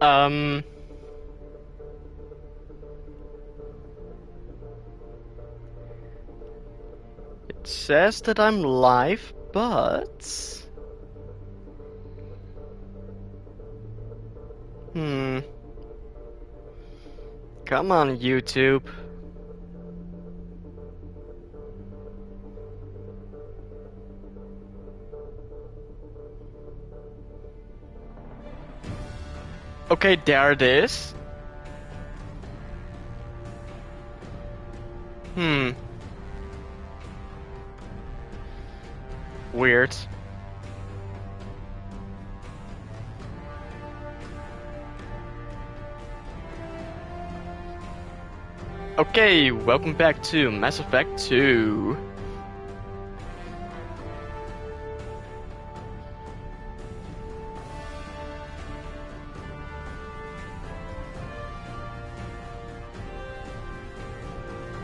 Um, it says that I'm live, but... Hmm. Come on, YouTube. Okay, there it is. Hmm. Weird. Okay, welcome back to Mass Effect 2.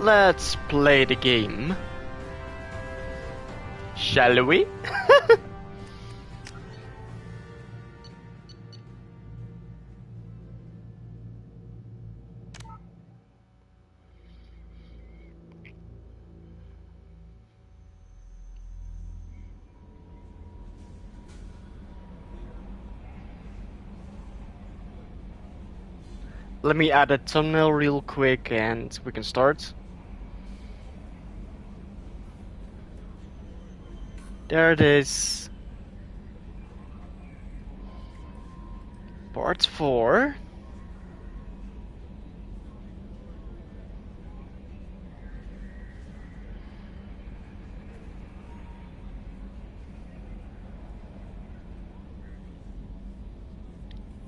Let's play the game. Shall we? Let me add a thumbnail real quick and we can start. There it is. Part 4.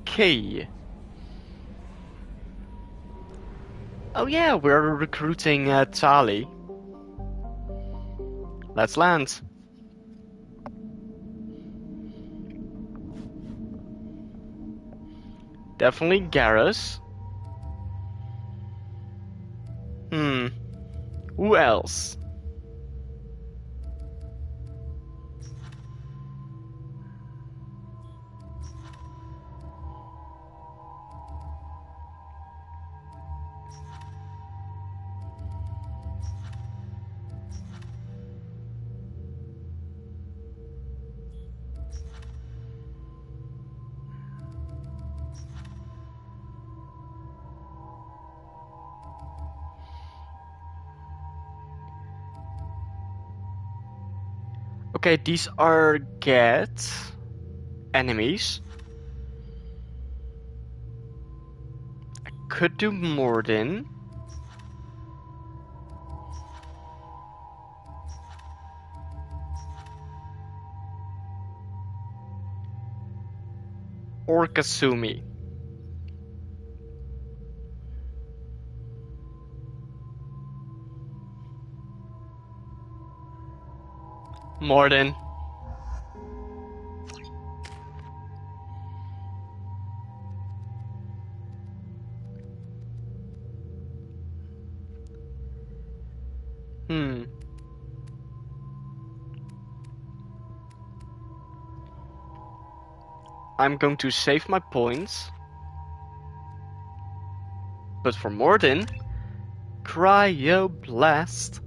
Okay. Oh yeah, we're recruiting Tali. Let's land. Definitely Garrus. Who else? Okay, these are get enemies. I could do more than. Or Kasumi. More than. I'm going to save my points. But for Morden, Cryoblast.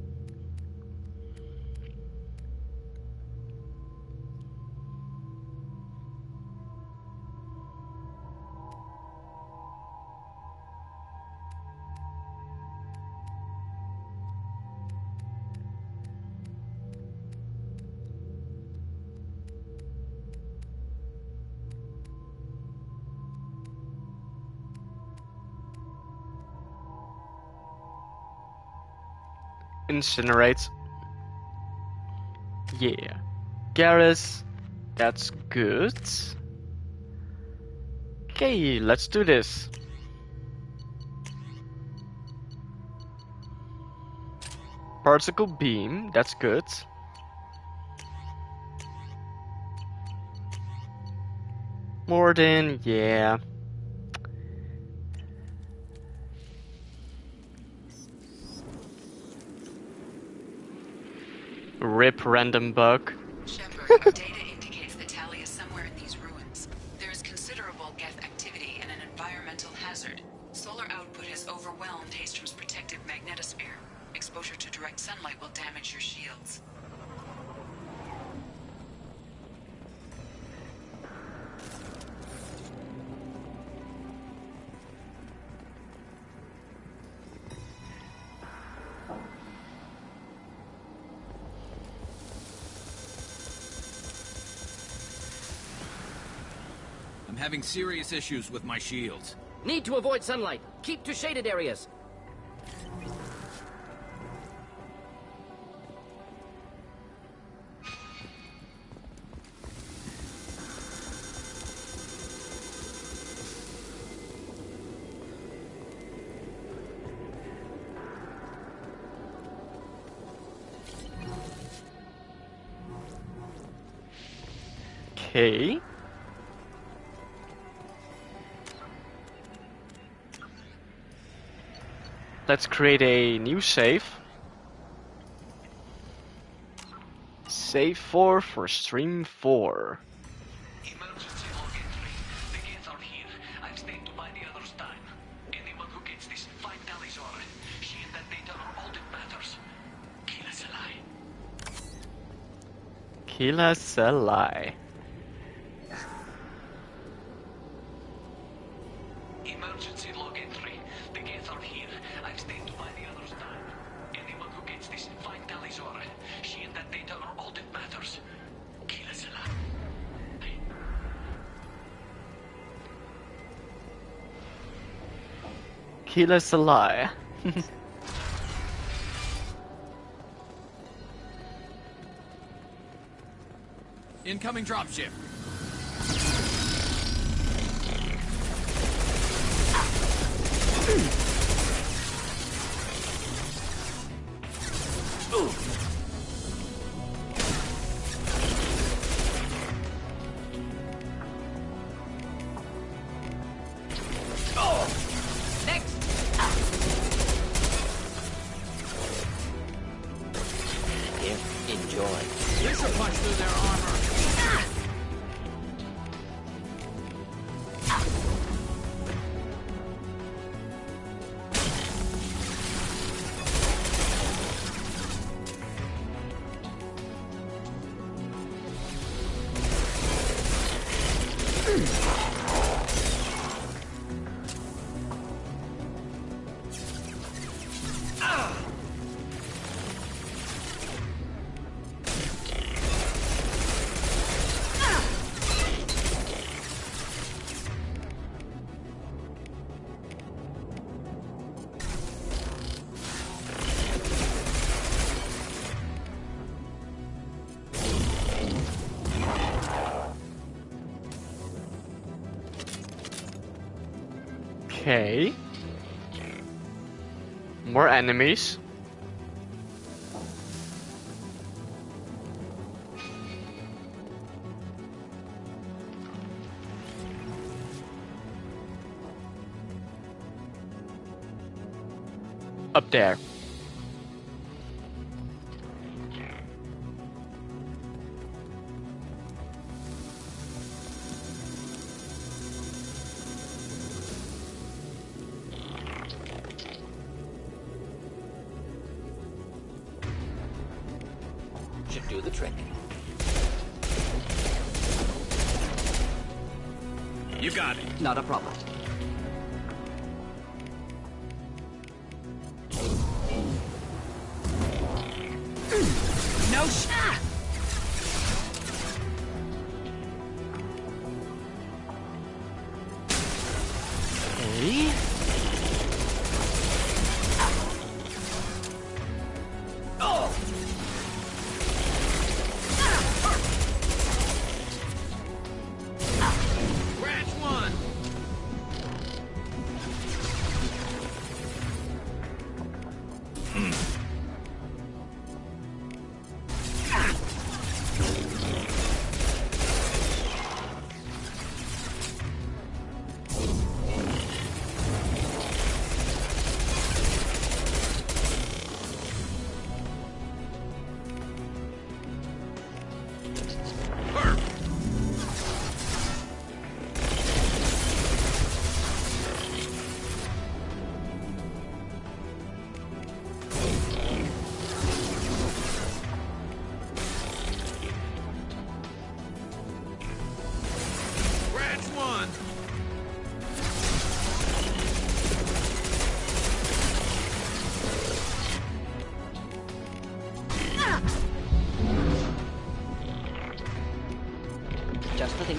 Incinerate. Yeah. Garrus. That's good. Okay, let's do this. Particle beam. That's good. Morden. Yeah. Rip random bug. Shepard, our data indicates that Tali is somewhere in these ruins. There is considerable Geth activity in an environment environmental hazard. Solar output has overwhelmed Haystrom's protective magnetosphere. Exposure to direct sunlight will damage your shields. I'm having serious issues with my shields. Need to avoid sunlight. Keep to shaded areas. Okay. Let's create a new save. Save 4 for stream 4. Emergency log entry. The gates are here. I've stayed to buy the others time. Anyone who gets this, 5 tallies or she and that data are all that matters. Kill us alive. Kill us alive. Emergency log entry. The gates are here. I've stayed to buy the others time. Anyone who gets this, 5 tallies or she and that data are all that matters. Kill us alive. Kill us alive. Incoming dropship. Laser punch through their armor. Okay. More enemies. Up there. Should do the trick. You got it. Not a problem. No shot. Okay. Scratch one.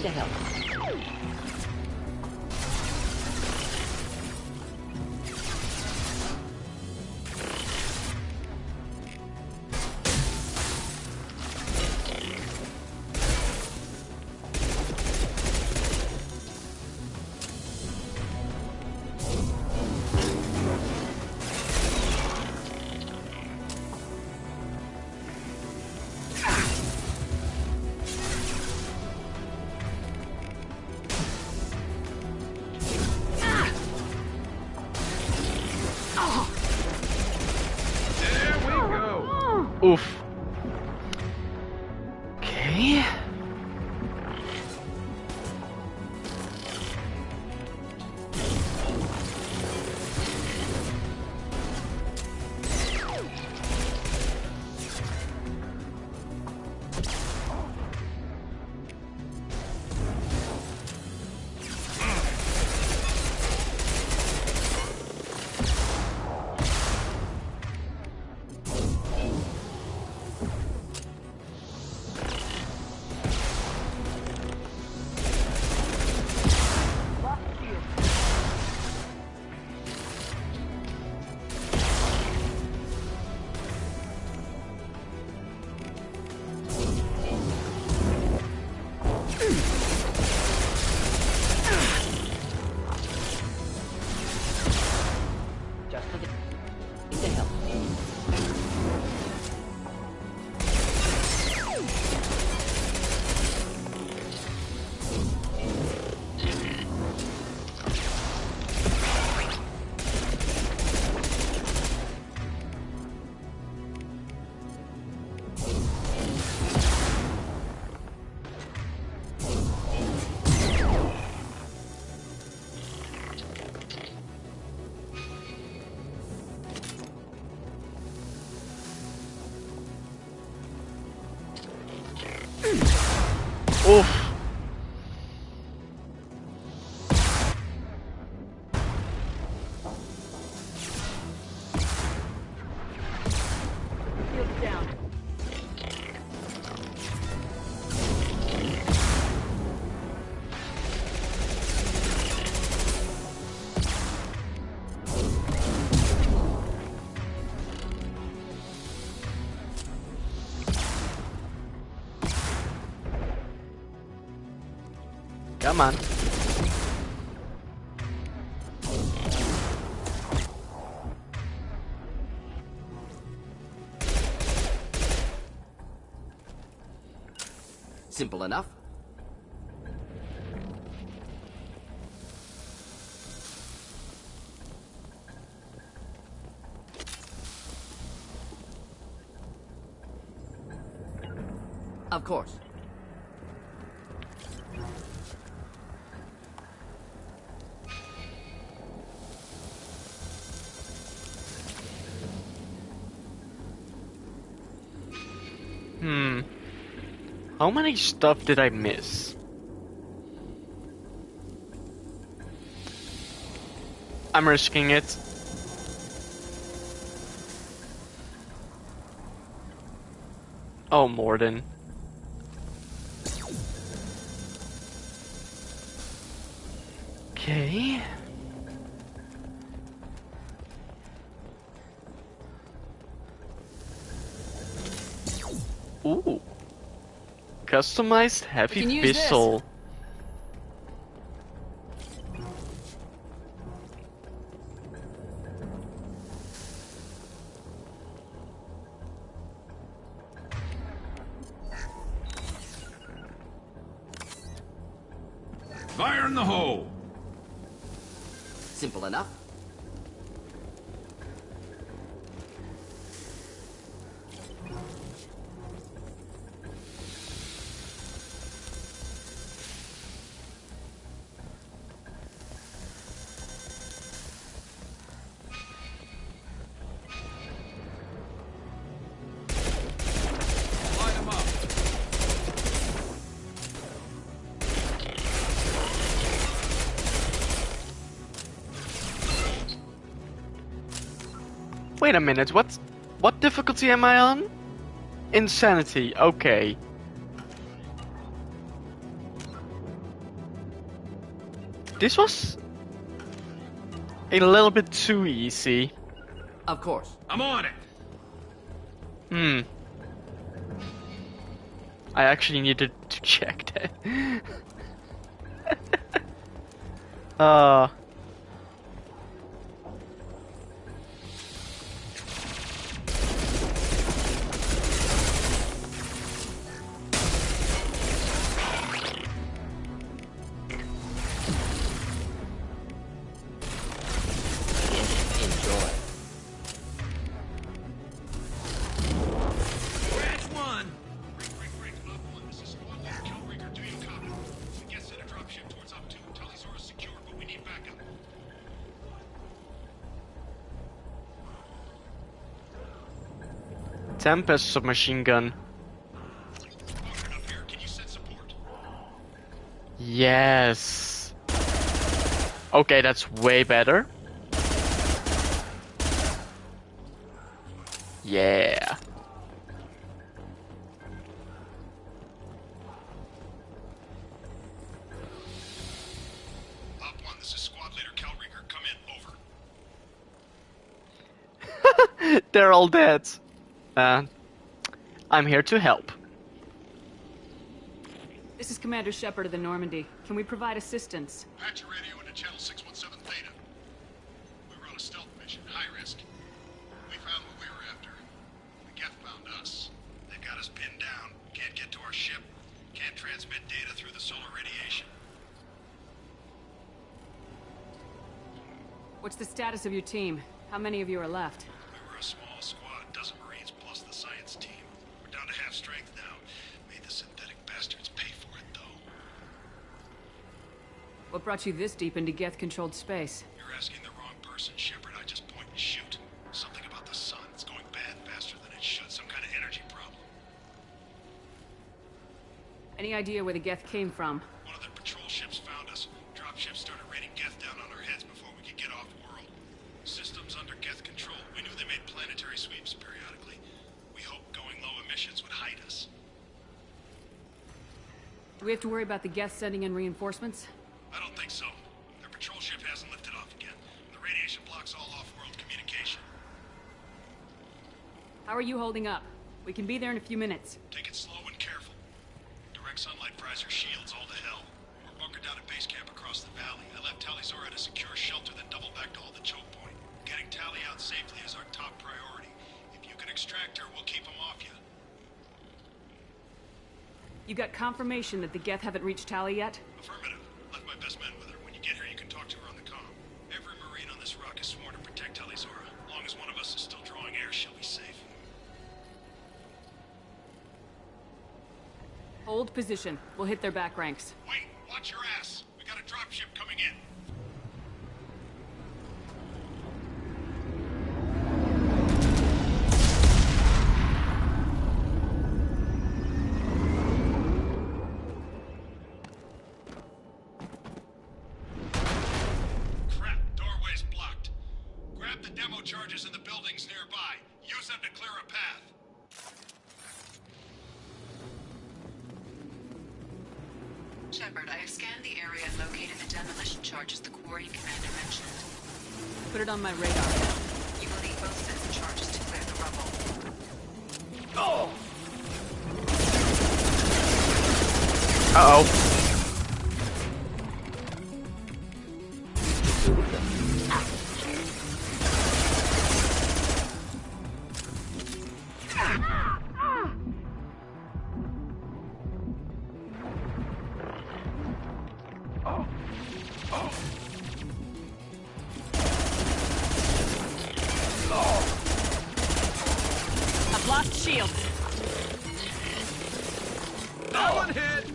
into hell. Oof. Okay. Just into hell. Oof. Come on. Simple enough. Of course. How many stuff did I miss? I'm risking it. Oh, Morden. Okay. Ooh. Customized heavy can use this. pistol. Fire in the hole! Simple enough. Light 'em up. Wait a minute, what difficulty am I on? Insanity, okay. This was a little bit too easy. Of course. I'm on it. Hmm. I actually needed to check that. uh. Enjoy. Scratch one. Break. Up one. This is squad leader Kelbreaker. Do you copy? We get set a dropship towards up 2. Talisaurus secure, but we need backup. Tempest submachine gun. Walker up here. Can you set support? Yes. Okay, that's way better. Yeah. Up one. This is squad leader Kelbreaker. Come in. Over. They're all dead. I'm here to help. This is Commander Shepard of the Normandy. Can we provide assistance? Patch your radio into channel 617 Theta. We were on a stealth mission, high risk. We found what we were after. The Geth found us. They got us pinned down. Can't get to our ship. Can't transmit data through the solar radiation. What's the status of your team? How many of you are left? We were a small squad, dozen Marines plus the science team. We're down to half strength now. Made the synthetic bastards pay for it, though. What brought you this deep into Geth-controlled space? You're asking the wrong person, Shepard. I just point and shoot. Something about the sun. It's going bad faster than it should. Some kind of energy problem. Any idea where the Geth came from? One of the patrol ships found us. Dropships started raining Geth down on our heads before we could get off-world. Systems under Geth control. We knew they made planetary sweeps periodically. We hoped going low emissions would hide us. Do we have to worry about the Geth sending in reinforcements? I don't think so. Their patrol ship hasn't lifted off again. The radiation blocks all off-world communication. How are you holding up? We can be there in a few minutes. Take it slow and careful. Direct sunlight fries our shields all to hell. We're bunkered down at base camp across the valley. I left Talisaur at a secure shelter, then doubled back to hold the choke point. Getting Tali out safely is our top priority. If you can extract her, we'll keep them off you. You got confirmation that the Geth haven't reached Tali yet? Affirmative. Left my best men with her. When you get here, you can talk to her on the comm. Every Marine on this rock is sworn to protect Talisaur. As long as one of us is still drawing air, she'll be safe. Hold position. We'll hit their back ranks. Wait! Watch your ass! We got a dropship coming in. Crap, doorway's blocked. Grab the demo charges in the buildings nearby. Use them to clear a path. Shepard, I have scanned the area and located the demolition charges the quarry commander mentioned. Put it on my radar. You will need both sets of charges to clear the rubble. Uh-oh. I've lost shields. That one hit.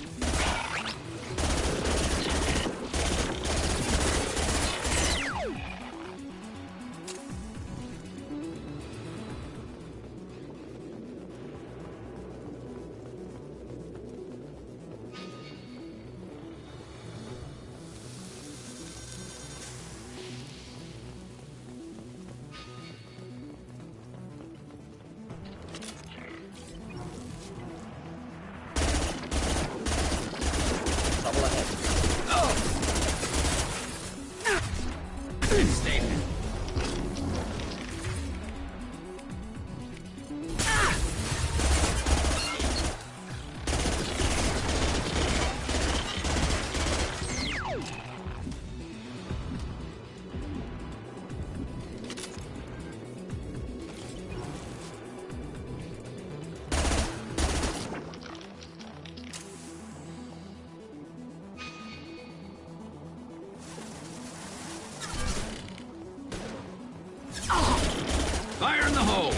Statement. Fire in the hole!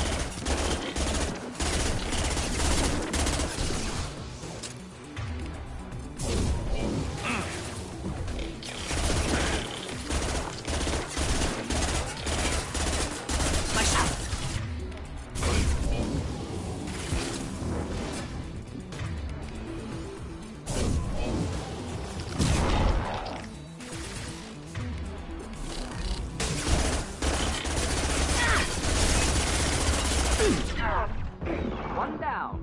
One down.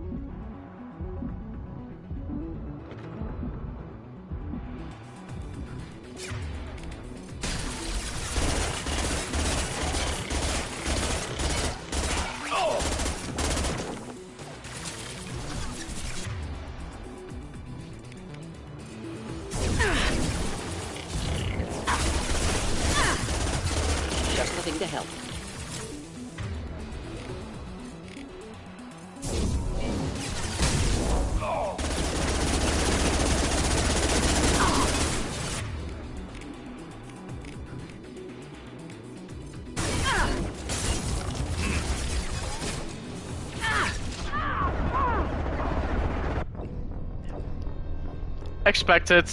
Just the thing to help. Expected.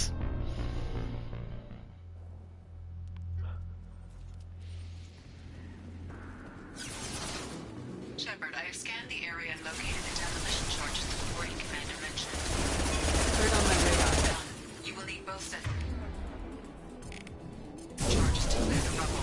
Shepard, I have scanned the area and located the demolition charges the reporting commander mentioned. Third on my radar. You will need both sets of charges to clear the rubble.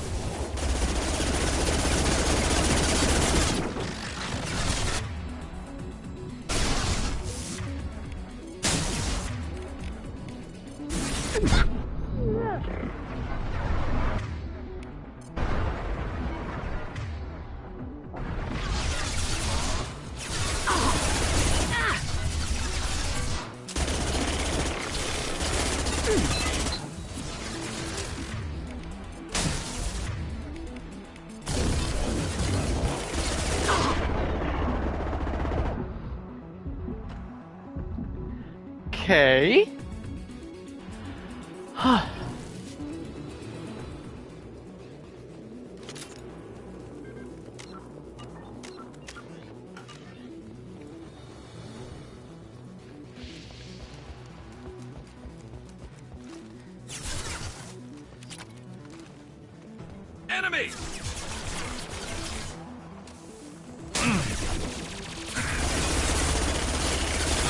Okay. Enemy!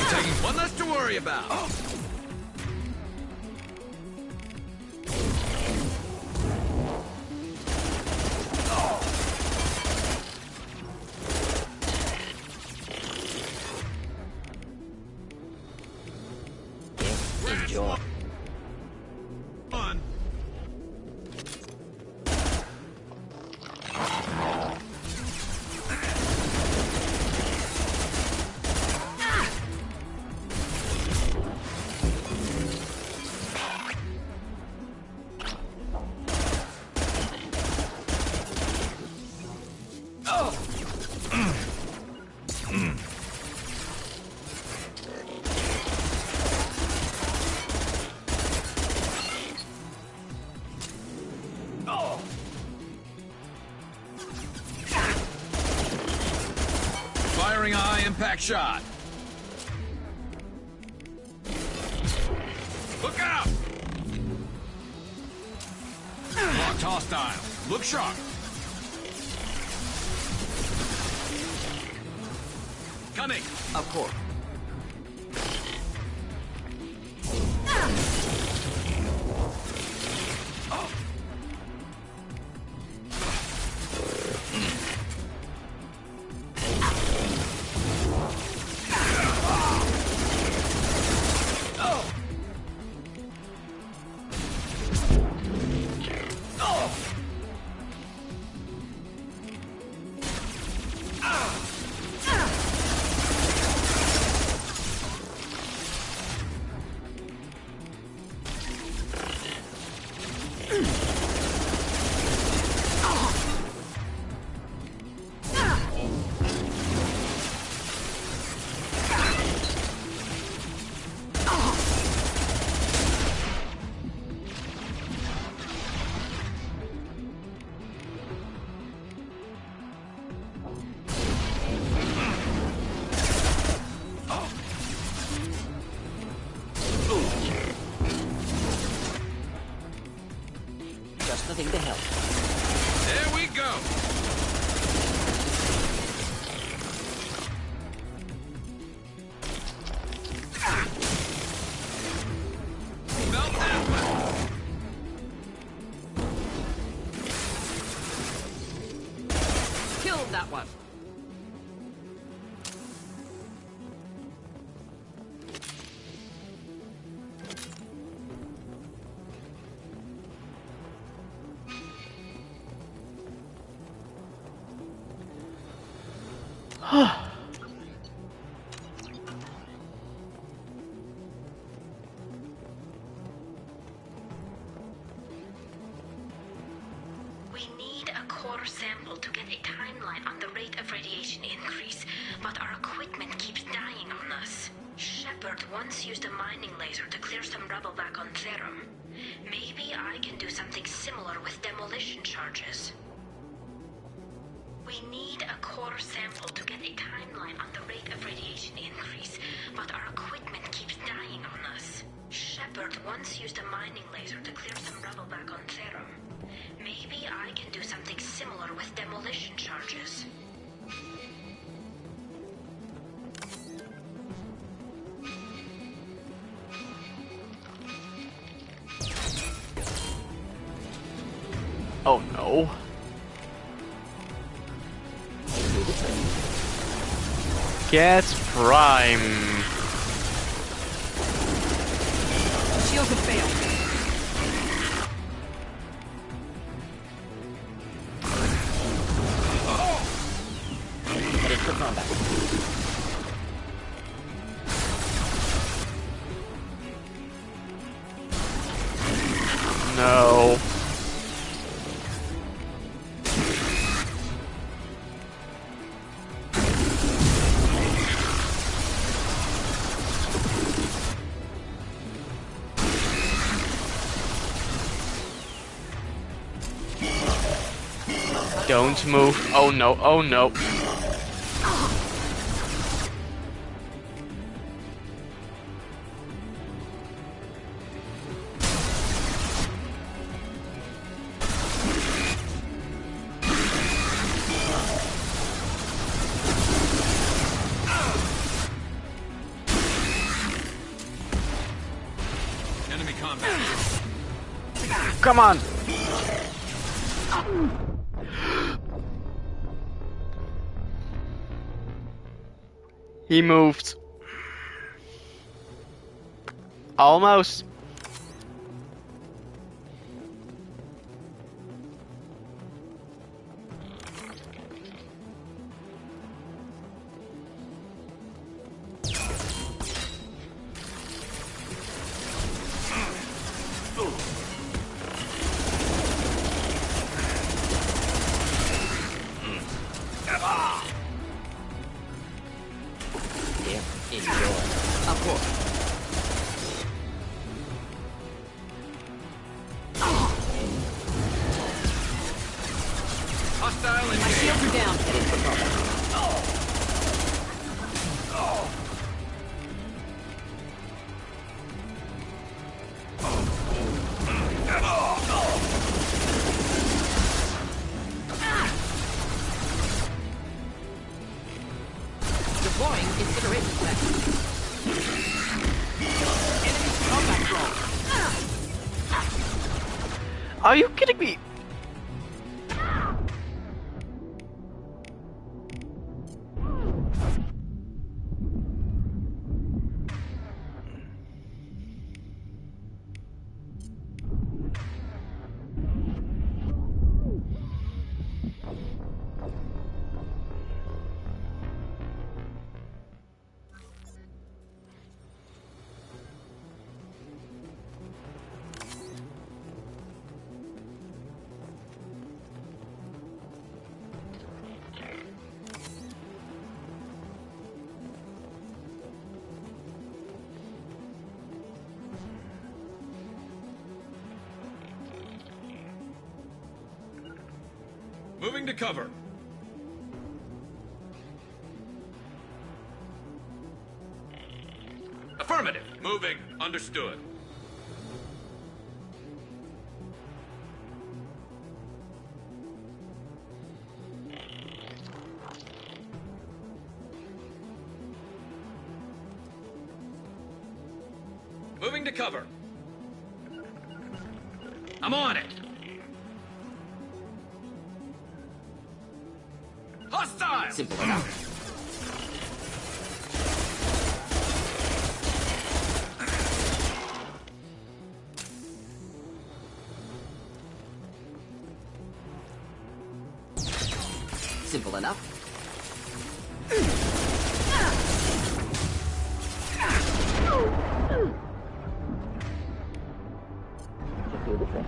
Taking one less to worry about. Enjoy. One. Firing a high-impact shot. Look out! Locked hostile. Look sharp. Coming. Of course. that one. We need a core sample to get a timeline on the rate of radiation increase, but our equipment keeps dying on us. Shepard once used a mining laser to clear some rubble back on Therum. Maybe I can do something similar with demolition charges. We need a core sample to get a timeline on the rate of radiation increase, but our equipment keeps dying on us. Shepard once used a mining laser to clear some rubble back on Therum. Maybe I can do something similar with demolition charges. Oh no. Gas Prime. Shields have failed. Headed for combat. No. Don't move. Oh no, oh no. Enemy combat. Come on. He moved. Almost. Here, enjoy. Of course. Hostile My engaged. shields are down. Headed for combat. Deploying incineration tech. Enemy combat drone. Are you kidding me? Moving to cover. Affirmative. Moving. Understood. Moving to cover. I'm on it. Hostile! Simple enough. Simple enough. Just do the thing.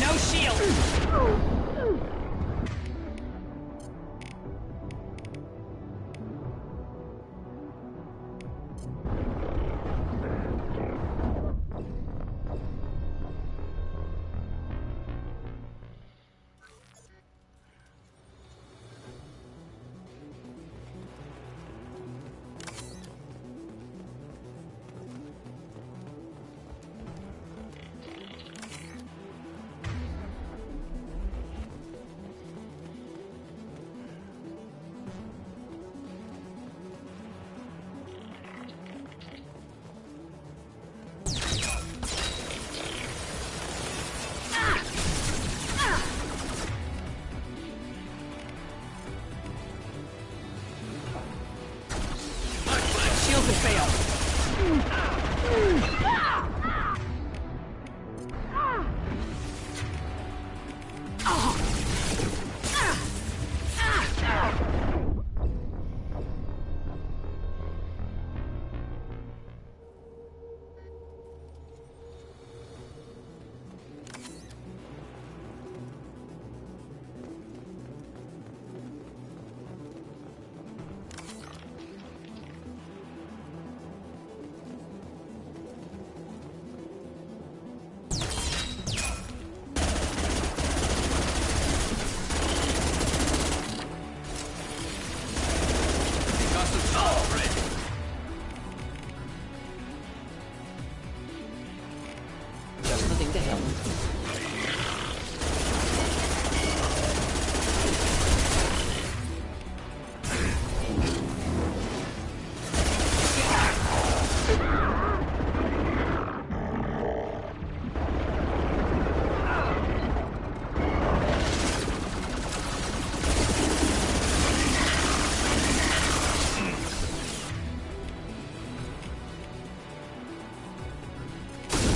No shield! Shields have failed. Just the thing to help.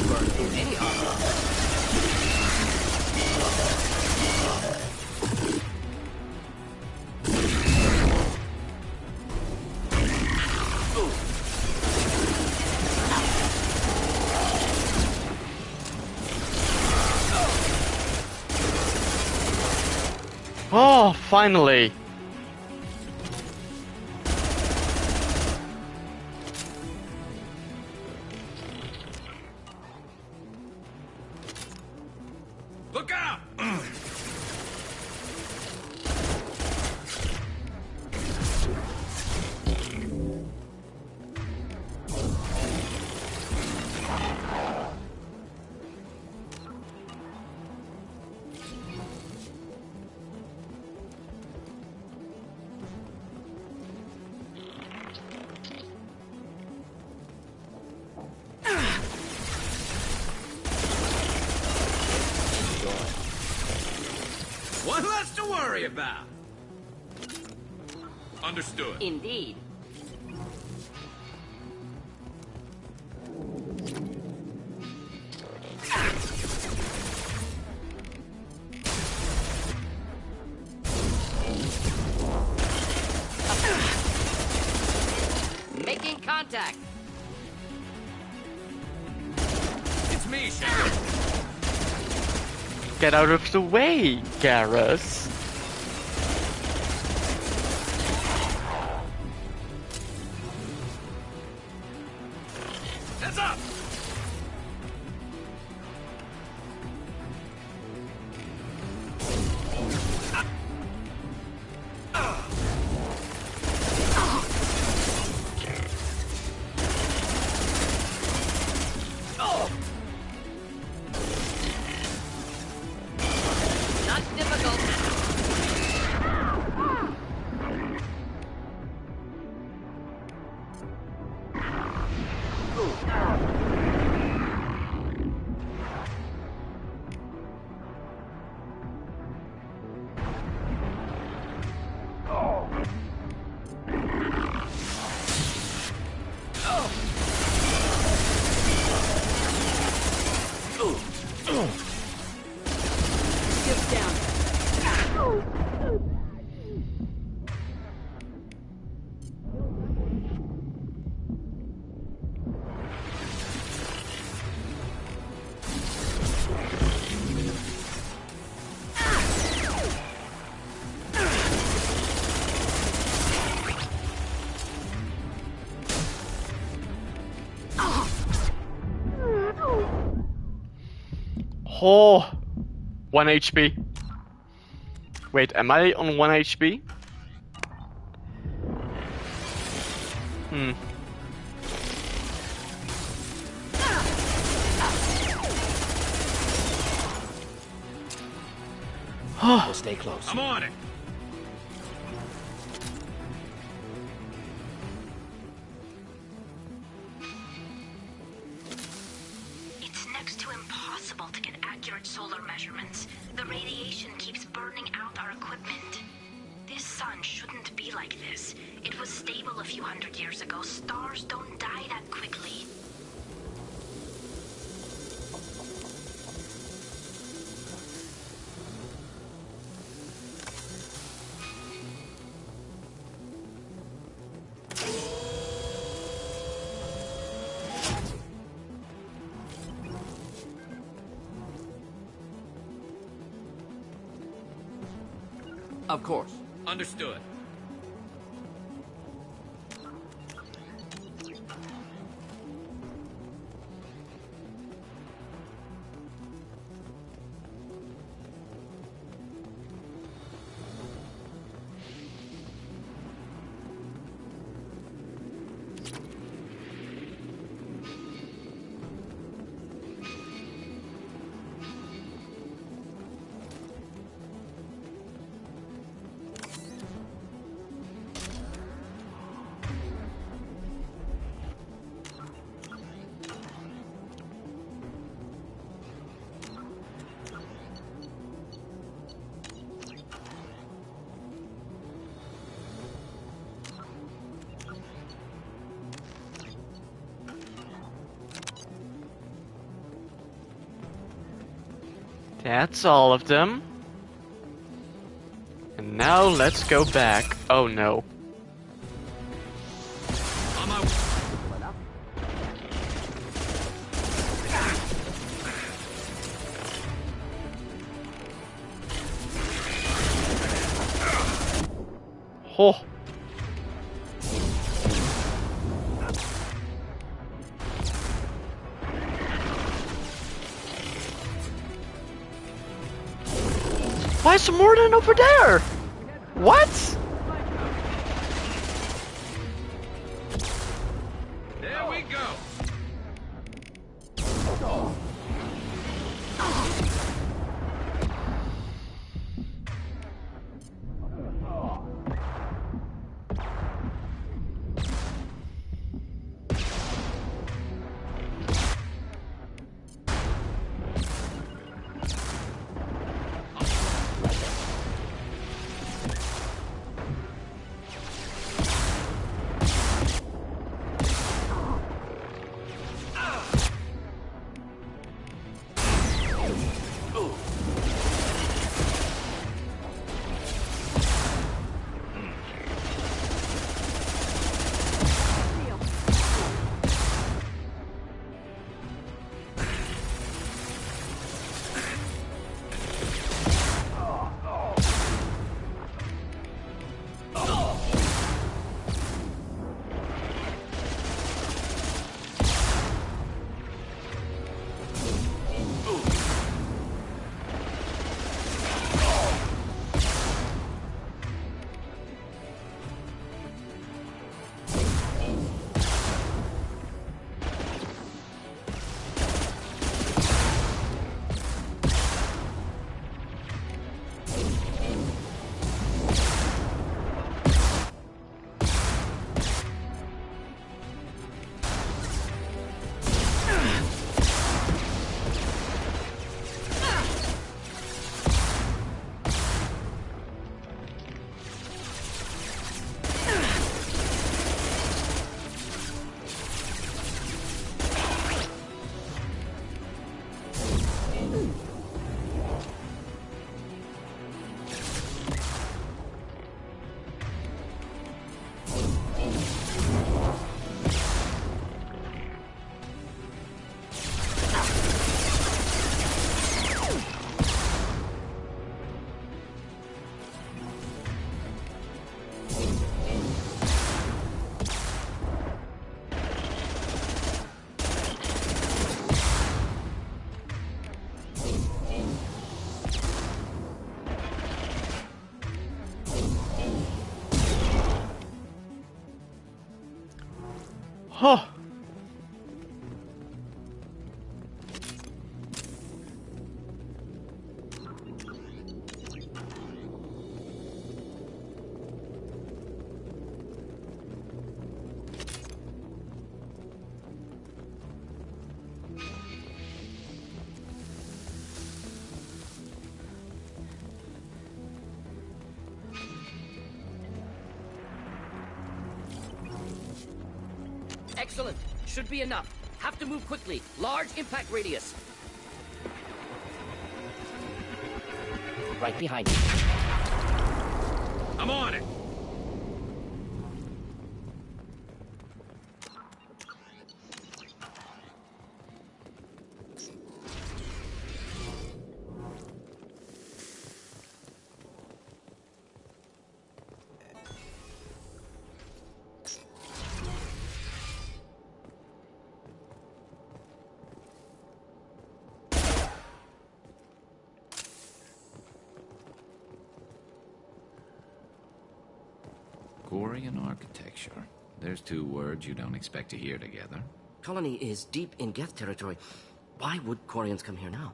Burn through any armor. Oh, finally! Look out! One less to worry about. Understood. Indeed. Making contact. It's me, Shepard. Get out of the way, Garrus. Heads up! Not difficult. Shields down. Oh, 1 HP. Wait, am I on 1 HP? Hmm. We'll stay close. I'm on it. It's next to impossible to get accurate solar measurements. The radiation keeps burning out our equipment. This sun shouldn't be like this. It was stable a few hundred years ago. Stars don't die that quickly. Of course. Understood. That's all of them. And now let's go back. Oh no. On my Oh. Why is Morden over there? What? There we go. Huh. Excellent. Should be enough. Have to move quickly. Large impact radius. Right behind you. I'm on it. Quarian architecture. There's two words you don't expect to hear together. Colony is deep in Geth territory. Why would Quarians come here now?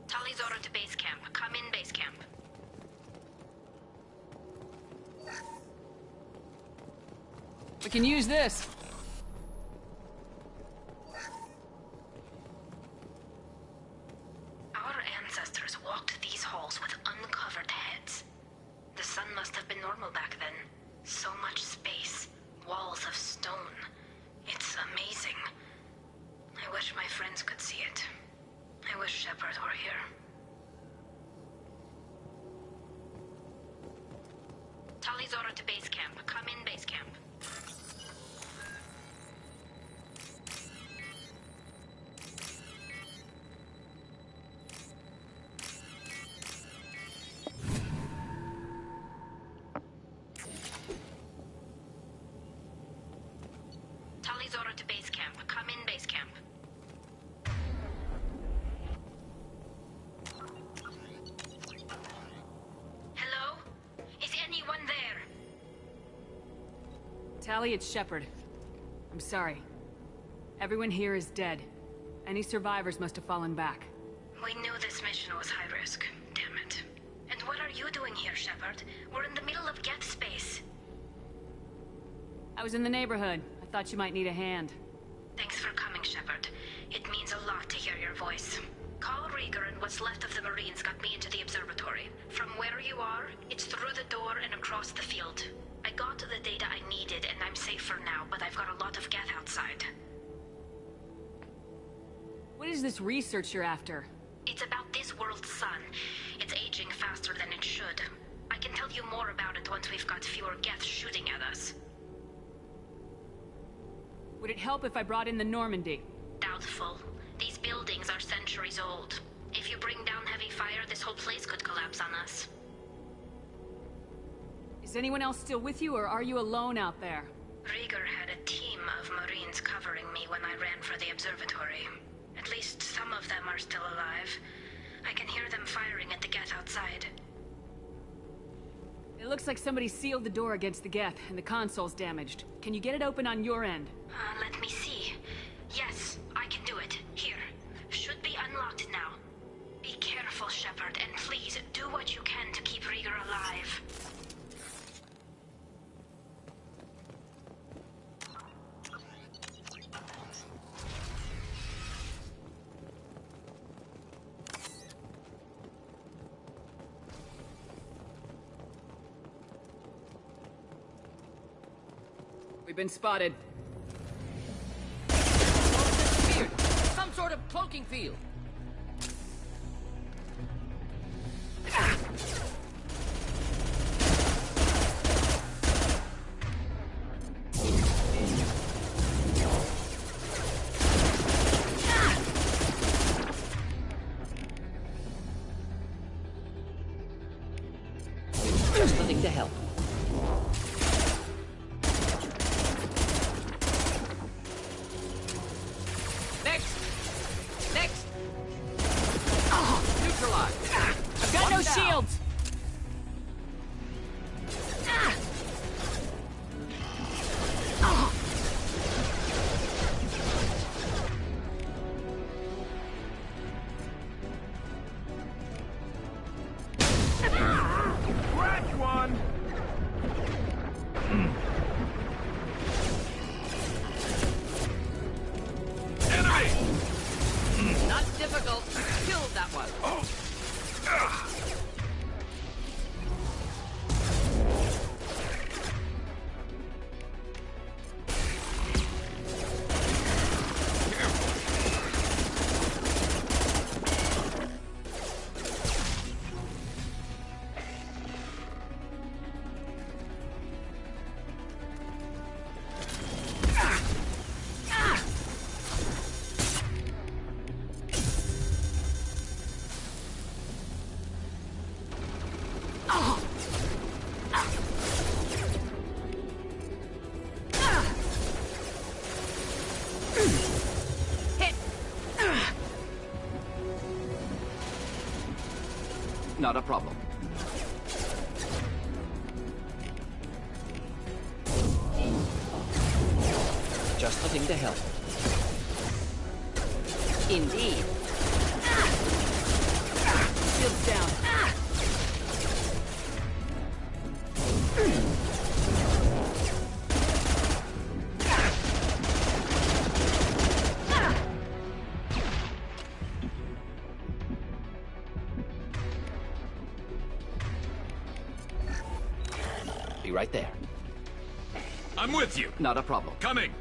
Tali's order to base camp. Come in base camp. We can use this. Our ancestors walked these halls with uncovered heads. The sun must have been normal back then. So much space. Walls of stone. It's amazing. I wish my friends could see it. I wish Shepard were here. Tali's order to base camp. Come in base camp. Tali's order to base camp. Come in base camp. Hello? Is anyone there? Tally, it's Shepard. I'm sorry. Everyone here is dead. Any survivors must have fallen back. We knew this mission was high risk. Damn it. And what are you doing here, Shepard? We're in the middle of Geth space. I was in the neighborhood. I thought you might need a hand. Thanks for coming, Shepard. It means a lot to hear your voice. Call Rieger and what's left of the Marines got me into the observatory. From where you are, it's through the door and across the field. I got the data I needed and I'm safe for now, but I've got a lot of Geth outside. What is this research you're after? It's about this world's sun. It's aging faster than it should. I can tell you more about it once we've got fewer Geth shooting at us. Would it help if I brought in the Normandy? Doubtful. These buildings are centuries old. If you bring down heavy fire, this whole place could collapse on us. Is anyone else still with you, or are you alone out there? Rieger had a team of Marines covering me when I ran for the observatory. At least some of them are still alive. I can hear them firing at the Geth outside. It looks like somebody sealed the door against the Geth, and the console's damaged. Can you get it open on your end? Let me see. Yes, I can do it. Here. Should be unlocked now. Be careful, Shepard, and please do what you can to keep Rieger alive. We've been spotted. Disappeared. Some sort of cloaking field. Just nothing to help. Next! Next! Not difficult. Killed that one. Not a problem. Just a thing to help. Indeed. Shields down. Be right there. I'm with you. Not a problem. Coming.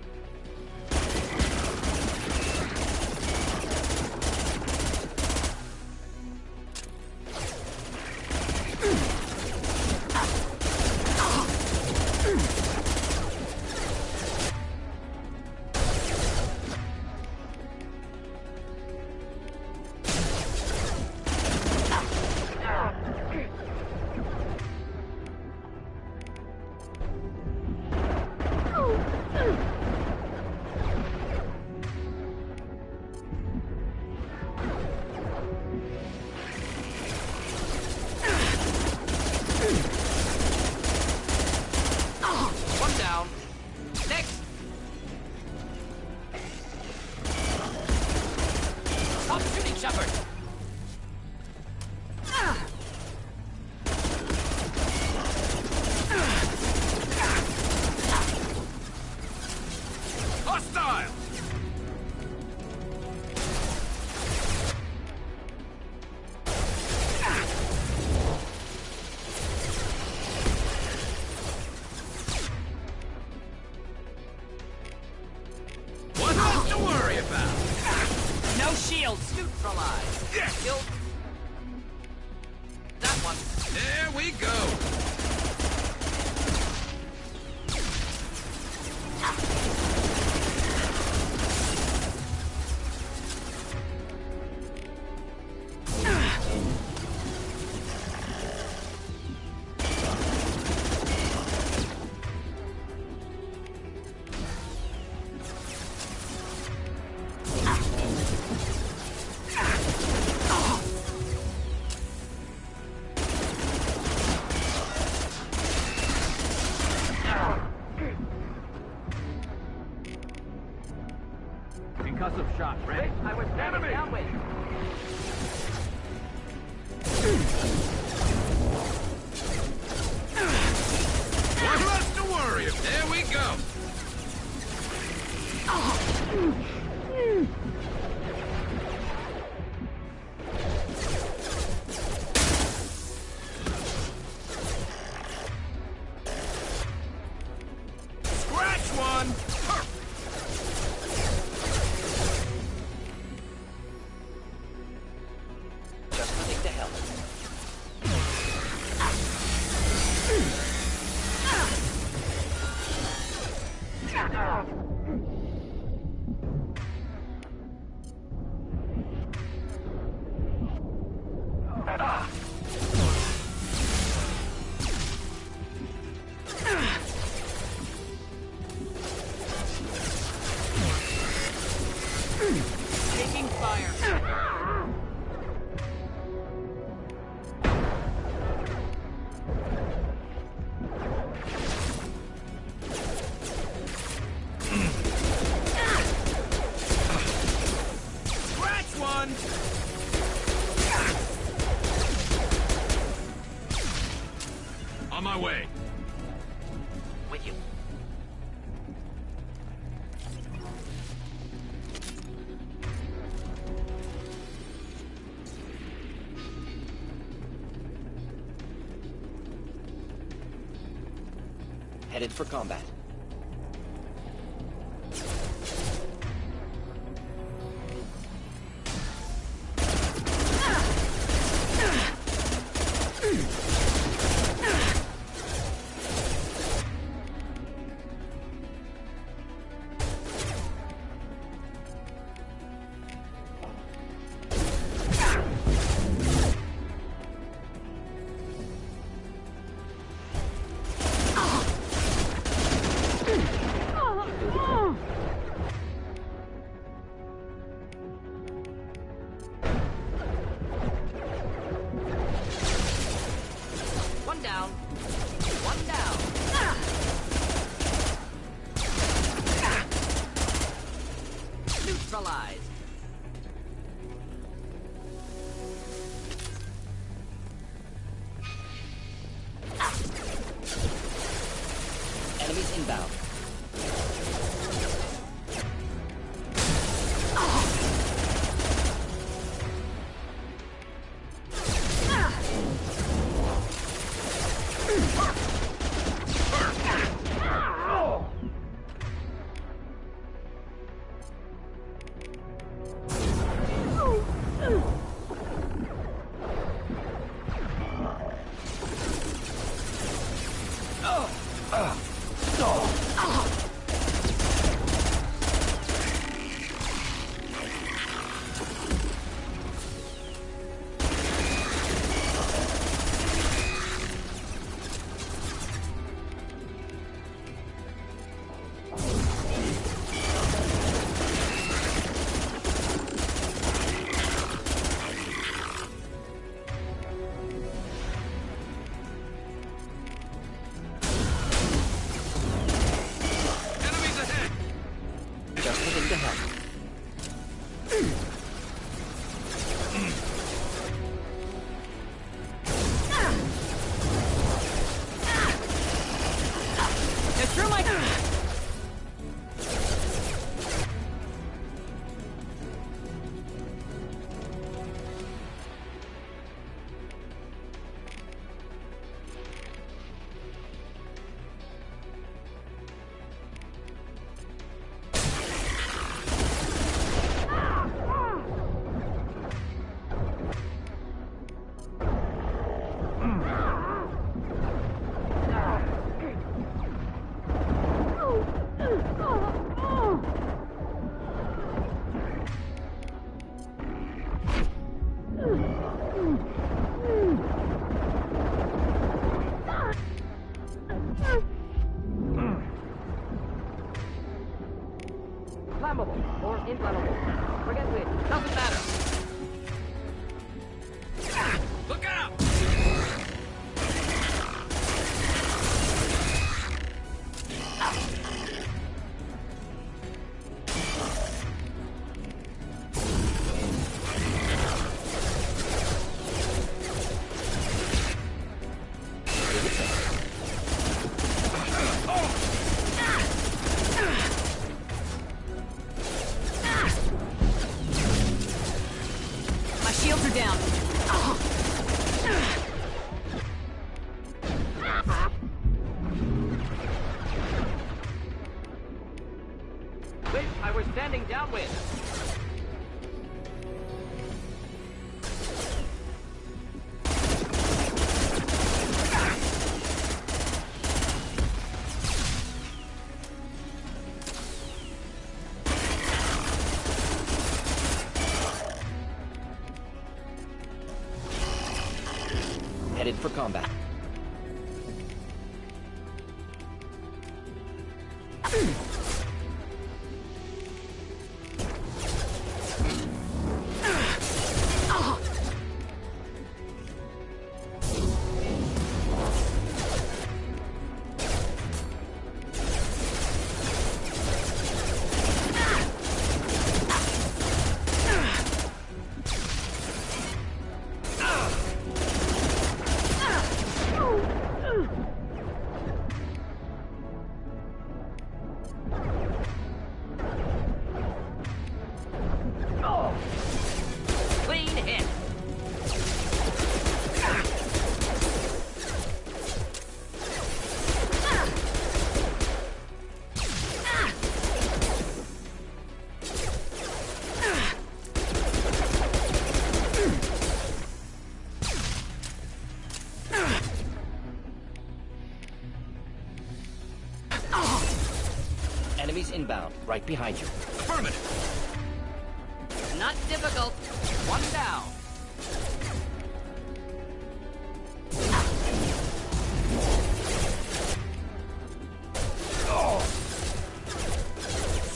One down. Next. Stop shooting, Shepard. Hostile. What's left to worry about? No shields. Neutralized. Yeah. Killed. That one. There we go. Concussive shot, ready? I was enemy. Downwind. What's left to worry about? There we go. Scratch one. Just a thing to help. Taking fire. Scratch one. On my way. With you. Headed for combat. One down. One down. Neutralized. Enemies inbound. Enemies ahead! Just heading to help. They're through my... Flammable or inflammable. Forget which. Doesn't matter. Look out! My shields are down. Wish I were standing downwind. Headed for combat. inbound, right behind you. Affirmative. Not difficult. One down.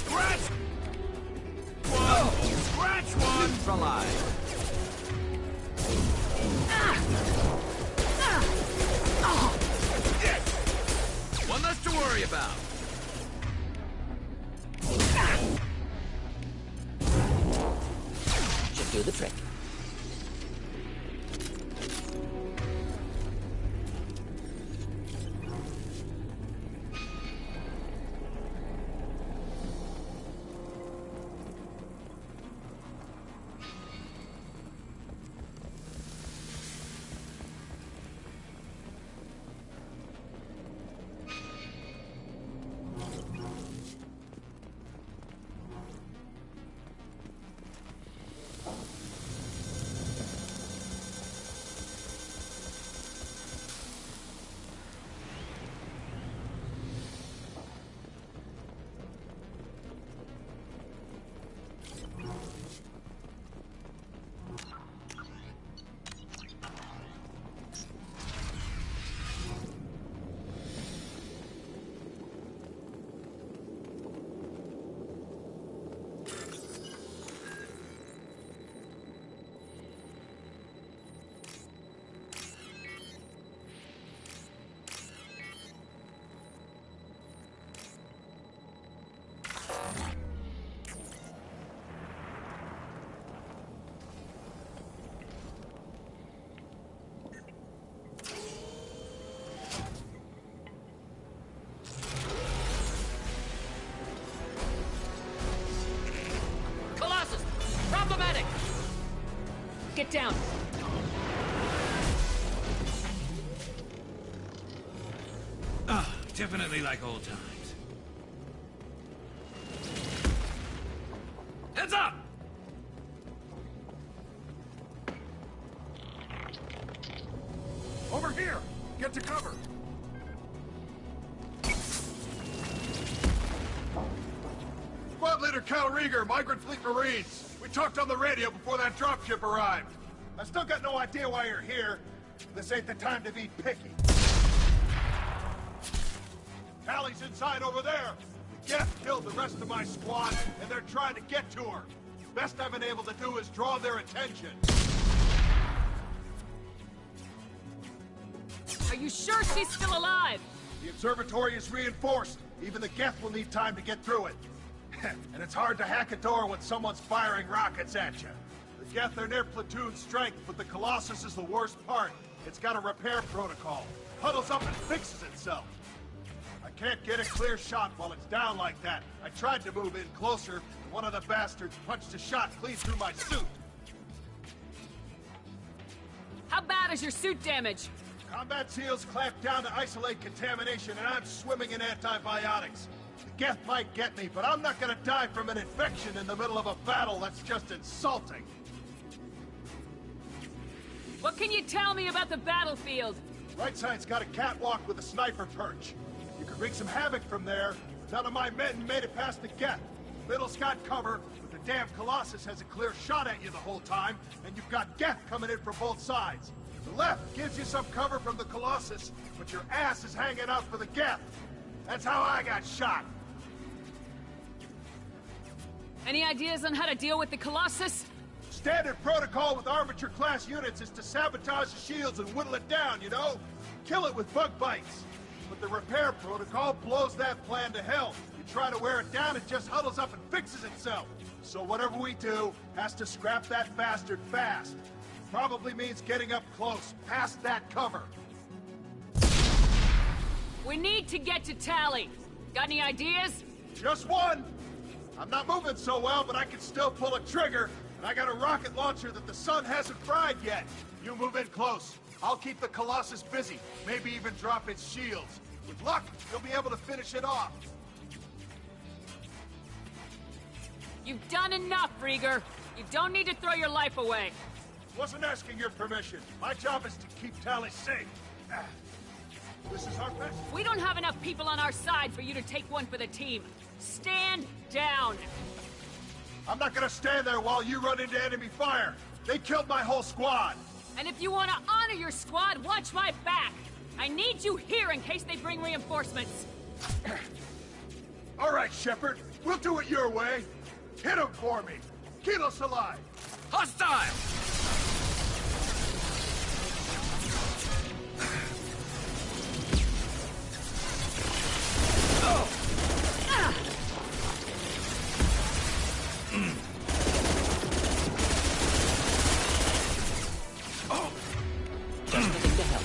Scratch! One! Scratch one! Neutralized. One less to worry about. Should do the trick. Colossus! Problematic! Get down. Ah, definitely like old times. Heads up! Over here! Get to cover! Squad Leader Cal Rieger, Migrant Fleet Marines. We talked on the radio before that dropship arrived. I still got no idea why you're here. This ain't the time to be picky. Tally's inside over there. Geth killed the rest of my squad, and they're trying to get to her. Best I've been able to do is draw their attention. Are you sure she's still alive? The observatory is reinforced. Even the Geth will need time to get through it. And it's hard to hack a door when someone's firing rockets at you. The Geth are near platoon strength, but the Colossus is the worst part. It's got a repair protocol. Huddles up and fixes itself. I can't get a clear shot while it's down like that. I tried to move in closer, and one of the bastards punched a shot clean through my suit. How bad is your suit damage? Combat SEALs clamp down to isolate contamination, and I'm swimming in antibiotics. The Geth might get me, but I'm not gonna die from an infection in the middle of a battle. That's just insulting. What can you tell me about the battlefield? Right side's got a catwalk with a sniper perch. You could wreak some havoc from there. None of my men made it past the Geth. Middle's got cover, but the damn Colossus has a clear shot at you the whole time, and you've got Geth coming in from both sides. The left gives you some cover from the Colossus, but your ass is hanging out for the Geth. That's how I got shot. Any ideas on how to deal with the Colossus? Standard protocol with armature-class units is to sabotage the shields and whittle it down, you know? Kill it with bug bites. But the repair protocol blows that plan to hell. You try to wear it down, it just huddles up and fixes itself. So whatever we do has to scrap that bastard fast. Probably means getting up close, past that cover. We need to get to Tally. Got any ideas? Just one. I'm not moving so well, but I can still pull a trigger. And I got a rocket launcher that the sun hasn't fried yet. You move in close. I'll keep the Colossus busy. Maybe even drop its shields. With luck, you'll be able to finish it off. You've done enough, Rieger. You don't need to throw your life away. Wasn't asking your permission. My job is to keep Tally safe. This is our best. We don't have enough people on our side for you to take one for the team. Stand down! I'm not gonna stand there while you run into enemy fire. They killed my whole squad. And if you want to honor your squad, watch my back! I need you here in case they bring reinforcements! All right, Shepard. We'll do it your way. Hit him for me. Keep us alive. Hostile! Just nothing to help.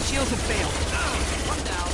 Shields have failed. One down.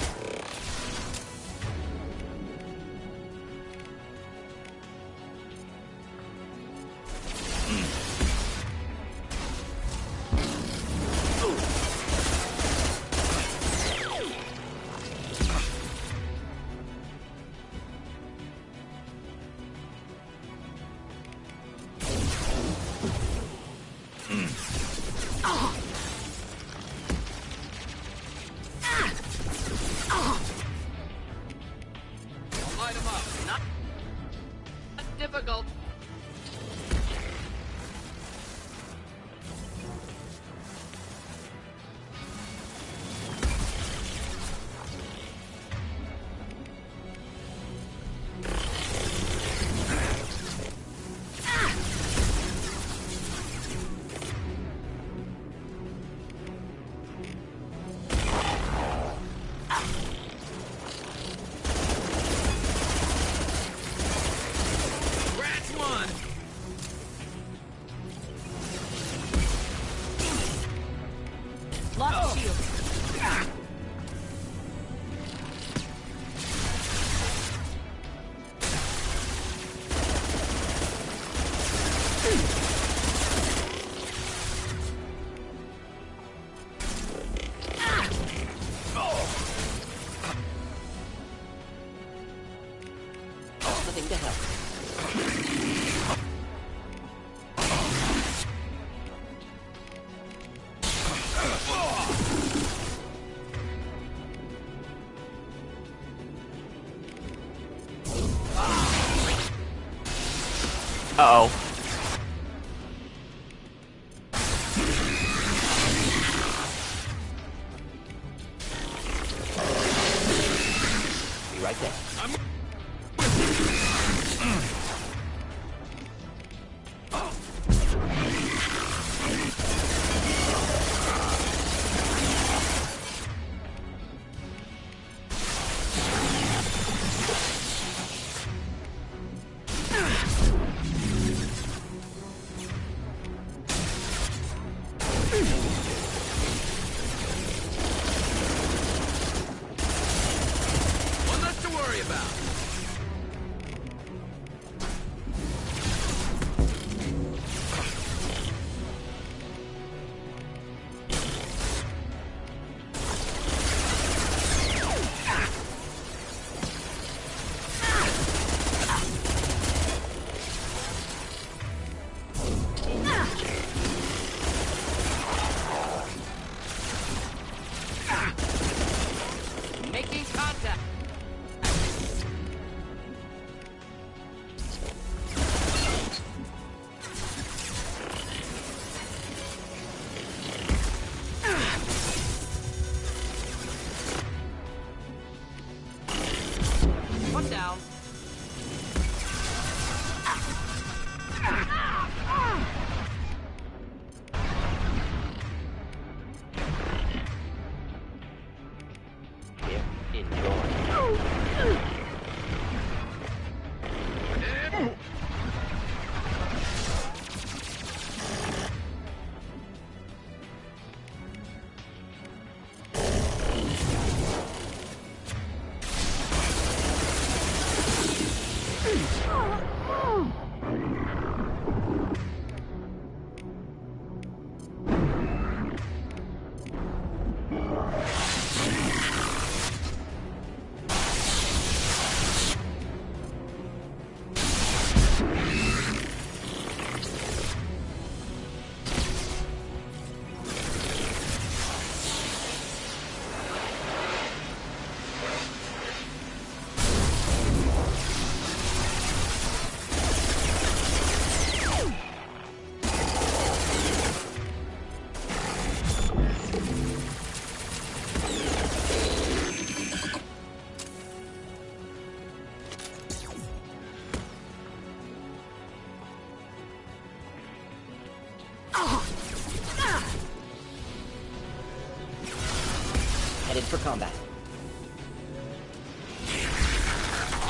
headed for combat.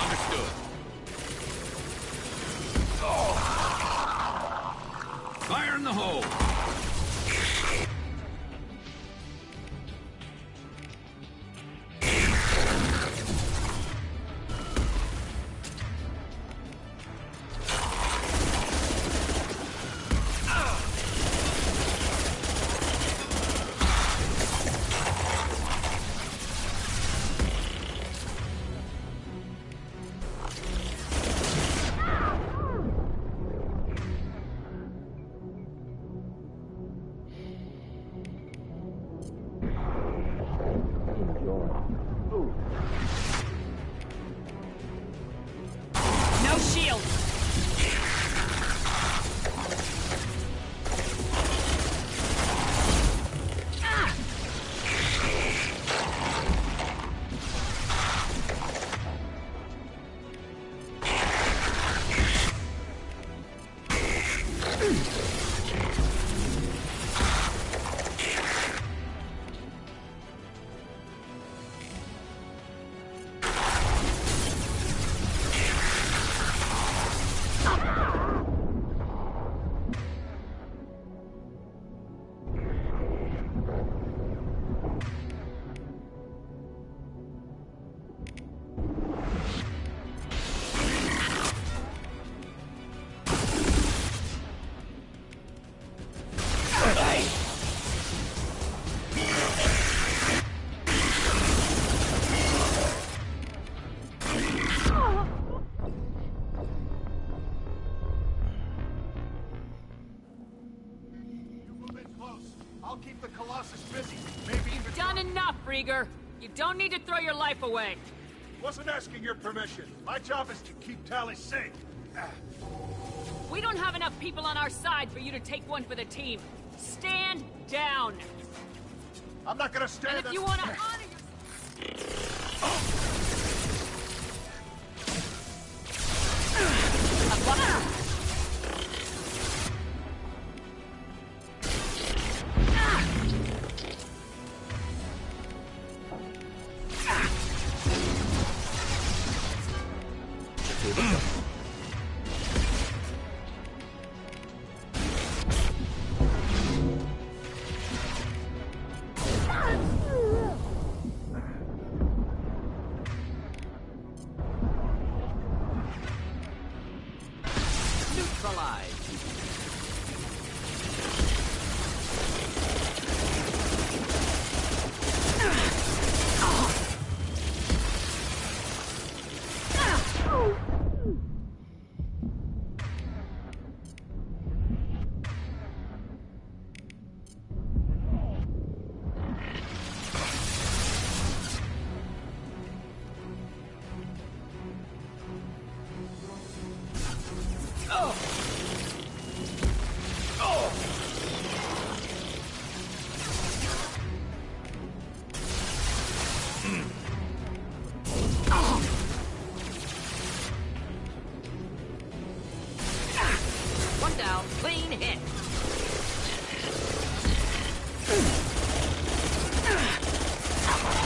Understood. Fire in the hole! No shield! I'll keep the Colossus busy. Maybe even... Done enough, Rieger! You don't need to throw your life away! Wasn't asking your permission. My job is to keep Tally safe. We don't have enough people on our side for you to take one for the team. Stand down! I'm not gonna stand... And if you want to honor your... One down, clean hit.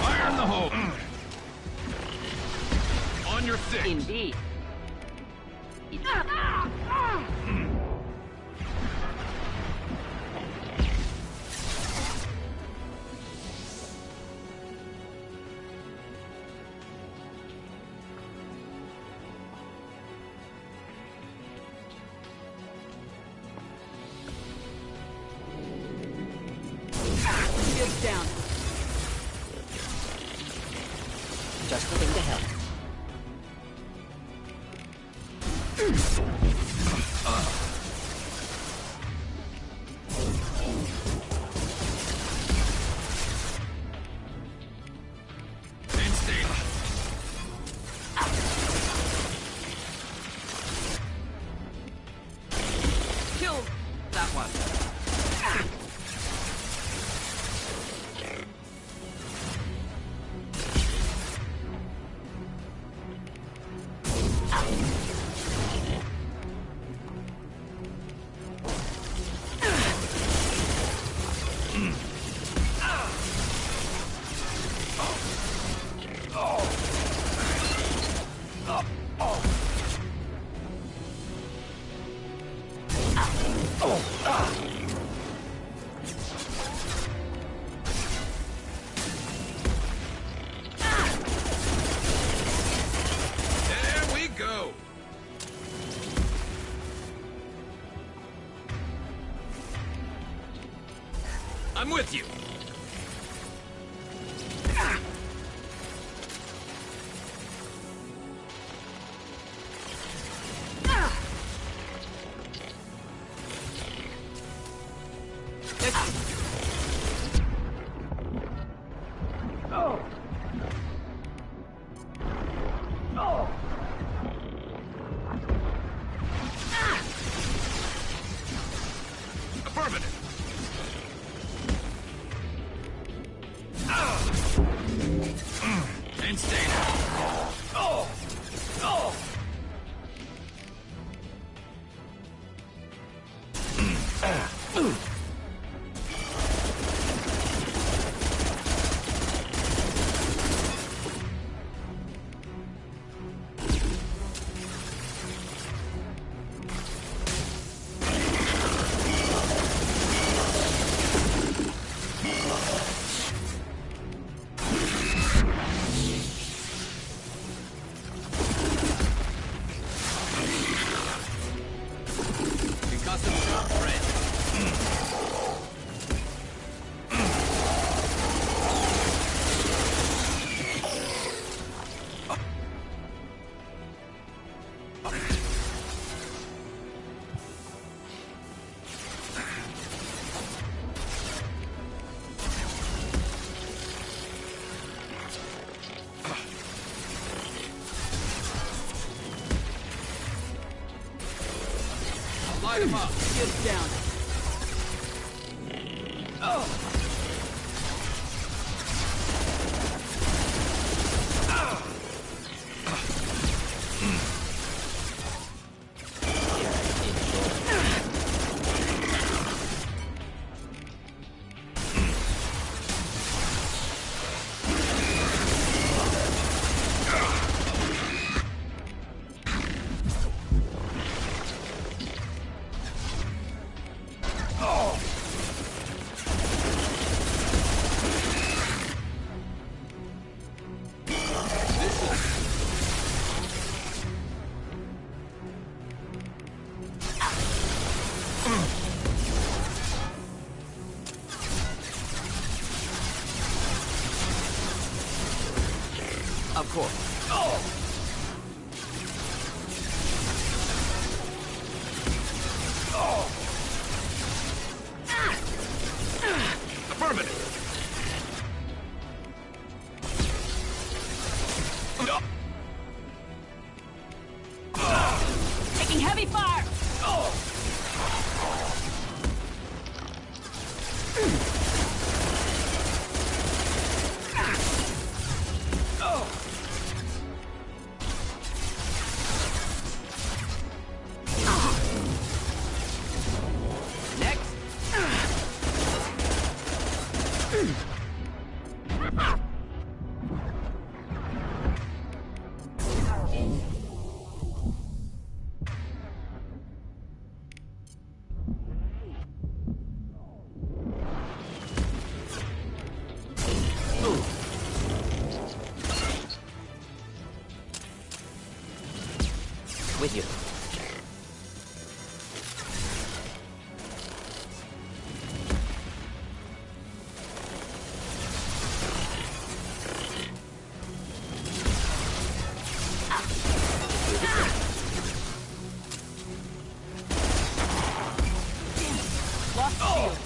Fire in the hole! On your six! Indeed. Shields down. Just the thing to help. Kill that one. I'm with you. Light him up. Shields down. Of course. Affirmative. Taking heavy fire! With you. Lost shield.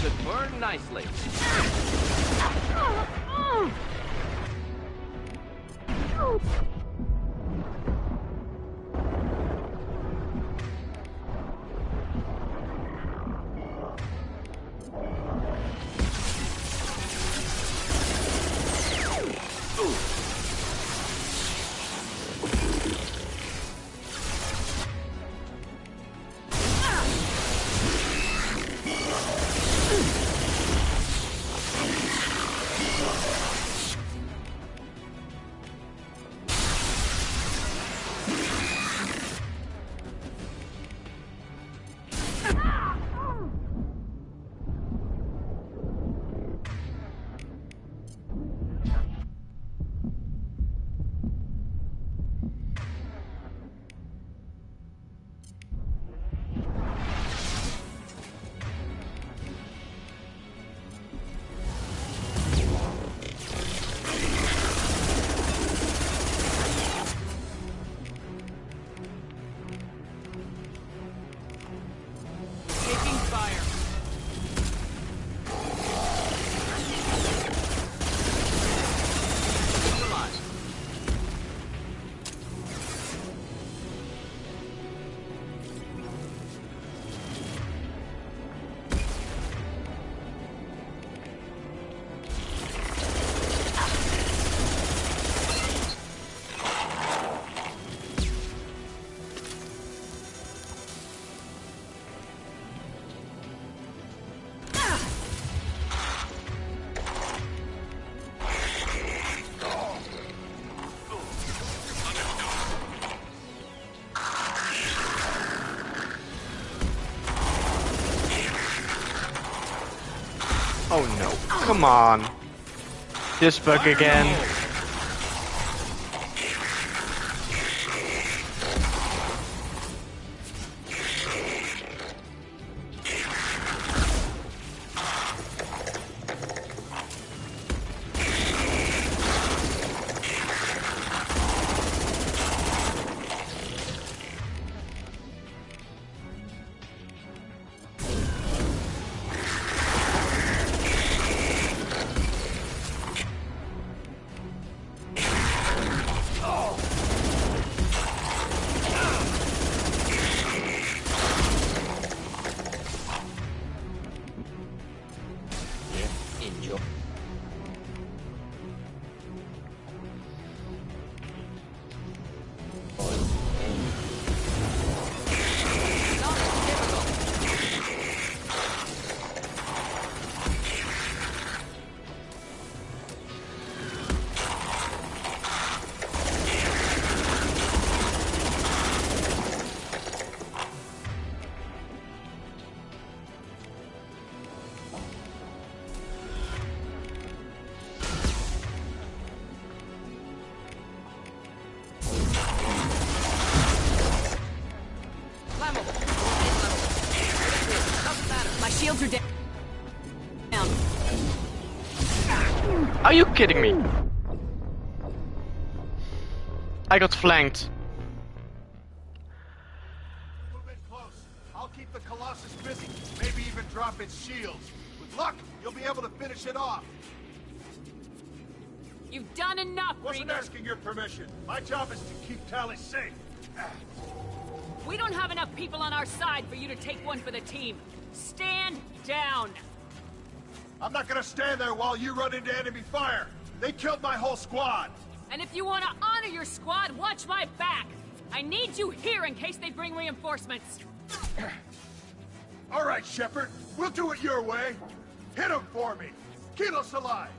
Should burn nicely. Oh no, come on. This bug again. Shields are down. Are you kidding me? I got flanked. Move in close. I'll keep the Colossus busy. Maybe even drop its shields. With luck, you'll be able to finish it off. You've done enough, Wasn't Krieger. asking your permission. My job is to keep Tally safe. We don't have enough people on our side for you to take one for the team. Stand down. I'm not gonna stand there while you run into enemy fire. They killed my whole squad. And if you want to honor your squad, watch my back. I need you here in case they bring reinforcements. All right, Shepard. We'll do it your way. Hit him for me. Keep us alive.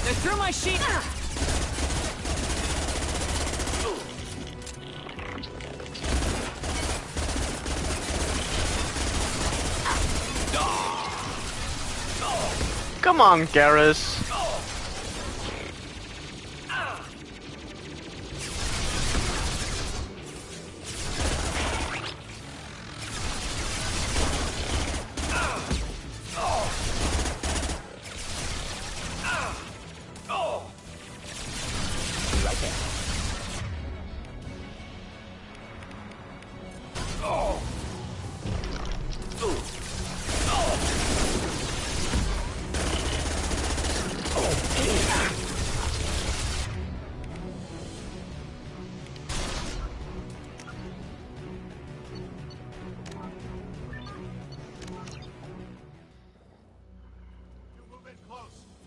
They're through my sheet. Come on, Garrus. Right there.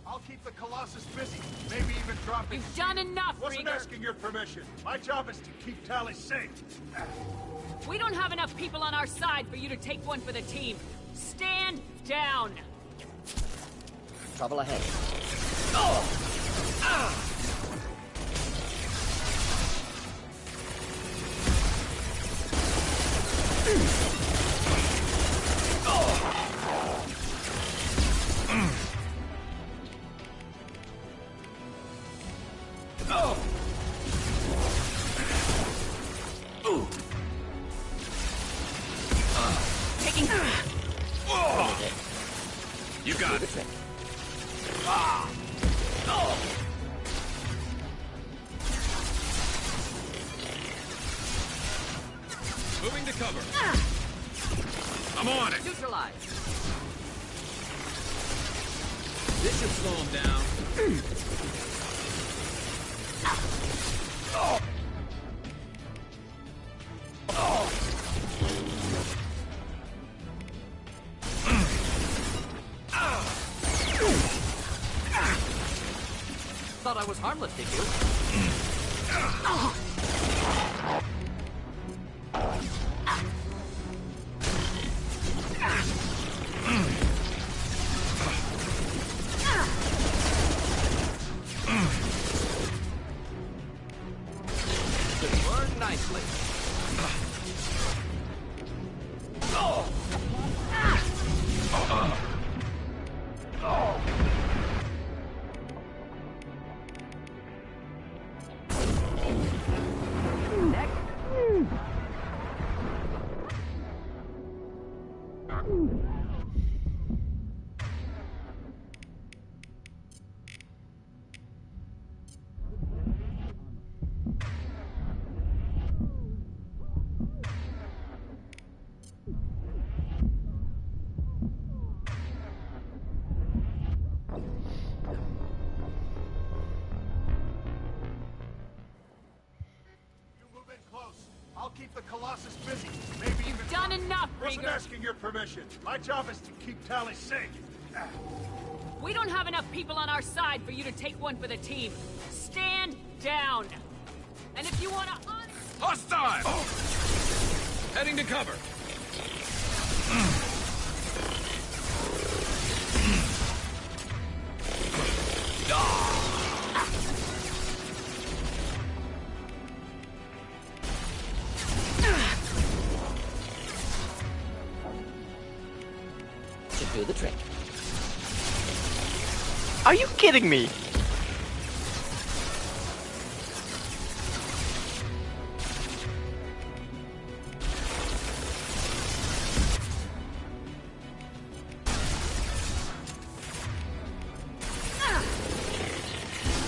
I'll keep the Colossus busy. Maybe even drop it. You've done enough, Wasn't Krieger. asking your permission. My job is to keep Tally safe. We don't have enough people on our side for you to take one for the team. Stand down. Trouble ahead. Taking. You got it. Moving to cover. I'm on it. Neutralize. This should slow him down. Thought I was harmless, did you? Could burn nicely. I'll keep the Colossus busy. Maybe even... Done enough, Wasn't Rieger. asking your permission. My job is to keep Tally safe. We don't have enough people on our side for you to take one for the team. Stand down. And if you want to... Hostile! Heading to cover. Should do the trick. Are you kidding me?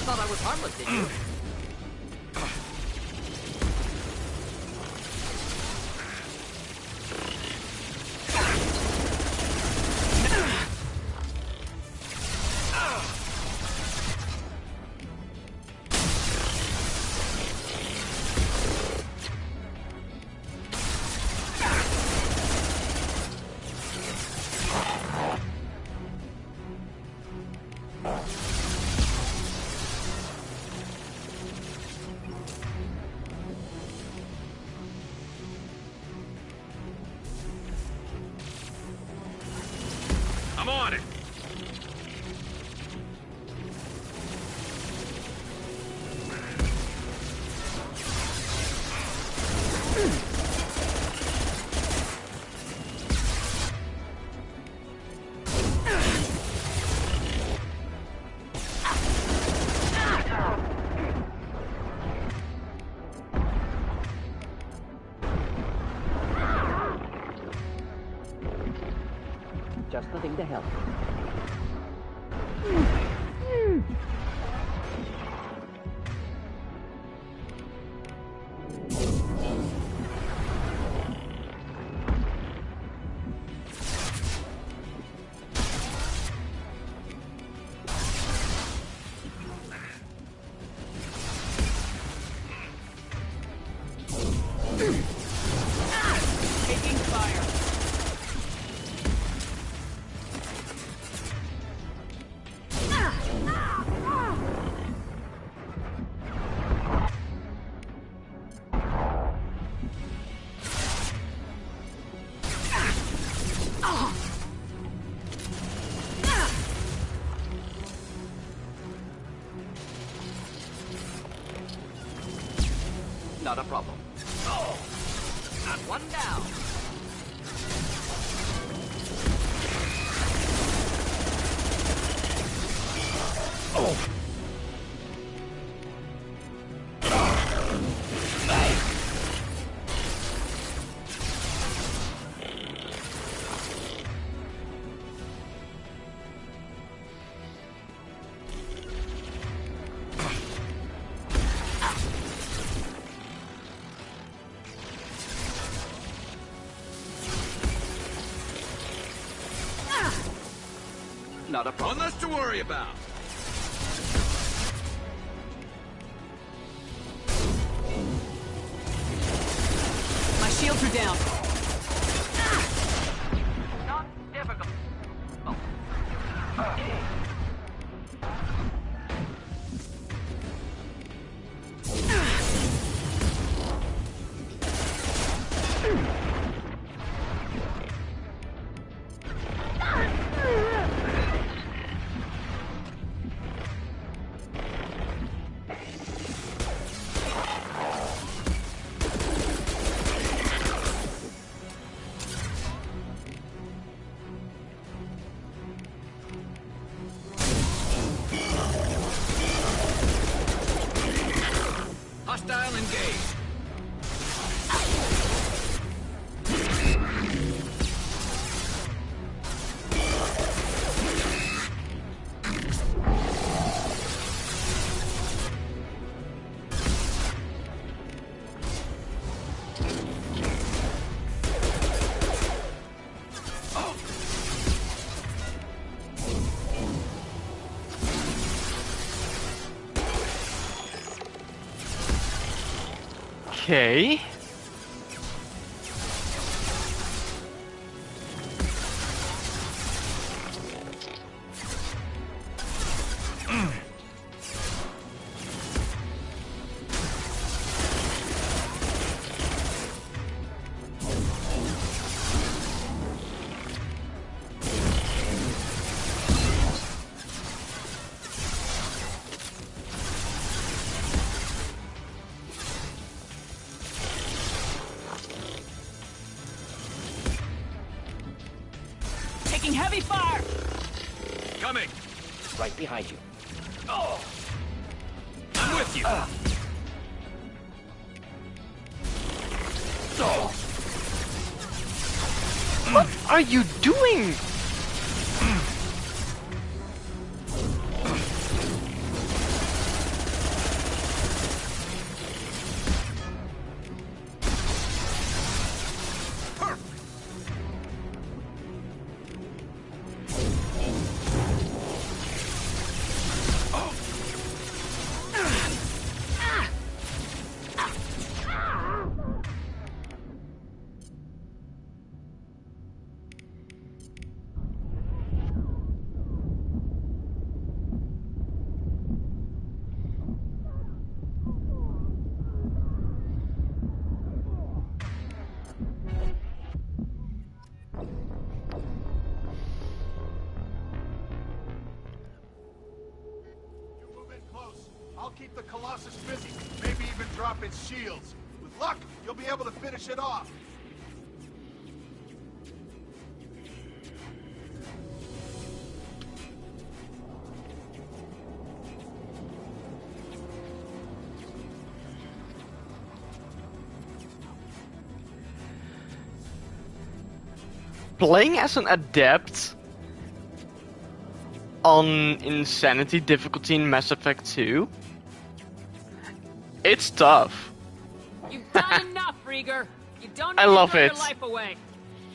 Thought I was harmless, did you? I'm on it. Just the thing to help. Taking fire. Not a problem. Not one down. Not a problem. One less to worry about. My shields are down. Not difficult. Okay. Taking heavy fire! Coming! Right behind you. Oh! I'm with you! What are you doing? I'll keep the Colossus busy, maybe even drop its shields. With luck, you'll be able to finish it off. Playing as an adept on Insanity difficulty in Mass Effect 2, it's tough. You've done enough, Rieger. You don't need I to love throw it. your life away.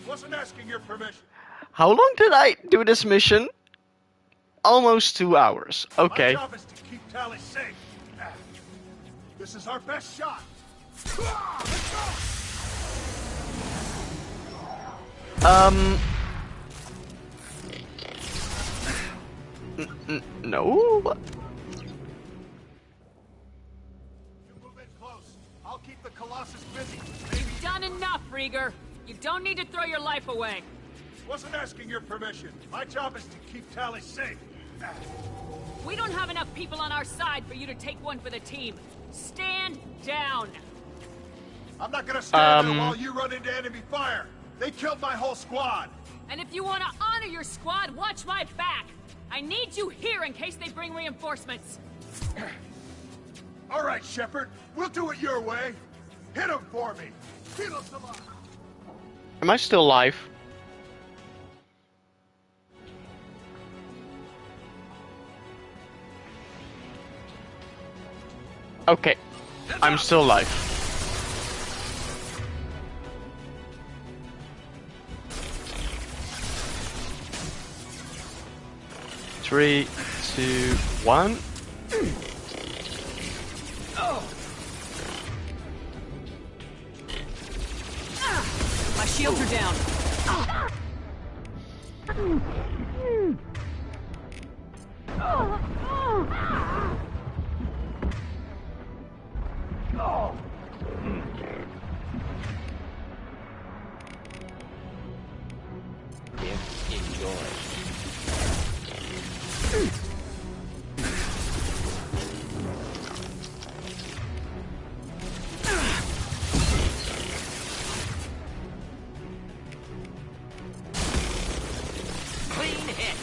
Wasn't asking your permission. How long did I do this mission? Almost 2 hours. Okay. My job is to keep Tally safe. This is our best shot. Let's go! No? You move in close. I'll keep the Colossus busy. Maybe You've done enough, Rieger. You don't need to throw your life away. wasn't asking your permission. My job is to keep Tally safe. We don't have enough people on our side for you to take one for the team. Stand down. I'm not gonna stand there while you run into enemy fire. They killed my whole squad. And if you want to honor your squad, watch my back. I need you here in case they bring reinforcements. All right, Shepard. We'll do it your way. Hit him for me. Kilos alive. Am I still alive? Okay, I'm still alive. Three, 2, 1. My shields are down. Clean hit.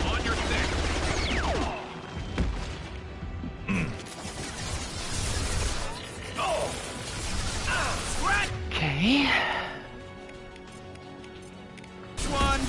On your stick! Okay. One!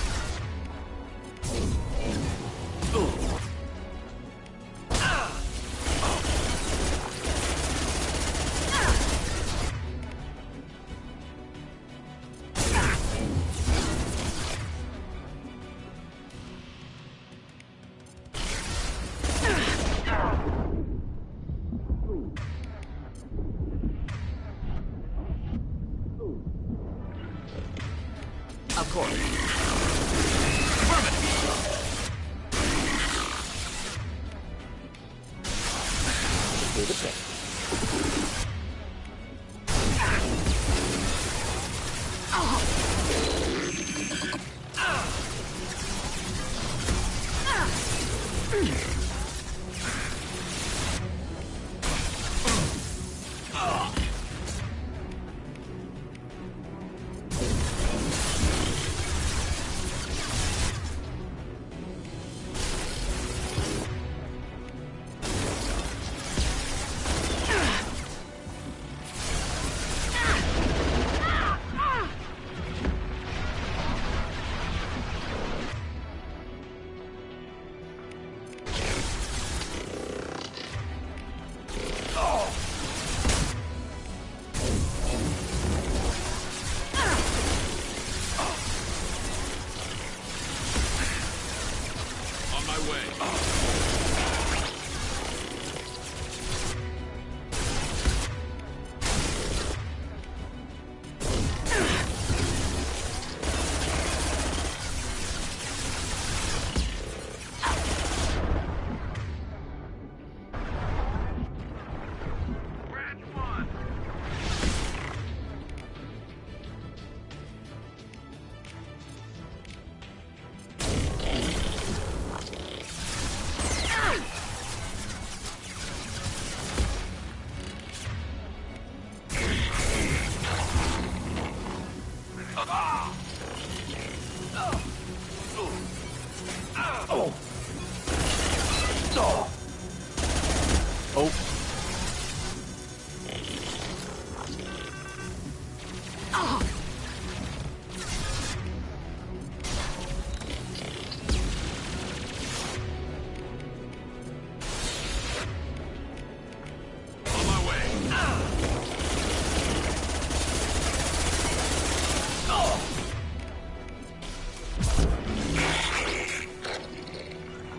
Of course. Do the trick.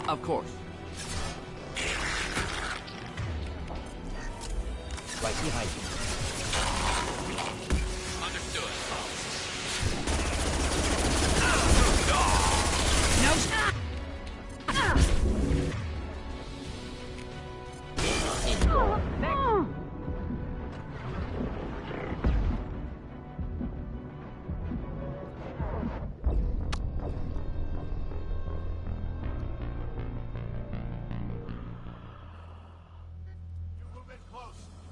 Of course. Right behind you. Understood.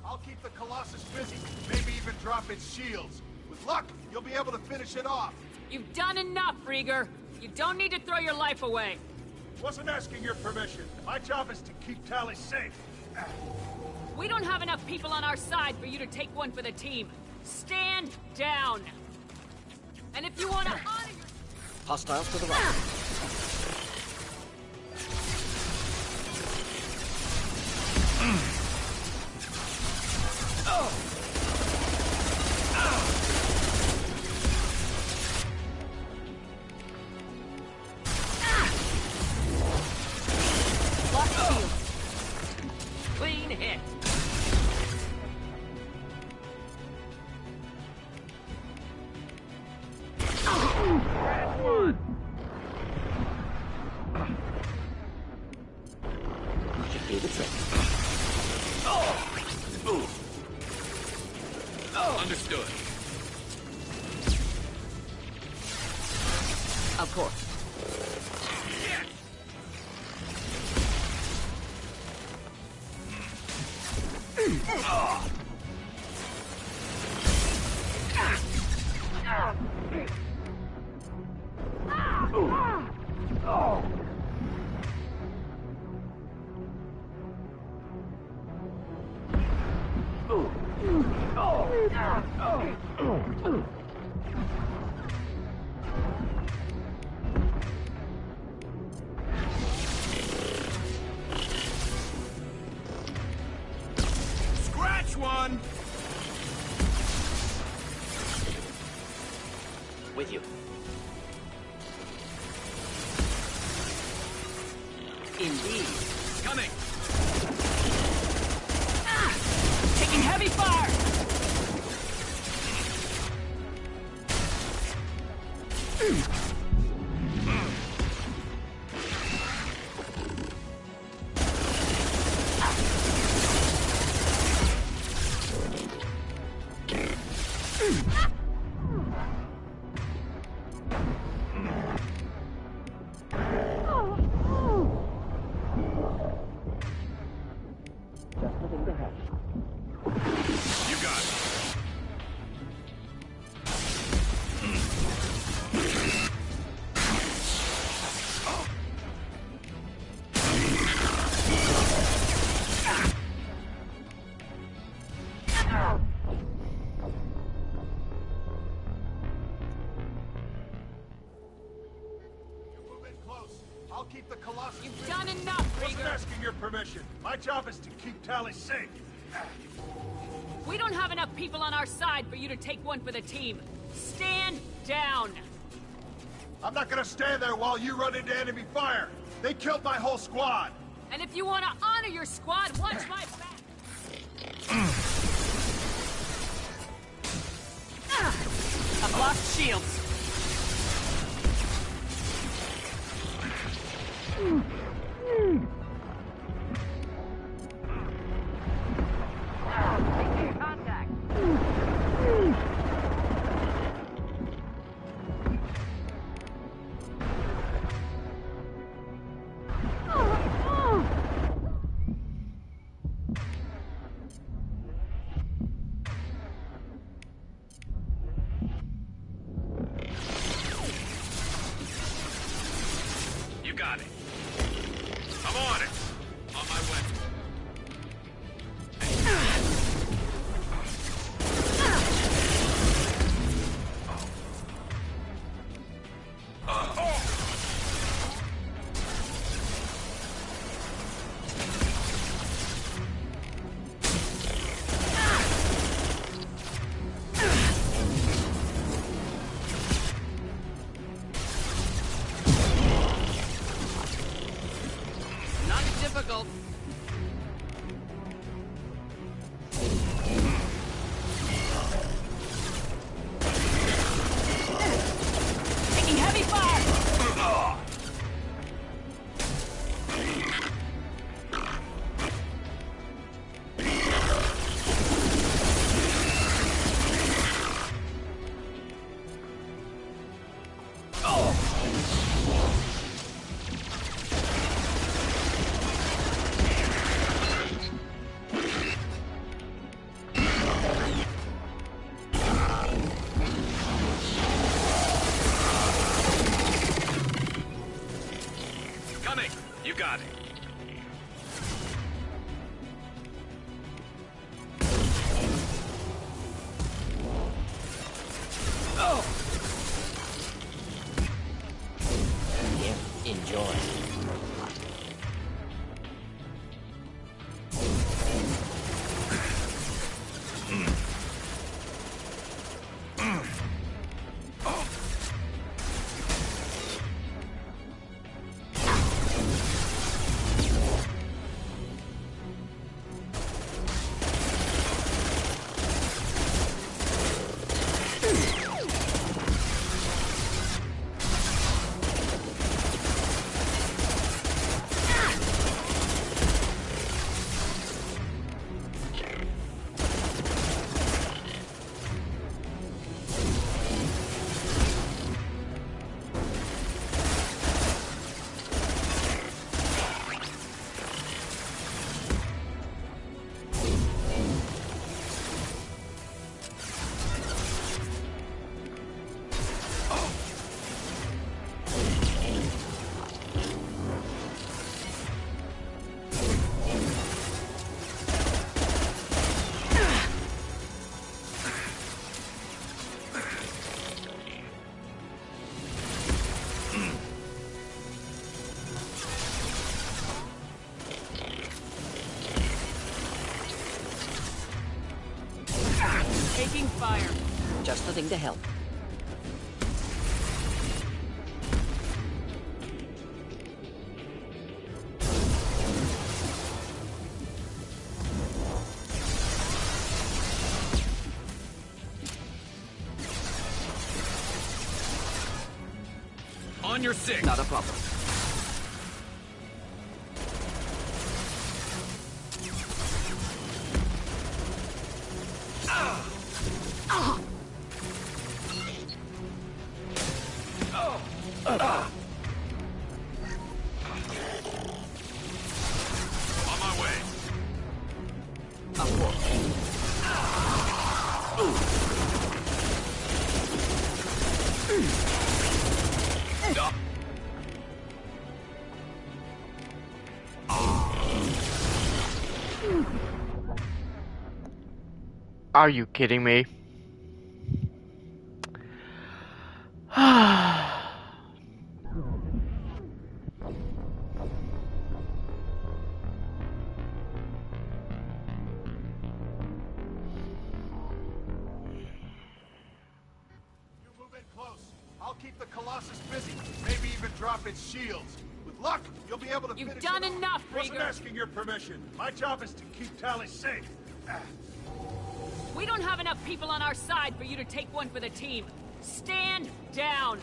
I'll keep the Colossus busy, maybe even drop its shields. With luck, you'll be able to finish it off. You've done enough, Rieger. You don't need to throw your life away. Wasn't asking your permission. My job is to keep Tally safe. We don't have enough people on our side for you to take one for the team. Stand down. And if you want to honor your... Hostiles to the right. Clean hit. Should do the trick. Understood. Of course. Scratch one! With you. Indeed. Coming! Taking heavy fire! You got it. Move in close. I'll keep the Colossus. You've done enough, Wasn't Krieger! asking your permission. My job is to keep Tally safe. We don't have enough people on our side for you to take one for the team. Stand down! I'm not gonna stand there while you run into enemy fire. They killed my whole squad. And if you want to honor your squad, watch my back! I've lost shields. Making contact. You got it. I'm on it. On my way. Not difficult. Taking heavy fire! Coming. You got it. Here, enjoy. Taking fire. Just the thing to help. On your six. Not a problem. On my way. Are you kidding me? You move in close. I'll keep the Colossus busy. Maybe even drop its shields. With luck, you'll be able to You've finish done it off. enough, Wasn't Rieger. asking your permission. My job is to keep Tally safe. We don't have enough people on our side for you to take one for the team. Stand down.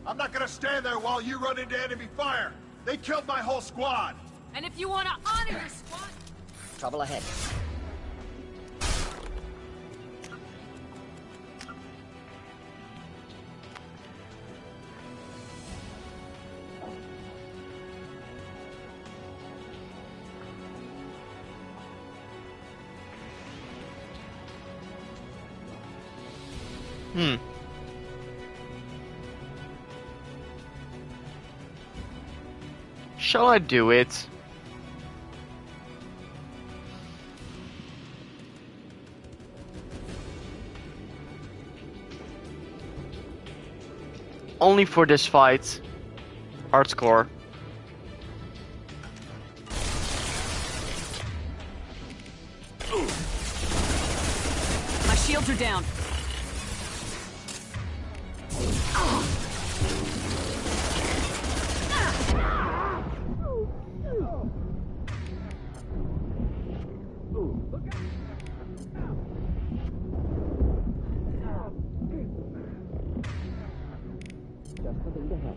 I'm not gonna stand there while you run into enemy fire. They killed my whole squad. And if you want to honor your squad... Trouble ahead. Shall I do it? Only for this fight. Hardcore. My shields are down. Just something to help.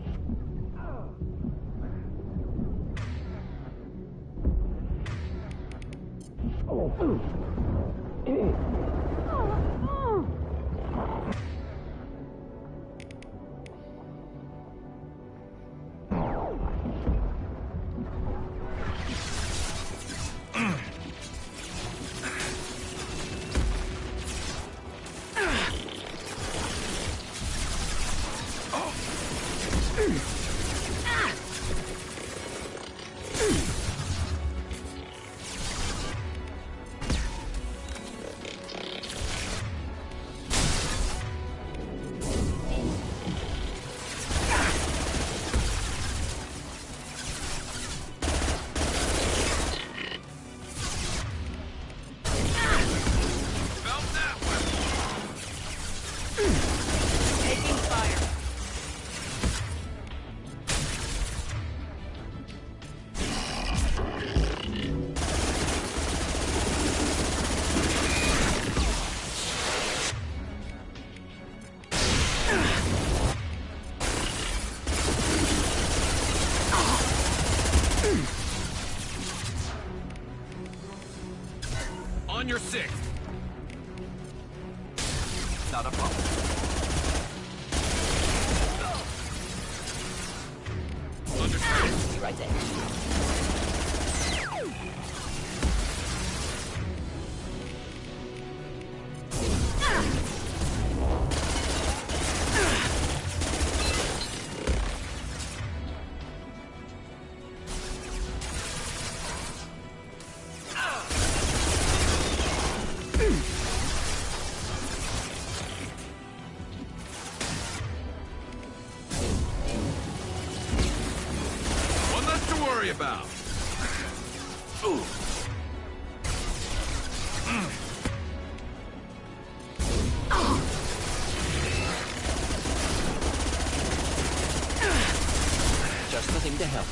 Felt that one. Taking fire. On your six. Not a problem. Understood. Be right there. One less to worry about. Ooh. Just the thing to help.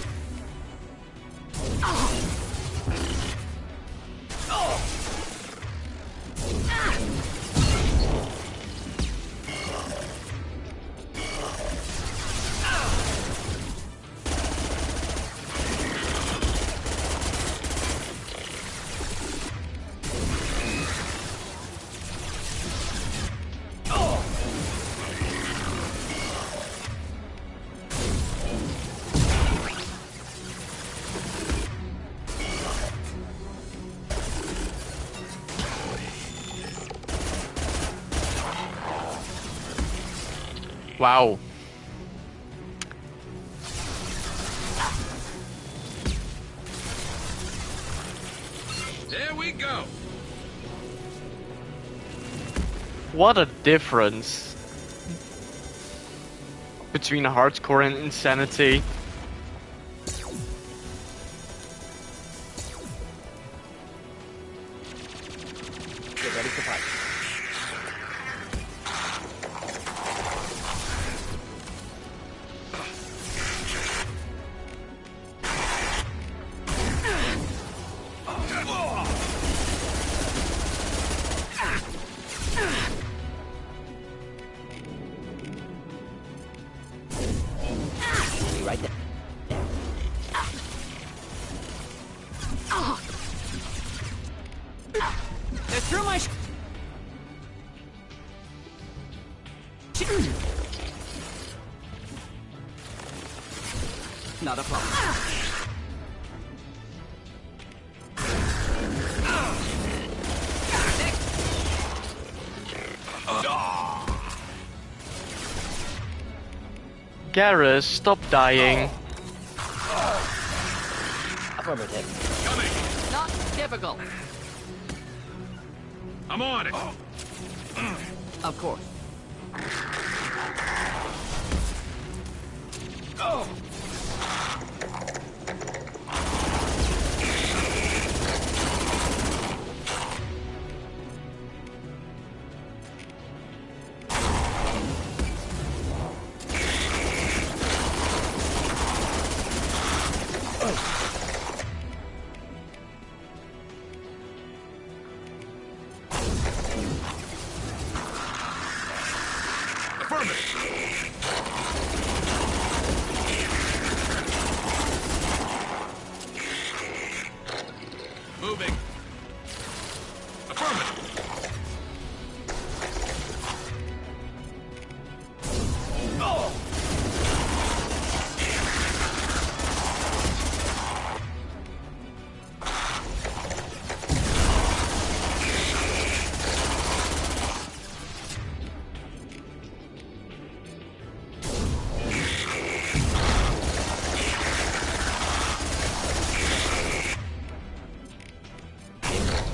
Wow. There we go. What a difference between hardcore and insanity. Get ready to fight. Be right there. They're through my Not a problem. Garrus, stop dying. Affirmative. Not difficult. I'm on it. Of course. Moving. Affirmative.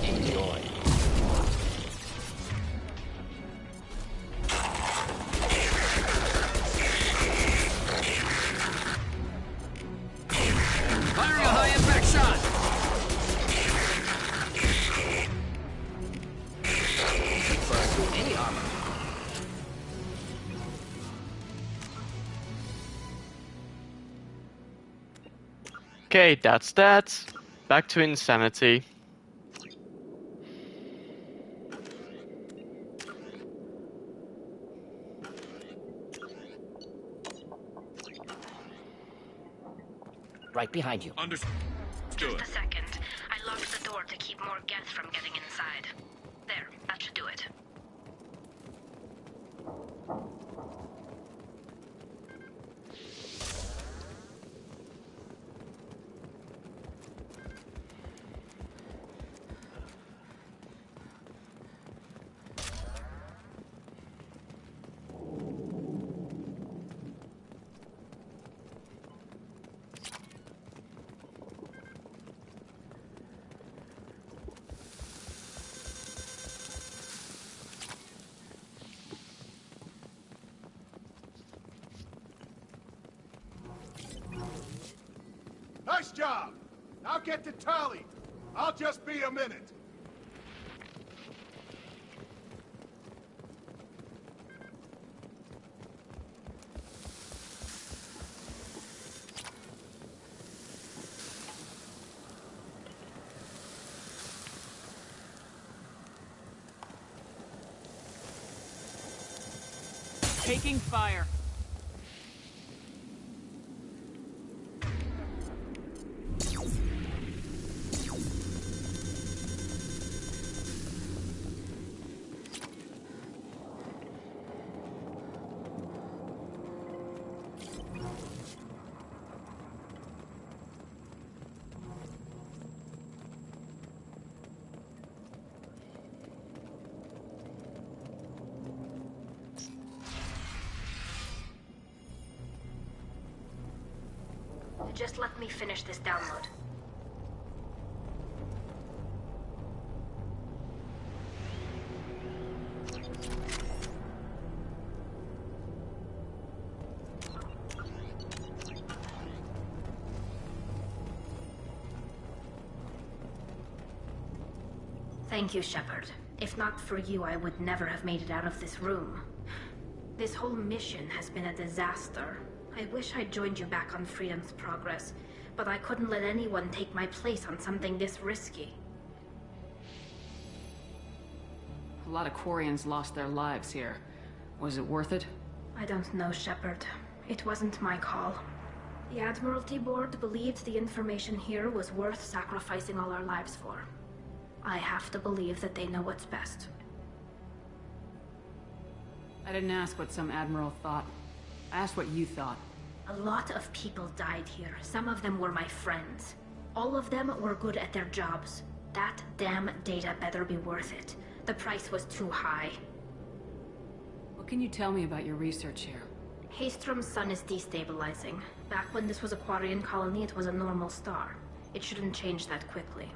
Enjoy. Firing a high impact shot. Burn through any armor. Okay, that's that. Back to insanity. Right behind you. Understood. Just a second. I locked the door to keep more Geth from getting inside. There, that should do it. Nice job! Now get to Tally. I'll just be a minute. taking fire. Just let me finish this download. Thank you, Shepard. If not for you, I would never have made it out of this room. This whole mission has been a disaster. I wish I'd joined you back on Freedom's Progress, but I couldn't let anyone take my place on something this risky. A lot of Quarians lost their lives here. Was it worth it? I don't know, Shepard. It wasn't my call. The Admiralty Board believed the information here was worth sacrificing all our lives for. I have to believe that they know what's best. I didn't ask what some admiral thought. I asked what you thought. A lot of people died here. Some of them were my friends. All of them were good at their jobs. That damn data better be worth it. The price was too high. What can you tell me about your research here? Haystrom's sun is destabilizing. Back when this was a Quarian colony, it was a normal star. It shouldn't change that quickly.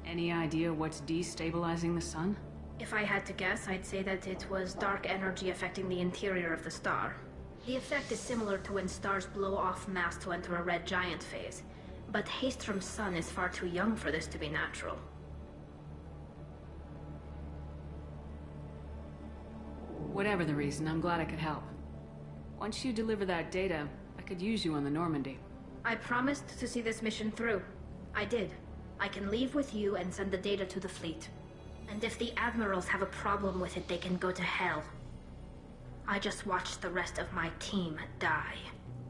Any idea what's destabilizing the sun? If I had to guess, I'd say that it was dark energy affecting the interior of the star. The effect is similar to when stars blow off mass to enter a red giant phase. But Haystrom's sun is far too young for this to be natural. Whatever the reason, I'm glad I could help. Once you deliver that data, I could use you on the Normandy. I promised to see this mission through. I did. I can leave with you and send the data to the fleet. And if the admirals have a problem with it, they can go to hell. I just watched the rest of my team die.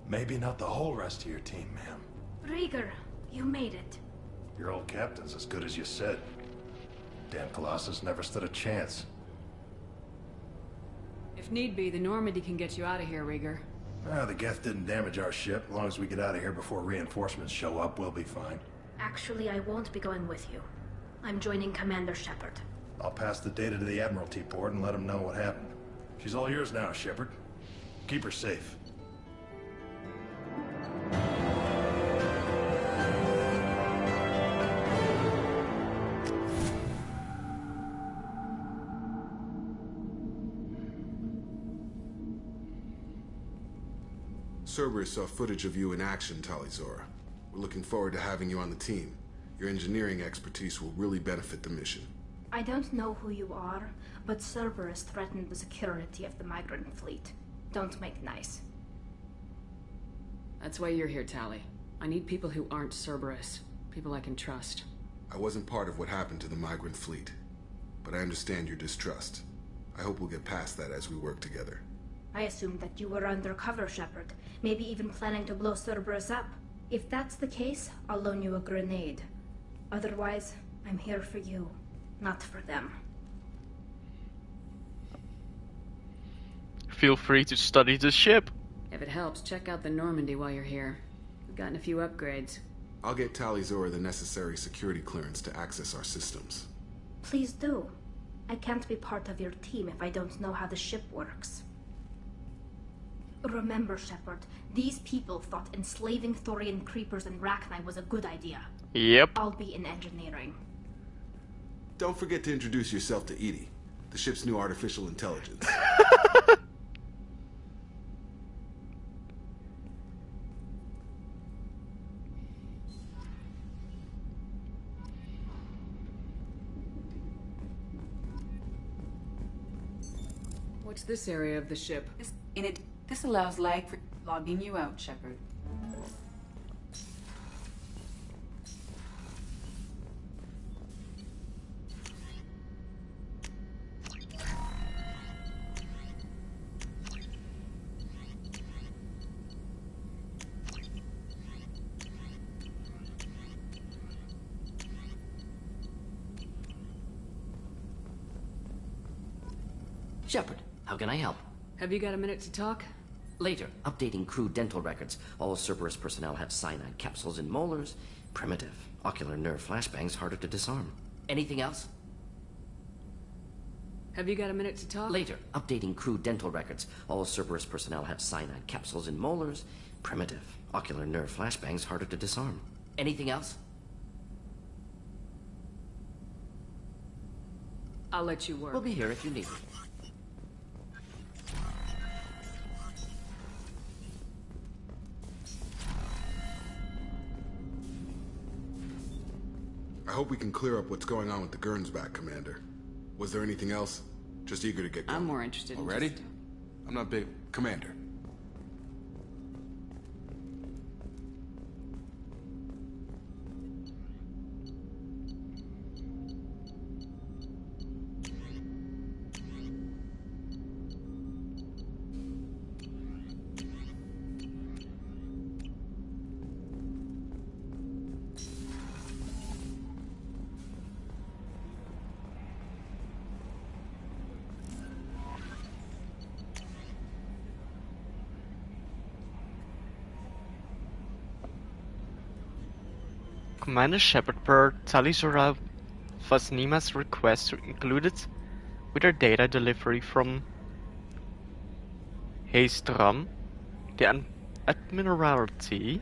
Maybe not the whole rest of your team, ma'am. Rieger, you made it. Your old captain's as good as you said. Damn Colossus never stood a chance. If need be, the Normandy can get you out of here, Rieger. The Geth didn't damage our ship. As long as we get out of here before reinforcements show up, we'll be fine. Actually, I won't be going with you. I'm joining Commander Shepard. I'll pass the data to the Admiralty Board and let them know what happened. She's all yours now, Shepard. Keep her safe. Cerberus saw footage of you in action, Talizora. We're looking forward to having you on the team. Your engineering expertise will really benefit the mission. I don't know who you are, but Cerberus threatened the security of the migrant fleet. Don't make nice. That's why you're here, Tali. I need people who aren't Cerberus. People I can trust. I wasn't part of what happened to the migrant fleet, but I understand your distrust. I hope we'll get past that as we work together. I assumed that you were undercover, Shepard. Maybe even planning to blow Cerberus up. If that's the case, I'll loan you a grenade. Otherwise, I'm here for you, not for them. Feel free to study the ship. If it helps, check out the Normandy while you're here. We've gotten a few upgrades. I'll get Talizora the necessary security clearance to access our systems. Please do. I can't be part of your team if I don't know how the ship works. Remember, Shepard, these people thought enslaving Thorian creepers and Rachni was a good idea. Yep. I'll be in engineering. Don't forget to introduce yourself to Edie, the ship's new artificial intelligence. What's this area of the ship? This allows lag for logging you out, Shepard. Shepard, how can I help? Have you got a minute to talk? Later, updating crew dental records. All Cerberus personnel have cyanide capsules in molars. Primitive. Ocular nerve flashbangs harder to disarm. Anything else? Have you got a minute to talk? Later, updating crew dental records. All Cerberus personnel have cyanide capsules in molars. Primitive. Ocular nerve flashbangs harder to disarm. Anything else? I'll let you work. We'll be here if you need. I hope we can clear up what's going on with the Gernsback, Commander. Was there anything else? Just eager to get going. I'm more interested in Already? just... I'm not big... Commander. Commander Shepard per Talizora Fasnima's request to include it with her data delivery from Haestram. The Admiralty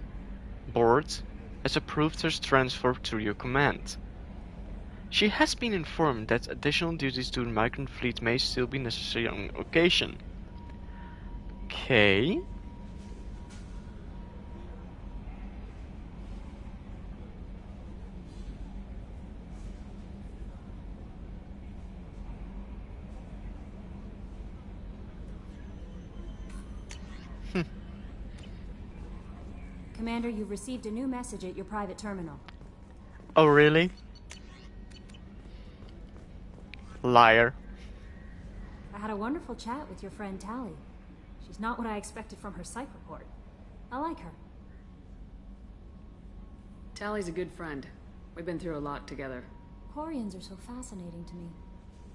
Board has approved her transfer to your command. She has been informed that additional duties to the migrant fleet may still be necessary on occasion. Okay. Commander, you've received a new message at your private terminal. Oh, really? Liar. I had a wonderful chat with your friend Tally. She's not what I expected from her psych report. I like her. Tally's a good friend. We've been through a lot together. Quarians are so fascinating to me,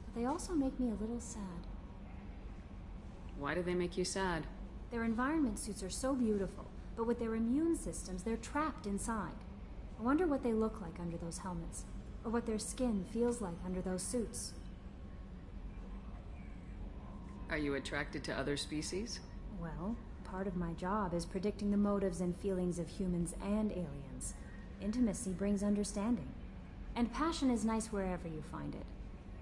but they also make me a little sad. Why do they make you sad? Their environment suits are so beautiful, but with their immune systems, they're trapped inside. I wonder what they look like under those helmets, or what their skin feels like under those suits. Are you attracted to other species? Well, part of my job is predicting the motives and feelings of humans and aliens. Intimacy brings understanding. And passion is nice wherever you find it.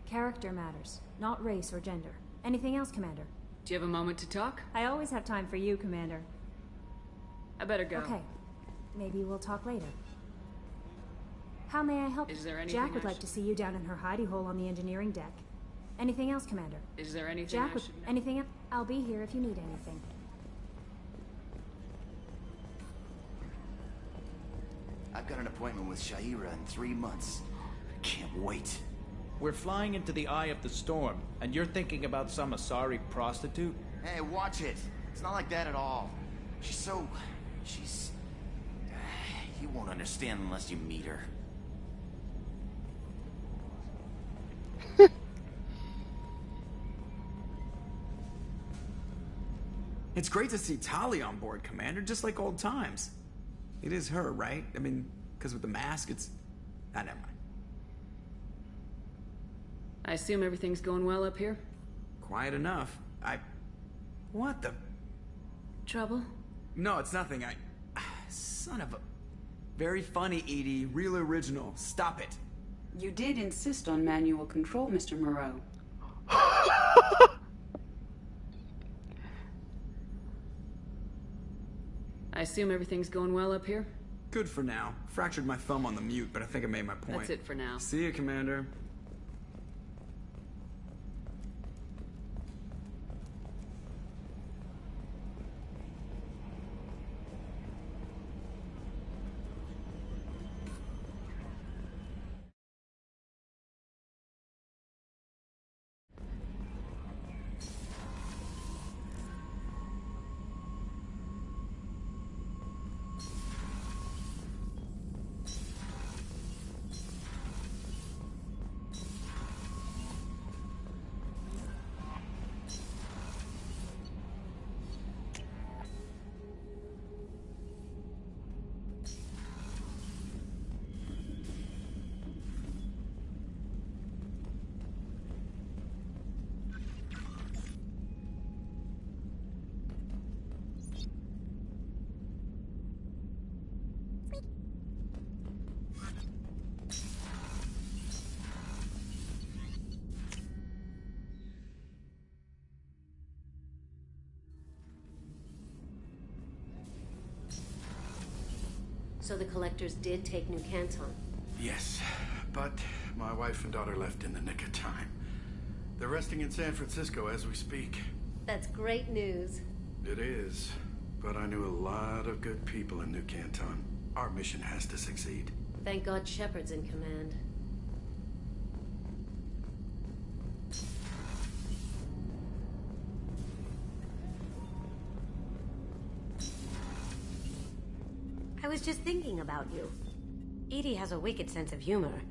Character matters, not race or gender. Anything else, Commander? Do you have a moment to talk? I always have time for you, Commander. I better go. Okay. Maybe we'll talk later. How may I help? Is there anything Jack would like to see you down in her hidey hole on the engineering deck. Anything else, Commander? Is there anything Jack I would... should know? Anything else? I'll be here if you need anything. I've got an appointment with Shaira in 3 months. I can't wait. We're flying into the eye of the storm, and you're thinking about some Asari prostitute? Hey, watch it. It's not like that at all. She's... You won't understand unless you meet her. It's great to see Tali on board, Commander, just like old times. It is her, right? I mean, because with the mask, it's... Ah, never mind. I assume everything's going well up here? Quiet enough. What the... Trouble? No, it's nothing. Son of a... Very funny, Edie. Real original. Stop it. You did insist on manual control, Mr. Moreau. I assume everything's going well up here? Good for now. Fractured my thumb on the mute, but I think I made my point. That's it for now. See you, Commander. So the collectors did take New Canton? Yes, but my wife and daughter left in the nick of time. They're resting in San Francisco as we speak. That's great news. It is, but I knew a lot of good people in New Canton. Our mission has to succeed. Thank God Shepard's in command. I was just thinking about you. Edie has a wicked sense of humor.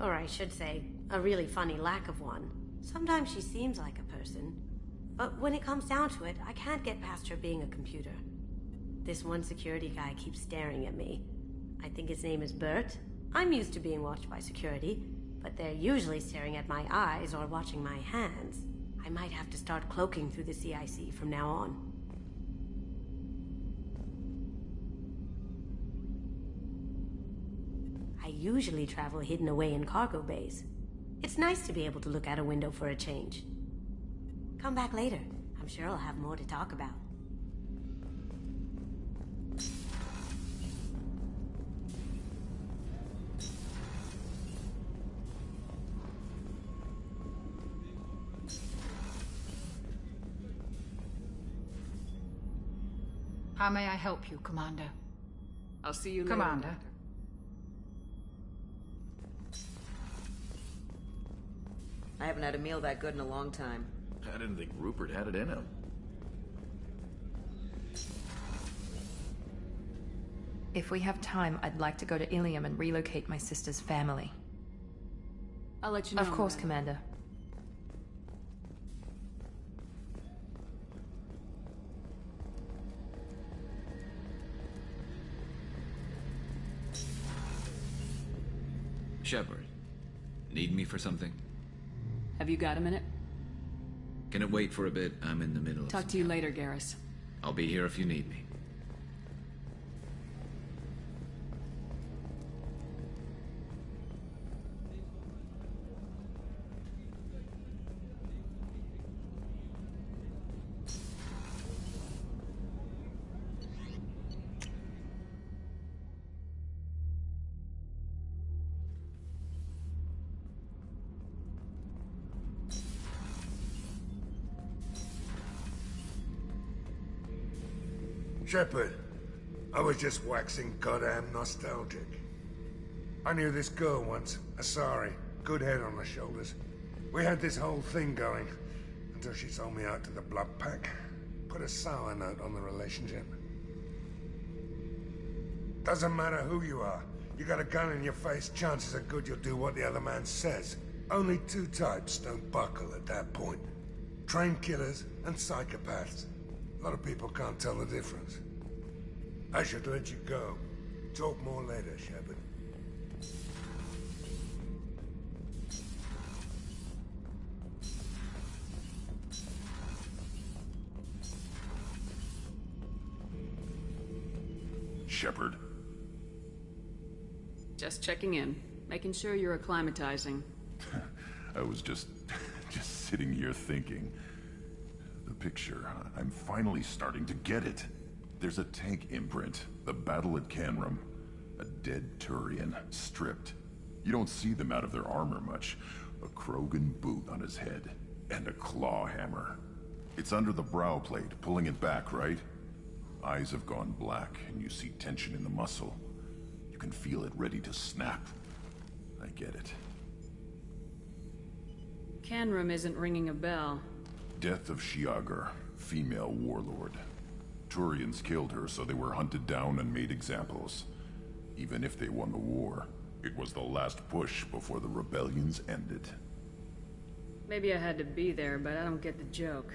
Or I should say, a really funny lack of one. Sometimes she seems like a person. But when it comes down to it, I can't get past her being a computer. This one security guy keeps staring at me. I think his name is Bert. I'm used to being watched by security, but they're usually staring at my eyes or watching my hands. I might have to start cloaking through the CIC from now on. I usually travel hidden away in cargo bays. It's nice to be able to look out a window for a change. Come back later. I'm sure I'll have more to talk about. How may I help you, Commander? I'll see you later, Commander. Doctor. I haven't had a meal that good in a long time. I didn't think Rupert had it in him. If we have time, I'd like to go to Ilium and relocate my sister's family. I'll let you know. Of course, Miranda. Commander. Shepard, need me for something? Have you got a minute? Can it wait for a bit? I'm in the middle of Talk to you later, Garrus. I'll be here if you need me. Shepard, I was just waxing goddamn nostalgic. I knew this girl once, Asari, good head on her shoulders. We had this whole thing going, until she sold me out to the Blood Pack. Put a sour note on the relationship. Doesn't matter who you are. You got a gun in your face, chances are good you'll do what the other man says. Only two types don't buckle at that point. Trained killers and psychopaths. A lot of people can't tell the difference. I should let you go. Talk more later, Shepard. Shepard. Just checking in. Making sure you're acclimatizing. I was just sitting here thinking. The picture, I'm finally starting to get it. There's a tank imprint, the battle at Canrum. A dead Turian, stripped. You don't see them out of their armor much. A Krogan boot on his head, and a claw hammer. It's under the brow plate, pulling it back, right? Eyes have gone black, and you see tension in the muscle. You can feel it ready to snap. I get it. Canrum isn't ringing a bell. Death of Shiagar, female warlord. Turians killed her, so they were hunted down and made examples. Even if they won the war, it was the last push before the rebellions ended. Maybe I had to be there, but I don't get the joke.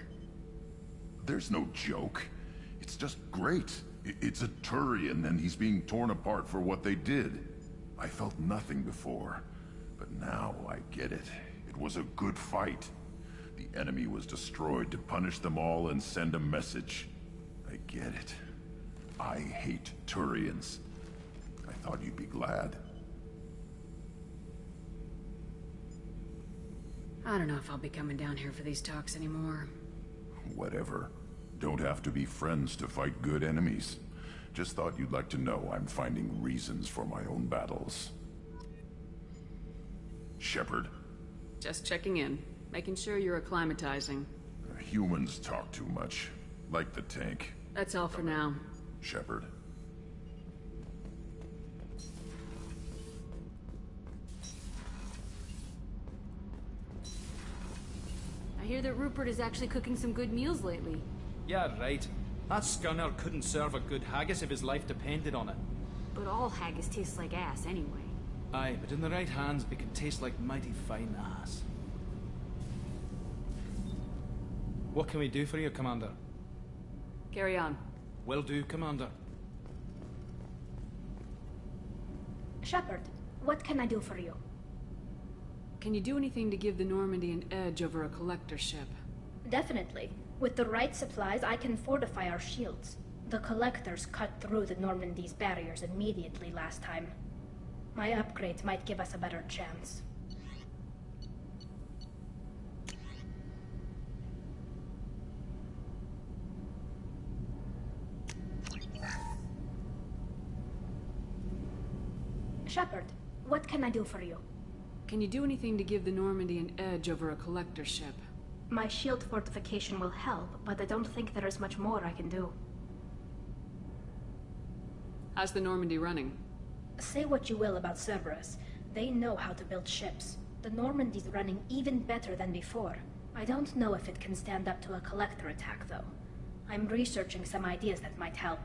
There's no joke. It's just great. It's a Turian, and he's being torn apart for what they did. I felt nothing before, but now I get it. It was a good fight. The enemy was destroyed to punish them all and send a message. I get it. I hate Turians. I thought you'd be glad. I don't know if I'll be coming down here for these talks anymore. Whatever. Don't have to be friends to fight good enemies. Just thought you'd like to know I'm finding reasons for my own battles. Shepard? Just checking in. Making sure you're acclimatizing. Humans talk too much. Like the tank. That's all for now. Shepard. I hear that Rupert is actually cooking some good meals lately. Yeah, right. That scunner couldn't serve a good haggis if his life depended on it. But all haggis tastes like ass anyway. Aye, but in the right hands, it can taste like mighty fine ass. What can we do for you, Commander? Carry on. Will do, Commander. Shepard, what can I do for you? Can you do anything to give the Normandy an edge over a collector ship? Definitely. With the right supplies, I can fortify our shields. The collectors cut through the Normandy's barriers immediately last time. My upgrades might give us a better chance. Shepard, what can I do for you? Can you do anything to give the Normandy an edge over a collector ship? My shield fortification will help, but I don't think there is much more I can do. How's the Normandy running? Say what you will about Cerberus. They know how to build ships. The Normandy's running even better than before. I don't know if it can stand up to a collector attack, though. I'm researching some ideas that might help.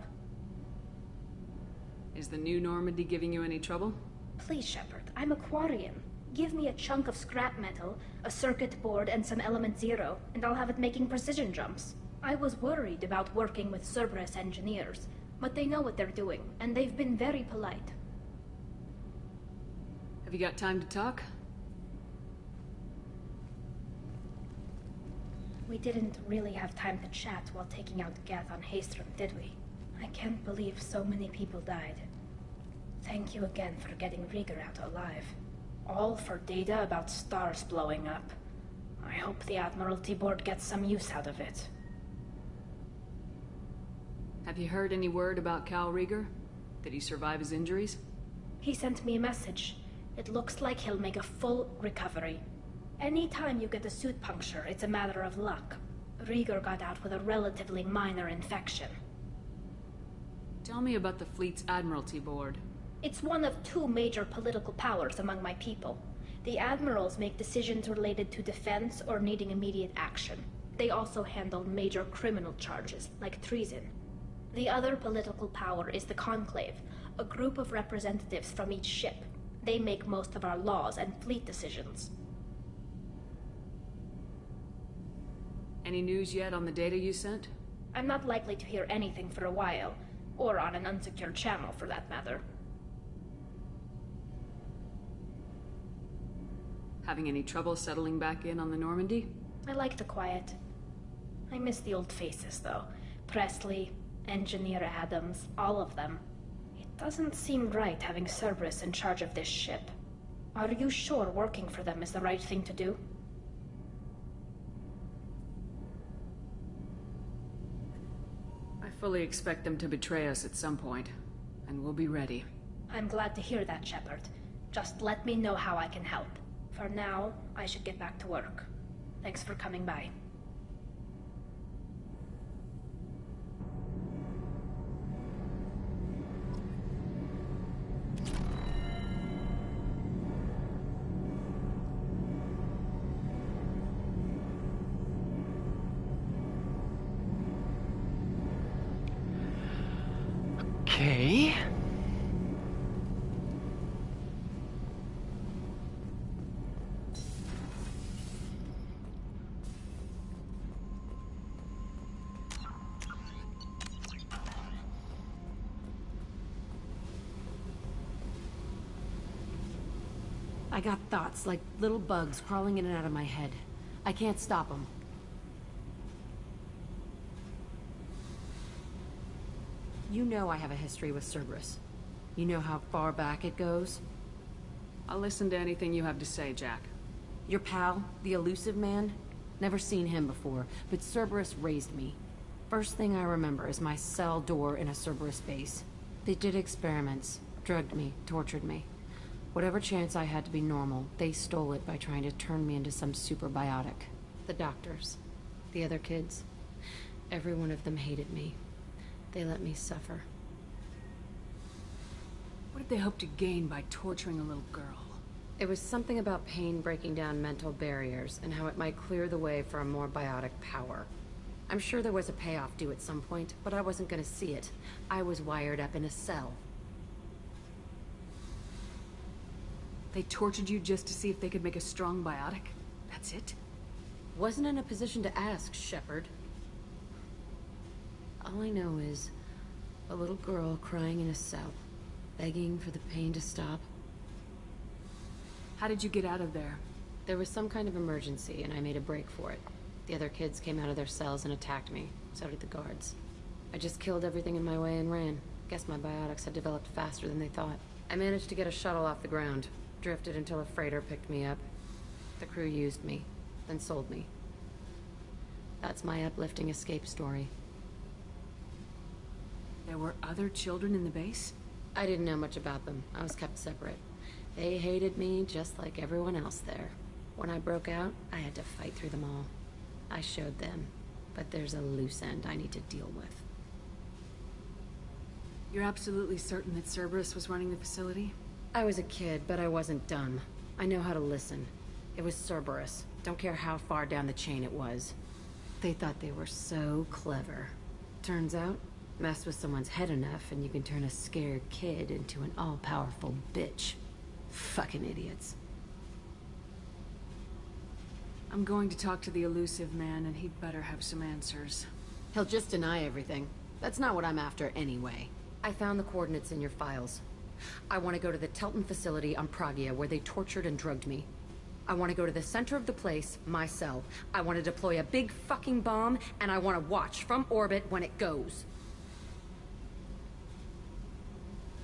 Is the new Normandy giving you any trouble? Please, Shepard, I'm a Quarian. Give me a chunk of scrap metal, a circuit board, and some element zero, and I'll have it making precision jumps. I was worried about working with Cerberus engineers, but they know what they're doing, and they've been very polite. Have you got time to talk? We didn't really have time to chat while taking out Gath on Haestrom, did we? I can't believe so many people died. Thank you again for getting Rieger out alive. All for data about stars blowing up. I hope the Admiralty Board gets some use out of it. Have you heard any word about Cal Rieger? Did he survive his injuries? He sent me a message. It looks like he'll make a full recovery. Anytime you get a suit puncture, it's a matter of luck. Rieger got out with a relatively minor infection. Tell me about the fleet's Admiralty Board. It's one of two major political powers among my people. The admirals make decisions related to defense or needing immediate action. They also handle major criminal charges, like treason. The other political power is the Conclave, a group of representatives from each ship. They make most of our laws and fleet decisions. Any news yet on the data you sent? I'm not likely to hear anything for a while, or on an unsecured channel for that matter. Having any trouble settling back in on the Normandy? I like the quiet. I miss the old faces, though. Presley, Engineer Adams, all of them. It doesn't seem right having Cerberus in charge of this ship. Are you sure working for them is the right thing to do? I fully expect them to betray us at some point, and we'll be ready. I'm glad to hear that, Shepard. Just let me know how I can help. For now, I should get back to work. Thanks for coming by. Okay. I got thoughts like little bugs crawling in and out of my head. I can't stop them. You know I have a history with Cerberus. You know how far back it goes? I'll listen to anything you have to say, Jack. Your pal, the elusive man? Never seen him before, but Cerberus raised me. First thing I remember is my cell door in a Cerberus base. They did experiments, drugged me, tortured me. Whatever chance I had to be normal, they stole it by trying to turn me into some superbiotic. The doctors, the other kids, every one of them hated me. They let me suffer. What did they hope to gain by torturing a little girl? It was something about pain breaking down mental barriers and how it might clear the way for a more biotic power. I'm sure there was a payoff due at some point, but I wasn't gonna see it. I was wired up in a cell. They tortured you just to see if they could make a strong biotic? That's it? Wasn't in a position to ask, Shepard. All I know is a little girl crying in a cell, begging for the pain to stop. How did you get out of there? There was some kind of emergency, and I made a break for it. The other kids came out of their cells and attacked me. So did the guards. I just killed everything in my way and ran. Guess my biotics had developed faster than they thought. I managed to get a shuttle off the ground. Drifted until a freighter picked me up. The crew used me, then sold me. That's my uplifting escape story. There were other children in the base? I didn't know much about them. I was kept separate. They hated me just like everyone else there. When I broke out, I had to fight through them all. I showed them, but there's a loose end I need to deal with. You're absolutely certain that Cerberus was running the facility? I was a kid, but I wasn't dumb. I know how to listen. It was Cerberus. Don't care how far down the chain it was. They thought they were so clever. Turns out, mess with someone's head enough and you can turn a scared kid into an all-powerful bitch. Fucking idiots. I'm going to talk to the elusive man, and he'd better have some answers. He'll just deny everything. That's not what I'm after anyway. I found the coordinates in your files. I want to go to the Telton facility on Pragia where they tortured and drugged me. I want to go to the center of the place, my cell. I want to deploy a big fucking bomb, and I want to watch from orbit when it goes.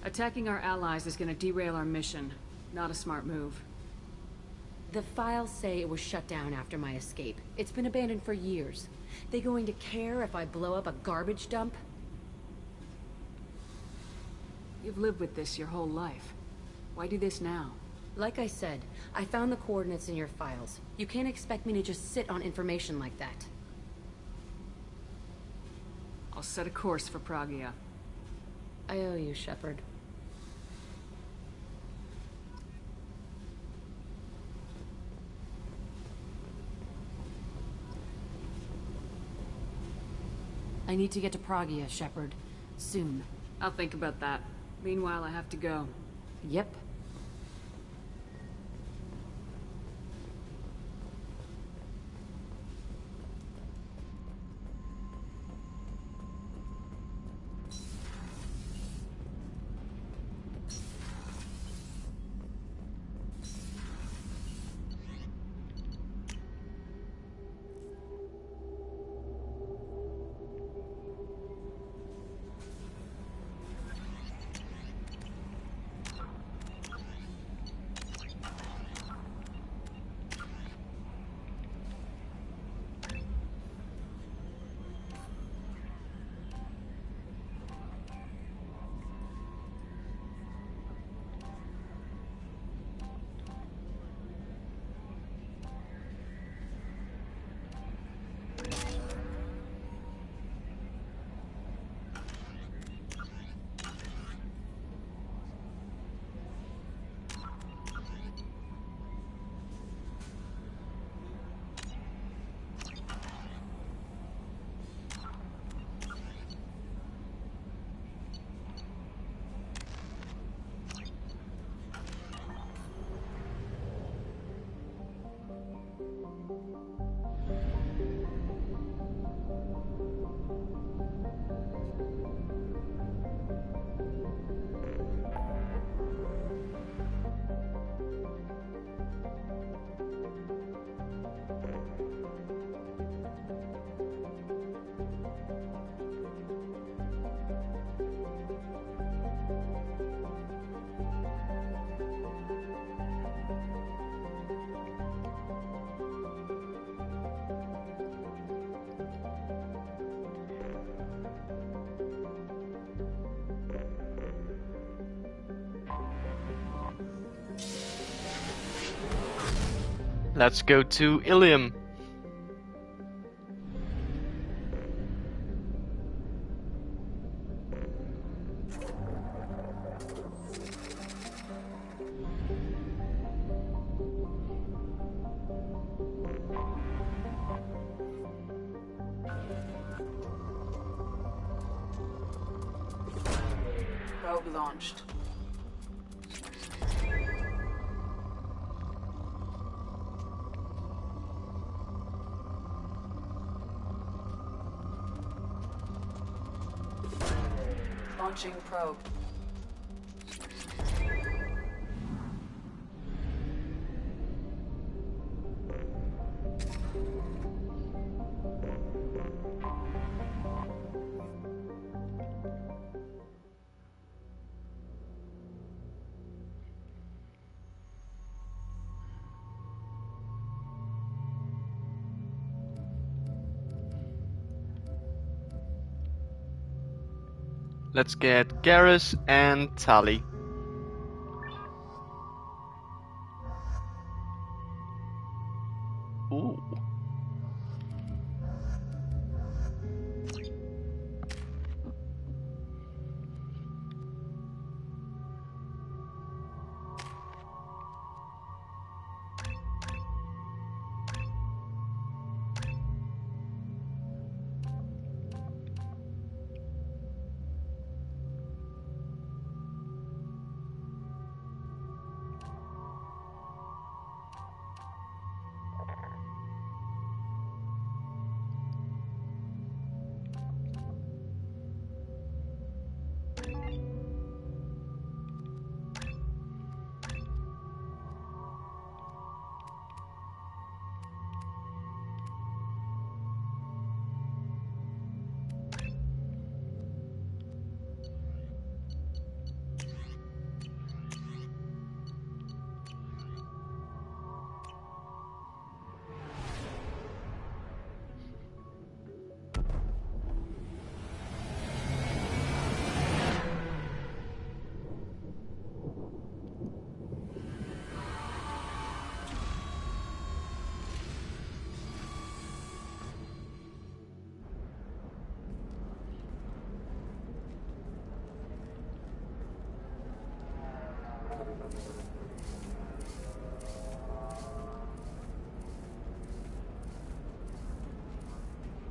Attacking our allies is going to derail our mission. Not a smart move. The files say it was shut down after my escape. It's been abandoned for years. They going to care if I blow up a garbage dump? You've lived with this your whole life. Why do this now? Like I said, I found the coordinates in your files. You can't expect me to just sit on information like that. I'll set a course for Pragia. I owe you, Shepard. I need to get to Pragia, Shepard. Soon. I'll think about that. Meanwhile, I have to go. Yep. Let's go to Ilium. Probe launched. Launching probe. Let's get Garrus and Tali. Ooh.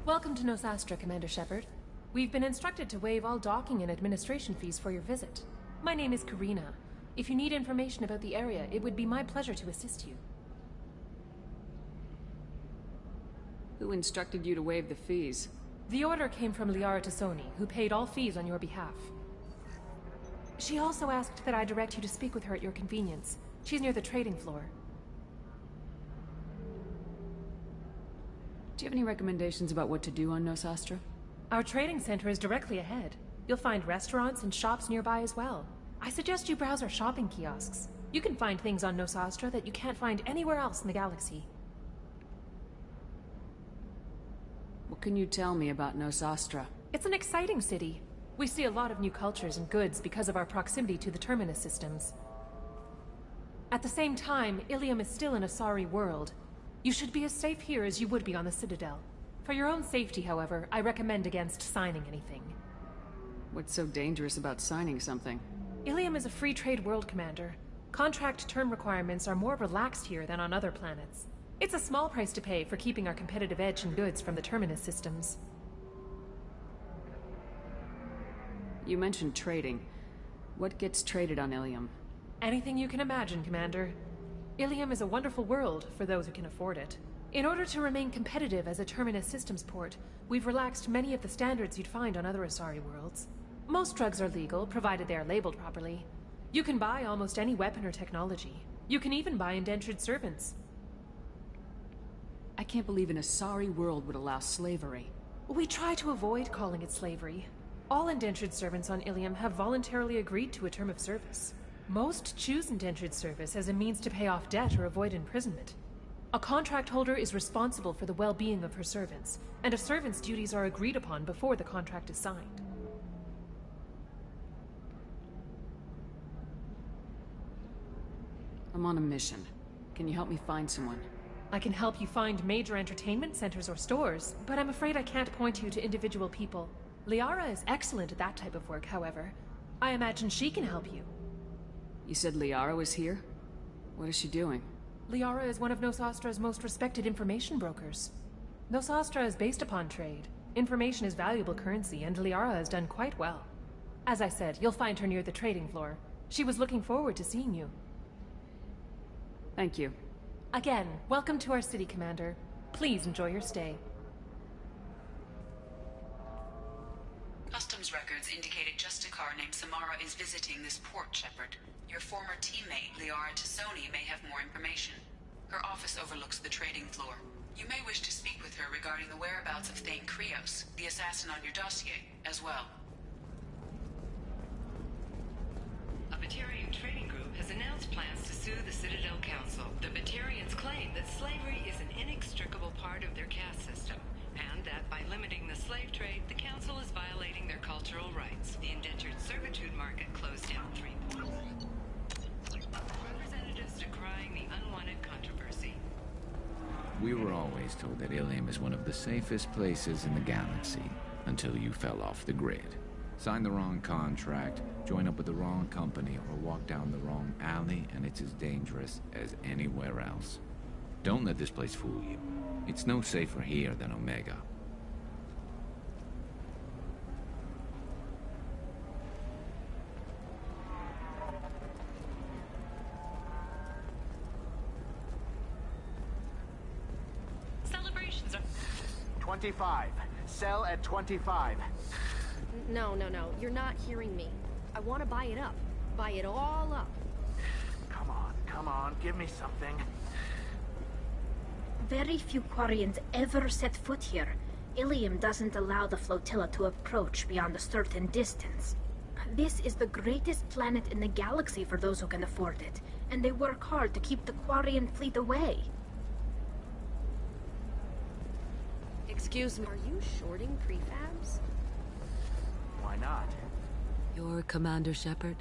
Welcome to Nosastra, Commander Shepard. We've been instructed to waive all docking and administration fees for your visit. My name is Karina. If you need information about the area, it would be my pleasure to assist you. Who instructed you to waive the fees? The order came from Liara Tassoni, who paid all fees on your behalf. She also asked that I direct you to speak with her at your convenience. She's near the trading floor. Do you have any recommendations about what to do on Nosastra? Our trading center is directly ahead. You'll find restaurants and shops nearby as well. I suggest you browse our shopping kiosks. You can find things on Nosastra that you can't find anywhere else in the galaxy. What can you tell me about Nosastra? It's an exciting city. We see a lot of new cultures and goods because of our proximity to the Terminus systems. At the same time, Ilium is still an Asari world. You should be as safe here as you would be on the Citadel. For your own safety, however, I recommend against signing anything. What's so dangerous about signing something? Ilium is a free trade world, Commander. Contract term requirements are more relaxed here than on other planets. It's a small price to pay for keeping our competitive edge in goods from the Terminus systems. You mentioned trading. What gets traded on Ilium? Anything you can imagine, Commander. Ilium is a wonderful world for those who can afford it. In order to remain competitive as a Terminus systems port, we've relaxed many of the standards you'd find on other Asari worlds. Most drugs are legal, provided they are labeled properly. You can buy almost any weapon or technology. You can even buy indentured servants. I can't believe an Asari world would allow slavery. We try to avoid calling it slavery. All indentured servants on Ilium have voluntarily agreed to a term of service. Most choose indentured service as a means to pay off debt or avoid imprisonment. A contract holder is responsible for the well-being of her servants, and a servant's duties are agreed upon before the contract is signed. I'm on a mission. Can you help me find someone? I can help you find major entertainment centers or stores, but I'm afraid I can't point you to individual people. Liara is excellent at that type of work, however. I imagine she can help you. You said Liara was here? What is she doing? Liara is one of Nosastra's most respected information brokers. Nosastra is based upon trade. Information is valuable currency, and Liara has done quite well. As I said, you'll find her near the trading floor. She was looking forward to seeing you. Thank you. Again, welcome to our city, Commander. Please enjoy your stay. Customs records indicated just a car named Samara is visiting this port, Shepard. Your former teammate, Liara Tassoni, may have more information. Her office overlooks the trading floor. You may wish to speak with her regarding the whereabouts of Thane Krios, the assassin on your dossier, as well. A Batarian trading group has announced plans to sue the Citadel Council. The Batarians claim that slavery is an inextricable part of their caste system, and that by limiting the slave trade, the Council is violating their cultural rights. The indentured servitude market closed down 3 points. Representatives decrying the unwanted controversy. We were always told that Ilium is one of the safest places in the galaxy, until you fell off the grid. Sign the wrong contract, join up with the wrong company, or walk down the wrong alley, and it's as dangerous as anywhere else. Don't let this place fool you. It's no safer here than Omega. Celebrations are... 25. Sell at 25. No. You're not hearing me. I want to buy it up. Buy it all up. Come on. Give me something. Very few Quarians ever set foot here. Ilium doesn't allow the flotilla to approach beyond a certain distance. This is the greatest planet in the galaxy for those who can afford it, and they work hard to keep the Quarian fleet away. Excuse me, are you shorting prefabs? Why not? You're Commander Shepard.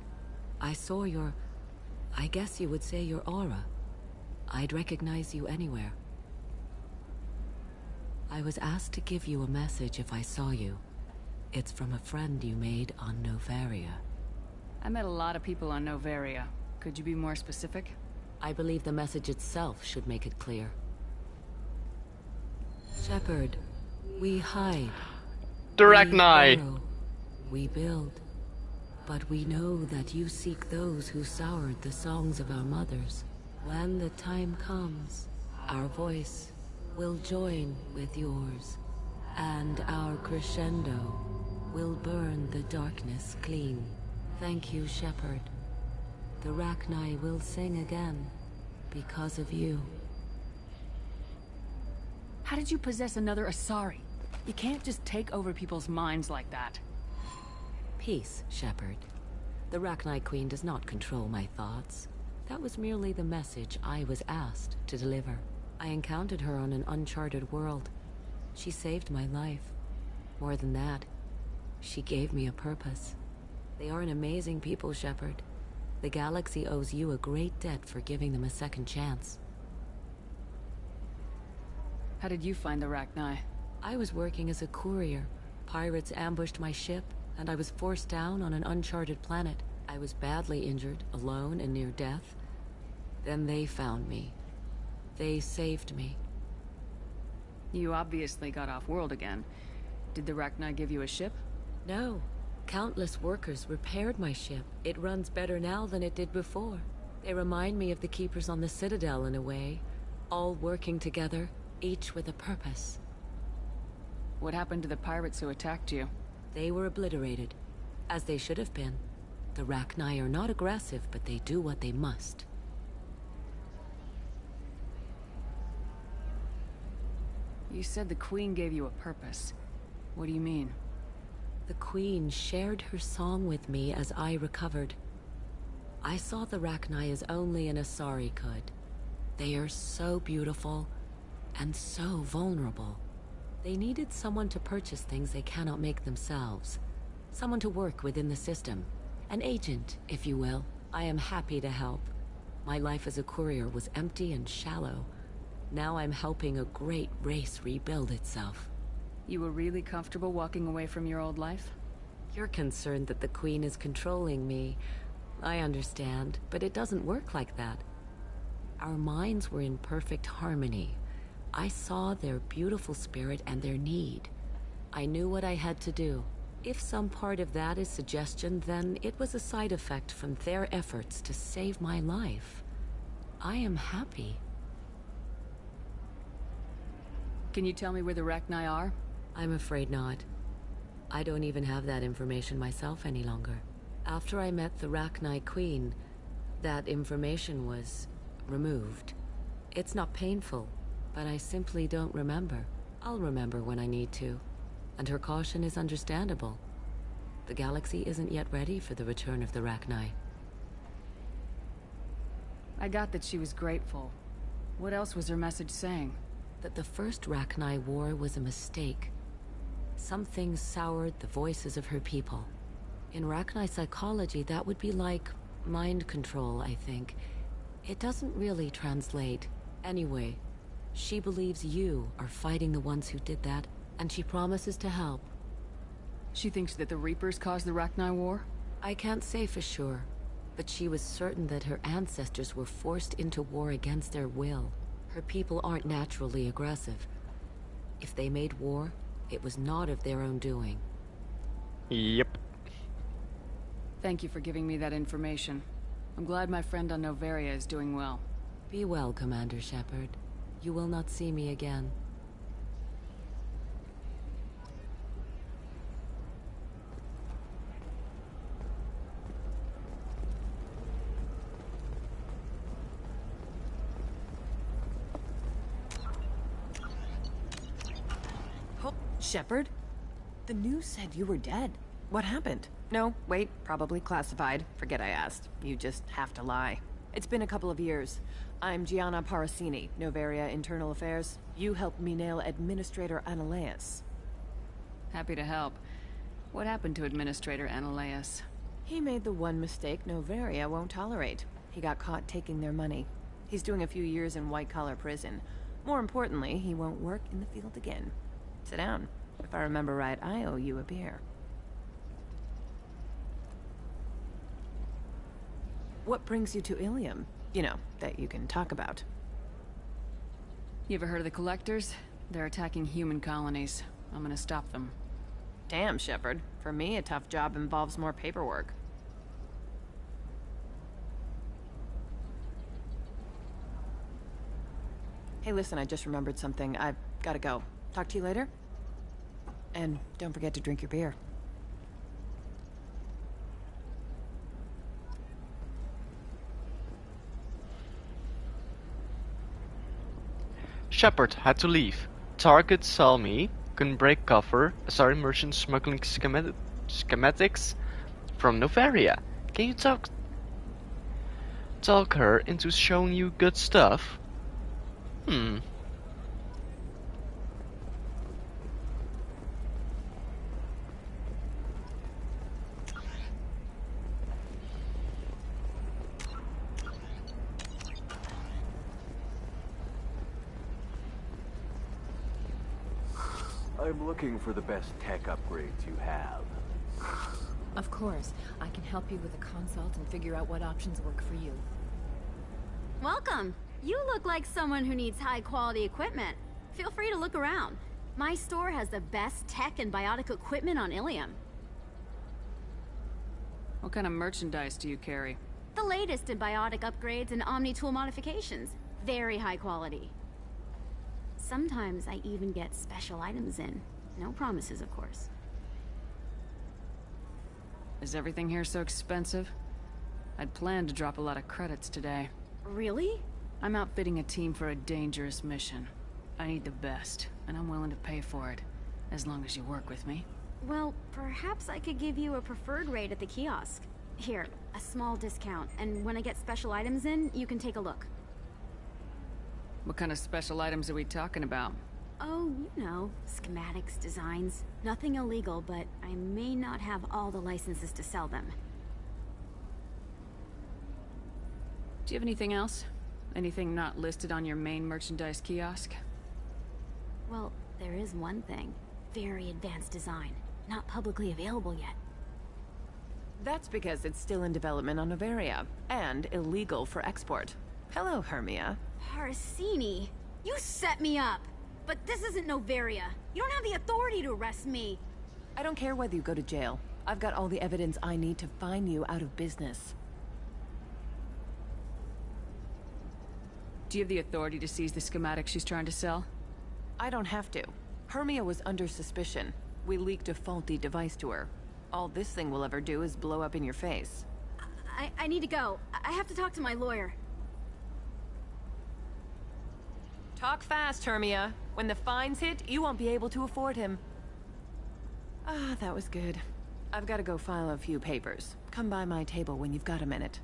I saw your... I guess you would say your aura. I'd recognize you anywhere. I was asked to give you a message if I saw you. It's from a friend you made on Novaria. I met a lot of people on Novaria. Could you be more specific? I believe the message itself should make it clear. Shepard, we hide. Direct we Knight. burrow, we build. But we know that you seek those who soured the songs of our mothers. When the time comes, our voice will join with yours, and our crescendo will burn the darkness clean. Thank you, Shepard. The Rachni will sing again because of you. How did you possess another Asari? You can't just take over people's minds like that. Peace, Shepard. The Rachni Queen does not control my thoughts. That was merely the message I was asked to deliver. I encountered her on an uncharted world. She saved my life. More than that, she gave me a purpose. They are an amazing people, Shepard. The galaxy owes you a great debt for giving them a second chance. How did you find the Rachni? I was working as a courier. Pirates ambushed my ship, and I was forced down on an uncharted planet. I was badly injured, alone and near death. Then they found me. They saved me. You obviously got off-world again. Did the Rachni give you a ship? No. Countless workers repaired my ship. It runs better now than it did before. They remind me of the Keepers on the Citadel in a way. All working together, each with a purpose. What happened to the pirates who attacked you? They were obliterated, as they should have been. The Rachni are not aggressive, but they do what they must. You said the Queen gave you a purpose. What do you mean? The Queen shared her song with me as I recovered. I saw the Rachni as only an Asari could. They are so beautiful, and so vulnerable. They needed someone to purchase things they cannot make themselves. Someone to work within the system. An agent, if you will. I am happy to help. My life as a courier was empty and shallow. Now I'm helping a great race rebuild itself. You were really comfortable walking away from your old life? You're concerned that the Queen is controlling me. I understand, but it doesn't work like that. Our minds were in perfect harmony. I saw their beautiful spirit and their need. I knew what I had to do. If some part of that is suggestion, then it was a side effect from their efforts to save my life. I am happy. Can you tell me where the Rachni are? I'm afraid not. I don't even have that information myself any longer. After I met the Rachni Queen, that information was removed. It's not painful, but I simply don't remember. I'll remember when I need to. And her caution is understandable. The galaxy isn't yet ready for the return of the Rachni. I got that she was grateful. What else was her message saying? That the first Rachni War was a mistake. Some things soured the voices of her people. In Rachni psychology, that would be like mind control, I think. It doesn't really translate. Anyway, she believes you are fighting the ones who did that, and she promises to help. She thinks that the Reapers caused the Rachni War? I can't say for sure, but she was certain that her ancestors were forced into war against their will. Her people aren't naturally aggressive. If they made war, it was not of their own doing. Yep. Thank you for giving me that information. I'm glad my friend on Noveria is doing well. Be well, Commander Shepard. You will not see me again. Shepard? The news said you were dead. What happened? No, wait, probably classified. Forget I asked. You just have to lie. It's been a couple of years. I'm Gianna Parasini, Noveria Internal Affairs. You helped me nail Administrator Analeas. Happy to help. What happened to Administrator Analeas? He made the one mistake Noveria won't tolerate. He got caught taking their money. He's doing a few years in white-collar prison. More importantly, he won't work in the field again. Sit down. If I remember right, I owe you a beer. What brings you to Ilium? You know, that you can talk about. You ever heard of the Collectors? They're attacking human colonies. I'm gonna stop them. Damn, Shepard. For me, a tough job involves more paperwork. Hey, listen, I just remembered something. I've gotta go. Talk to you later? And don't forget to drink your beer. Shepard had to leave. Target Salmi couldn't break cover as our merchant smuggling schematics from Noveria. Can you talk her into showing you good stuff? I'm looking for the best tech upgrades you have. Of course. I can help you with a consult and figure out what options work for you. Welcome. You look like someone who needs high-quality equipment. Feel free to look around. My store has the best tech and biotic equipment on Ilium. What kind of merchandise do you carry? The latest in biotic upgrades and Omni-tool modifications. Very high quality. Sometimes I even get special items in. No promises, of course. Is everything here so expensive? I'd planned to drop a lot of credits today. Really? I'm outfitting a team for a dangerous mission. I need the best, and I'm willing to pay for it, as long as you work with me. Well, perhaps I could give you a preferred rate at the kiosk. Here, a small discount, and when I get special items in, you can take a look. What kind of special items are we talking about? Oh, you know, schematics, designs. Nothing illegal, but I may not have all the licenses to sell them. Do you have anything else? Anything not listed on your main merchandise kiosk? Well, there is one thing. Very advanced design. Not publicly available yet. That's because it's still in development on Noveria, and illegal for export. Hello, Hermia. Parsini, you set me up! But this isn't Noveria. You don't have the authority to arrest me. I don't care whether you go to jail. I've got all the evidence I need to fine you out of business. Do you have the authority to seize the schematic she's trying to sell? I don't have to. Hermia was under suspicion. We leaked a faulty device to her. All this thing will ever do is blow up in your face. I need to go. I have to talk to my lawyer. Talk fast, Hermia. When the fines hit, you won't be able to afford him. Ah, that was good. I've got to go file a few papers. Come by my table when you've got a minute.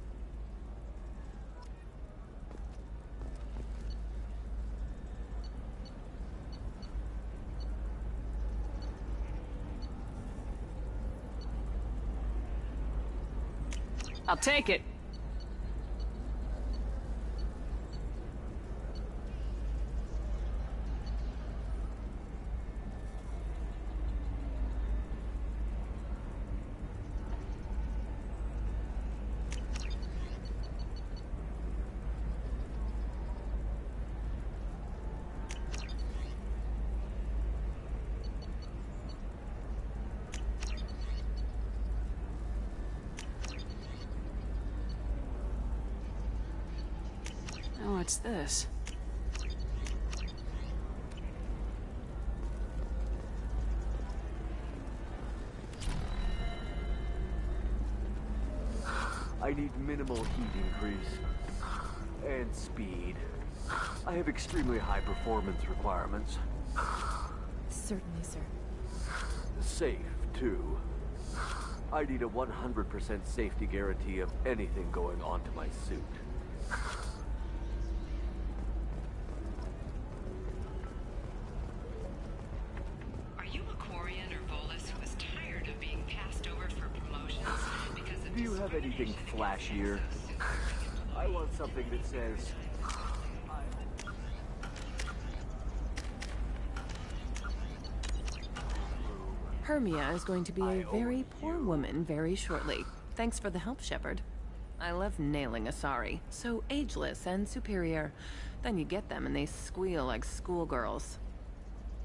I'll take it. Oh, what's this? I need minimal heat increase. And speed. I have extremely high performance requirements. Certainly, sir. Safe, too. I need a 100% safety guarantee of anything going onto my suit. Are you a Quarian or Volus who is tired of being passed over for promotions because of Do you have anything flashier? I want something that says... Hermia is going to be a very poor woman very shortly. Thanks for the help, Shepard. I love nailing Asari. So ageless and superior. Then you get them and they squeal like schoolgirls.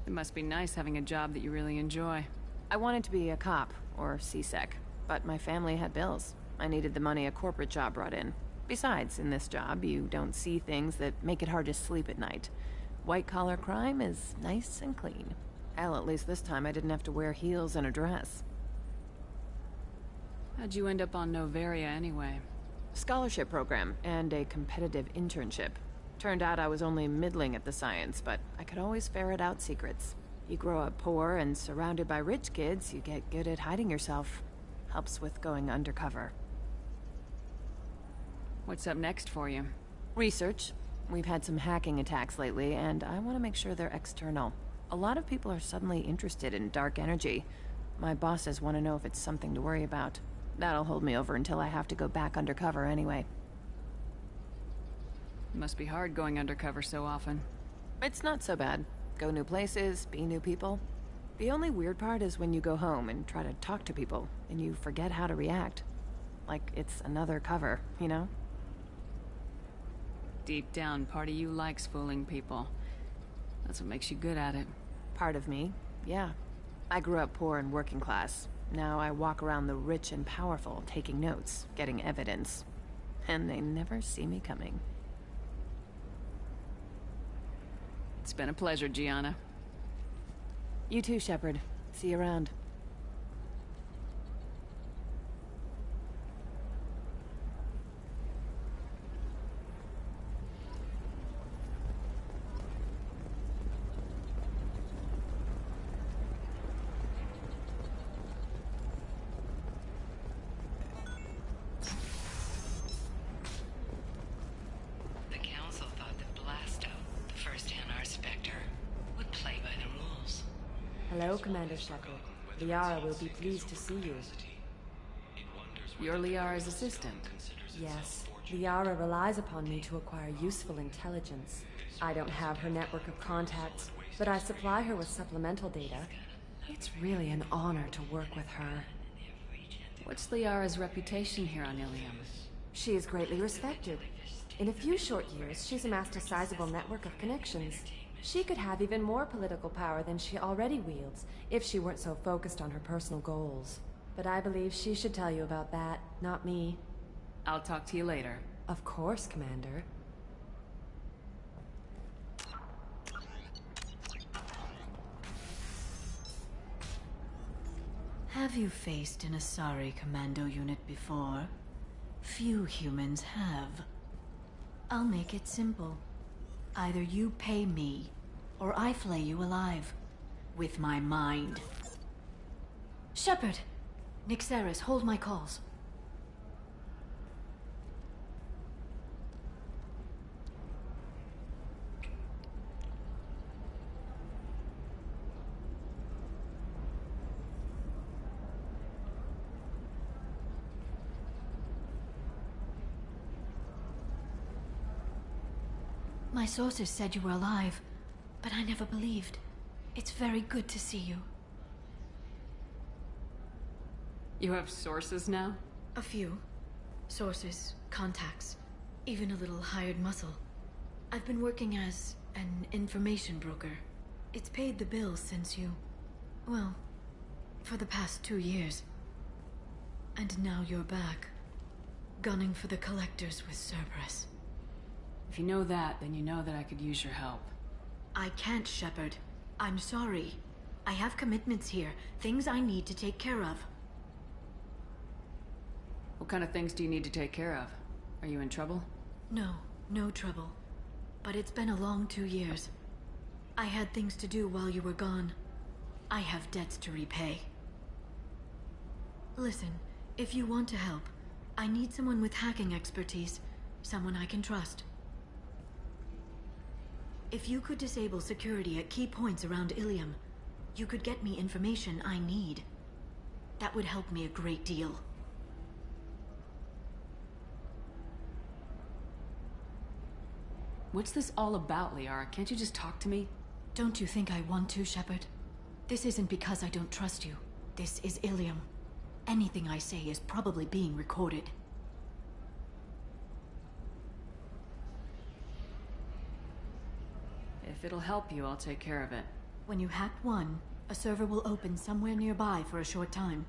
It must be nice having a job that you really enjoy. I wanted to be a cop, or CSEC, but my family had bills. I needed the money a corporate job brought in. Besides, in this job, you don't see things that make it hard to sleep at night. White-collar crime is nice and clean. Hell, at least this time I didn't have to wear heels and a dress. How'd you end up on Noveria anyway? Scholarship program and a competitive internship. Turned out I was only middling at the science, but I could always ferret out secrets. You grow up poor and surrounded by rich kids, you get good at hiding yourself. Helps with going undercover. What's up next for you? Research. We've had some hacking attacks lately, and I want to make sure they're external. A lot of people are suddenly interested in dark energy. My bosses want to know if it's something to worry about. That'll hold me over until I have to go back undercover anyway. It must be hard going undercover so often. It's not so bad. Go new places, be new people. The only weird part is when you go home and try to talk to people, and you forget how to react. Like it's another cover, you know? Deep down, part of you likes fooling people. That's what makes you good at it. Part of me, yeah. I grew up poor and working class. Now I walk around the rich and powerful, taking notes, getting evidence. And they never see me coming. It's been a pleasure, Gianna. You too, Shepard. See you around. The Council thought that Blasto, the first NR Spectre, would play by the rules. Hello, Commander Shepard. Liara will be pleased to see you. You're Liara's assistant. Yes, Liara relies upon me to acquire useful intelligence. I don't have her network of contacts, but I supply her with supplemental data. It's really an honor to work with her. What's Liara's reputation here on Ilium? She is greatly respected. In a few short years, she's amassed a sizable network of connections. She could have even more political power than she already wields, if she weren't so focused on her personal goals. But I believe she should tell you about that, not me. I'll talk to you later. Of course, Commander. Have you faced an Asari commando unit before? Few humans have. I'll make it simple. Either you pay me, or I flay you alive. With my mind. Shepard! Nixeris, hold my calls. My sources said you were alive, but I never believed. It's very good to see you. You have sources now? A few. Sources, contacts, even a little hired muscle. I've been working as an information broker. It's paid the bills since you... well, for the past 2 years. And now you're back, gunning for the Collectors with Cerberus. If you know that, then you know that I could use your help. I can't, Shepard. I'm sorry. I have commitments here, things I need to take care of. What kind of things do you need to take care of? Are you in trouble? No, no trouble. But it's been a long 2 years. I had things to do while you were gone. I have debts to repay. Listen, if you want to help, I need someone with hacking expertise. Someone I can trust. If you could disable security at key points around Ilium, you could get me information I need. That would help me a great deal. What's this all about, Liara? Can't you just talk to me? Don't you think I want to, Shepard? This isn't because I don't trust you. This is Ilium. Anything I say is probably being recorded. If it'll help you, I'll take care of it. When you hack one, a server will open somewhere nearby for a short time.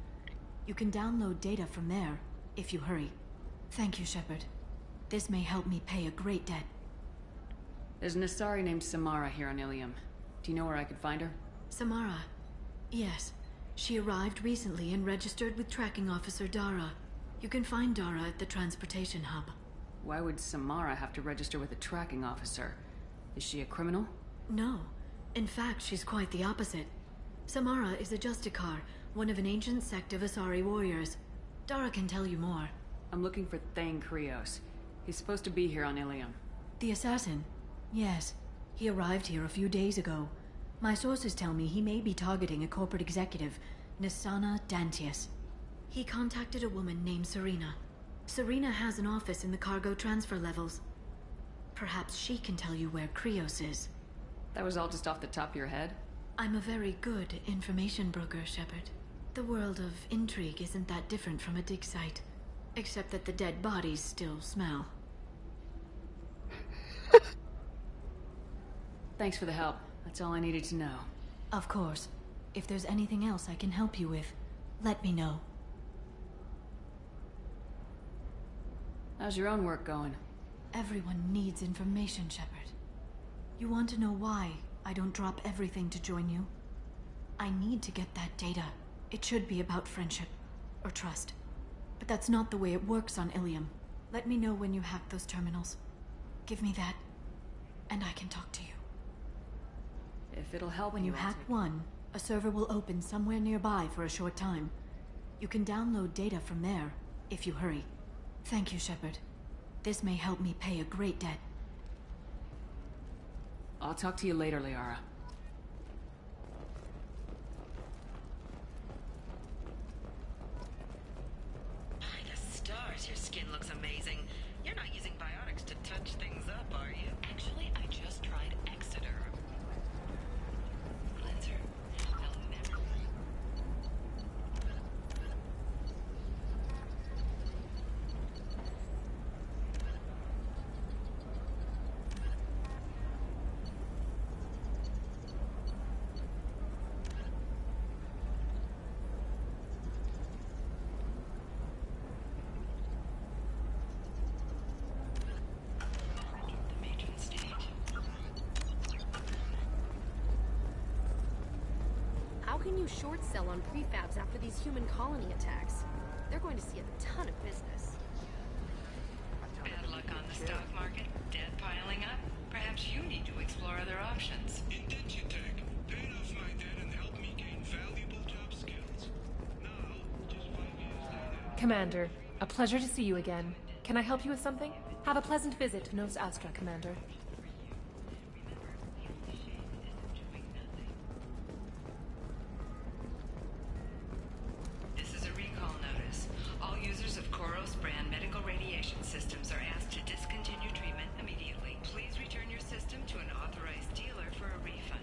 You can download data from there, if you hurry. Thank you, Shepard. This may help me pay a great debt. There's an Asari named Samara here on Ilium. Do you know where I could find her? Samara? Yes. She arrived recently and registered with Tracking Officer Dara. You can find Dara at the transportation hub. Why would Samara have to register with a tracking officer? Is she a criminal? No. In fact, she's quite the opposite. Samara is a Justicar, one of an ancient sect of Asari warriors. Dara can tell you more. I'm looking for Thane Krios. He's supposed to be here on Ilium. The assassin? Yes. He arrived here a few days ago. My sources tell me he may be targeting a corporate executive, Nisana Dantius. He contacted a woman named Serena. Serena has an office in the cargo transfer levels. Perhaps she can tell you where Krios is. That was all just off the top of your head? I'm a very good information broker, Shepard. The world of intrigue isn't that different from a dig site. Except that the dead bodies still smell. Thanks for the help. That's all I needed to know. Of course. If there's anything else I can help you with, let me know. How's your own work going? Everyone needs information, Shepard. You want to know why I don't drop everything to join you? I need to get that data. It should be about friendship, or trust. But that's not the way it works on Ilium. Let me know when you hack those terminals. Give me that, and I can talk to you. If it'll help when you hack one, a server will open somewhere nearby for a short time. You can download data from there, if you hurry. Thank you, Shepard. This may help me pay a great debt. I'll talk to you later, Liara. By the stars, your skin looks amazing. You're not using can you short sell on prefabs after these human colony attacks? They're going to see a ton of business. Bad luck on the stock market? Debt piling up? Perhaps you need to explore other options. Indentutech paid off my debt and helped me gain valuable job skills. Now, just 5 years later... Commander, a pleasure to see you again. Can I help you with something? Have a pleasant visit to Nos Astra, Commander. This is a recall notice. All users of Koros brand medical radiation systems are asked to discontinue treatment immediately. Please return your system to an authorized dealer for a refund,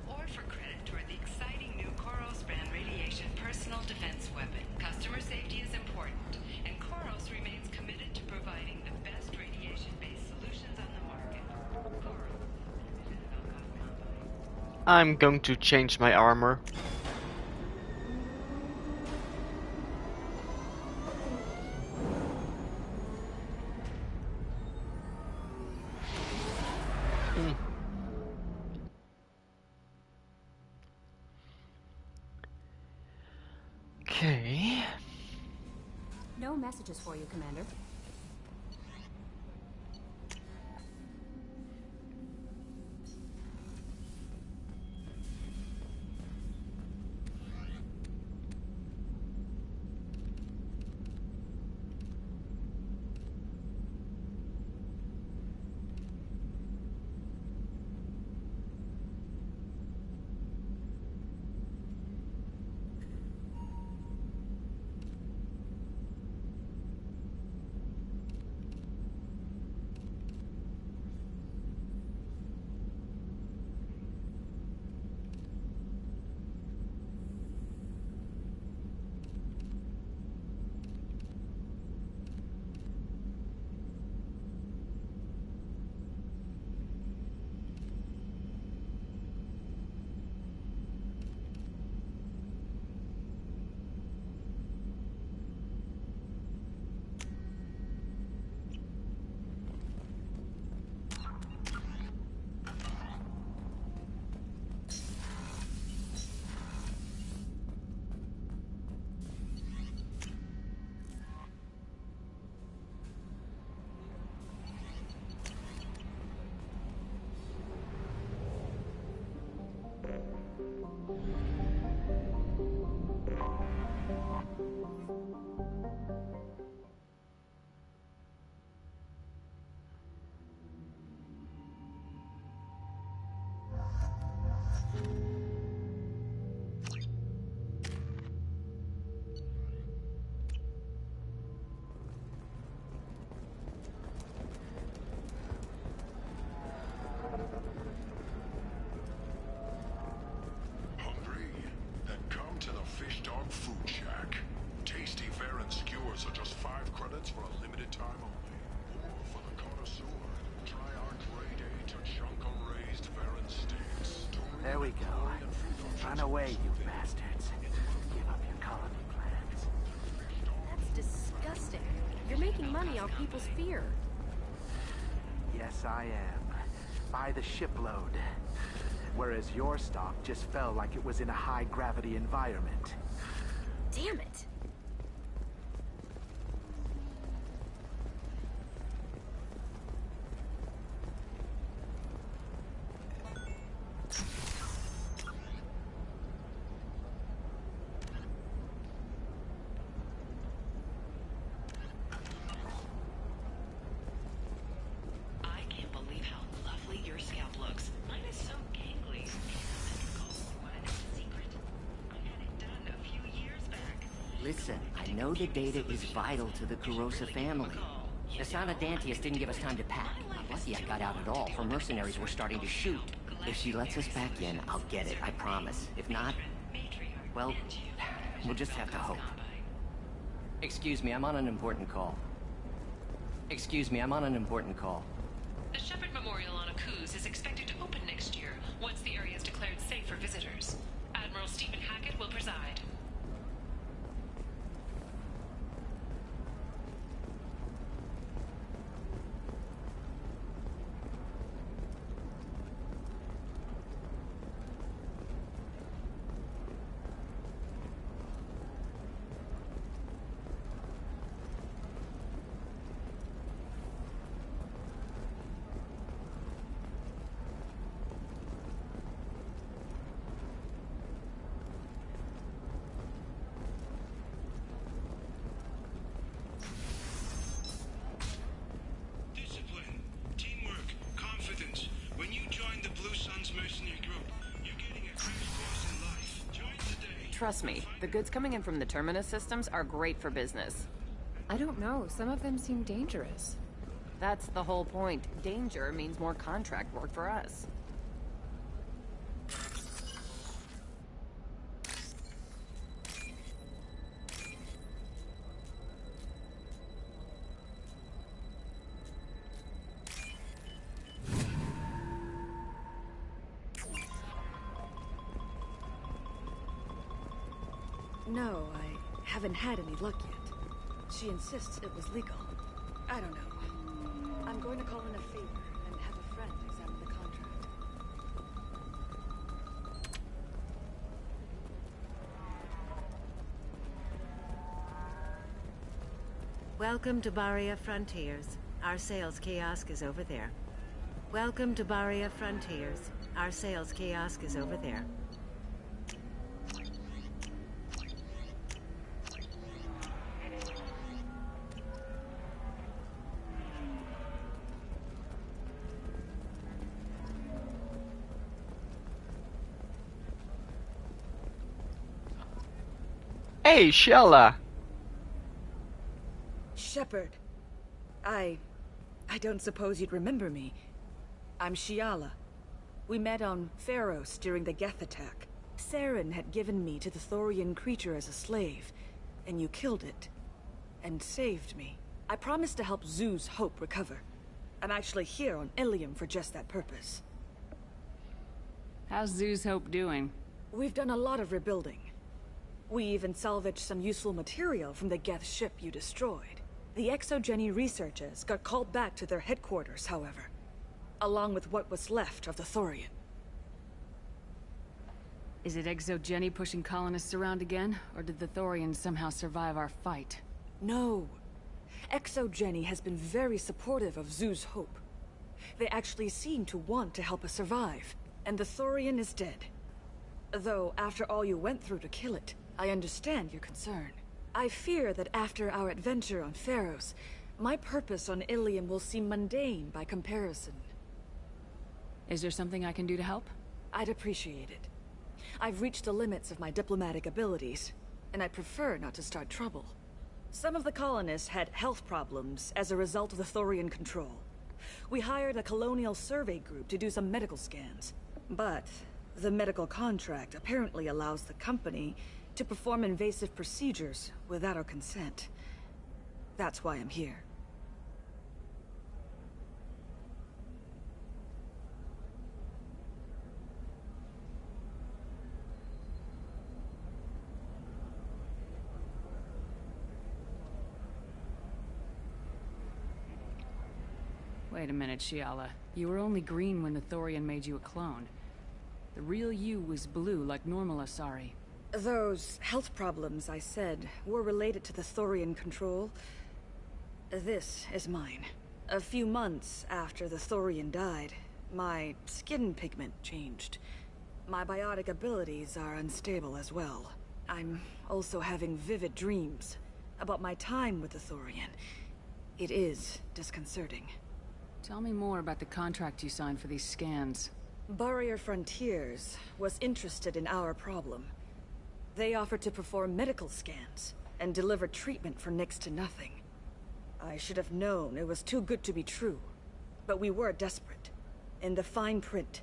or for credit toward the exciting new Koros brand radiation personal defense weapon. Customer safety is important, and Koros remains committed to providing the best radiation-based solutions on the market. I'm going to change my armor. Okay. No messages for you, Commander. Food Shack. Tasty Varen skewers are just 5 credits for a limited time only. Or for the connoisseur, try our grade A to chunka-raised Varen steaks. There we go. Run away, you bastards. Give up your colony plans. That's disgusting. You're making money off people's fear. Yes, I am. By the shipload. Whereas your stock just fell like it was in a high-gravity environment. Damn it! I can't believe how lovely your scalp looks. Mine is so gangly. Want to know the secret? I had it done a few years back. Listen, I know the data is vital to the Kurosa family. The Sana Dantius didn't give us time to pack. I'm lucky I got out at all. Her mercenaries were starting to shoot. If she lets us back in, I'll get it, I promise. If not, well, we'll just have to hope. Excuse me, I'm on an important call. Excuse me, I'm on an important call. The Shepherd Memorial on Akuz is expected to open next year, once the area is declared safe for visitors. Admiral Stephen Hackett will preside. Trust me, the goods coming in from the Terminus systems are great for business. I don't know. Some of them seem dangerous. That's the whole point. Danger means more contract work for us. No, I haven't had any luck yet. She insists it was legal. I don't know. I'm going to call in a favor and have a friend examine the contract. Welcome to Barria Frontiers. Our sales kiosk is over there. Welcome to Barria Frontiers. Our sales kiosk is over there. Hey, Shella! Shepard. I don't suppose you'd remember me. I'm Shiala. We met on Pharos during the Geth attack. Saren had given me to the Thorian creature as a slave, and you killed it. And saved me. I promised to help Zeus Hope recover. I'm actually here on Ilium for just that purpose. How's Zeus Hope doing? We've done a lot of rebuilding. We even salvaged some useful material from the Geth ship you destroyed. The Exogeny researchers got called back to their headquarters, however, along with what was left of the Thorian. Is it Exogeny pushing colonists around again, or did the Thorians somehow survive our fight? No. Exogeny has been very supportive of Zeus Hope. They actually seem to want to help us survive, and the Thorian is dead. Though, after all you went through to kill it, I understand your concern. I fear that after our adventure on Pharos, my purpose on Ilium will seem mundane by comparison. Is there something I can do to help? I'd appreciate it. I've reached the limits of my diplomatic abilities, and I'd prefer not to start trouble. Some of the colonists had health problems as a result of the Thorian control. We hired a colonial survey group to do some medical scans. But the medical contract apparently allows the company to perform invasive procedures without our consent. That's why I'm here. Wait a minute, Shiala. You were only green when the Thorian made you a clone. The real you was blue like normal Asari. Those health problems I said were related to the Thorian control. This is mine. A few months after the Thorian died, my skin pigment changed. My biotic abilities are unstable as well. I'm also having vivid dreams about my time with the Thorian. It is disconcerting. Tell me more about the contract you signed for these scans. Barrier Frontiers was interested in our problem. They offered to perform medical scans and deliver treatment for next to nothing. I should have known it was too good to be true, but we were desperate. In the fine print,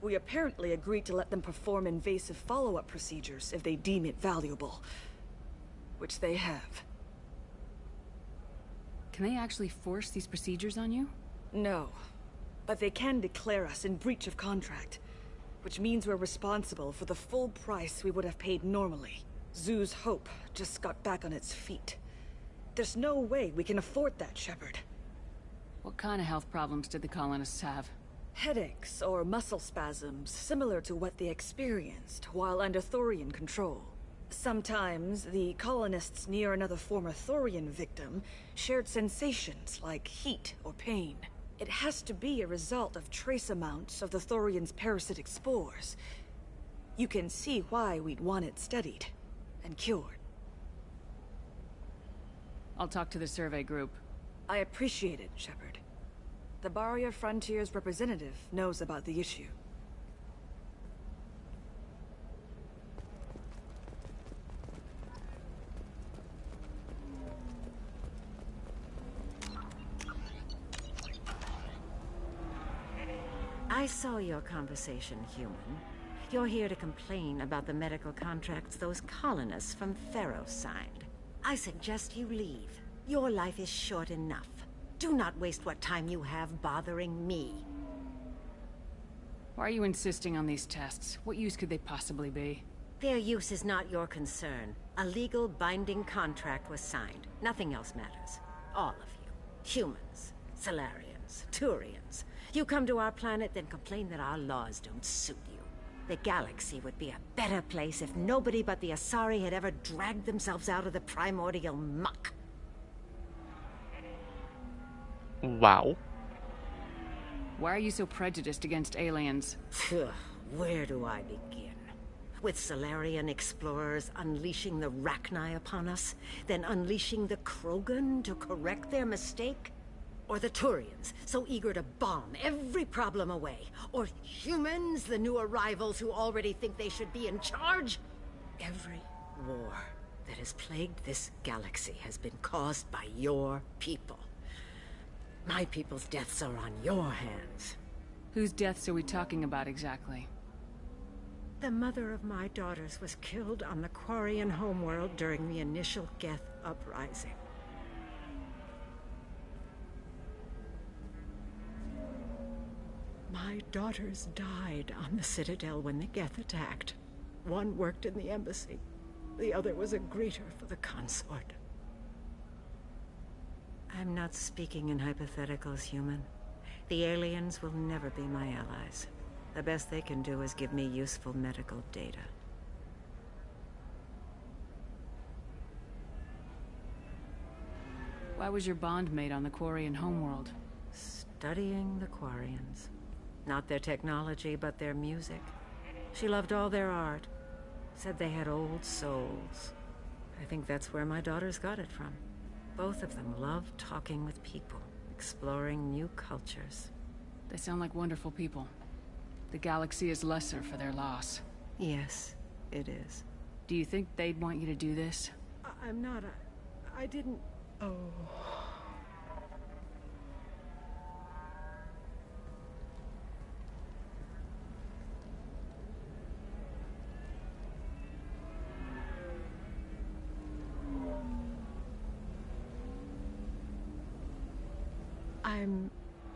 we apparently agreed to let them perform invasive follow-up procedures if they deem it valuable. Which they have. Can they actually force these procedures on you? No, but they can declare us in breach of contract, which means we're responsible for the full price we would have paid normally. Zeus Hope just got back on its feet. There's no way we can afford that, Shepard. What kind of health problems did the colonists have? Headaches or muscle spasms similar to what they experienced while under Thorian control. Sometimes the colonists near another former Thorian victim shared sensations like heat or pain. It has to be a result of trace amounts of the Thorian's parasitic spores. You can see why we'd want it studied and cured. I'll talk to the survey group. I appreciate it, Shepard. The Barrier Frontiers representative knows about the issue. I saw your conversation, human. You're here to complain about the medical contracts those colonists from Theros signed. I suggest you leave. Your life is short enough. Do not waste what time you have bothering me. Why are you insisting on these tests? What use could they possibly be? Their use is not your concern. A legal, binding contract was signed. Nothing else matters. All of you. Humans, Solarians, Turians. You come to our planet, then complain that our laws don't suit you. The galaxy would be a better place if nobody but the Asari had ever dragged themselves out of the primordial muck. Wow. Why are you so prejudiced against aliens? Where do I begin? With Solarian explorers unleashing the Rachni upon us, then unleashing the Krogan to correct their mistake? Or the Turians, so eager to bomb every problem away? Or humans, the new arrivals who already think they should be in charge? Every war that has plagued this galaxy has been caused by your people. My people's deaths are on your hands. Whose deaths are we talking about exactly? The mother of my daughters was killed on the Quarian homeworld during the initial Geth uprising. My daughters died on the Citadel when the Geth attacked. One worked in the embassy. The other was a greeter for the consort. I'm not speaking in hypotheticals, human. The aliens will never be my allies. The best they can do is give me useful medical data. Why was your bond made on the Quarian homeworld? Studying the Quarians. Not their technology, but their music. She loved all their art. Said they had old souls. I think that's where my daughters got it from. Both of them love talking with people, exploring new cultures. They sound like wonderful people. The galaxy is lesser for their loss. Yes, it is. Do you think they'd want you to do this? I'm not I didn't... Oh... I'm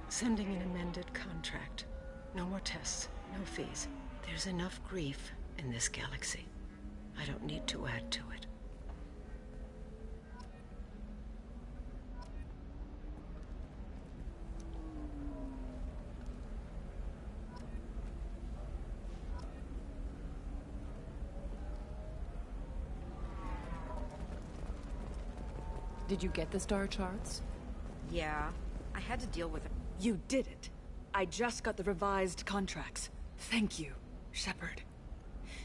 sending an amended contract. No more tests, no fees. There's enough grief in this galaxy. I don't need to add to it. Did you get the star charts? Yeah, I had to deal with it. You did it. I just got the revised contracts. Thank you, Shepard.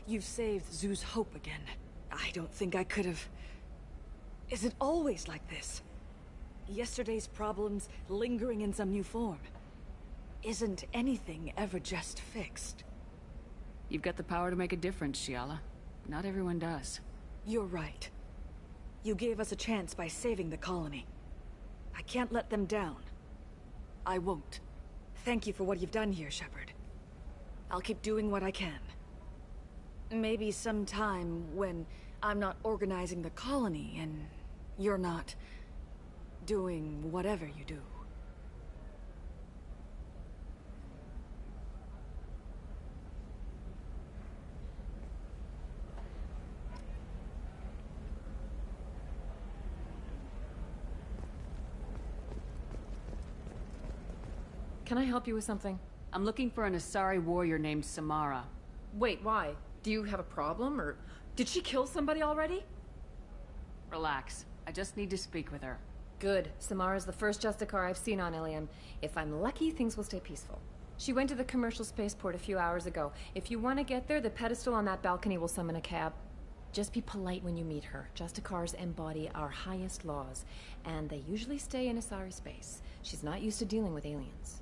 You've saved Zoo's hope again. I don't think I could have... Is it always like this? Yesterday's problems lingering in some new form. Isn't anything ever just fixed? You've got the power to make a difference, Shiala. Not everyone does. You're right. You gave us a chance by saving the colony. I can't let them down. I won't. Thank you for what you've done here, Shepard. I'll keep doing what I can. Maybe sometime when I'm not organizing the colony and you're not doing whatever you do. Can I help you with something? I'm looking for an Asari warrior named Samara. Wait, why? Do you have a problem, or did she kill somebody already? Relax. I just need to speak with her. Good. Samara's the first Justicar I've seen on Ilium. If I'm lucky, things will stay peaceful. She went to the commercial spaceport a few hours ago. If you want to get there, the pedestal on that balcony will summon a cab. Just be polite when you meet her. Justicars embody our highest laws, and they usually stay in Asari space. She's not used to dealing with aliens.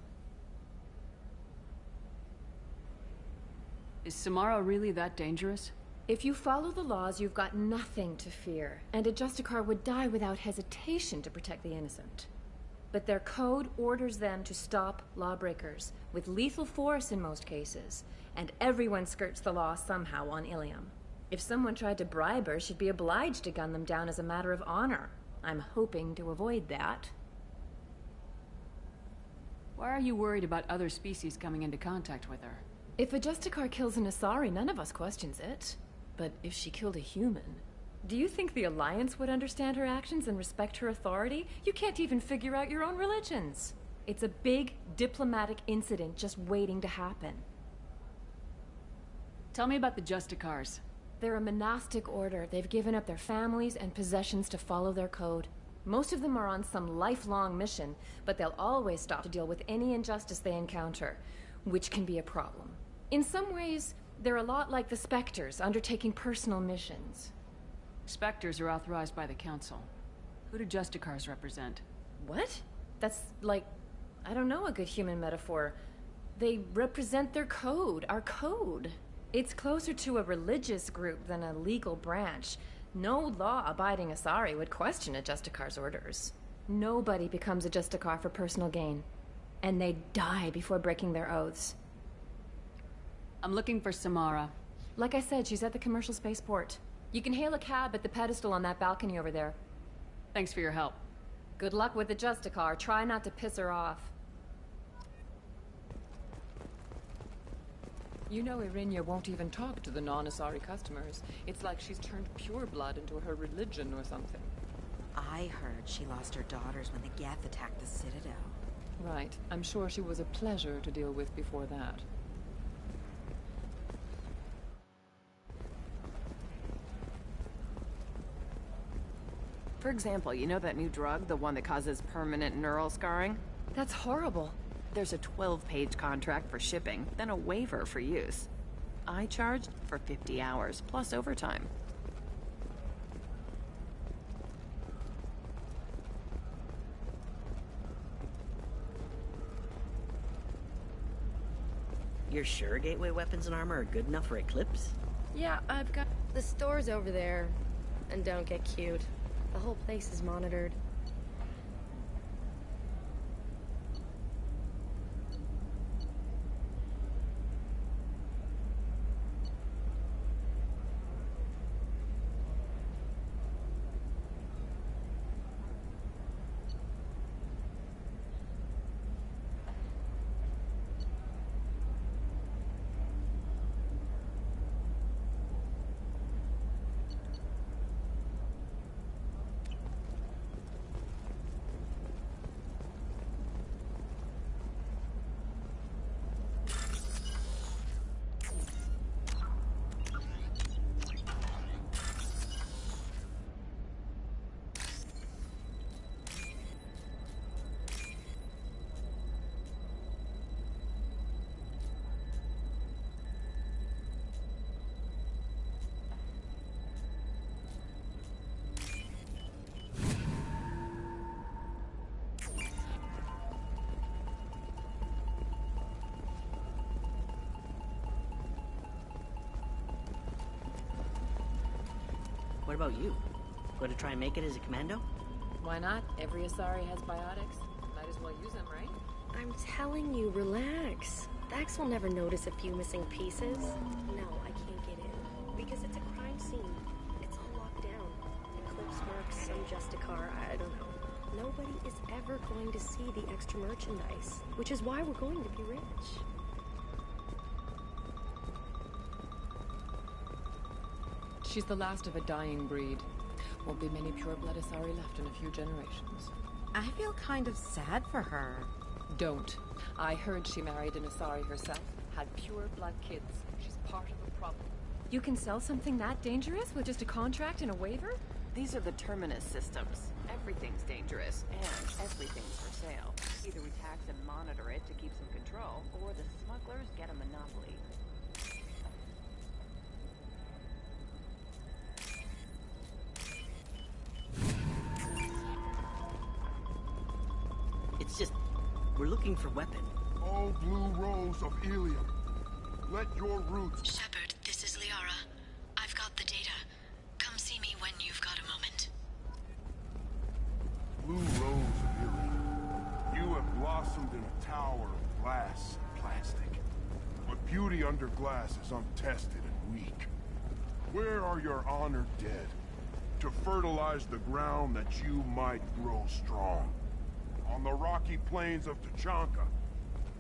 Is Samara really that dangerous? If you follow the laws, you've got nothing to fear, and a Justicar would die without hesitation to protect the innocent. but their code orders them to stop lawbreakers, with lethal force in most cases, and everyone skirts the law somehow on Ilium. If someone tried to bribe her, she'd be obliged to gun them down as a matter of honor. I'm hoping to avoid that. Why are you worried about other species coming into contact with her? If a Justicar kills an Asari, none of us questions it. But if she killed a human... Do you think the Alliance would understand her actions and respect her authority? You can't even figure out your own religions. It's a big diplomatic incident just waiting to happen. Tell me about the Justicars. They're a monastic order. They've given up their families and possessions to follow their code. Most of them are on some lifelong mission, but they'll always stop to deal with any injustice they encounter, which can be a problem. In some ways, they're a lot like the Spectres, undertaking personal missions. Spectres are authorized by the Council. Who do Justicars represent? What? That's like, I don't know, a good human metaphor. They represent their code, our code. It's closer to a religious group than a legal branch. No law-abiding Asari would question a Justicar's orders. Nobody becomes a Justicar for personal gain. And they die before breaking their oaths. I'm looking for Samara. Like I said, she's at the commercial spaceport. You can hail a cab at the pedestal on that balcony over there. Thanks for your help. Good luck with the Justicar. Try not to piss her off. You know Irinia won't even talk to the non-Asari customers. It's like she's turned pureblood into her religion or something. I heard she lost her daughters when the Geth attacked the Citadel. Right. I'm sure she was a pleasure to deal with before that. For example, you know that new drug, the one that causes permanent neural scarring? That's horrible. There's a 12-page contract for shipping, then a waiver for use. I charged for 50 hours, plus overtime. You're sure gateway weapons and armor are good enough for Eclipse? Yeah, I've got... The store's over there. And don't get cute. The whole place is monitored. What about you? Going to try and make it as a commando? Why not? Every Asari has biotics. Might as well use them, right? I'm telling you, relax. Vax will never notice a few missing pieces. No, I can't get in. Because it's a crime scene. It's all locked down. Eclipse marks, some Justicar, I don't know. Nobody is ever going to see the extra merchandise. Which is why we're going to be rich. She's the last of a dying breed. Won't be many pure-blood Asari left in a few generations. I feel kind of sad for her. Don't. I heard she married an Asari herself, had pure-blood kids. She's part of the problem. You can sell something that dangerous with just a contract and a waiver? These are the Terminus systems. Everything's dangerous, and everything's for sale. Either we tax and monitor it to keep some control, or the smugglers get a monopoly. It's just, we're looking for weapon. Oh, blue rose of Ilium, let your roots... Shepard, this is Liara. I've got the data. Come see me when you've got a moment. Blue rose of Ilium. under glass is untested and weak. Where are your honored dead? To fertilize the ground that you might grow strong. On the rocky plains of Tachanka,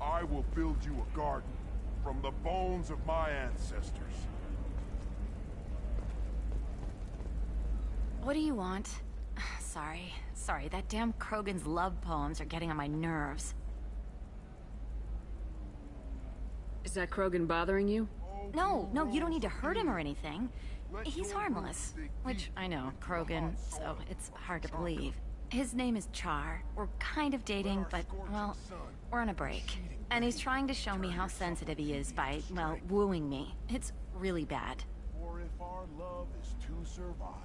I will build you a garden from the bones of my ancestors. What do you want? Sorry, that damn Krogan's love poems are getting on my nerves. Is that Krogan bothering you? No, you don't need to hurt him or anything. He's harmless. Which, I know, Krogan, so it's hard to believe. His name is Char. We're kind of dating, but, well, we're on a break. And he's trying to show me how sensitive he is by, well, wooing me. It's really bad.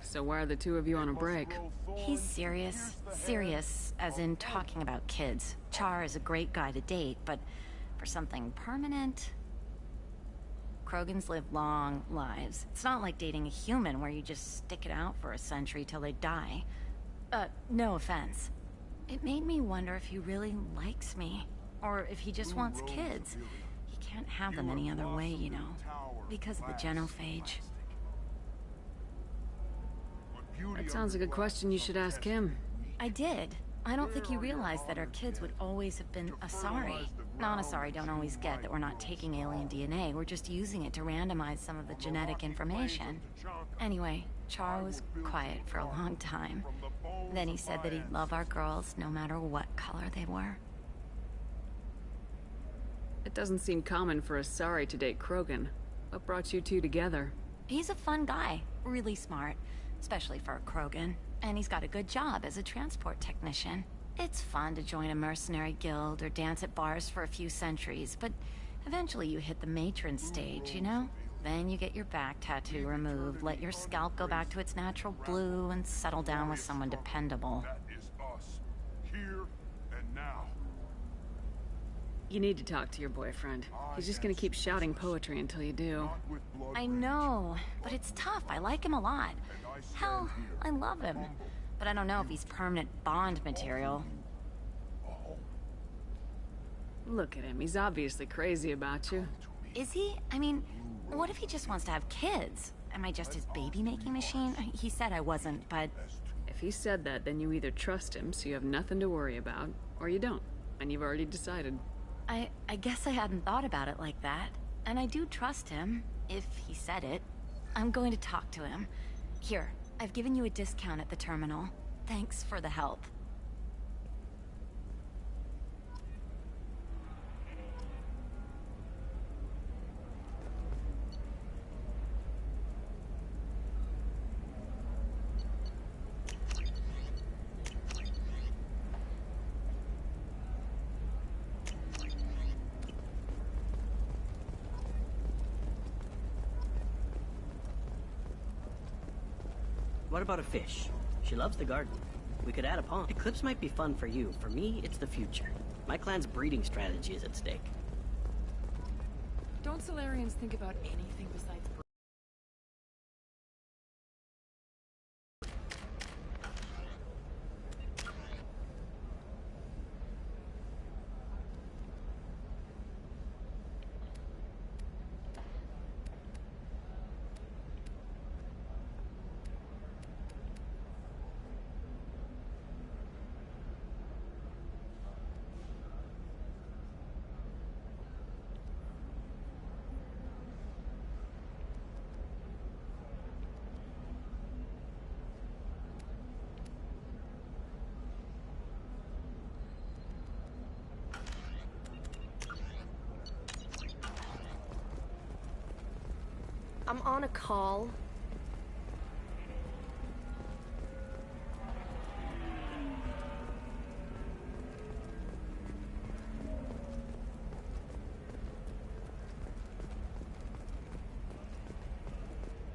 So why are the two of you on a break? He's serious. Serious, as in talking about kids. Char is a great guy to date, but for something permanent... Krogans live long lives. It's not like dating a human where you just stick it out for a century till they die. No offense. It made me wonder if he really likes me. Or if he just wants kids. He can't have them any other way, you know. Because of the genophage. That sounds like a question you should ask him. I did. I don't think he realized that our kids would always have been Asari. Non-Asari don't always get that we're not taking alien DNA, we're just using it to randomize some of the genetic information. Anyway, Char was quiet for a long time. Then he said that he'd love our girls no matter what color they were. It doesn't seem common for Asari to date Krogan. What brought you two together? He's a fun guy, really smart, especially for a Krogan. And he's got a good job as a transport technician. It's fun to join a mercenary guild or dance at bars for a few centuries, but eventually you hit the matron stage, you know? Then you get your back tattoo removed, let your scalp go back to its natural blue, and settle down with someone dependable. That is us. Here and now. You need to talk to your boyfriend. He's just gonna keep shouting poetry until you do. I know, but it's tough. I like him a lot. Hell, I love him. But I don't know if he's permanent Bond material. Look at him. He's obviously crazy about you. Is he? I mean, what if he just wants to have kids? Am I just his baby-making machine? He said I wasn't, but... If he said that, then you either trust him so you have nothing to worry about, or you don't, and you've already decided. I guess I hadn't thought about it like that. And I do trust him, if he said it. I'm going to talk to him. Here, I've given you a discount at the terminal. Thanks for the help. What about a fish? She loves the garden. We could add a pond. Eclipse might be fun for you. For me, it's the future. My clan's breeding strategy is at stake. Don't Solarians think about anything besides... I'm on a call.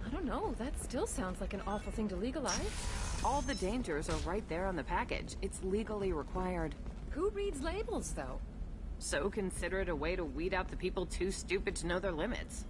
I don't know, that still sounds like an awful thing to legalize. All the dangers are right there on the package. It's legally required. Who reads labels, though? So consider it a way to weed out the people too stupid to know their limits.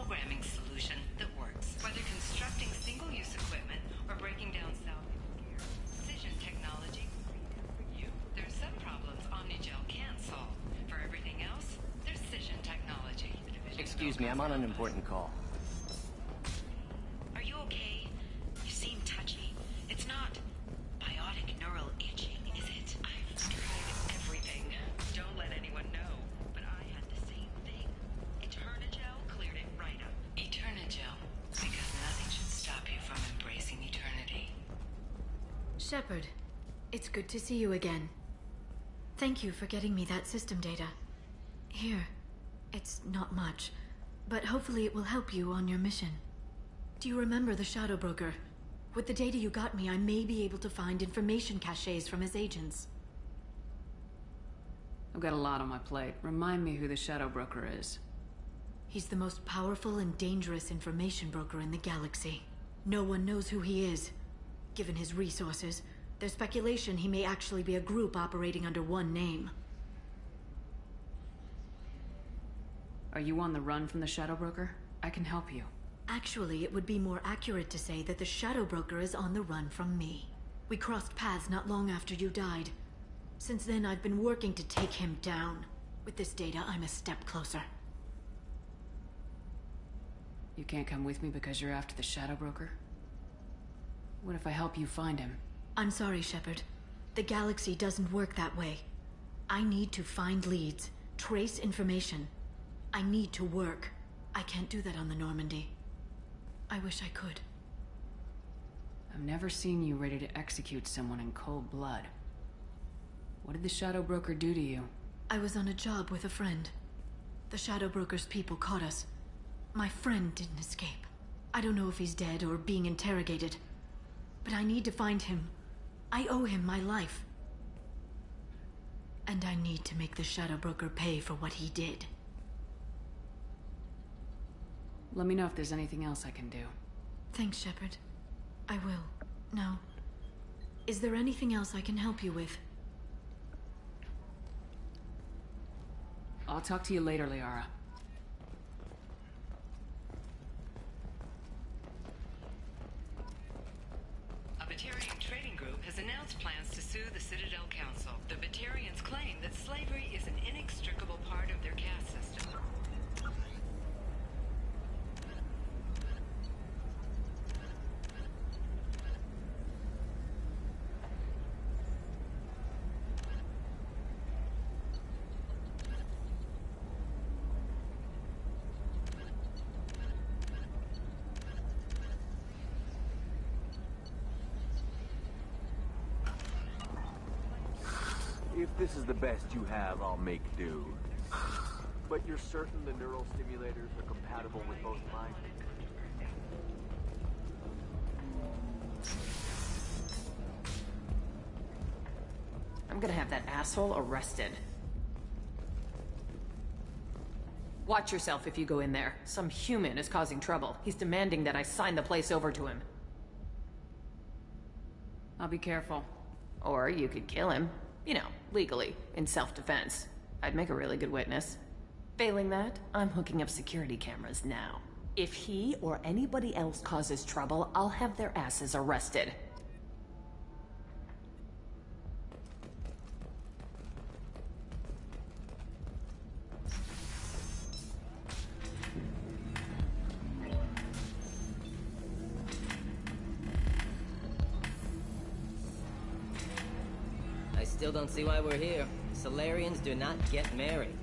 programming solution that works. Whether constructing single-use equipment or breaking down salvage gear, precision technology for you. There's some problems Omnigel can't solve. For everything else, there's Cision technology. Excuse me, I'm on an important call. Are you okay? You seem touchy. It's not biotic neural itching, is it? I've tried everything. Don't let anyone know. But I had the same thing. Eternigel cleared it right up. Eternigel. Because nothing should stop you from embracing eternity. Shepard, it's good to see you again. Thank you for getting me that system data. Here. It's not much, but hopefully it will help you on your mission. Do you remember the Shadow Broker? With the data you got me, I may be able to find information caches from his agents. I've got a lot on my plate. Remind me who the Shadow Broker is. He's the most powerful and dangerous information broker in the galaxy. No one knows who he is. Given his resources, there's speculation he may actually be a group operating under one name. Are you on the run from the Shadow Broker? I can help you. Actually, it would be more accurate to say that the Shadow Broker is on the run from me. We crossed paths not long after you died. Since then, I've been working to take him down. With this data, I'm a step closer. You can't come with me because you're after the Shadow Broker? What if I help you find him? I'm sorry, Shepard. The galaxy doesn't work that way. I need to find leads, trace information. I need to work. I can't do that on the Normandy. I wish I could. I've never seen you ready to execute someone in cold blood. What did the Shadow Broker do to you? I was on a job with a friend. The Shadow Broker's people caught us. My friend didn't escape. I don't know if he's dead or being interrogated. But I need to find him. I owe him my life. And I need to make the Shadow Broker pay for what he did. Let me know if there's anything else I can do. Thanks, Shepard. I will. Now, is there anything else I can help you with? I'll talk to you later, Liara. A Batarian trading group has announced plans to sue the Citadel Council. The Batarians claim that slavery is an inextricable part of their caste system. If this is the best you have, I'll make do. But you're certain the neural stimulators are compatible with both mine? I'm gonna have that asshole arrested. Watch yourself if you go in there. Some human is causing trouble. He's demanding that I sign the place over to him. I'll be careful. Or you could kill him. You know, legally, in self-defense. I'd make a really good witness. Failing that, I'm hooking up security cameras now. If he or anybody else causes trouble, I'll have their asses arrested. Still don't see why we're here. Solarians do not get married.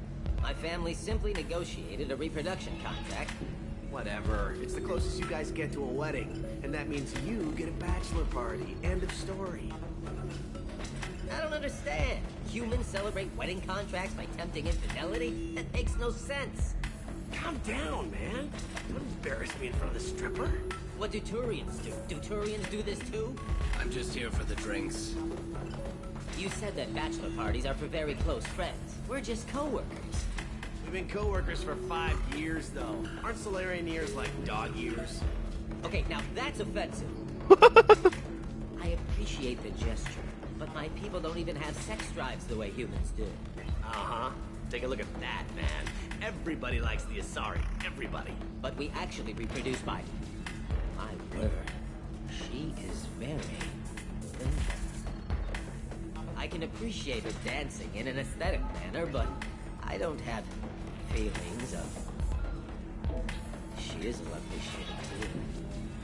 My family simply negotiated a reproduction contract. Whatever. It's the closest you guys get to a wedding. And that means you get a bachelor party. End of story. I don't understand. Humans celebrate wedding contracts by tempting infidelity? That makes no sense. Calm down, man. Don't embarrass me in front of the stripper. What do Turians do? Do Turians do this too? I'm just here for the drinks. You said that bachelor parties are for very close friends. We're just co-workers. We've been co-workers for 5 years, though. Aren't Solarian years like dog years? Okay, now that's offensive. I appreciate the gesture, but my people don't even have sex drives the way humans do. Uh-huh. Take a look at that, man. Everybody likes the Asari. Everybody. But we actually reproduce by... My word. She is very... Linda. I can appreciate her dancing in an aesthetic manner, but I don't have feelings of... She is a lovely shade too.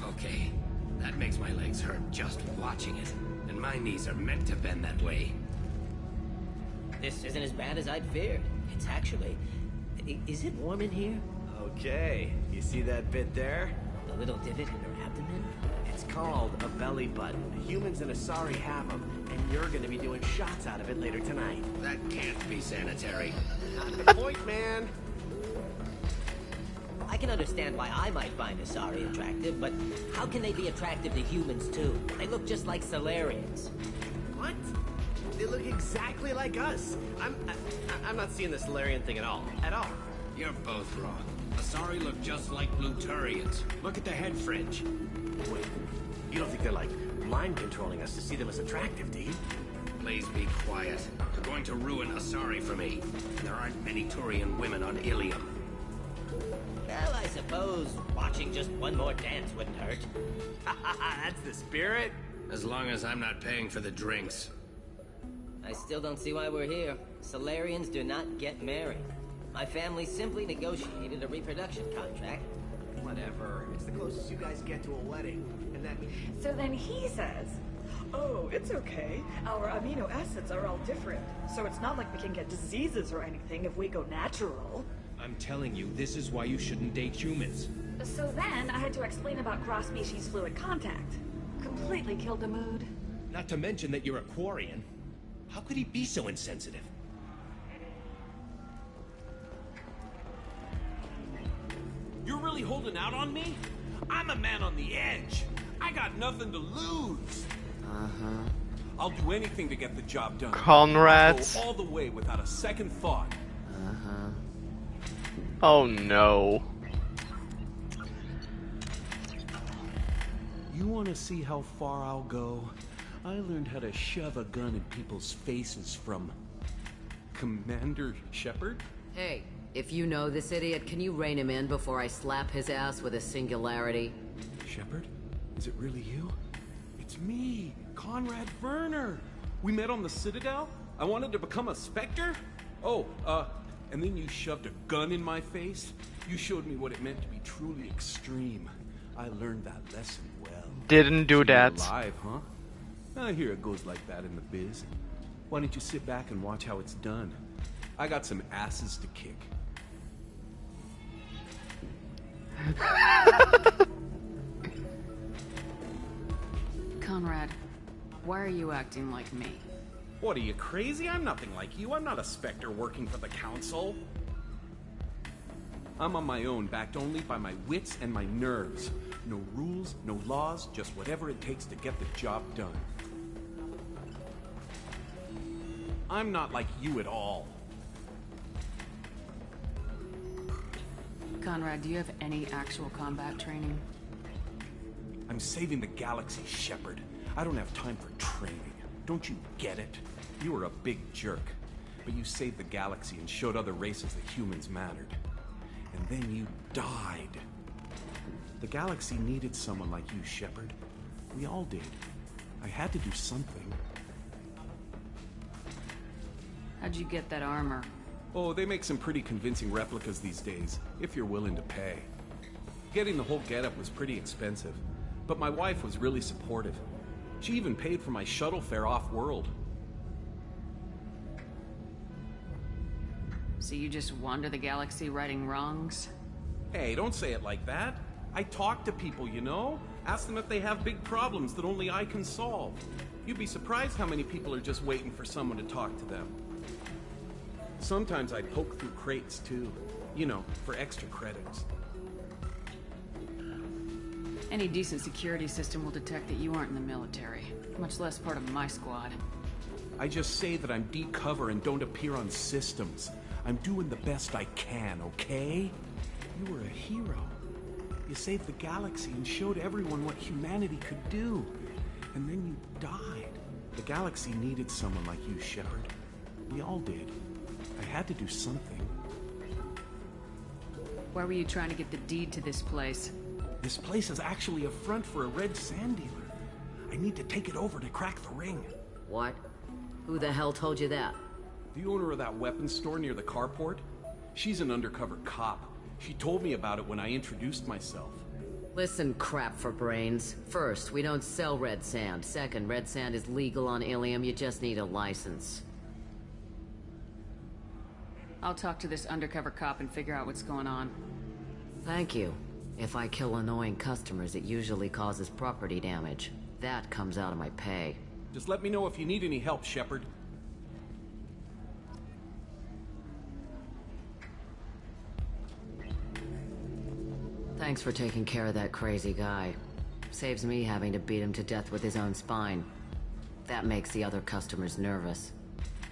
Okay. That makes my legs hurt just watching it. And my knees are meant to bend that way. This isn't as bad as I'd feared. It's actually... Is it warm in here? Okay, you see that bit there? The little divot in her abdomen? It's called a belly button. Humans and Asari have them, and you're gonna be doing shots out of it later tonight. That can't be sanitary. Not the point, man. I can understand why I might find Asari attractive, but how can they be attractive to humans too? They look just like Solarians. What? They look exactly like us. I'm not seeing the Solarian thing at all. At all. You're both wrong. Asari look just like Blue Turians. Look at the head fringe. Wait, you don't think they're like mind controlling us to see them as attractive, do you? Please be quiet. You're going to ruin Asari for me. And there aren't many Turian women on Ilium. Well, I suppose watching just one more dance wouldn't hurt. That's the spirit. As long as I'm not paying for the drinks. I still don't see why we're here. Solarians do not get married. My family simply negotiated a reproduction contract. Whatever. It's the closest you guys get to a wedding. And that means... So then he says, oh, it's okay. Our amino acids are all different. So it's not like we can get diseases or anything if we go natural. I'm telling you, this is why you shouldn't date humans. So then I had to explain about cross-species fluid contact. Completely killed the mood. Not to mention that you're a Quarian. How could he be so insensitive? You're really holding out on me? I'm a man on the edge. I got nothing to lose. I'll do anything to get the job done. Conrad. I'll go all the way without a second thought. Oh no. You want to see how far I'll go? I learned how to shove a gun in people's faces from... Commander Shepard? Hey, if you know this idiot, can you rein him in before I slap his ass with a singularity? Shepard? Is it really you? It's me, Conrad Werner. We met on the Citadel? I wanted to become a Spectre? Oh, and then you shoved a gun in my face? You showed me what it meant to be truly extreme. I learned that lesson well. Didn't do So that. you're alive, huh? I hear it goes like that in the biz. Why don't you sit back and watch how it's done? I got some asses to kick. Conrad, why are you acting like me? What, are you crazy? I'm nothing like you. I'm not a Spectre working for the Council. I'm on my own, backed only by my wits and my nerves. No rules, no laws, just whatever it takes to get the job done. I'm not like you at all. Conrad, do you have any actual combat training? I'm saving the galaxy, Shepard. I don't have time for training. Don't you get it? You were a big jerk, but you saved the galaxy and showed other races that humans mattered. And then you died. The galaxy needed someone like you, Shepard. We all did. I had to do something. How'd you get that armor? Oh, they make some pretty convincing replicas these days, if you're willing to pay. Getting the whole getup was pretty expensive, but my wife was really supportive. She even paid for my shuttle fare off-world. So you just wander the galaxy righting wrongs? Hey, don't say it like that. I talk to people, you know? Ask them if they have big problems that only I can solve. You'd be surprised how many people are just waiting for someone to talk to them. Sometimes I poke through crates, too. You know, for extra credits. Any decent security system will detect that you aren't in the military, much less part of my squad. I just say that I'm deep cover and don't appear on systems. I'm doing the best I can, okay? You were a hero. You saved the galaxy and showed everyone what humanity could do. And then you died. The galaxy needed someone like you, Shepard. We all did. I had to do something. Why were you trying to get the deed to this place? This place is actually a front for a red sand dealer. I need to take it over to crack the ring. What? Who the hell told you that? The owner of that weapons store near the carport? She's an undercover cop. She told me about it when I introduced myself. Listen, crap for brains. First, we don't sell red sand. Second, red sand is legal on Ilium. You just need a license. I'll talk to this undercover cop and figure out what's going on. Thank you. If I kill annoying customers, it usually causes property damage. That comes out of my pay. Just let me know if you need any help, Shepard. Thanks for taking care of that crazy guy. Saves me having to beat him to death with his own spine. That makes the other customers nervous.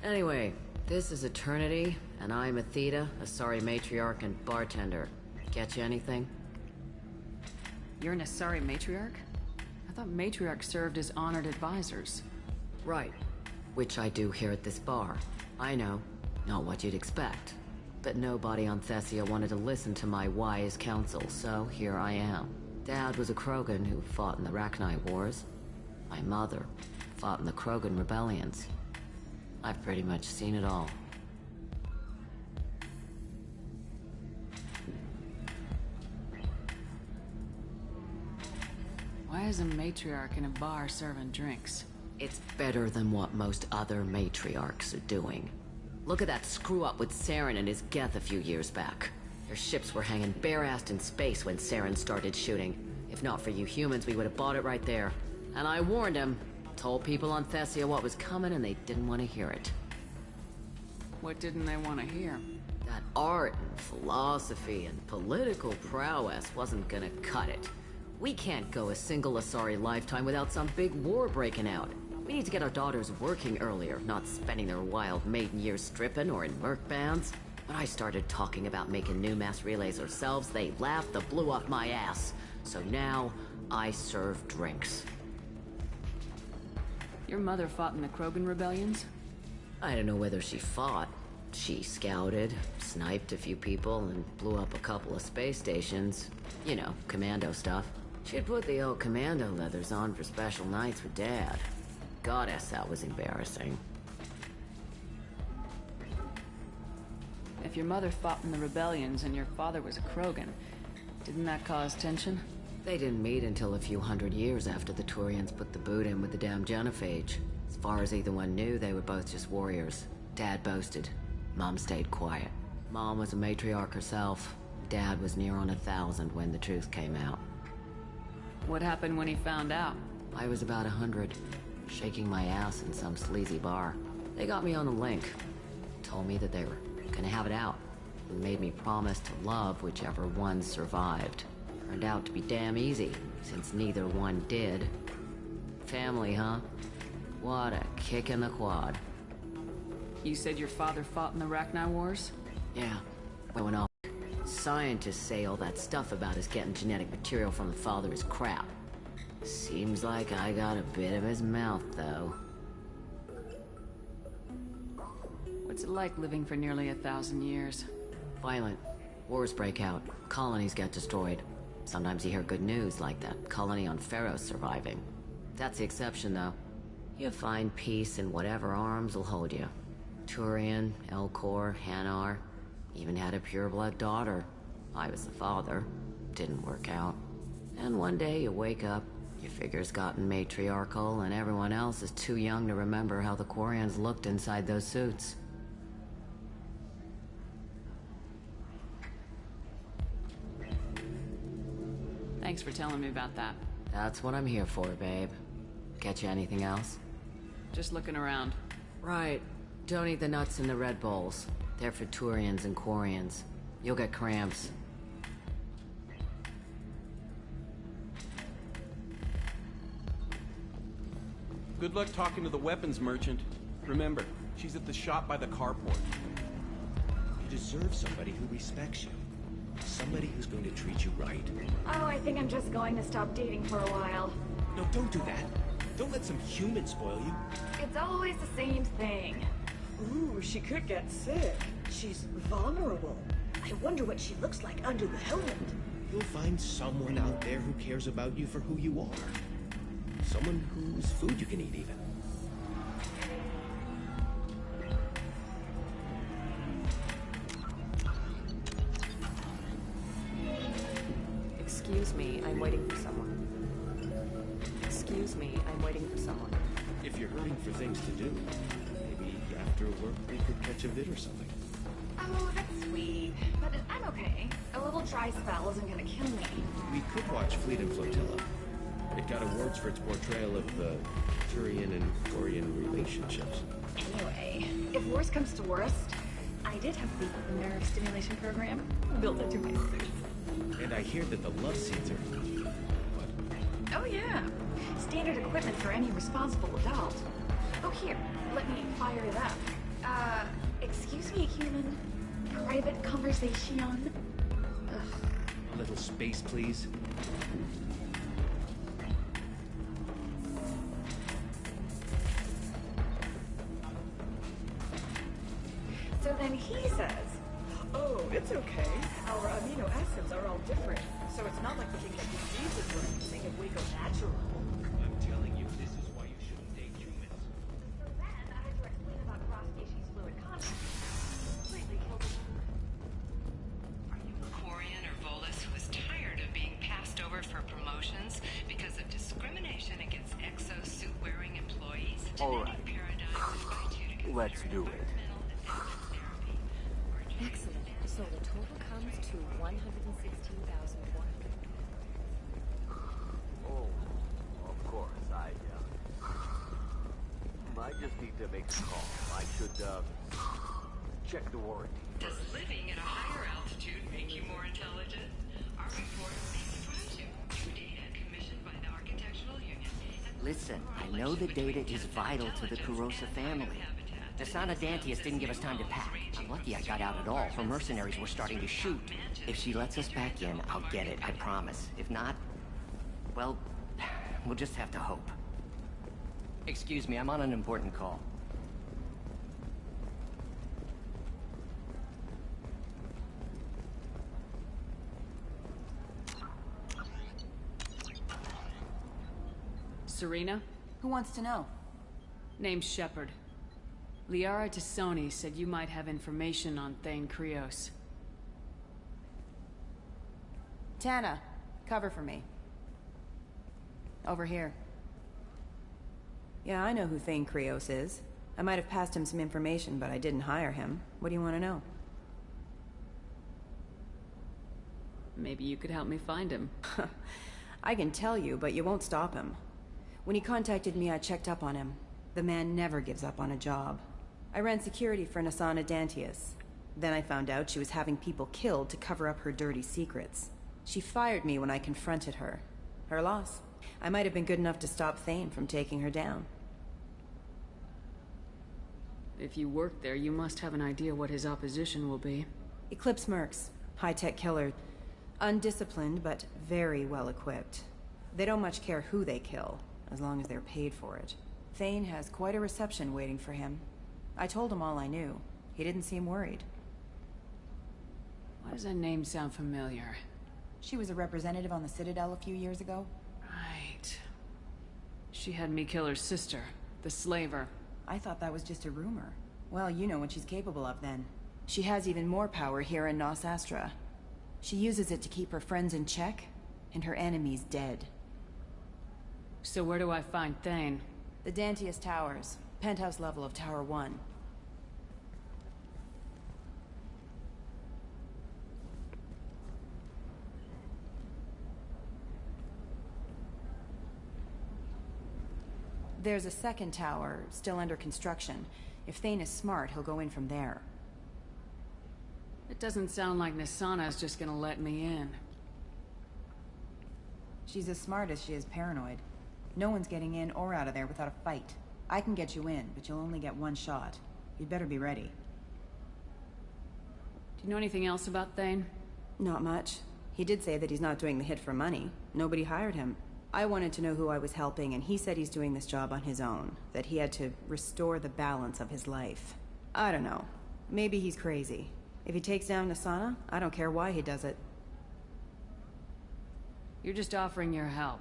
Anyway, this is Eternity, and I'm Athena, a sorry matriarch and bartender. Get you anything? You're an Asari matriarch? I thought matriarchs served as honored advisors. Right. Which I do here at this bar. I know. Not what you'd expect. But nobody on Thessia wanted to listen to my wise counsel, so here I am. Dad was a Krogan who fought in the Rachni Wars. My mother fought in the Krogan rebellions. I've pretty much seen it all. Why is a matriarch in a bar serving drinks? It's better than what most other matriarchs are doing. Look at that screw-up with Saren and his Geth a few years back. Their ships were hanging bare-assed in space when Saren started shooting. If not for you humans, we would have bought it right there. And I warned him. Told people on Thessia what was coming, and they didn't want to hear it. What didn't they want to hear? That art and philosophy and political prowess wasn't gonna cut it. We can't go a single Asari lifetime without some big war breaking out. We need to get our daughters working earlier, not spending their wild maiden years stripping or in merc bands. When I started talking about making new mass relays ourselves, they laughed the blue off my ass. So now, I serve drinks. Your mother fought in the Krogan rebellions? I don't know whether she fought. She scouted, sniped a few people, and blew up a couple of space stations. You know, commando stuff. She'd put the old commando leathers on for special nights with Dad. Goddess, that was embarrassing. If your mother fought in the rebellions and your father was a Krogan, didn't that cause tension? They didn't meet until a few hundred years after the Turians put the boot in with the damn genophage. As far as either one knew, they were both just warriors. Dad boasted. Mom stayed quiet. Mom was a matriarch herself. Dad was near on 1,000 when the truth came out. What happened when he found out? I was about 100, shaking my ass in some sleazy bar. They got me on the link. Told me that they were gonna have it out. And made me promise to love whichever one survived. Turned out to be damn easy, since neither one did. Family, huh? What a kick in the quad. You said your father fought in the Rachni Wars? Yeah, went off. Scientists say all that stuff about us getting genetic material from the father is crap. Seems like I got a bit of his mouth, though. What's it like living for nearly 1,000 years? Violent. Wars break out. Colonies get destroyed. Sometimes you hear good news, like that colony on Pharaoh surviving. That's the exception, though. You find peace in whatever arms will hold you. Turian, Elcor, Hanar. Even had a pureblood daughter. I was the father. Didn't work out. And one day you wake up, your figure's gotten matriarchal, and everyone else is too young to remember how the Quarians looked inside those suits. Thanks for telling me about that. That's what I'm here for, babe. Get you anything else? Just looking around. Right. Don't eat the nuts in the Red Bowls. They're for Turians and Quarians. You'll get cramps. Good luck talking to the weapons merchant. Remember, she's at the shop by the carport. You deserve somebody who respects you. Somebody who's going to treat you right. Oh, I think I'm just going to stop dating for a while. No, don't do that. Don't let some human spoil you. It's always the same thing. Ooh, she could get sick. She's vulnerable. I wonder what she looks like under the helmet. You'll find someone out there who cares about you for who you are. Someone whose food you can eat, even. Excuse me, I'm waiting for someone. Excuse me, I'm waiting for someone. If you're hurting for things to do, maybe after work we could catch a vid or something. Oh, that's sweet. But I'm okay. A little dry spell isn't gonna kill me. We could watch Fleet and Flotilla. It got awards for its portrayal of the Turian and Thorian relationships. Anyway, if worst comes to worst, I did have the nerve stimulation program built into my suit. And I hear that the love seeds are... what? Oh yeah. Standard equipment for any responsible adult. Oh here, let me fire it up. Excuse me, human. Private conversation. Ugh. A little space, please. So then he says, oh, it's okay. Our amino acids are all different. So it's not like we can get diseases or anything if we go natural. I'm telling you, this is why you shouldn't date humans. So then I had to explain about cross-species fluid contact. Completely killed it. Are you a Quarian or Volus who is tired of being passed over for promotions because of discrimination against exosuit-wearing employees? All right. Let's do it. Excellent. So the total comes to 116,400. Oh, of course, I just need to make a call. I should, check the warranty. Does living at a higher altitude make you more intelligent? Our report may surprise you. New data commissioned by the Architectural Union. Listen, I know the data is vital to the Kurosa family. The Sana Dantius didn't give us time to pack. I'm lucky I got out at all. Her mercenaries were starting to shoot. If she lets us back in, I'll get it, I promise. If not, well, we'll just have to hope. Excuse me, I'm on an important call. Serena? Who wants to know? Name's Shepard. Liara Tassoni said you might have information on Thane Krios. Tana, cover for me. Over here. Yeah, I know who Thane Krios is. I might have passed him some information, but I didn't hire him. What do you want to know? Maybe you could help me find him. I can tell you, but you won't stop him. When he contacted me, I checked up on him. The man never gives up on a job. I ran security for Nasana Dantius. Then I found out she was having people killed to cover up her dirty secrets. She fired me when I confronted her. Her loss. I might have been good enough to stop Thane from taking her down. If you work there, you must have an idea what his opposition will be. Eclipse mercs. High-tech killer. Undisciplined, but very well equipped. They don't much care who they kill, as long as they're paid for it. Thane has quite a reception waiting for him. I told him all I knew. He didn't seem worried. Why does that name sound familiar? She was a representative on the Citadel a few years ago. Right. She had me kill her sister, the slaver. I thought that was just a rumor. Well, you know what she's capable of then. She has even more power here in Nos Astra. She uses it to keep her friends in check, and her enemies dead. So where do I find Thane? The Dantius Towers. Penthouse level of Tower 1. There's a second tower, still under construction. If Thane is smart, he'll go in from there. It doesn't sound like Nasana's just gonna let me in. She's as smart as she is paranoid. No one's getting in or out of there without a fight. I can get you in, but you'll only get one shot. You'd better be ready. Do you know anything else about Thane? Not much. He did say that he's not doing the hit for money. Nobody hired him. I wanted to know who I was helping, and he said he's doing this job on his own. That he had to restore the balance of his life. I don't know. Maybe he's crazy. If he takes down Nasana, I don't care why he does it. You're just offering your help.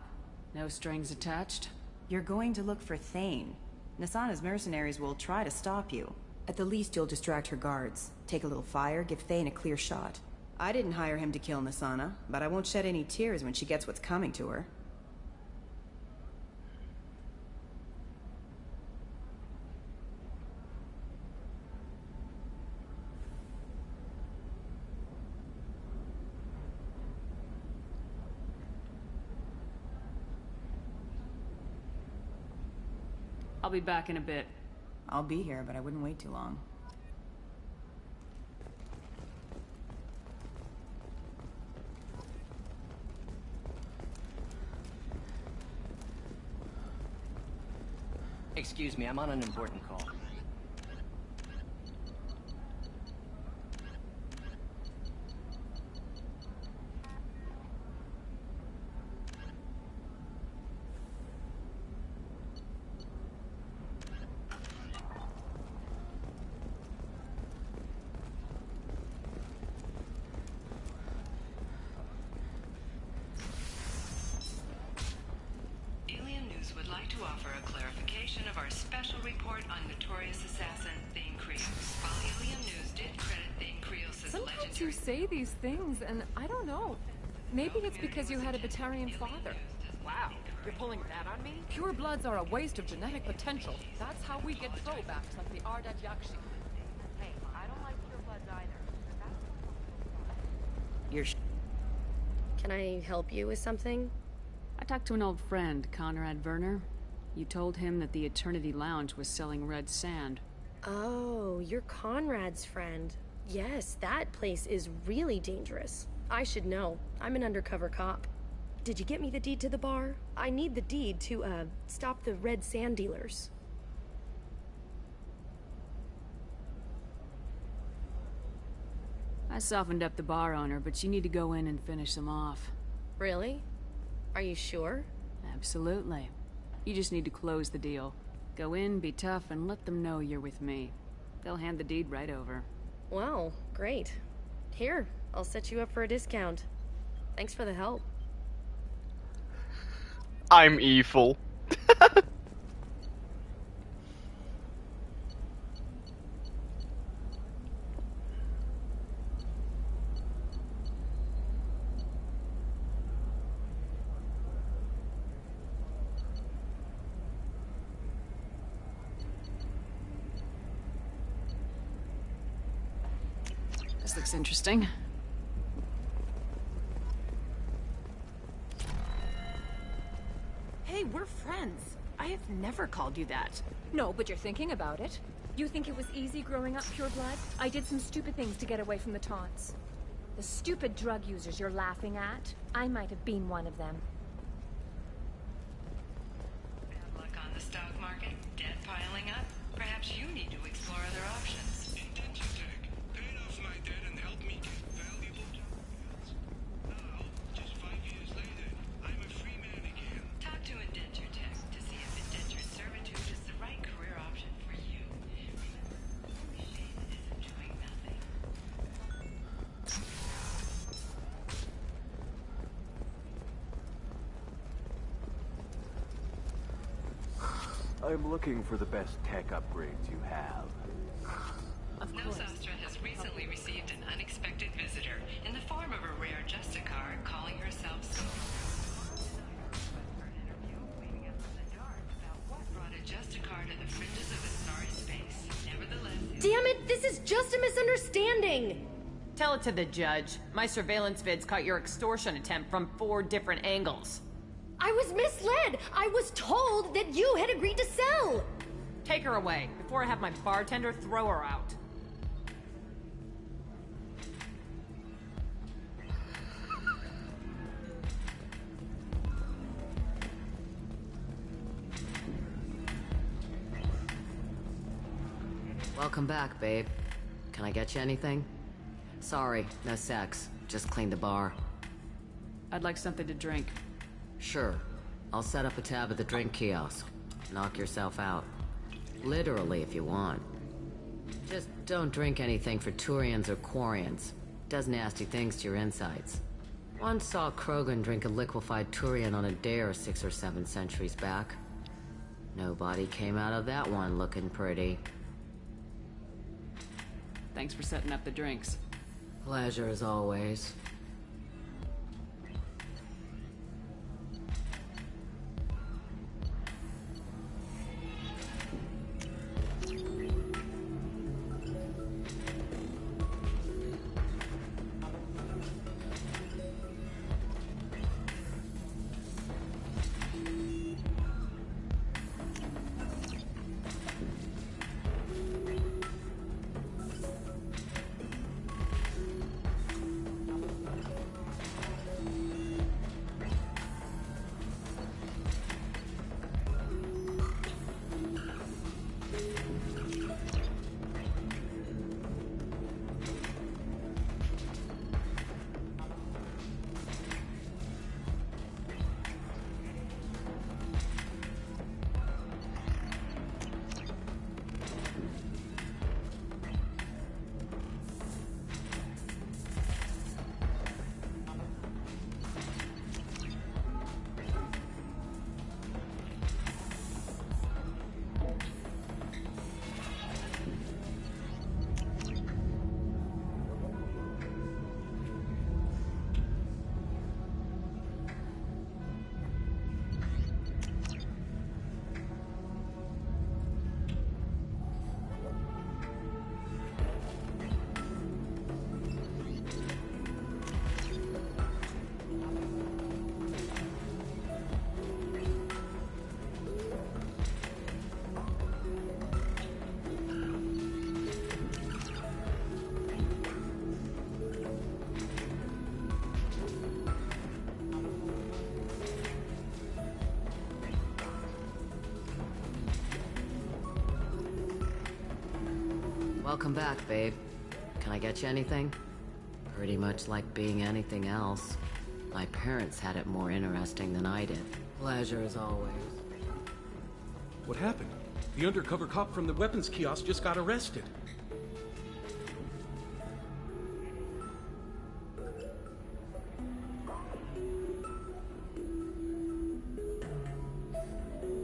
No strings attached? You're going to look for Thane. Nasana's mercenaries will try to stop you. At the least, you'll distract her guards. Take a little fire, give Thane a clear shot. I didn't hire him to kill Nasana, but I won't shed any tears when she gets what's coming to her. I'll be back in a bit. I'll be here, but I wouldn't wait too long. Excuse me, I'm on an important call. Alien News would like to offer a clarification of our special report on notorious assassin Thane Krios. While Alien News did credit Thane Krios' Sometimes you say these things, and I don't know. Maybe it's because you had a Batarian father. Wow, you're pulling that on me? Pure bloods are a waste of genetic potential. That's how we get throwbacks like the Ardat Yakshi. Hey, I don't like purebloods either. Can I help you with something? I talked to an old friend, Conrad Werner. You told him that the Eternity Lounge was selling red sand. Oh, you're Conrad's friend. Yes, that place is really dangerous. I should know. I'm an undercover cop. Did you get me the deed to the bar? I need the deed to, stop the red sand dealers. I softened up the bar owner, but you need to go in and finish them off. Really? Are you sure? Absolutely. You just need to close the deal. Go in, be tough, and let them know you're with me. They'll hand the deed right over. Wow, great. Here, I'll set you up for a discount. Thanks for the help. I'm evil. This looks interesting. Hey, we're friends. I have never called you that. No, but you're thinking about it. You think it was easy growing up pure blood? I did some stupid things to get away from the taunts. The stupid drug users you're laughing at, I might have been one of them. Bad luck on the stock market, debt piling up. Perhaps you need to explore other options. Intention tech. Paid off my debt and helped me get valuable documents. Now, just 5 years later, I'm a free man again. Talk to Indenture Tech to see if indentured servitude is the right career option for you. Remember, only shame isn't doing nothing. I'm looking for the best tech upgrades you have. Nosastra has recently received an unexpected visitor in the form of a rare Justicar calling herself brought a Justicar to the fringes of Asari space. Nevertheless, Damn it, this is just a misunderstanding! Tell it to the judge. My surveillance vids caught your extortion attempt from 4 different angles. I was misled! I was told that you had agreed to sell! Take her away, before I have my bartender throw her out. Welcome back, babe. Can I get you anything? Sorry, no sex. Just cleaned the bar. I'd like something to drink. Sure. I'll set up a tab at the drink kiosk. Knock yourself out. Literally, if you want. Just don't drink anything for Turians or Quarians. Does nasty things to your insides. Once saw Krogan drink a liquefied Turian on a dare 6 or 7 centuries back. Nobody came out of that one looking pretty. Thanks for setting up the drinks. Pleasure as always. Welcome back, babe. Can I get you anything? Pretty much like being anything else. My parents had it more interesting than I did. Pleasure as always. What happened? The undercover cop from the weapons kiosk just got arrested.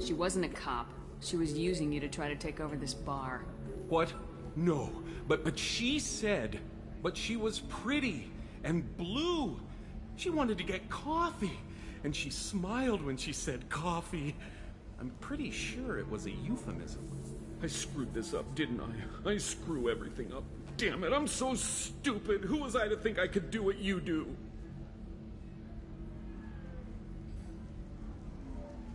She wasn't a cop. She was using you to try to take over this bar. What? No, but she said, but she was pretty and blue. She wanted to get coffee, and she smiled when she said coffee. I'm pretty sure it was a euphemism. I screwed this up, didn't I? I screw everything up. Damn it, I'm so stupid. Who was I to think I could do what you do?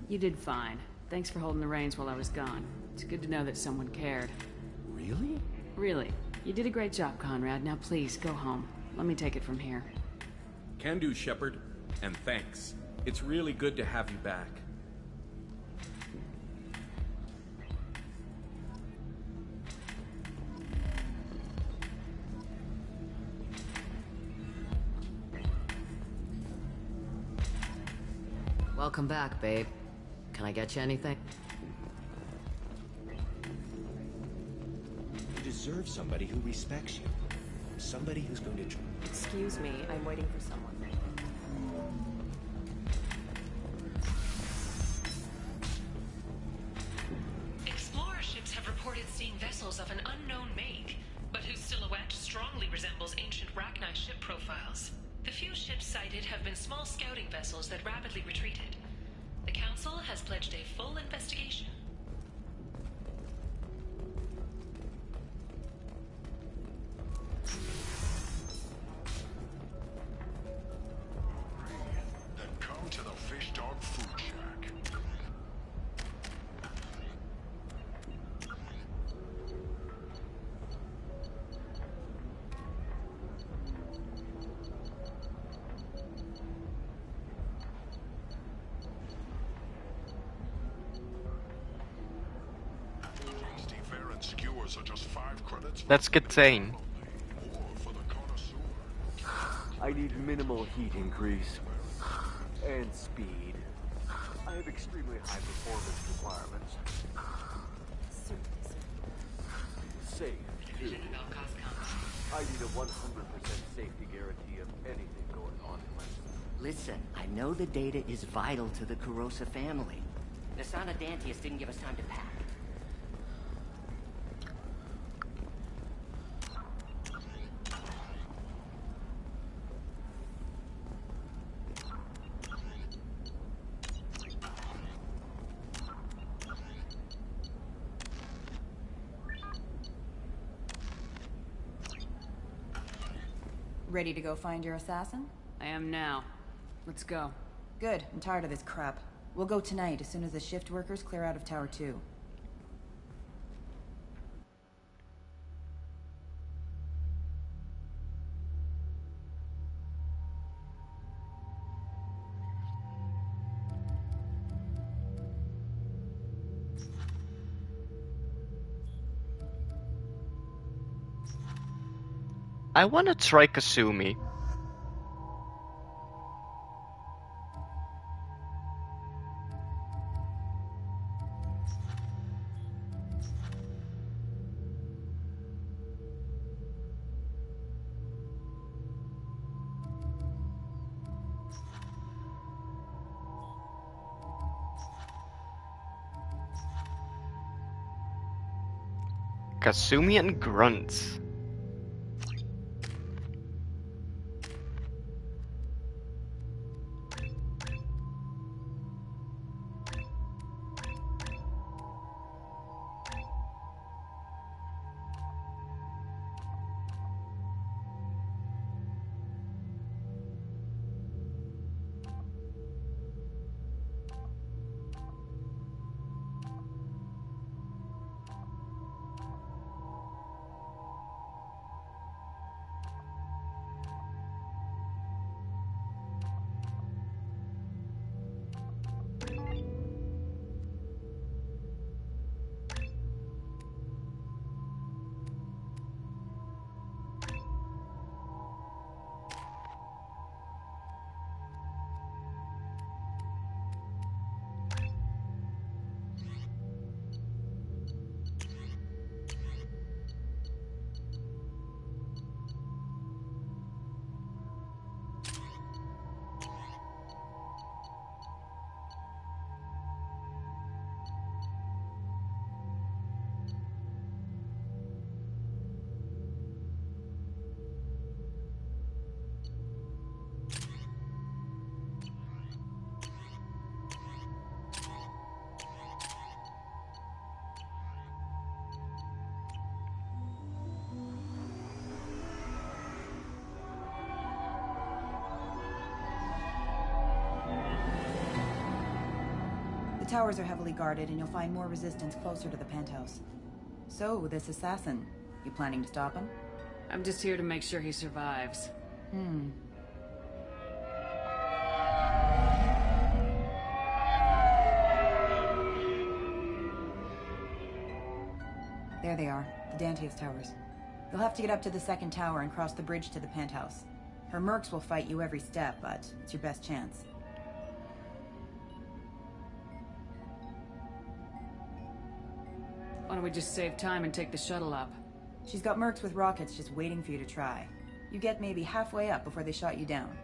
You did fine. Thanks for holding the reins while I was gone. It's good to know that someone cared. Really? Really. You did a great job, Conrad. Now please, go home. Let me take it from here. Can do, Shepard. And thanks. It's really good to have you back. Welcome back, babe. Can I get you anything? You deserve somebody who respects you. Somebody who's going to... Excuse me, I'm waiting for someone. Explorer ships have reported seeing vessels of an unknown make, but whose silhouette strongly resembles ancient Rachni ship profiles. The few ships sighted have been small scouting vessels that rapidly retreated. The Council has pledged a full investigation. Then come to the Fish Dog Food Shack. Frosty fare and skewers are just 5 credits. Let's get Zane. I need minimal heat increase. And speed. I have extremely high performance requirements. safe, too. I need a 100% safety guarantee of anything going on in my system. Listen, I know the data is vital to the Kurosa family. Nasana Dantius didn't give us time to pack. Ready to go find your assassin? I am now. Let's go. Good. I'm tired of this crap. We'll go tonight as soon as the shift workers clear out of Tower 2. I wanna try Kasumi. Kasumi and Grunt. The towers are heavily guarded, and you'll find more resistance closer to the penthouse. So, this assassin, you planning to stop him? I'm just here to make sure he survives. There they are, the Dantius towers. You'll have to get up to the second tower and cross the bridge to the penthouse. Her mercs will fight you every step, but it's your best chance. Why don't we just save time and take the shuttle up? She's got mercs with rockets just waiting for you to try. You get maybe halfway up before they shot you down.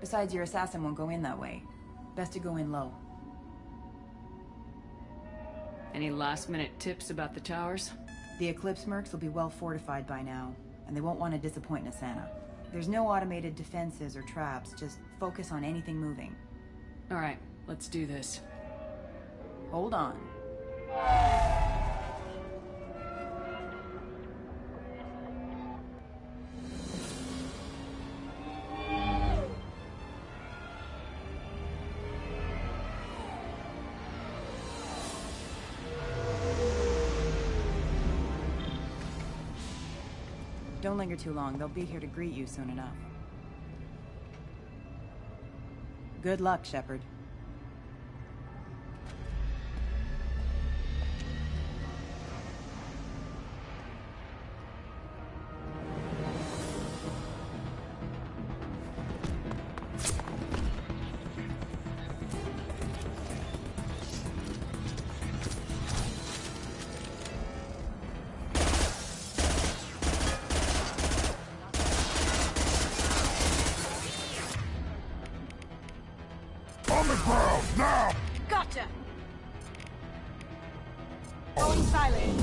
Besides, your assassin won't go in that way. Best to go in low. Any last-minute tips about the towers? The Eclipse mercs will be well fortified by now, and they won't want to disappoint Nasana. There's no automated defenses or traps, just focus on anything moving. Alright, let's do this. Hold on. Don't linger too long. They'll be here to greet you soon enough. Good luck, Shepard. On the ground, now! Gotcha! Going silent.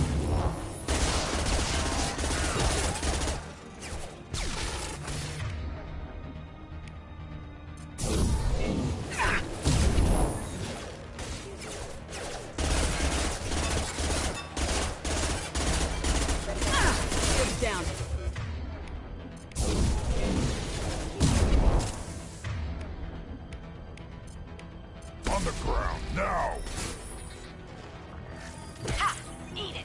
Down. On the ground, now! Ha! Eat it!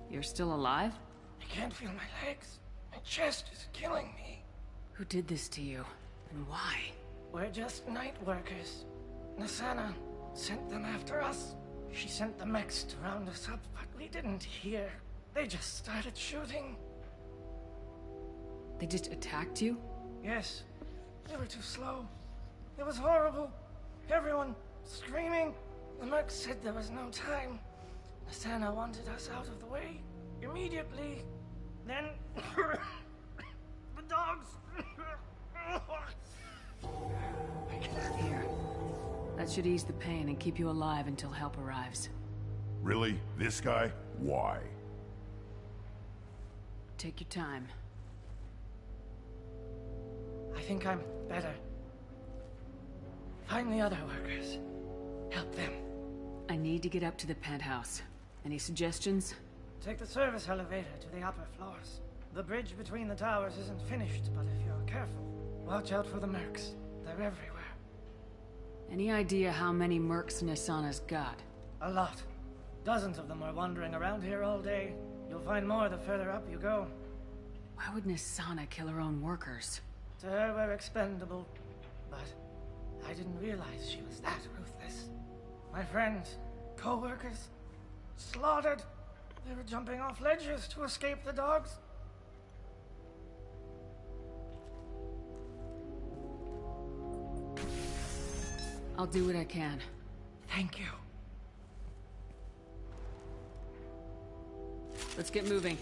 You're still alive? I can't feel my legs. My chest is killing me. Who did this to you? And why? We're just night workers. Nasana sent them after us. She sent the mechs to round us up, but we didn't hear. They just started shooting. They just attacked you? Yes. They were too slow. It was horrible. Everyone screaming. The mechs said there was no time. Nasana wanted us out of the way immediately. Then the dogs. Here. That should ease the pain and keep you alive until help arrives. Really? This guy? Why? Take your time. I think I'm better. Find the other workers. Help them. I need to get up to the penthouse. Any suggestions? Take the service elevator to the upper floors. The bridge between the towers isn't finished, but if you're careful, watch out for the mercs. They're everywhere. Any idea how many mercs Nasana's got? A lot. Dozens of them are wandering around here all day. You'll find more the further up you go. Why would Nasana kill her own workers? To her, we're expendable. But I didn't realize she was that ruthless. My friends, co-workers, slaughtered. They were jumping off ledges to escape the dogs. I'll do what I can. Thank you. Let's get moving.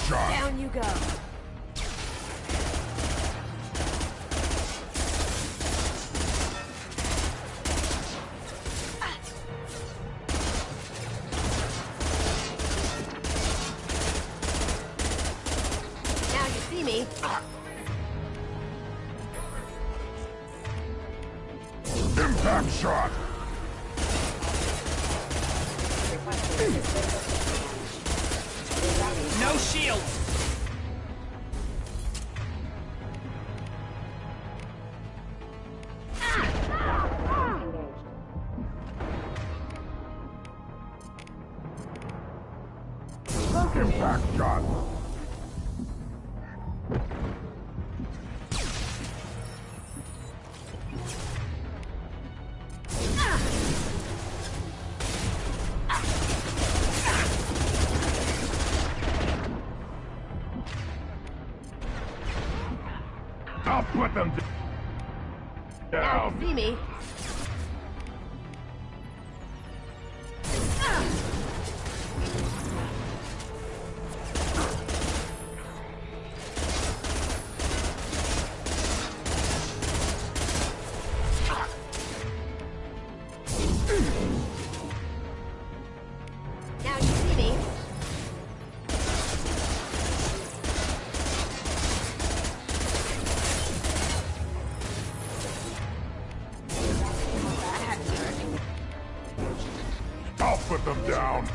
Down you go. Now you see me. Impact shot! No shields! Impact shot! put them Now down. you see me. Now you see me. I'll put them down.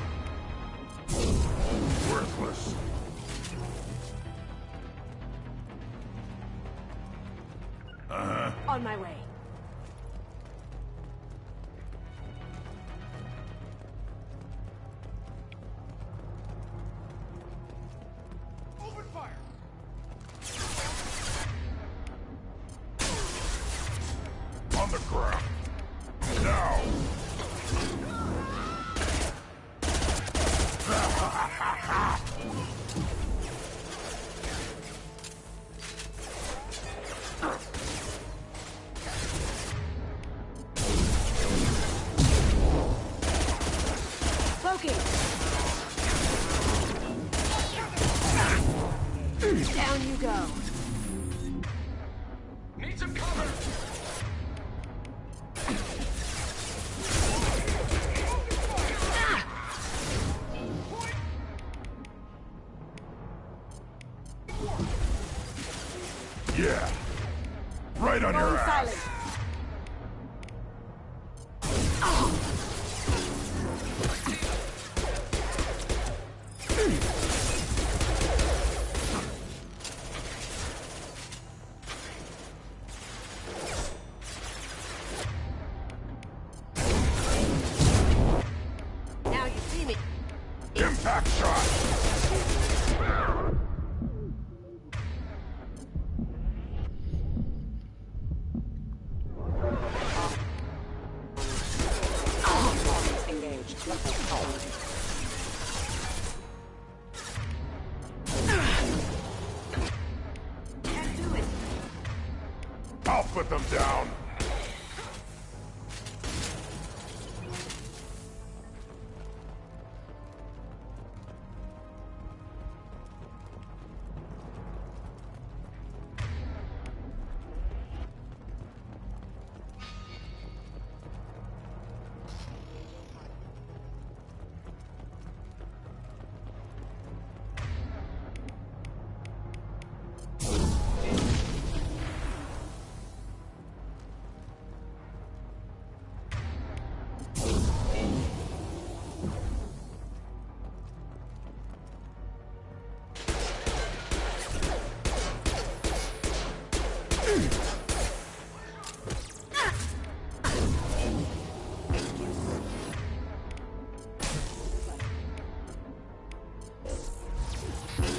Worthless. On my way. Open fire! On the ground. Now. Smoking. Down you go. Need some cover! Yeah. Right on your Going ass. silent. Now you see me. Impact shot. Engaged. I'll put them down.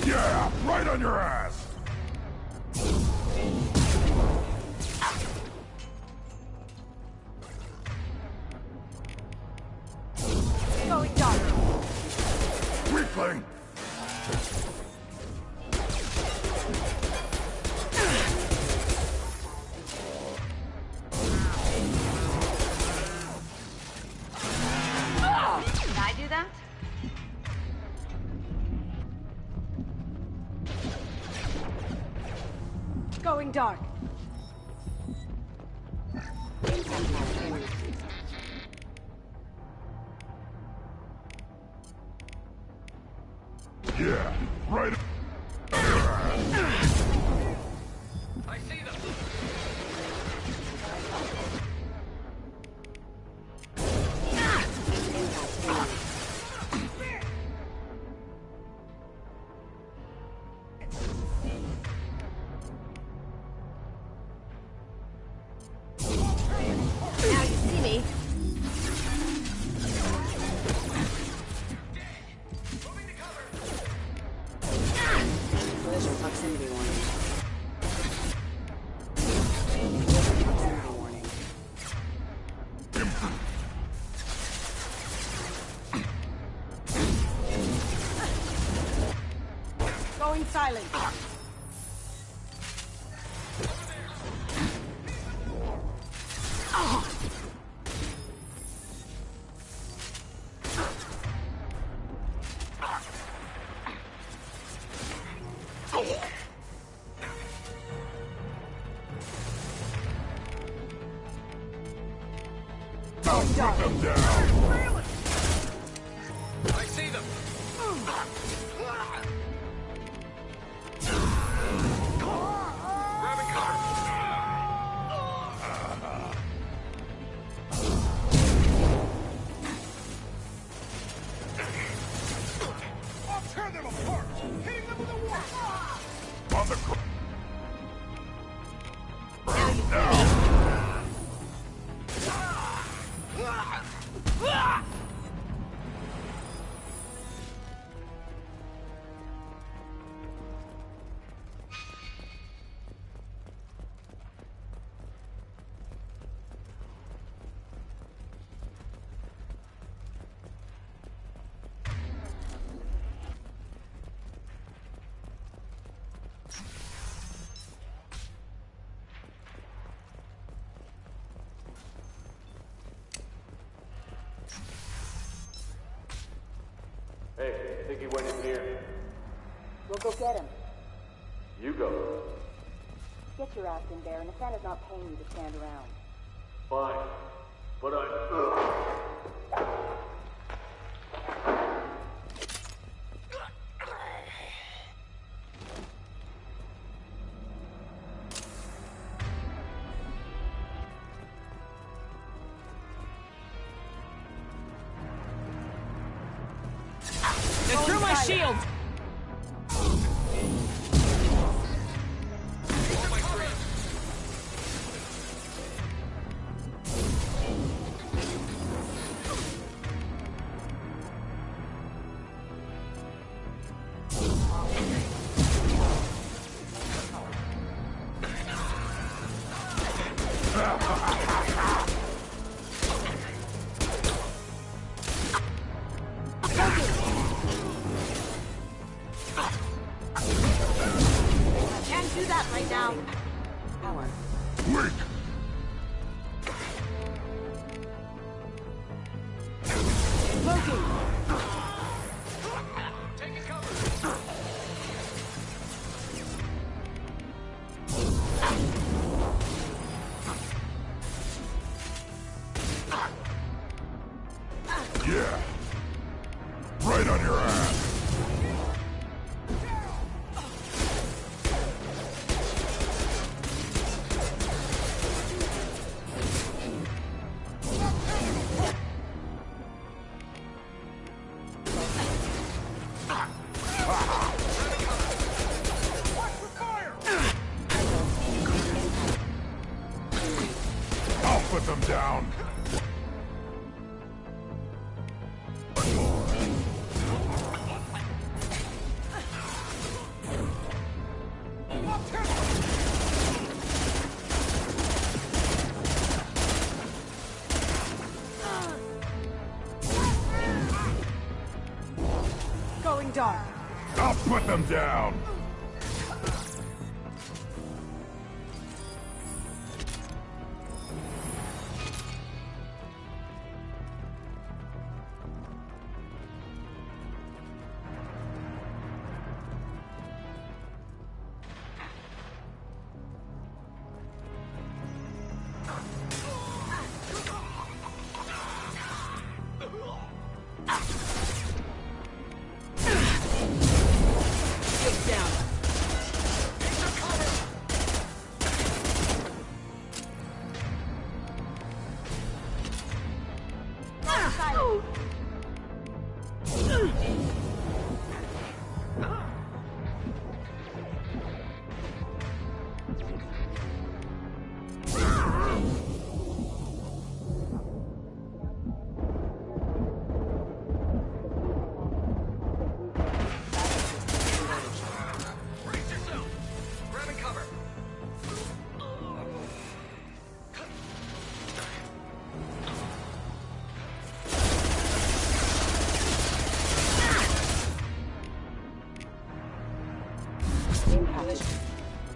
Yeah, right on your ass. Going dark. Weakling. Did I do that? Going dark. Yeah, right. I see them! Now you see me. Collision proximity warning. Collision proximity warning. Going silent. I'll put them down! I see them! Grabbing cover! I'll tear them apart! Hitting them with a warp! On the ground! Hey, I think he went in here. We'll go get him. You go. Get your ass in there, and the Santa's not paying you to stand around. Fine. But I... They threw my shield! Can't do that right now. Power. Weak! Loki! Taking cover! Yeah! Right on your ass! I'll put them down! Going dark. I'll put them down! Get down. Brace yourself! Grabbing cover!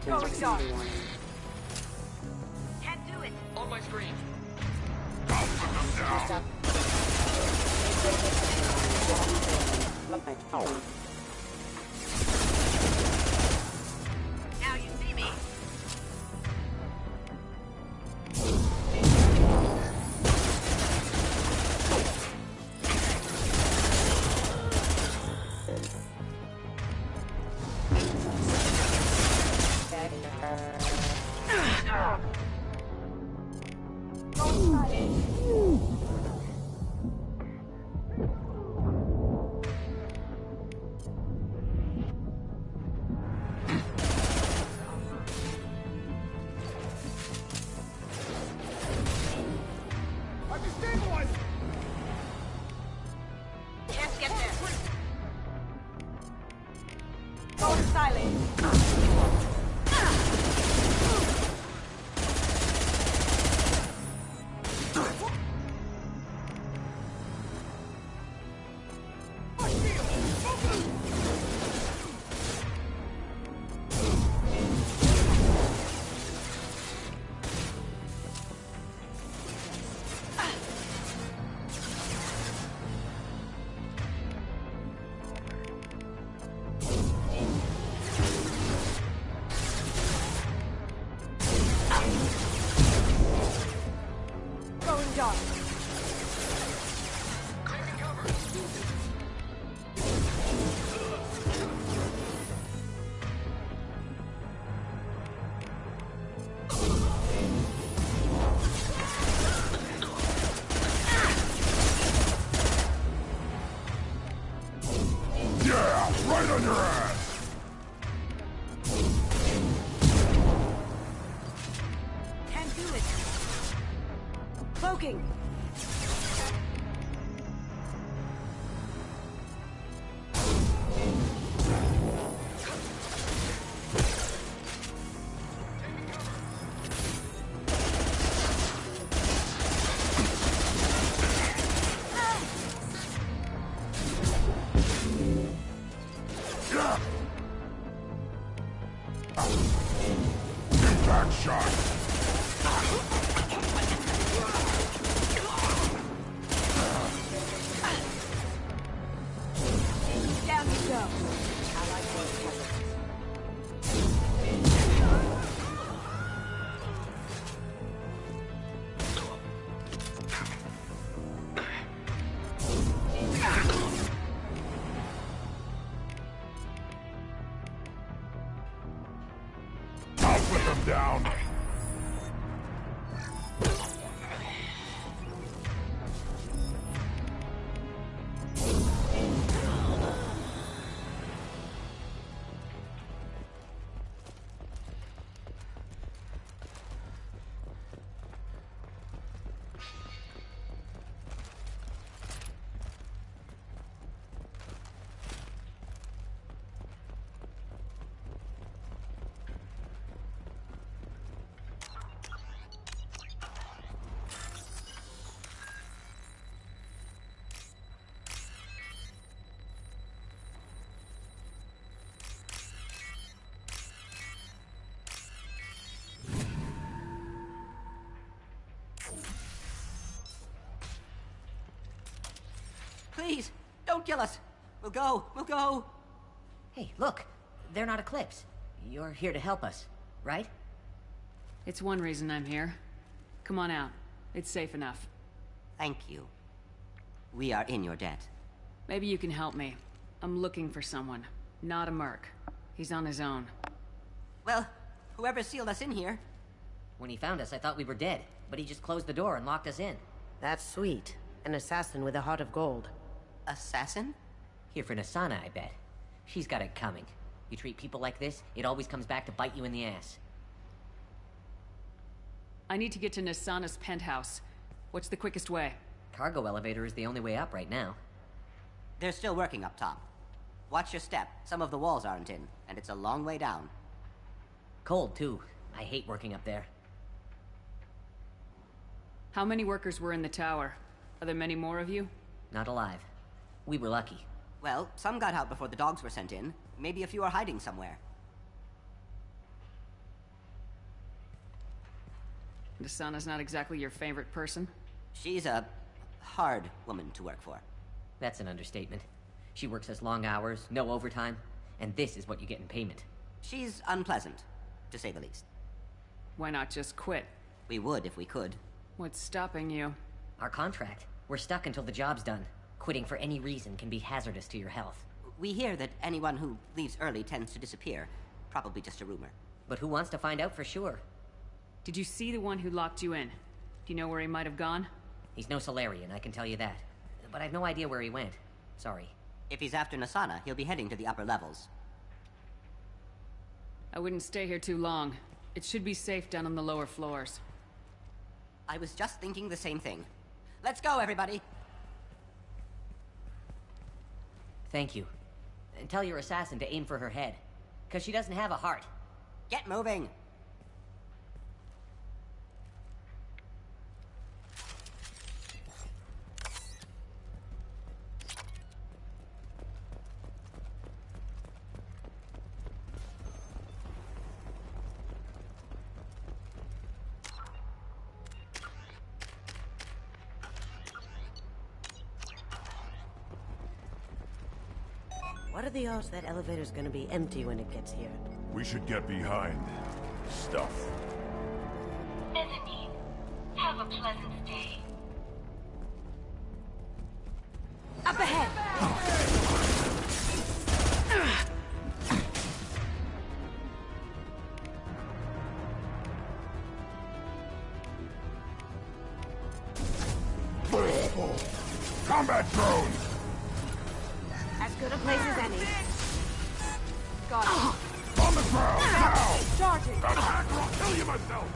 Going dark. On my screen. Now you see me. Can't get there. Going silent. Going dark. Yeah, right on your ass. Can't do it. Cloaking. Yeah. Impact shot. Down you go. I'll put them down. Please, don't kill us. We'll go. We'll go. Hey, look. They're not Eclipse. You're here to help us, right? It's one reason I'm here. Come on out. It's safe enough. Thank you. We are in your debt. Maybe you can help me. I'm looking for someone. Not a merc. He's on his own. Well, whoever sealed us in here. When he found us, I thought we were dead, but he just closed the door and locked us in. That's sweet. An assassin with a heart of gold. Assassin? Here for Nasana, I bet. She's got it coming. You treat people like this, it always comes back to bite you in the ass. I need to get to Nasana's penthouse. What's the quickest way? Cargo elevator is the only way up right now. They're still working up top. Watch your step. Some of the walls aren't in, and it's a long way down. Cold, too. I hate working up there. How many workers were in the tower? Are there many more of you? Not alive. We were lucky. Well, some got out before the dogs were sent in. Maybe a few are hiding somewhere. Nasana's not exactly your favorite person? She's a hard woman to work for. That's an understatement. She works us long hours, no overtime, and this is what you get in payment. She's unpleasant, to say the least. Why not just quit? We would if we could. What's stopping you? Our contract. We're stuck until the job's done. Quitting for any reason can be hazardous to your health. We hear that anyone who leaves early tends to disappear. Probably just a rumor. But who wants to find out for sure? Did you see the one who locked you in? Do you know where he might have gone? He's no Solarian, I can tell you that. But I've no idea where he went. Sorry. If he's after Nasana, he'll be heading to the upper levels. I wouldn't stay here too long. It should be safe down on the lower floors. I was just thinking the same thing. Let's go, everybody! Thank you. And tell your assassin to aim for her head. 'Cause she doesn't have a heart. Get moving! What are the odds that elevator's gonna be empty when it gets here? We should get behind stuff. Mezzanine. Have a pleasant day. Up ahead! Combat drone! As good a place as any. Got it. On the ground, now! Charging! Attack or I'll kill you myself!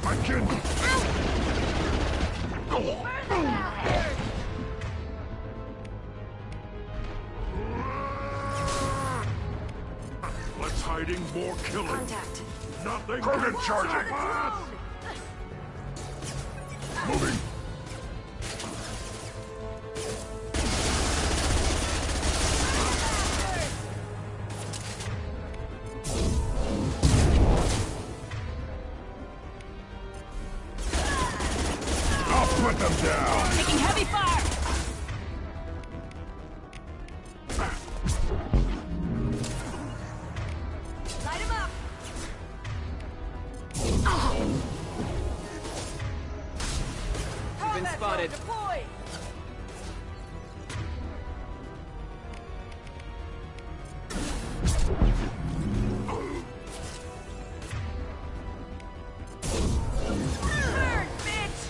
My chin! Less hiding, more killing. Contact. Nothing can charging! Moving! I'll put them down! Taking heavy fire! Light him up! You've been spotted. Deploy! Burn, bitch!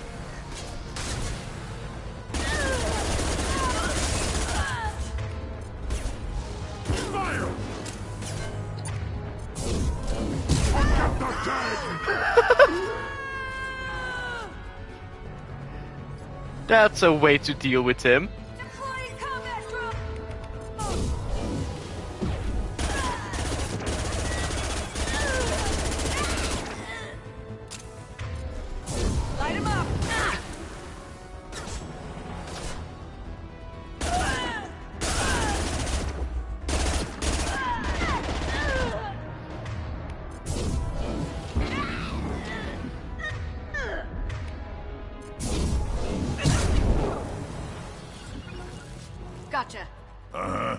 Fire! Get the tag! That's a way to deal with him. Deploying combat drone! Light him up! Gotcha. Uh-huh.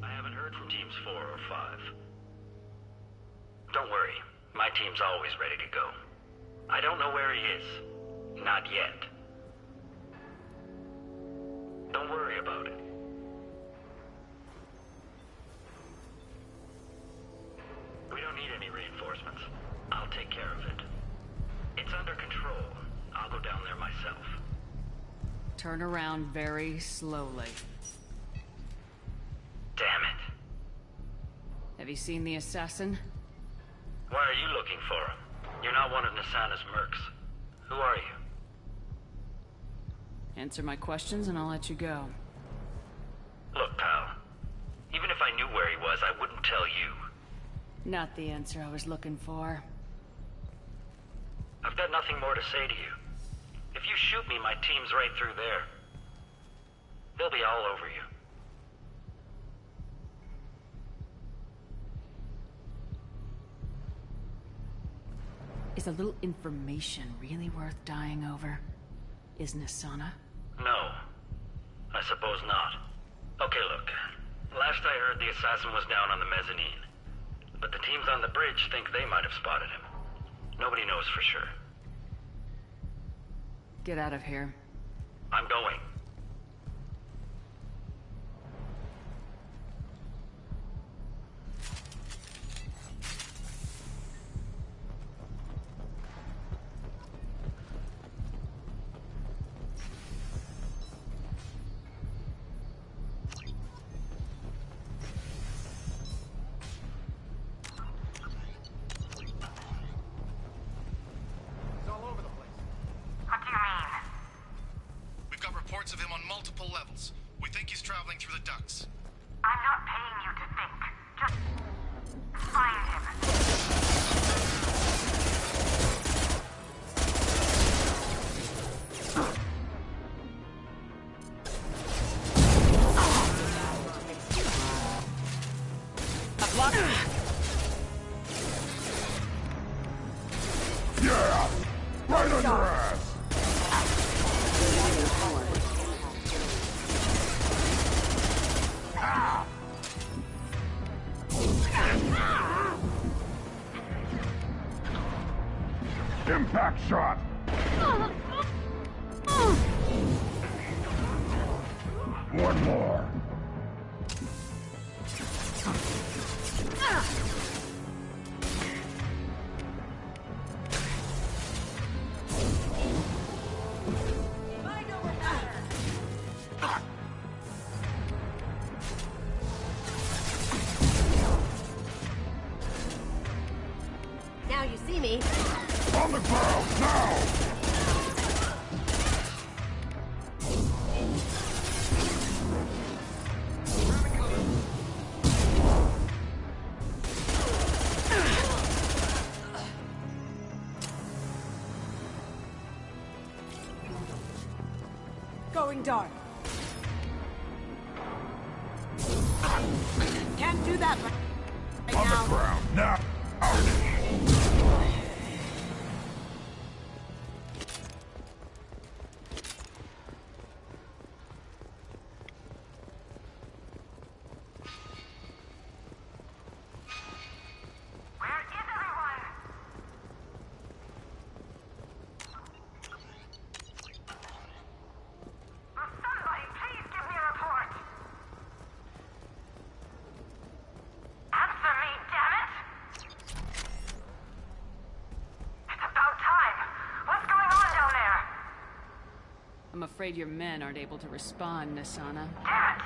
I haven't heard from teams 4 or 5. Don't worry, my team's always ready to go. I don't know where he is. Not yet. Don't worry about it. We don't need any reinforcements. I'll take care of it. It's under control. I'll go down there myself. Turn around very slowly. Damn it. Have you seen the assassin? Why are you looking for him? You're not one of Nisana's mercs. Who are you? Answer my questions and I'll let you go. Look, pal. Even if I knew where he was, I wouldn't tell you. Not the answer I was looking for. I've got nothing more to say to you. If you shoot me, my team's right through there. They'll be all over you. Is a little information really worth dying over? Is Nisana? No. I suppose not. Okay, look. Last I heard, the assassin was down on the mezzanine. But the teams on the bridge think they might have spotted him. Nobody knows for sure. Get out of here. I'm going. Of him on multiple levels. We think he's traveling through the ducts. I'm not paying you to think. Just find him. Yeah! Right on your ass! Impact shot! One more. Now you see me. On the ground, now! Going dark. Can't do that right On now. the ground, now! I'm afraid your men aren't able to respond, Nisana. Damn it!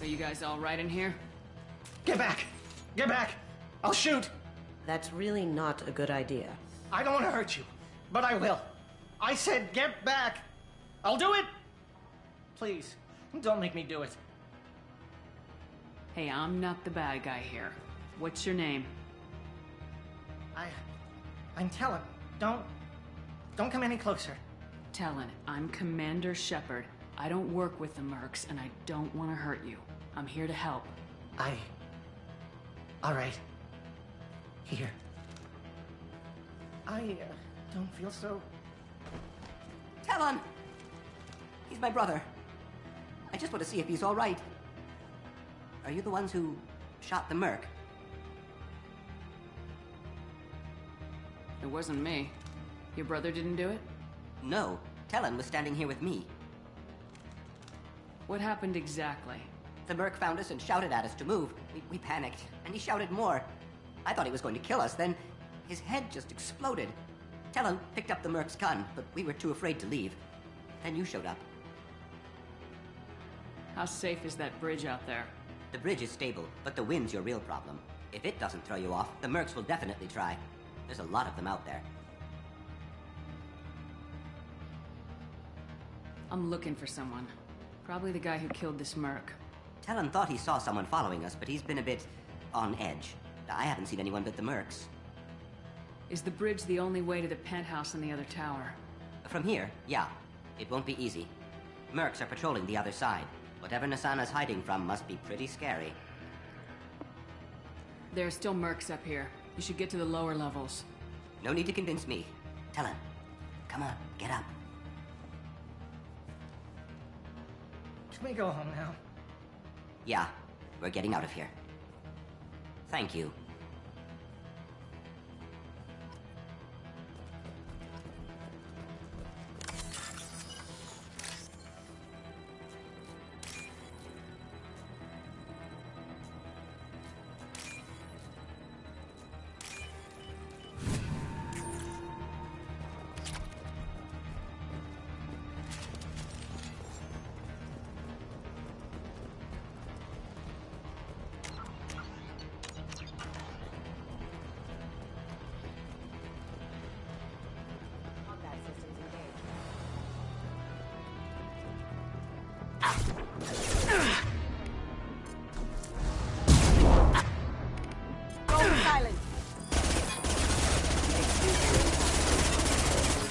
Are you guys all right in here? Get back! Get back! I'll shoot! That's really not a good idea. I don't want to hurt you, but I will. I said get back! I'll do it! Please, don't make me do it. Hey, I'm not the bad guy here. What's your name? I'm Talon. Don't come any closer. Talon, I'm Commander Shepard. I don't work with the mercs, and I don't want to hurt you. I'm here to help. All right. Here. I don't feel so... Talon! He's my brother. I just want to see if he's all right. Are you the ones who shot the merc? It wasn't me. Your brother didn't do it? No, Talon was standing here with me. What happened exactly? The merc found us and shouted at us to move. We panicked, and he shouted more. I thought he was going to kill us, then his head just exploded. Talon picked up the merc's gun, but we were too afraid to leave. Then you showed up. How safe is that bridge out there? The bridge is stable, but the wind's your real problem. If it doesn't throw you off, the mercs will definitely try. There's a lot of them out there. I'm looking for someone. Probably the guy who killed this merc. Talon thought he saw someone following us, but he's been a bit on edge. I haven't seen anyone but the mercs. Is the bridge the only way to the penthouse in the other tower? From here, yeah. It won't be easy. Mercs are patrolling the other side. Whatever Nasana's hiding from must be pretty scary. There are still mercs up here. You should get to the lower levels. No need to convince me. Talon, come on, get up. Can we go home now? Yeah, we're getting out of here. Thank you.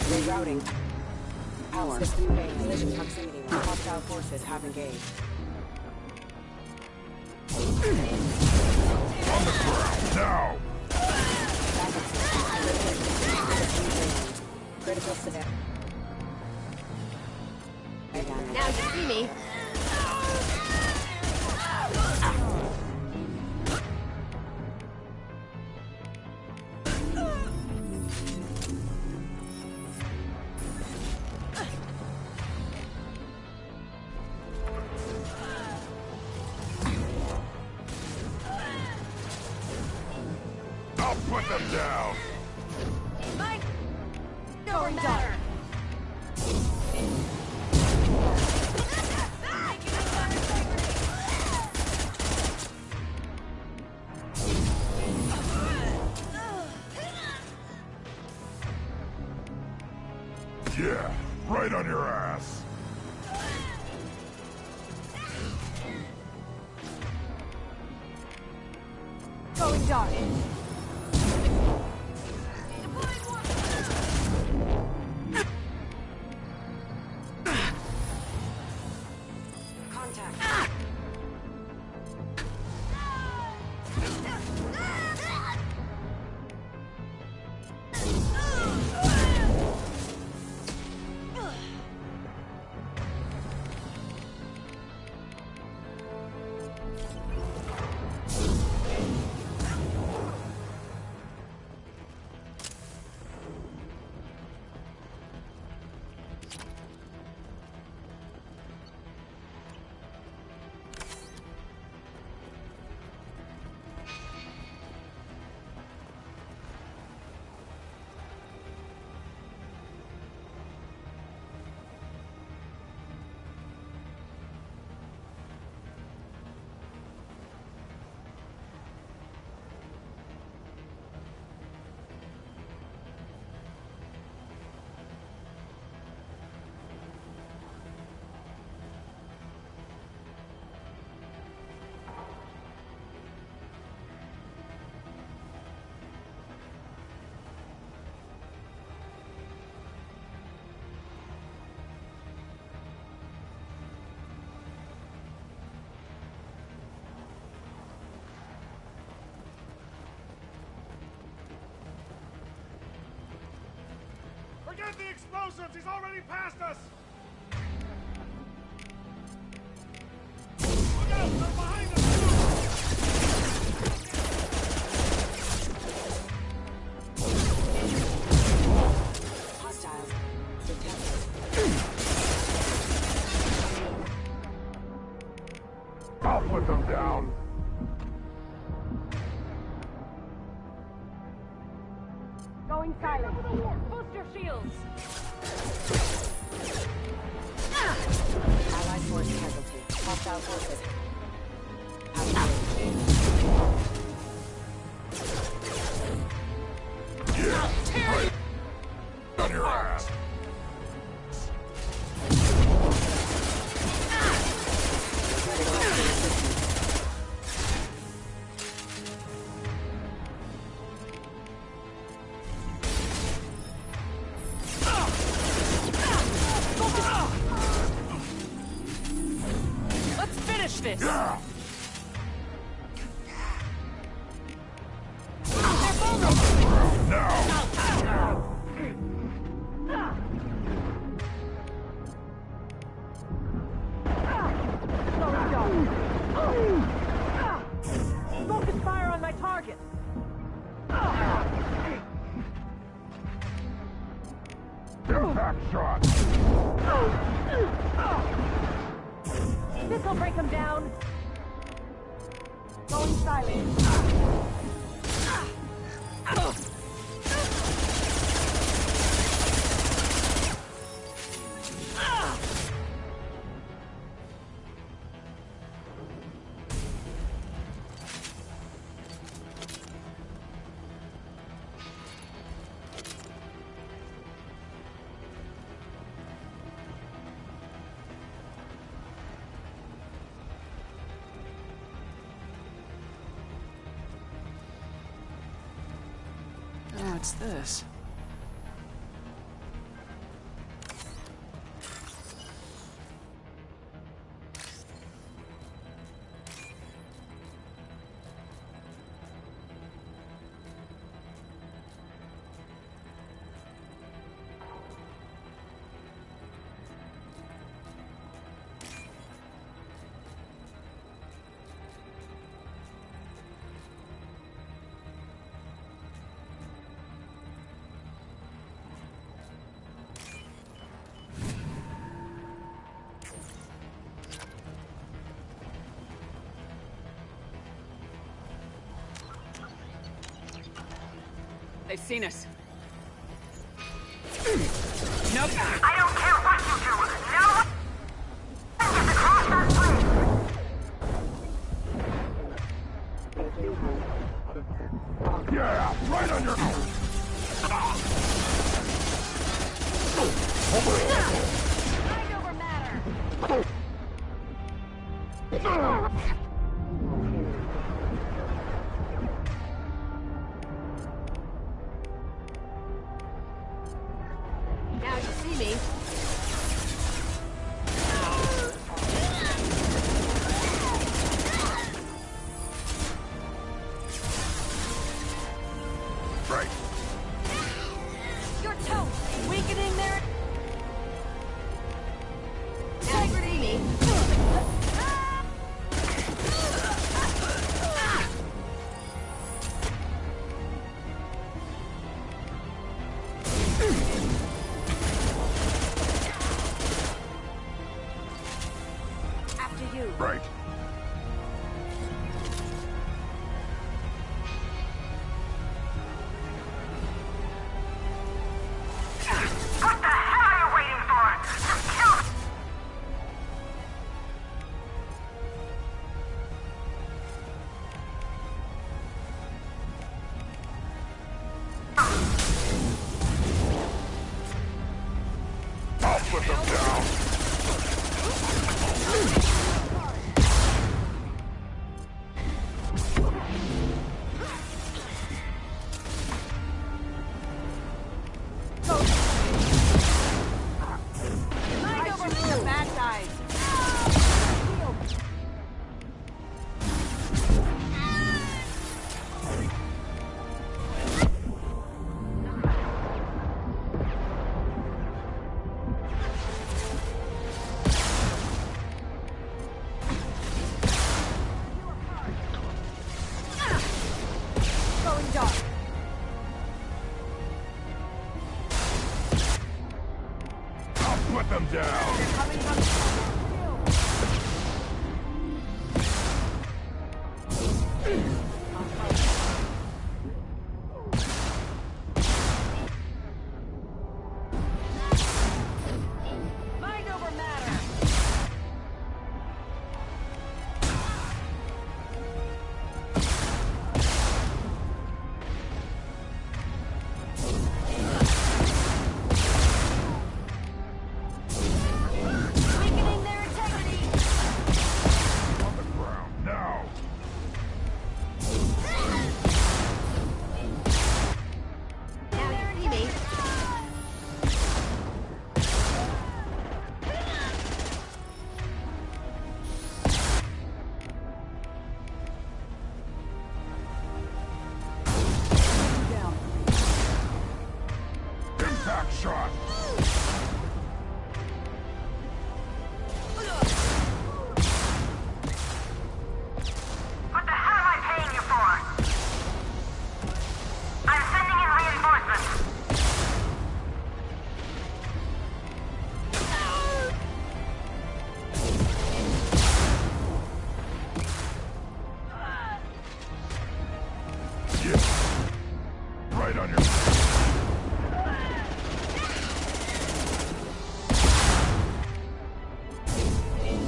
Rerouting. Power. System phase. Collision proximity with hostile forces have engaged. On the ground, now! Critical severity. Now you see me. I'll put them down! Mine. Going down. Yeah, right on your ass! Going dark. Contact. Forget the explosives! He's already past us! Look out! They're behind us! Hostile forces. Right on your ass. Let's finish this! Yeah. Focus fire on my target! Impact shot. This'll break him down! Going silent. What's this? They've seen us. Nope. I don't care what you do. No one gets across that bridge. Yeah, right on your Mind over matter. Now you see me. right. Your toe. Weakening there. Now you see me. After you. Right. What the hell are you waiting for? Just kill me. I'll put them down. Mind over the bad guys. Going dark. I'll put them down. Coming up. Mind over matter. shot! What the hell am I paying you for? I'm sending in reinforcements. Yeah. Right on your...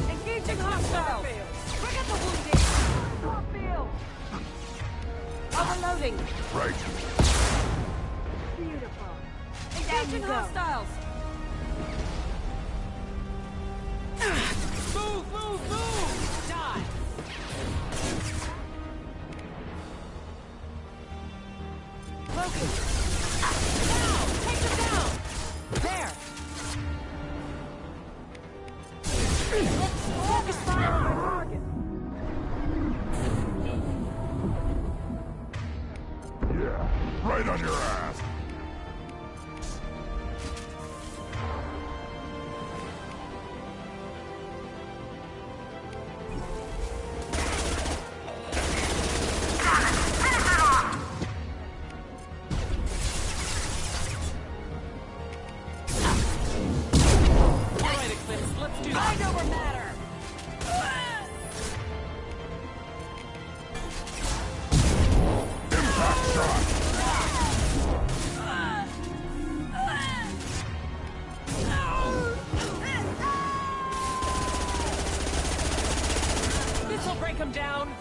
Engaging hostiles! Bring up the wounded! Field! Overloading! Right. Beautiful. Engaging hostiles! Move, move, move! Die! Logan! Now! Take them down! There! Focus fire on my target! Yeah. Right on your ass. Alright, Eclipse, let's do this! Mind over matter! Impact shot! This'll break him down!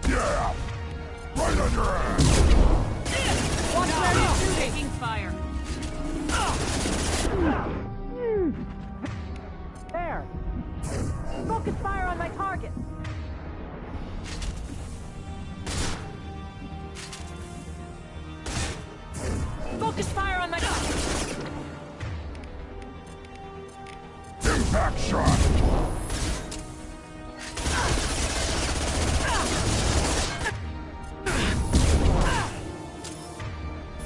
Yeah! Right on your ass! Watch where you're shooting! Taking fire! There! Focus fire on my target! Focus fire on my target! Impact shot!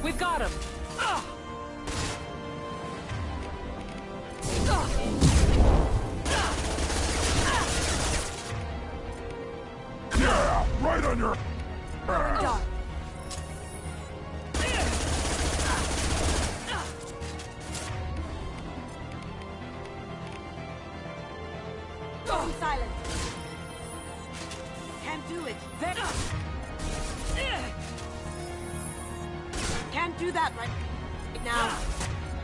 We've got him! Yeah! Right on your ass! Done. Going silent. Can't do it. Can't do that right now.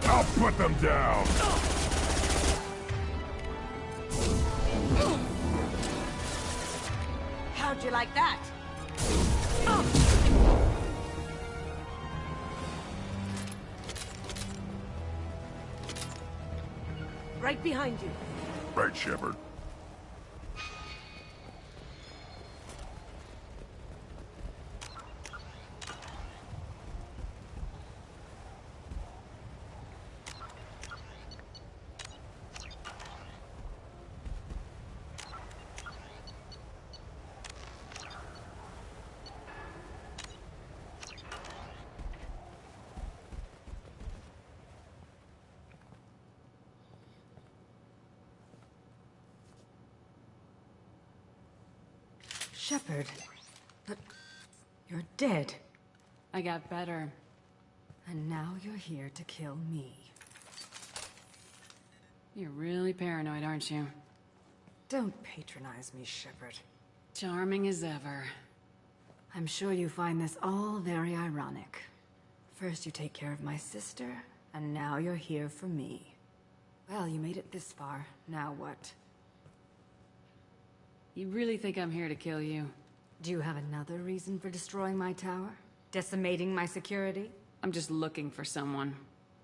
I'll put them down! How'd you like that? Right behind you. Right, Shepard. Shepard, but you're dead. I got better. And now you're here to kill me. You're really paranoid, aren't you? Don't patronize me, Shepard. Charming as ever. I'm sure you find this all very ironic. First you take care of my sister, and now you're here for me. Well, you made it this far. Now what? You really think I'm here to kill you? Do you have another reason for destroying my tower? Decimating my security? I'm just looking for someone.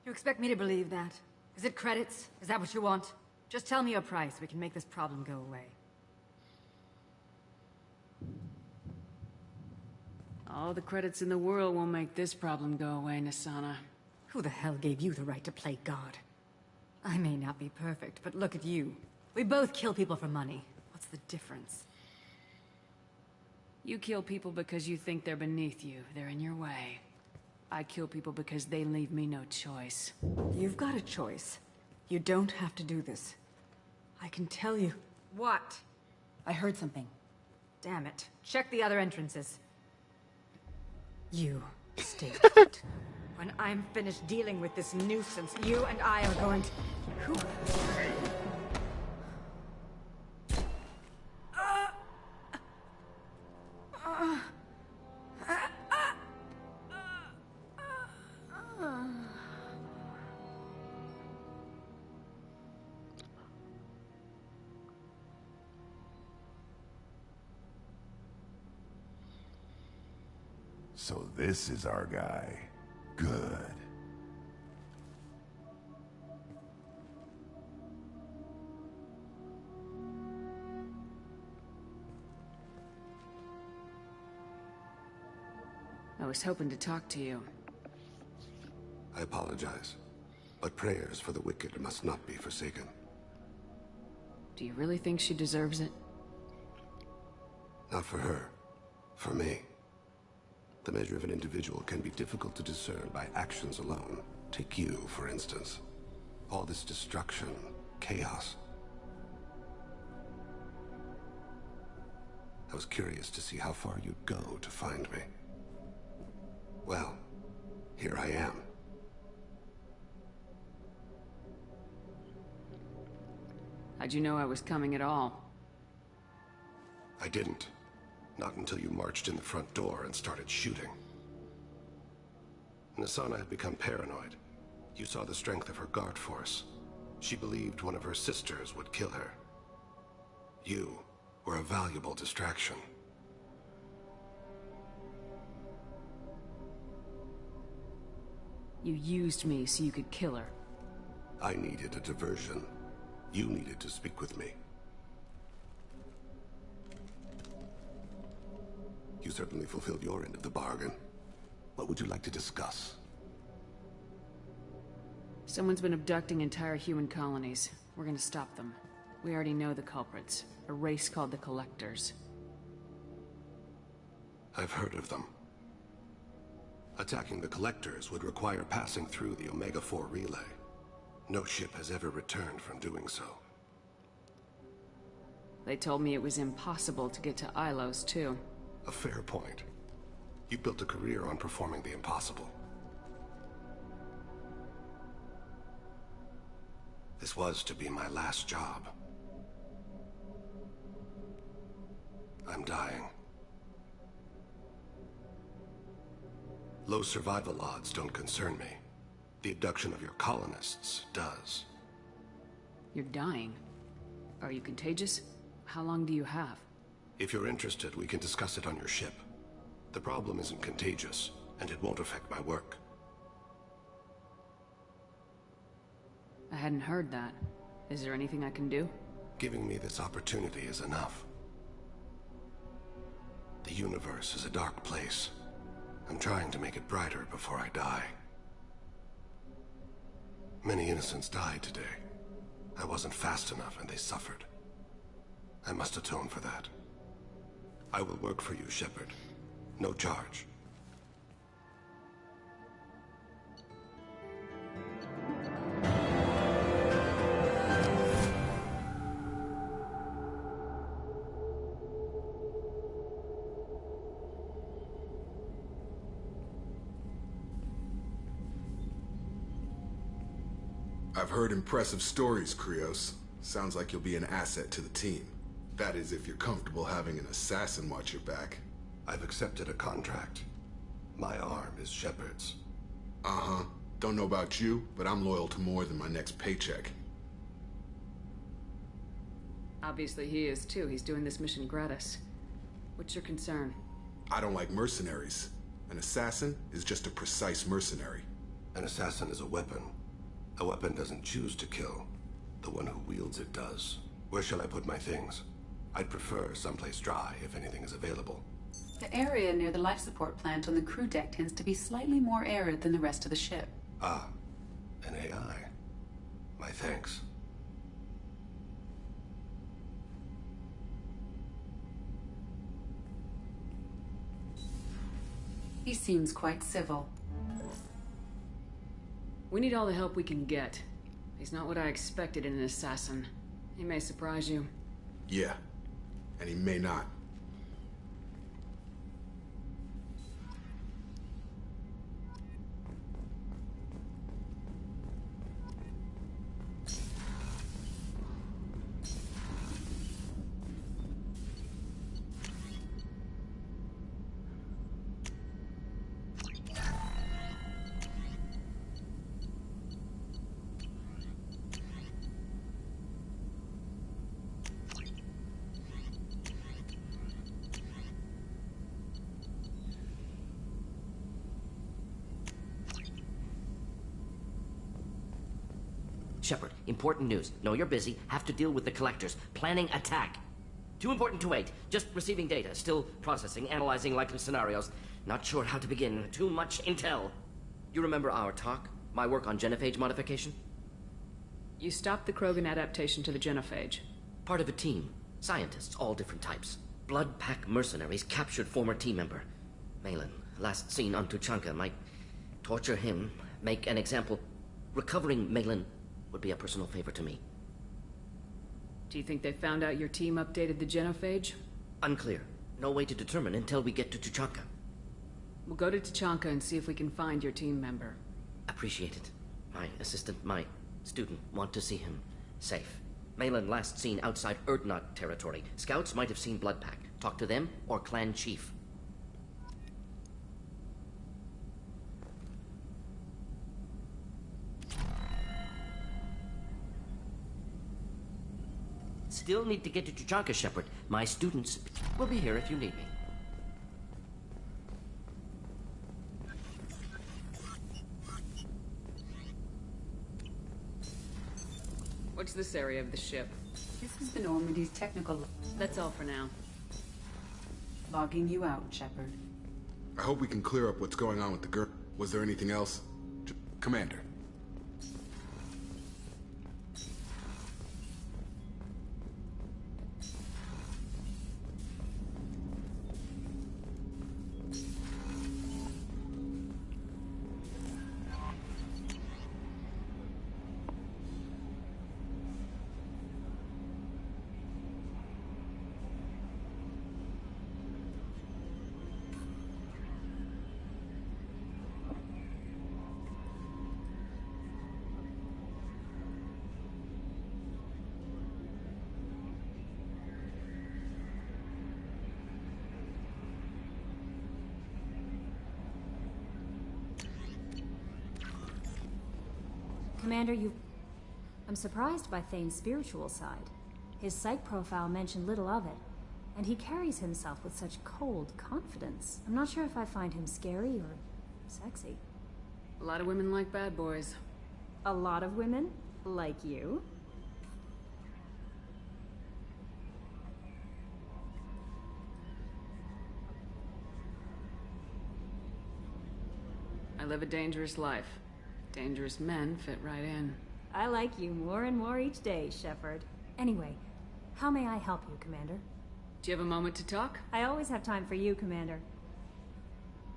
You expect me to believe that? Is it credits? Is that what you want? Just tell me your price. We can make this problem go away. All the credits in the world won't make this problem go away, Nasana. Who the hell gave you the right to play God? I may not be perfect, but look at you. We both kill people for money. What's the difference? You kill people because you think they're beneath you. They're in your way. I kill people because they leave me no choice. You've got a choice. You don't have to do this. I can tell you. What? I heard something. Damn it. Check the other entrances. You stay. When I'm finished dealing with this nuisance, you and I are going to... Who? So this is our guy. Good. I was hoping to talk to you. I apologize, but prayers for the wicked must not be forsaken. Do you really think she deserves it? Not for her. For me. The measure of an individual can be difficult to discern by actions alone. Take you, for instance. All this destruction, chaos. I was curious to see how far you'd go to find me. Well, here I am. How'd you know I was coming at all? I didn't. Not until you marched in the front door and started shooting. Nasana had become paranoid. You saw the strength of her guard force. She believed one of her sisters would kill her. You were a valuable distraction. You used me so you could kill her. I needed a diversion. You needed to speak with me. You certainly fulfilled your end of the bargain. What would you like to discuss? Someone's been abducting entire human colonies. We're gonna stop them. We already know the culprits. A race called the Collectors. I've heard of them. Attacking the Collectors would require passing through the Omega-4 relay. No ship has ever returned from doing so. They told me it was impossible to get to Ilos, too. A fair point. You built a career on performing the impossible. This was to be my last job. I'm dying. Low survival odds don't concern me. The abduction of your colonists does. You're dying. Are you contagious? How long do you have? If you're interested, we can discuss it on your ship. The problem isn't contagious, and it won't affect my work. I hadn't heard that. Is there anything I can do? Giving me this opportunity is enough. The universe is a dark place. I'm trying to make it brighter before I die. Many innocents died today. I wasn't fast enough and they suffered. I must atone for that. I will work for you, Shepard. No charge. I've heard impressive stories, Krios. Sounds like you'll be an asset to the team. That is, if you're comfortable having an assassin watch your back. I've accepted a contract. My arm is Shepard's. Uh-huh. Don't know about you, but I'm loyal to more than my next paycheck. Obviously he is too. He's doing this mission gratis. What's your concern? I don't like mercenaries. An assassin is just a precise mercenary. An assassin is a weapon. A weapon doesn't choose to kill. The one who wields it does. Where shall I put my things? I'd prefer someplace dry, if anything is available. The area near the life support plant on the crew deck tends to be slightly more arid than the rest of the ship. Ah, an AI. My thanks. He seems quite civil. We need all the help we can get. He's not what I expected in an assassin. He may surprise you. Yeah, and he may not. Shepard, important news. Know you're busy. Have to deal with the collectors. Planning attack. Too important to wait. Just receiving data. Still processing, analyzing likely scenarios. Not sure how to begin. Too much intel. You remember our talk? My work on genophage modification? You stopped the Krogan adaptation to the genophage. Part of a team. Scientists, all different types. Blood Pack mercenaries captured former team member. Malin, last seen on Tuchanka, might torture him, make an example. Recovering Malin would be a personal favor to me. Do you think they found out your team updated the genophage? Unclear. No way to determine until we get to Tuchanka. We'll go to Tuchanka and see if we can find your team member. Appreciate it. My assistant, my student, want to see him safe. Malin last seen outside Erdnot territory. Scouts might have seen Bloodpack. Talk to them or clan chief. Still need to get to Tuchanka, Shepard. My students will be here if you need me. What's this area of the ship? This is the Normandy's technical... That's all for now. Logging you out, Shepard. I hope we can clear up what's going on with the girl. Was there anything else? Commander. Commander, I'm surprised by Thane's spiritual side. His psych profile mentioned little of it, and he carries himself with such cold confidence. I'm not sure if I find him scary or sexy. A lot of women like bad boys. A lot of women? Like you? I live a dangerous life. Dangerous men fit right in. I like you more and more each day, Shepard. Anyway, how may I help you, Commander? Do you have a moment to talk? I always have time for you, Commander.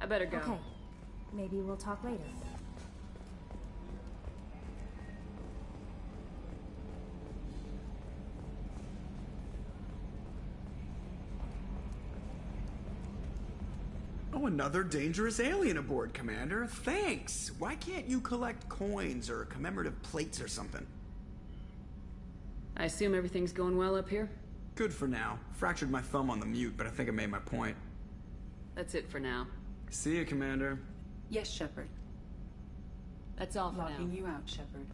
I better go. Okay. Maybe we'll talk later. Oh, another dangerous alien aboard, Commander. Thanks. Why can't you collect coins or commemorative plates or something? I assume everything's going well up here? Good for now. Fractured my thumb on the mute, but I think I made my point. That's it for now. See you, Commander. Yes, Shepard. That's all for now. Logging you out, Shepard.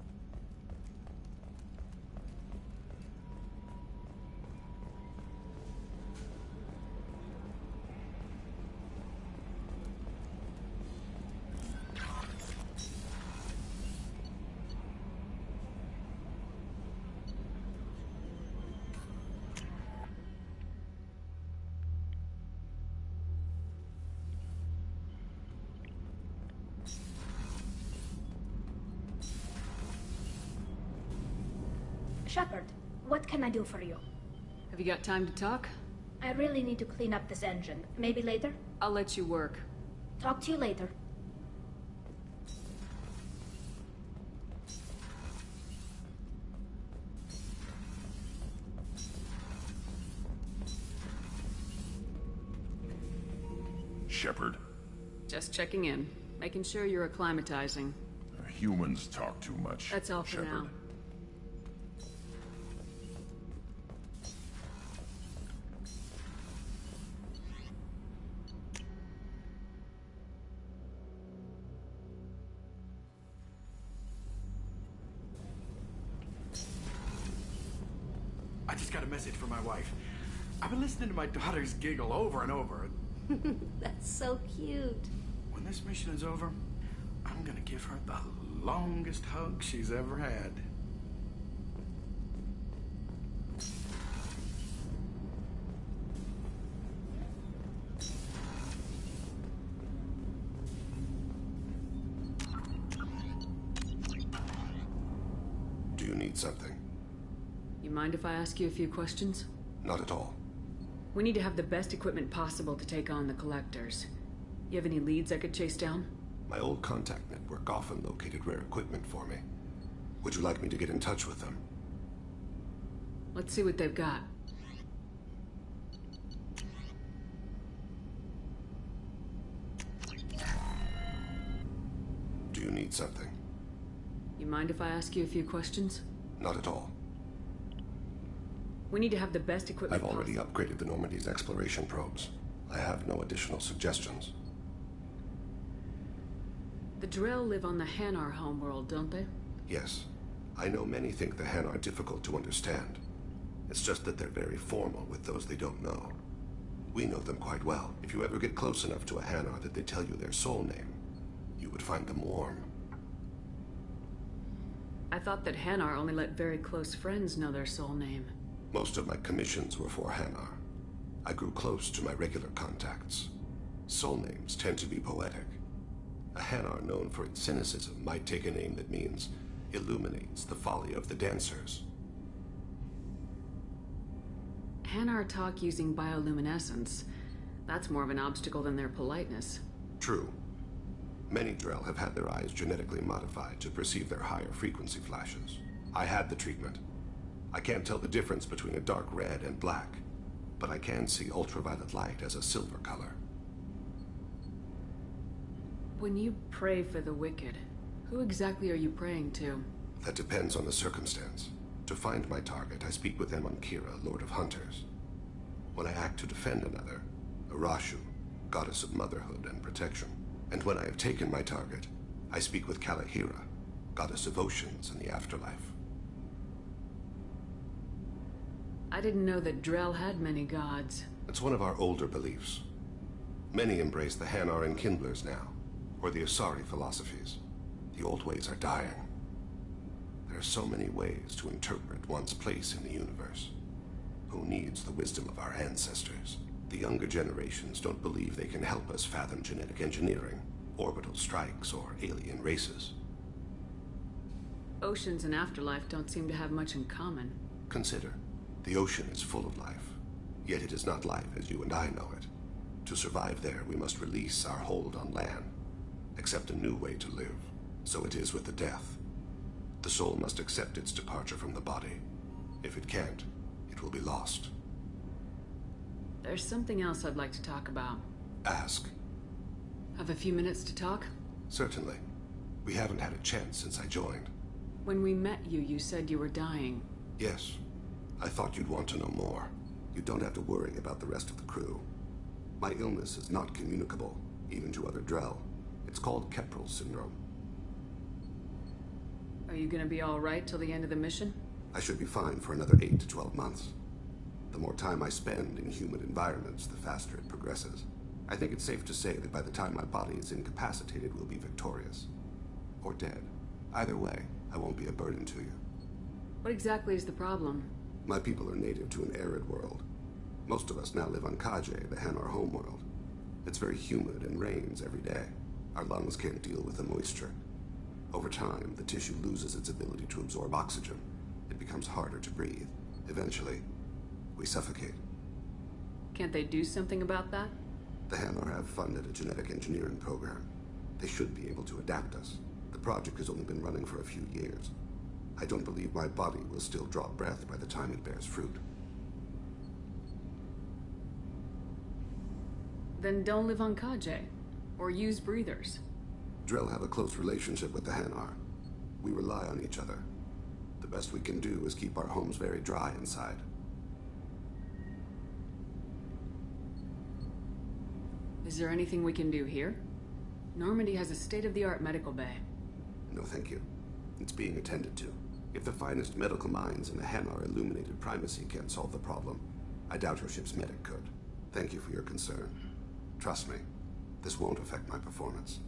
Shepard, what can I do for you? Have you got time to talk? I really need to clean up this engine. Maybe later? I'll let you work. Talk to you later. Shepard. Just checking in. Making sure you're acclimatizing. Humans talk too much. That's all for Shepard. now. I just got a message from my wife. I've been listening to my daughters giggle over and over. That's so cute. When this mission is over, I'm gonna give her the longest hug she's ever had. Do you need something? You mind if I ask you a few questions? Not at all. We need to have the best equipment possible to take on the collectors. You have any leads I could chase down? My old contact network often located rare equipment for me. Would you like me to get in touch with them? Let's see what they've got. Do you need something? You mind if I ask you a few questions? Not at all. We need to have the best equipment I've already upgraded the Normandy's exploration probes. I have no additional suggestions. The Drell live on the Hanar homeworld, don't they? Yes. I know many think the Han are difficult to understand. It's just that they're very formal with those they don't know. We know them quite well. If you ever get close enough to a Hanar that they tell you their soul name, you would find them warm. I thought that Hanar only let very close friends know their soul name. Most of my commissions were for Hanar. I grew close to my regular contacts. Soul names tend to be poetic. A Hanar known for its cynicism might take a name that means illuminates the folly of the dancers. Hanar talk using bioluminescence. That's more of an obstacle than their politeness. True. Many Drell have had their eyes genetically modified to perceive their higher frequency flashes. I had the treatment. I can't tell the difference between a dark red and black, but I can see ultraviolet light as a silver color. When you pray for the wicked, who exactly are you praying to? That depends on the circumstance. To find my target, I speak with Kira, Lord of Hunters. When I act to defend another, Arashu, Goddess of Motherhood and Protection. And when I have taken my target, I speak with Kalahira, Goddess of Oceans and the Afterlife. I didn't know that Drell had many gods. It's one of our older beliefs. Many embrace the Hanar and Kindlers now, or the Asari philosophies. The old ways are dying. There are so many ways to interpret one's place in the universe. Who needs the wisdom of our ancestors? The younger generations don't believe they can help us fathom genetic engineering, orbital strikes, or alien races. Oceans and Afterlife don't seem to have much in common. Consider, the ocean is full of life, yet it is not life as you and I know it. To survive there, we must release our hold on land, accept a new way to live. So it is with the death. The soul must accept its departure from the body. If it can't, it will be lost. There's something else I'd like to talk about. Ask. Have a few minutes to talk? Certainly. We haven't had a chance since I joined. When we met you, you said you were dying. Yes. I thought you'd want to know more. You don't have to worry about the rest of the crew. My illness is not communicable, even to other Drell. It's called Keprel syndrome. Are you gonna be all right till the end of the mission? I should be fine for another 8 to 12 months. The more time I spend in human environments, the faster it progresses. I think it's safe to say that by the time my body is incapacitated, we'll be victorious. Or dead. Either way, I won't be a burden to you. What exactly is the problem? My people are native to an arid world. Most of us now live on Kaje, the Hanar homeworld. It's very humid and rains every day. Our lungs can't deal with the moisture. Over time, the tissue loses its ability to absorb oxygen. It becomes harder to breathe. Eventually, we suffocate. Can't they do something about that? The Hanar have funded a genetic engineering program. They should be able to adapt us. The project has only been running for a few years. I don't believe my body will still draw breath by the time it bears fruit. Then don't live on Kaje, or use breathers. Drell have a close relationship with the Hanar. We rely on each other. The best we can do is keep our homes very dry inside. Is there anything we can do here? Normandy has a state-of-the-art medical bay. No, thank you. It's being attended to. If the finest medical minds in the Hanar illuminated primacy can't solve the problem, I doubt your ship's medic could. Thank you for your concern. Trust me, this won't affect my performance.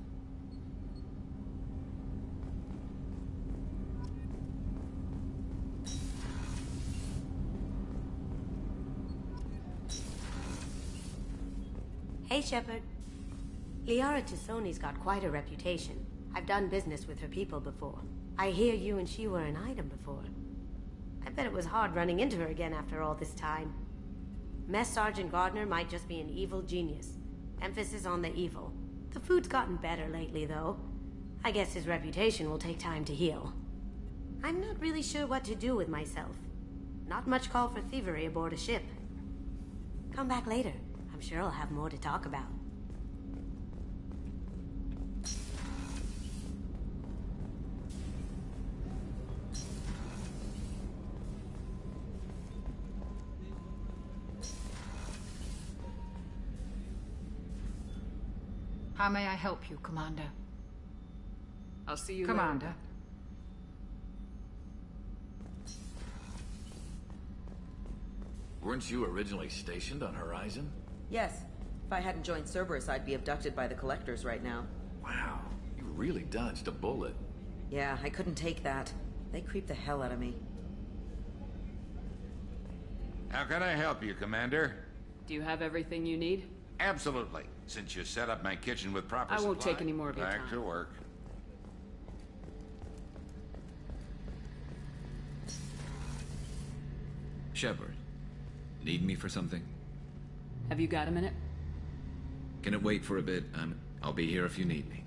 Hey, Shepard. Liara Tassoni's got quite a reputation. I've done business with her people before. I hear you and she were an item before. I bet it was hard running into her again after all this time. Mess Sergeant Gardner might just be an evil genius. Emphasis on the evil. The food's gotten better lately, though. I guess his reputation will take time to heal. I'm not really sure what to do with myself. Not much call for thievery aboard a ship. Come back later. I'm sure I'll have more to talk about. How may I help you, Commander? I'll see you Commander. later. Weren't you originally stationed on Horizon? Yes. If I hadn't joined Cerberus, I'd be abducted by the Collectors right now. Wow, you really dodged a bullet. Yeah, I couldn't take that. They creep the hell out of me. How can I help you, Commander? Do you have everything you need? Absolutely. Since you set up my kitchen with proper I won't supply, take any more of your back time. to work. Shepard, need me for something? Have you got a minute? Can it wait for a bit? I'll be here if you need me.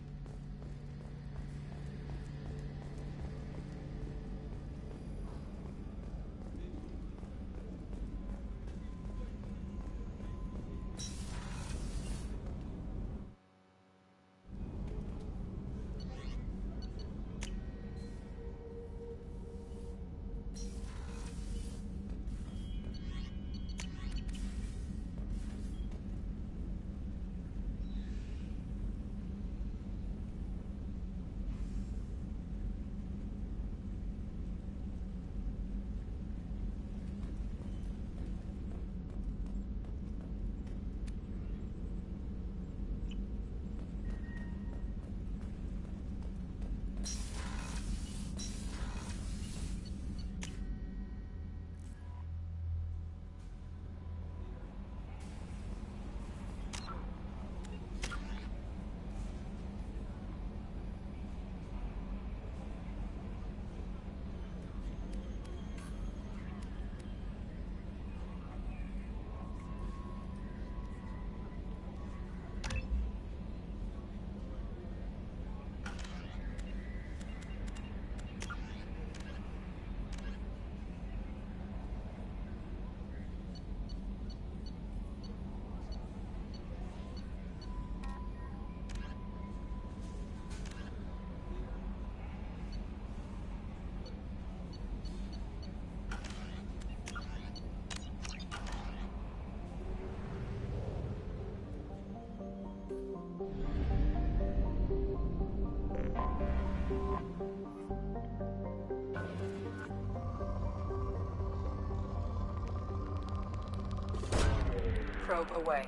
Probe away.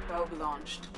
Probe launched.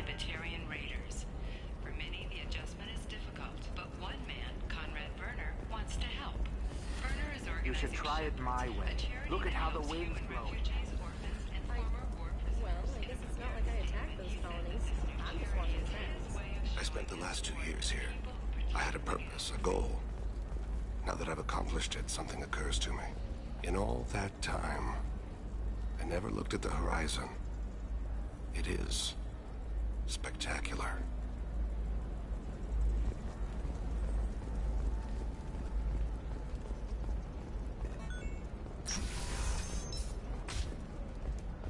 libertarian raiders. For many, the adjustment is difficult, but one man, Conrad Berner, wants to help. Berner is organizing... You should try it my way. Look at how the wind's blowing. Well, I guess it's not like I attacked those colonies. I'm just watching trends. I spent the last 2 years here. I had a purpose, a goal. Now that I've accomplished it, something occurs to me. In all that time, I never looked at the horizon. It is spectacular.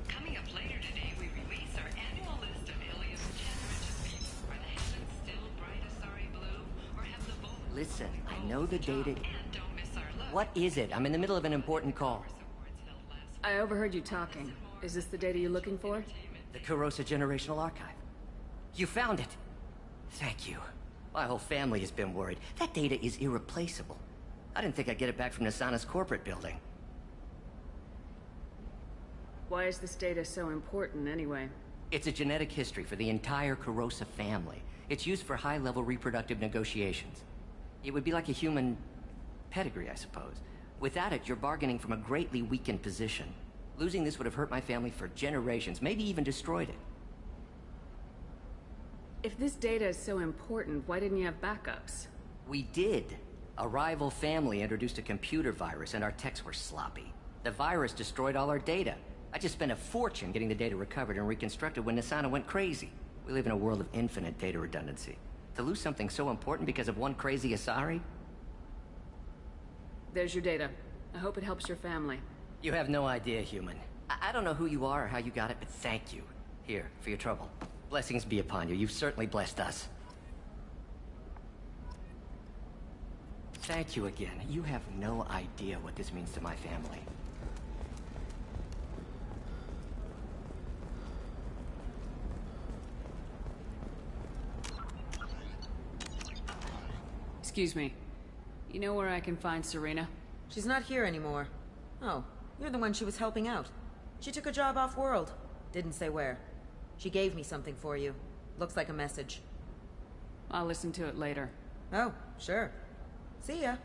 Coming up later today, we release our annual list of Ilium's 10 richest people. Are the heavens still bright Asari blue, or have the volts... Listen, I know the data... And don't miss our look. What is it? I'm in the middle of an important call. I overheard you talking. Is this the data you're looking for? The Kurosa Generational Archive. You found it! Thank you. My whole family has been worried. That data is irreplaceable. I didn't think I'd get it back from Nasana's corporate building. Why is this data so important, anyway? It's a genetic history for the entire Kurosa family. It's used for high-level reproductive negotiations. It would be like a human pedigree, I suppose. Without it, you're bargaining from a greatly weakened position. Losing this would have hurt my family for generations, maybe even destroyed it. If this data is so important, why didn't you have backups? We did. A rival family introduced a computer virus, and our techs were sloppy. The virus destroyed all our data. I just spent a fortune getting the data recovered and reconstructed when Nasana went crazy. We live in a world of infinite data redundancy. To lose something so important because of one crazy Asari? There's your data. I hope it helps your family. You have no idea, human. I don't know who you are or how you got it, but thank you. Here, for your trouble. Blessings be upon you. You've certainly blessed us. Thank you again. You have no idea what this means to my family. Excuse me. You know where I can find Serena? She's not here anymore. Oh, you're the one she was helping out. She took a job off-world. Didn't say where. She gave me something for you. Looks like a message. I'll listen to it later. Oh, sure. See ya.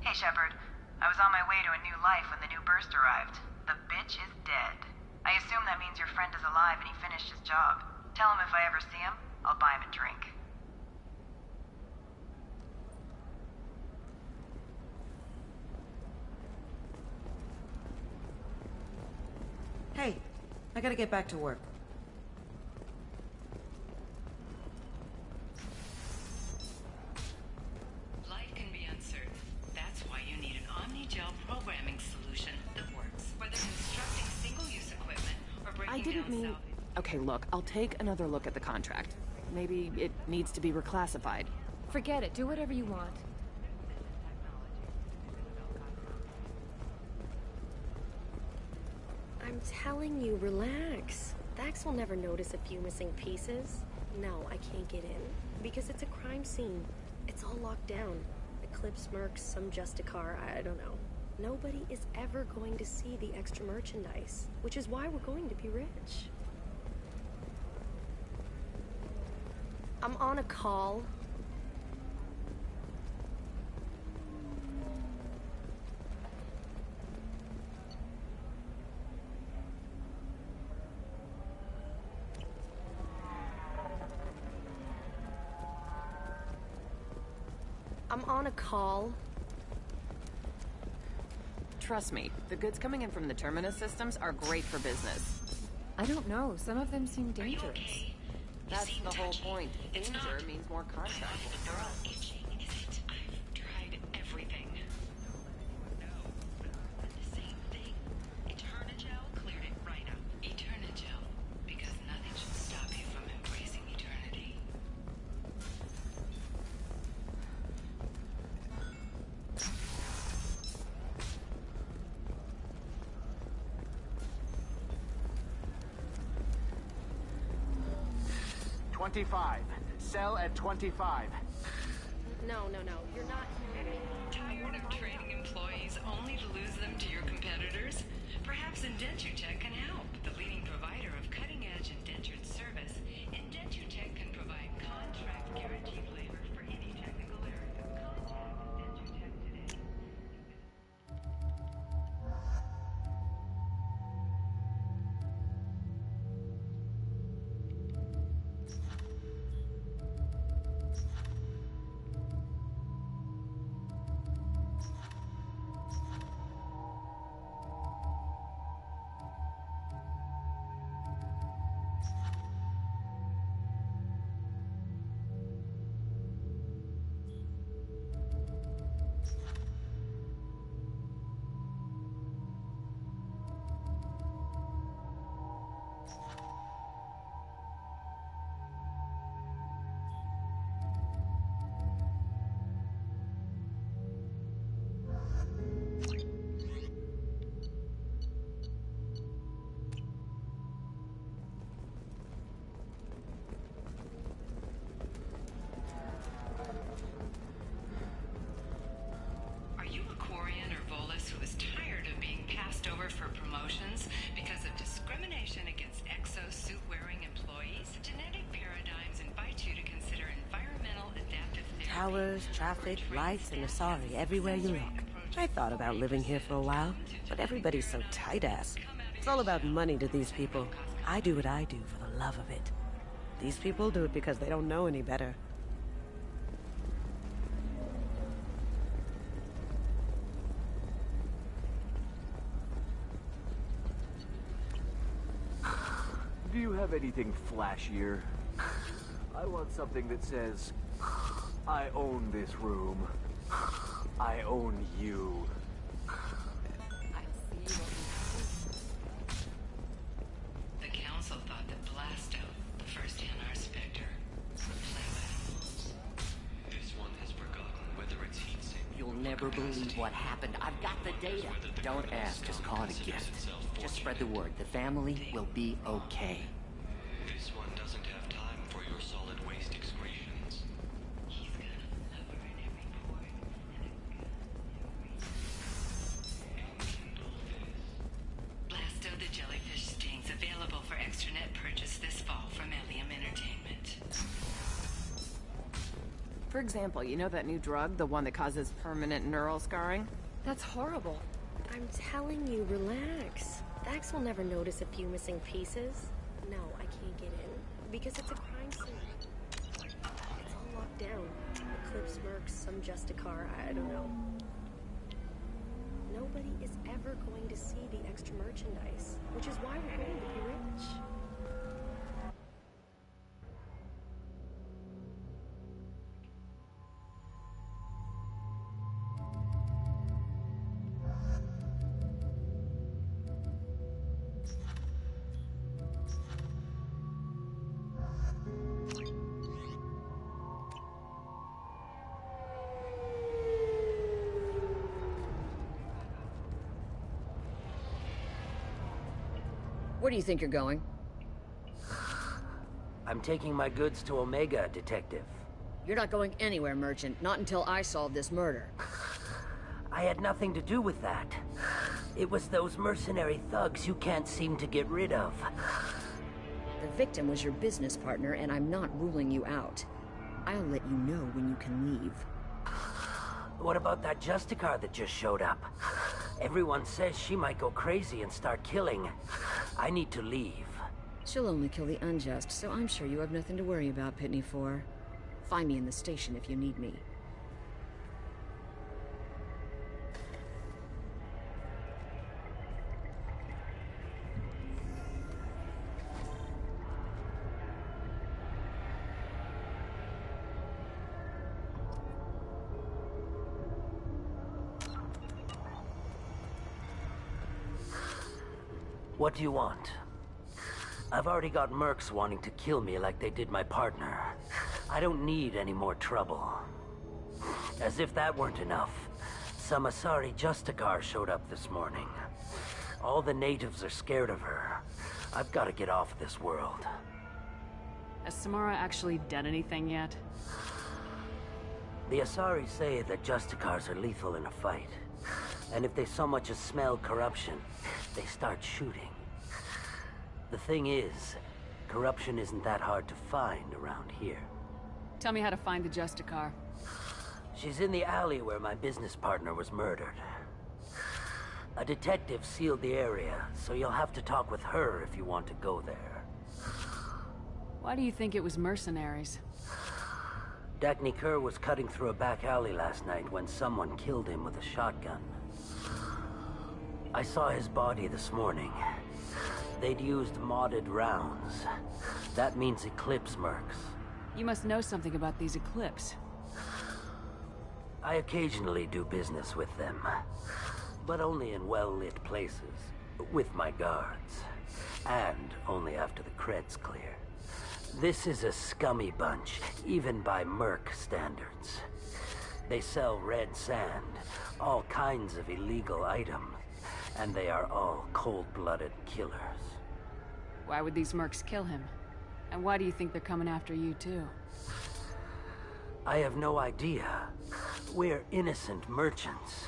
Hey, Shepard. I was on my way to a new life when the new burst arrived. The bitch is dead. I assume that means your friend is alive and he finished his job. Tell him if I ever see him, I'll buy him a drink. Hey, I gotta get back to work. Life can be uncertain. That's why you need an Omni-Gel programming solution that works. Whether constructing single-use equipment or breaking I didn't down mean... salvage. Okay, look, I'll take another look at the contract. Maybe it needs to be reclassified. Forget it. Do whatever you want. I'm telling you, relax. Dax will never notice a few missing pieces. No, I can't get in. Because it's a crime scene. It's all locked down. Eclipse mercs, some Justicar, I don't know. Nobody is ever going to see the extra merchandise. Which is why we're going to be rich. I'm on a call. I'm on a call. Trust me, the goods coming in from the Terminus systems are great for business. I don't know. Some of them seem dangerous. Okay? That's the whole point. Danger means more contract. They're all itching, is it? I've tried everything. No. The same thing. Eternigel cleared it right up. Eternigel. Because nothing should stop you from embracing eternity. $25. Sell at $25. No, you're not hearing me. Tired of training employees only to lose them to your competitors? Perhaps Indentutech can help. The leading provider of cutting-edge indentured service, Indentutech can provide contract guaranteed labor for any technical area. Contact Indentutech today. Are you a Quarian or Volus who is tired of being passed over for promotions because of discrimination against exosuit-wearing employees? Genetic paradigms invite you to consider environmental adaptive therapy. Towers, traffic, lights, and Asari everywhere you look. I thought about living here for a while, but everybody's so tight-ass. It's all about money to these people. I do what I do for the love of it. These people do it because they don't know any better. Do you have anything flashier? I want something that says, I own this room. I own you. The council thought that Blasto, the first NR Spectre, would play with animals. This one has forgotten whether it's heat-sink. You'll never believe what happened. I've got the data. Don't ask, just call it a gift. Just spread the word. The family will be okay. This one doesn't have time for your solid waste excretions. He's got a lover in every port and a gun in every... Blasto the Jellyfish Stings, available for extranet purchase this fall from Allium Entertainment. For example, you know that new drug, the one that causes permanent neural scarring? That's horrible. I'm telling you, relax. Dax will never notice a few missing pieces. No, I can't get in. Because it's a crime scene. It's all locked down. Eclipse Mercs, some Justicar, I don't know. Nobody is ever going to see the extra merchandise, which is why we're going to be rich. Where do you think you're going? I'm taking my goods to Omega, Detective. You're not going anywhere, Merchant. Not until I solve this murder. I had nothing to do with that. It was those mercenary thugs you can't seem to get rid of. The victim was your business partner, and I'm not ruling you out. I'll let you know when you can leave. What about that Justicar that just showed up? Everyone says she might go crazy and start killing. I need to leave. She'll only kill the unjust, so I'm sure you have nothing to worry about, Pitney 4. Find me in the station if you need me. What do you want? I've already got mercs wanting to kill me like they did my partner. I don't need any more trouble. As if that weren't enough, some Asari Justicar showed up this morning. All the natives are scared of her. I've got to get off this world. Has Samara actually done anything yet? The Asari say that Justicars are lethal in a fight. And if they so much as smell corruption, they start shooting. The thing is, corruption isn't that hard to find around here. Tell me how to find the Justicar. She's in the alley where my business partner was murdered. A detective sealed the area, so you'll have to talk with her if you want to go there. Why do you think it was mercenaries? Dagny Kerr was cutting through a back alley last night when someone killed him with a shotgun. I saw his body this morning. They'd used modded rounds. That means Eclipse mercs. You must know something about these Eclipse. I occasionally do business with them, but only in well-lit places, with my guards, and only after the cred's clear. This is a scummy bunch, even by merc standards. They sell red sand, all kinds of illegal items, and they are all cold-blooded killers. Why would these mercs kill him? And why do you think they're coming after you, too? I have no idea. We're innocent merchants.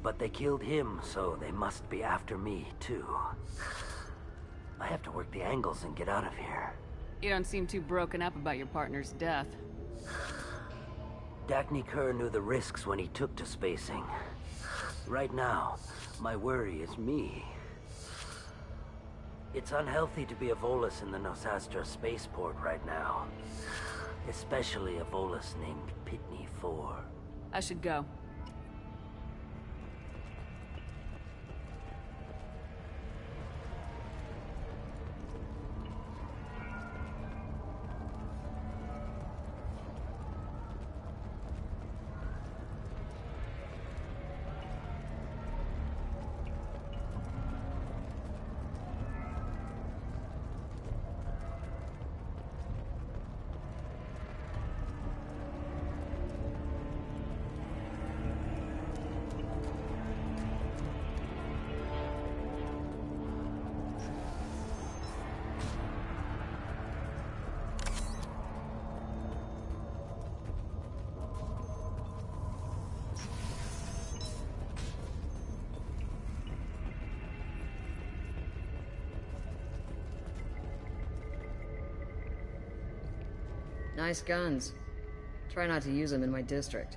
But they killed him, so they must be after me, too. I have to work the angles and get out of here. You don't seem too broken up about your partner's death. Dagny Kerr knew the risks when he took to spacing. Right now, my worry is me. It's unhealthy to be a Volus in the Nosastra spaceport right now. Especially a Volus named Pitney 4. I should go. Nice guns. Try not to use them in my district.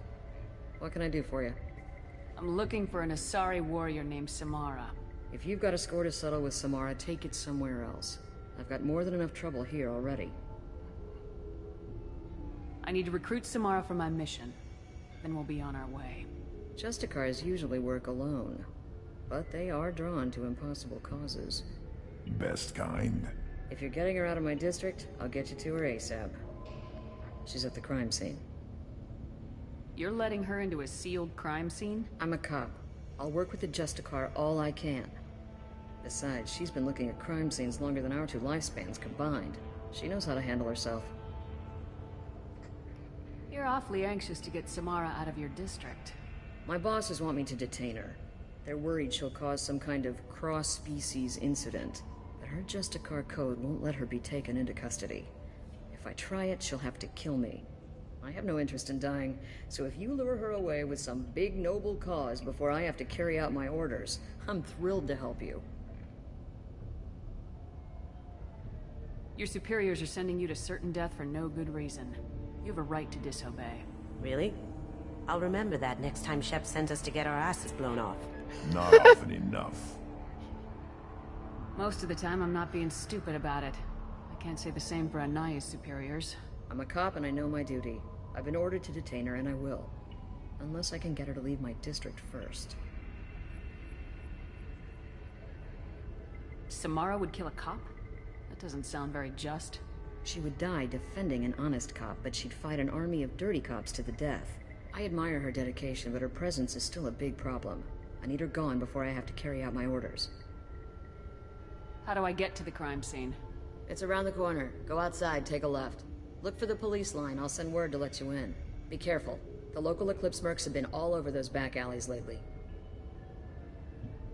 What can I do for you? I'm looking for an Asari warrior named Samara. If you've got a score to settle with Samara, take it somewhere else. I've got more than enough trouble here already. I need to recruit Samara for my mission. Then we'll be on our way. Justicars usually work alone, but they are drawn to impossible causes. Best kind. If you're getting her out of my district, I'll get you to her ASAP. She's at the crime scene. You're letting her into a sealed crime scene? I'm a cop. I'll work with the Justicar all I can. Besides, she's been looking at crime scenes longer than our two lifespans combined. She knows how to handle herself. You're awfully anxious to get Samara out of your district. My bosses want me to detain her. They're worried she'll cause some kind of cross-species incident. But her Justicar code won't let her be taken into custody. If I try it, she'll have to kill me. I have no interest in dying, so if you lure her away with some big noble cause before I have to carry out my orders, I'm thrilled to help you. Your superiors are sending you to certain death for no good reason. You have a right to disobey. Really? I'll remember that next time Shep sends us to get our asses blown off. Not often enough. Most of the time, I'm not being stupid about it. I can't say the same for Anaya's superiors. I'm a cop and I know my duty. I've been ordered to detain her and I will. Unless I can get her to leave my district first. Samara would kill a cop? That doesn't sound very just. She would die defending an honest cop, but she'd fight an army of dirty cops to the death. I admire her dedication, but her presence is still a big problem. I need her gone before I have to carry out my orders. How do I get to the crime scene? It's around the corner. Go outside, take a left. Look for the police line. I'll send word to let you in. Be careful. The local Eclipse mercs have been all over those back alleys lately.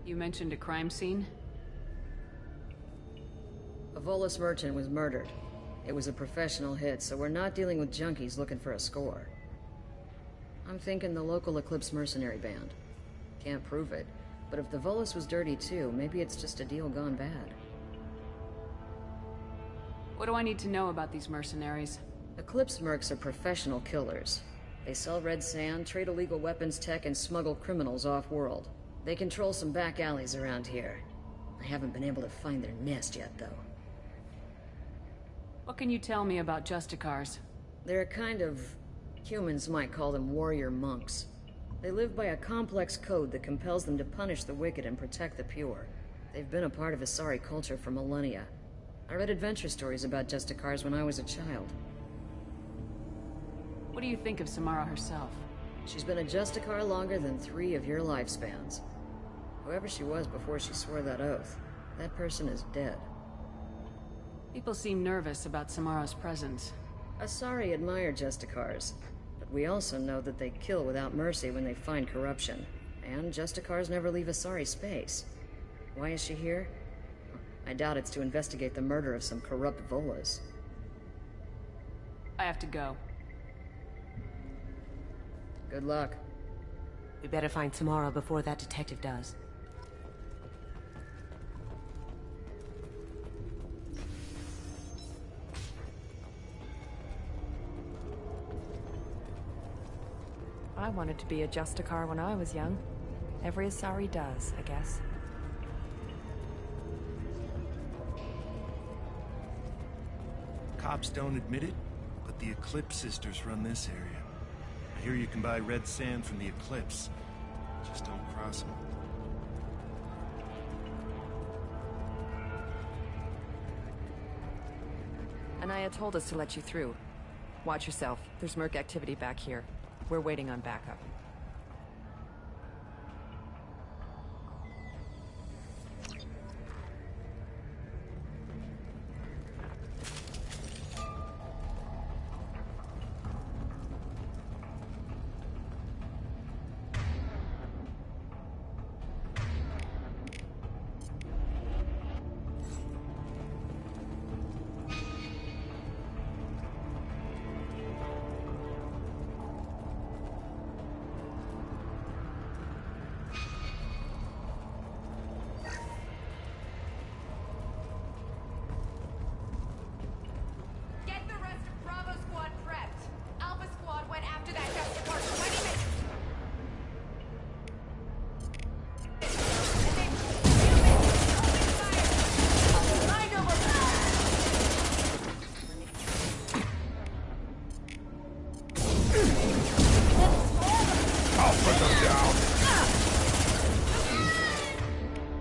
You mentioned a crime scene? A Volus merchant was murdered. It was a professional hit, so we're not dealing with junkies looking for a score. I'm thinking the local Eclipse mercenary band. Can't prove it, but if the Volus was dirty too, maybe it's just a deal gone bad. What do I need to know about these mercenaries? Eclipse mercs are professional killers. They sell red sand, trade illegal weapons tech, and smuggle criminals off-world. They control some back alleys around here. I haven't been able to find their nest yet, though. What can you tell me about Justicars? They're a kind of... humans might call them warrior monks. They live by a complex code that compels them to punish the wicked and protect the pure. They've been a part of Asari culture for millennia. I read adventure stories about Justicars when I was a child. What do you think of Samara herself? She's been a Justicar longer than 3 of your lifespans. Whoever she was before she swore that oath, that person is dead. People seem nervous about Samara's presence. Asari admire Justicars, but we also know that they kill without mercy when they find corruption. And Justicars never leave Asari space. Why is she here? I doubt it's to investigate the murder of some corrupt Volas. I have to go. Good luck. We better find Samara before that detective does. I wanted to be a Justicar when I was young. Every Asari does, I guess. Cops don't admit it, but the Eclipse sisters run this area. I hear you can buy red sand from the Eclipse. Just don't cross them. Anaya told us to let you through. Watch yourself. There's merc activity back here. We're waiting on backup.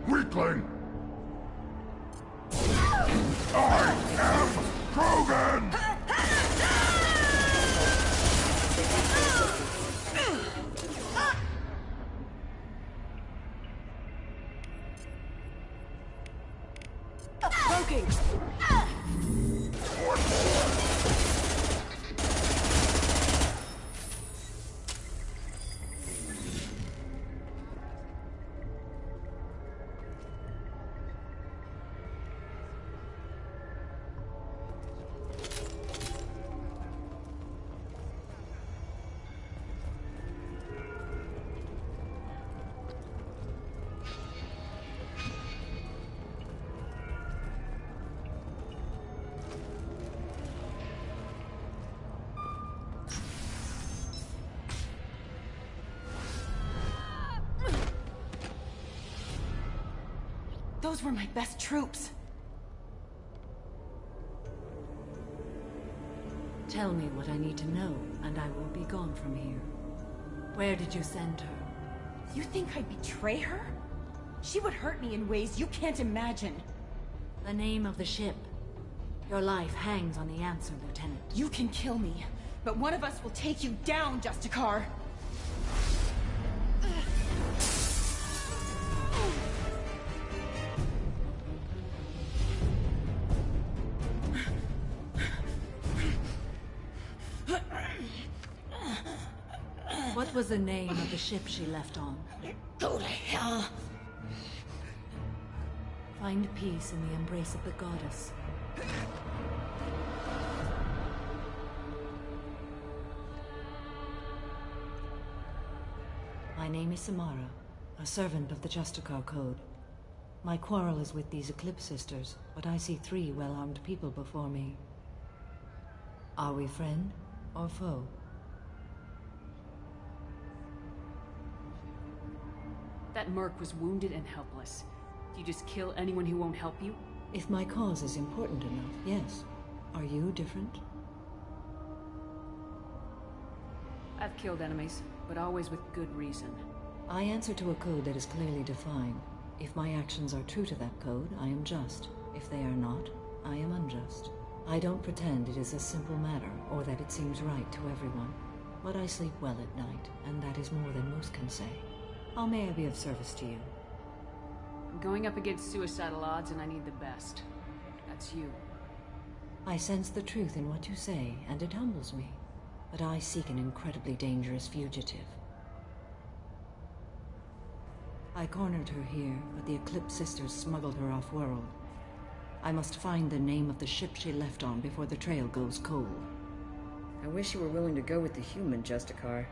Weakling! I am Krogan! Smoking! Those were my best troops. Tell me what I need to know, and I will be gone from here. Where did you send her? You think I'd betray her? She would hurt me in ways you can't imagine. The name of the ship. Your life hangs on the answer, Lieutenant. You can kill me, but one of us will take you down, Justicar. What was the name of the ship she left on? Go to hell. Find peace in the embrace of the goddess. My name is Samara, a servant of the Justicar Code. My quarrel is with these Eclipse Sisters, but I see 3 well-armed people before me. Are we friend or foe? That merc was wounded and helpless. Do you just kill anyone who won't help you? If my cause is important enough, yes. Are you different? I've killed enemies, but always with good reason. I answer to a code that is clearly defined. If my actions are true to that code, I am just. If they are not, I am unjust. I don't pretend it is a simple matter, or that it seems right to everyone. But I sleep well at night, and that is more than most can say. How may I be of service to you? I'm going up against suicidal odds, and I need the best. That's you. I sense the truth in what you say, and it humbles me. But I seek an incredibly dangerous fugitive. I cornered her here, but the Eclipse Sisters smuggled her off-world. I must find the name of the ship she left on before the trail goes cold. I wish you were willing to go with the human, Justicar.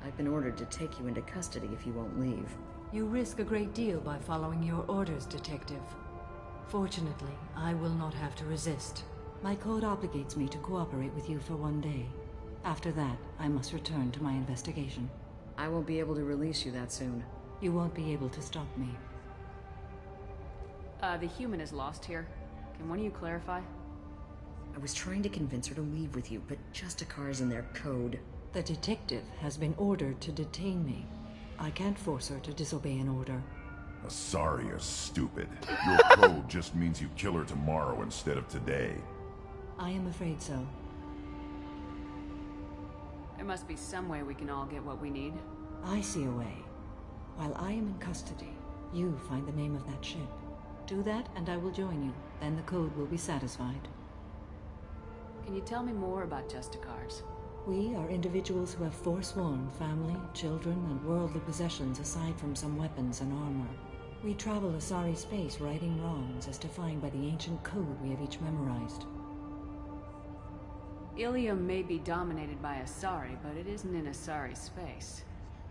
I've been ordered to take you into custody if you won't leave. You risk a great deal by following your orders, Detective. Fortunately, I will not have to resist. My code obligates me to cooperate with you for 1 day. After that, I must return to my investigation. I won't be able to release you that soon. You won't be able to stop me. The human is lost here. Can one of you clarify? I was trying to convince her to leave with you, but Justicar's in their code. The detective has been ordered to detain me. I can't force her to disobey an order. Asari is stupid. Your code just means you kill her tomorrow instead of today. I am afraid so. There must be some way we can all get what we need. I see a way. While I am in custody, you find the name of that ship. Do that, and I will join you. Then the code will be satisfied. Can you tell me more about Justicars? We are individuals who have forsworn family, children, and worldly possessions aside from some weapons and armor. We travel Asari space righting wrongs as defined by the ancient code we have each memorized. Ilium may be dominated by Asari, but it isn't in Asari space.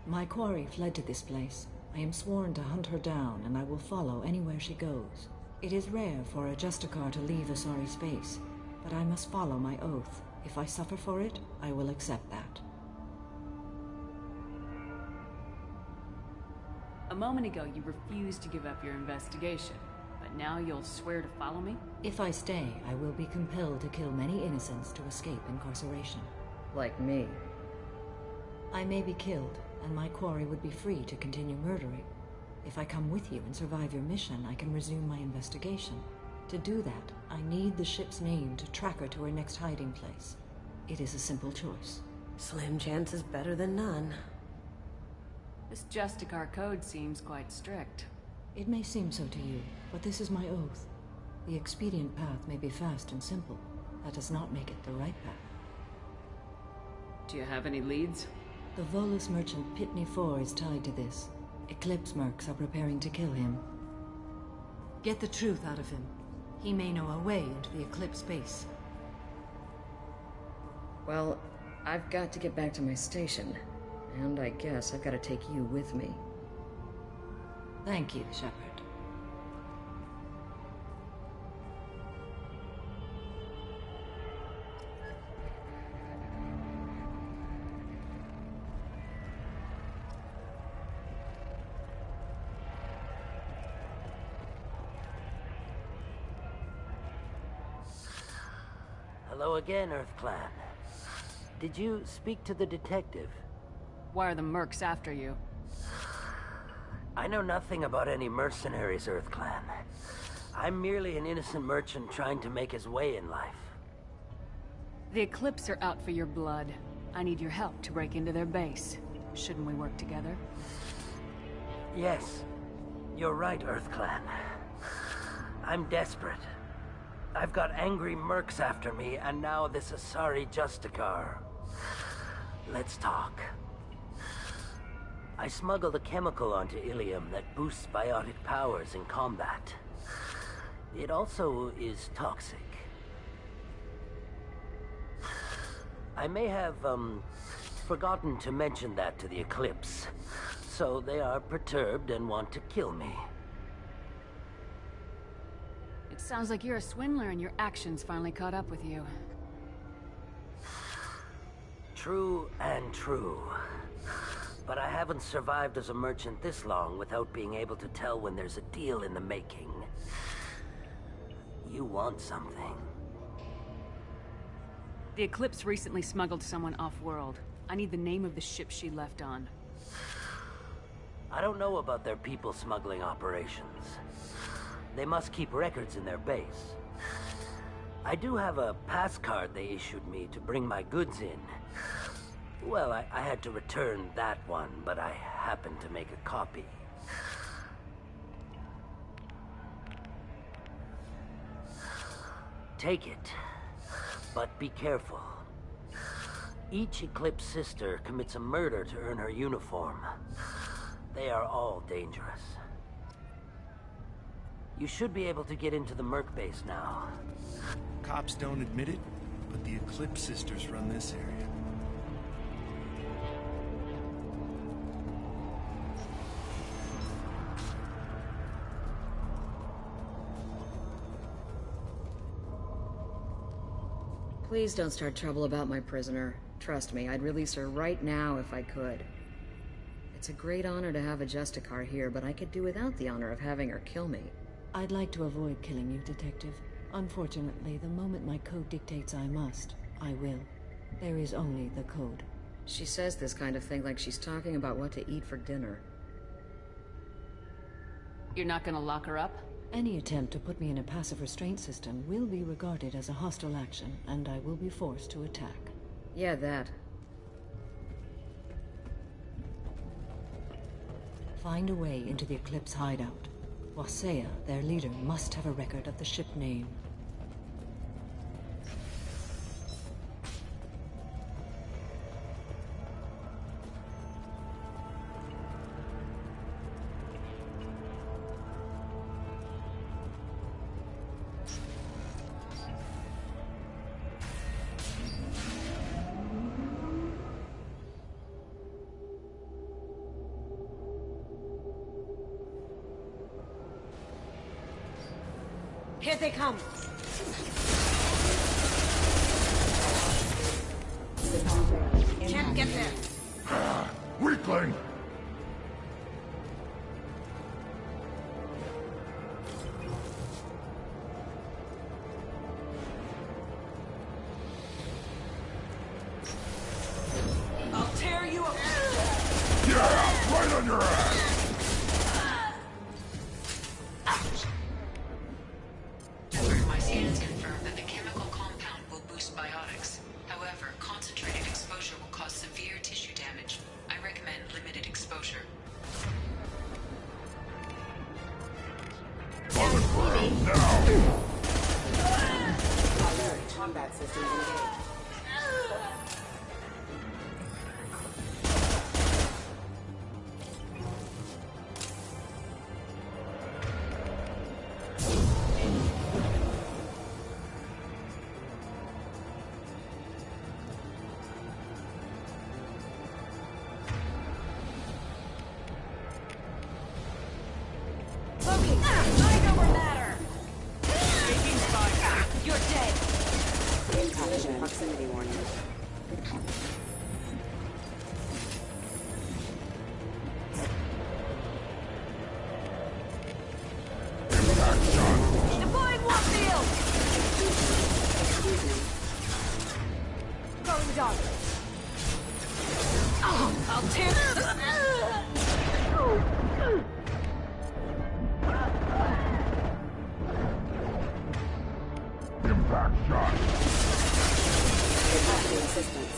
My quarry fled to this place. I am sworn to hunt her down, and I will follow anywhere she goes. It is rare for a Justicar to leave Asari space, but I must follow my oath. If I suffer for it, I will accept that. A moment ago, you refused to give up your investigation, but now you'll swear to follow me? If I stay, I will be compelled to kill many innocents to escape incarceration. Like me. I may be killed, and my quarry would be free to continue murdering. If I come with you and survive your mission, I can resume my investigation. To do that, I need the ship's name to track her to her next hiding place. It is a simple choice. Slim chance is better than none. This Justicar code seems quite strict. It may seem so to you, but this is my oath. The expedient path may be fast and simple. That does not make it the right path. Do you have any leads? The Volus merchant Pitney 4 is tied to this. Eclipse mercs are preparing to kill him. Get the truth out of him. He may know a way into the Eclipse base. Well, I've got to get back to my station. And I guess I've got to take you with me. Thank you, Shepard. Hello again, Earth Clan. Did you speak to the detective? Why are the mercs after you? I know nothing about any mercenaries, Earth Clan. I'm merely an innocent merchant trying to make his way in life. The Eclipse are out for your blood. I need your help to break into their base. Shouldn't we work together? Yes, you're right, Earth Clan. I'm desperate. I've got angry mercs after me, and now this Asari Justicar. Let's talk. I smuggled a chemical onto Ilium that boosts biotic powers in combat. It also is toxic. I may have, forgotten to mention that to the Eclipse. So they are perturbed and want to kill me. It sounds like you're a swindler and your actions finally caught up with you. True and true. But I haven't survived as a merchant this long without being able to tell when there's a deal in the making. You want something. The Eclipse recently smuggled someone off-world. I need the name of the ship she left on. I don't know about their people smuggling operations. They must keep records in their base. I do have a pass card they issued me to bring my goods in. Well, I had to return that one, but I happened to make a copy. Take it, but be careful. Each Eclipse sister commits a murder to earn her uniform. They are all dangerous. You should be able to get into the Merc base now. Cops don't admit it, but the Eclipse sisters run this area. Please don't start trouble about my prisoner. Trust me, I'd release her right now if I could. It's a great honor to have a Justicar here, but I could do without the honor of having her kill me. I'd like to avoid killing you, Detective. Unfortunately, the moment my code dictates I must, I will. There is only the code. She says this kind of thing like she's talking about what to eat for dinner. You're not gonna lock her up? Any attempt to put me in a passive restraint system will be regarded as a hostile action, and I will be forced to attack. Yeah, that. Find a way into the Eclipse hideout. Wasea, their leader, must have a record of the ship name. Here they come. Can't get there. Weakling! I'll tear you up. Yeah, right on your ass! My scans confirm that the chemical compound will boost biotics. However, concentrated exposure will cause severe tissue damage. I recommend limited exposure. On the ground now! Alert, combat systems engaged. You're dead. Collision proximity warning. Deploying Warfield. Excuse me. Throwing dog. Oh, I'll tear. Impact shot! Capacity assistance.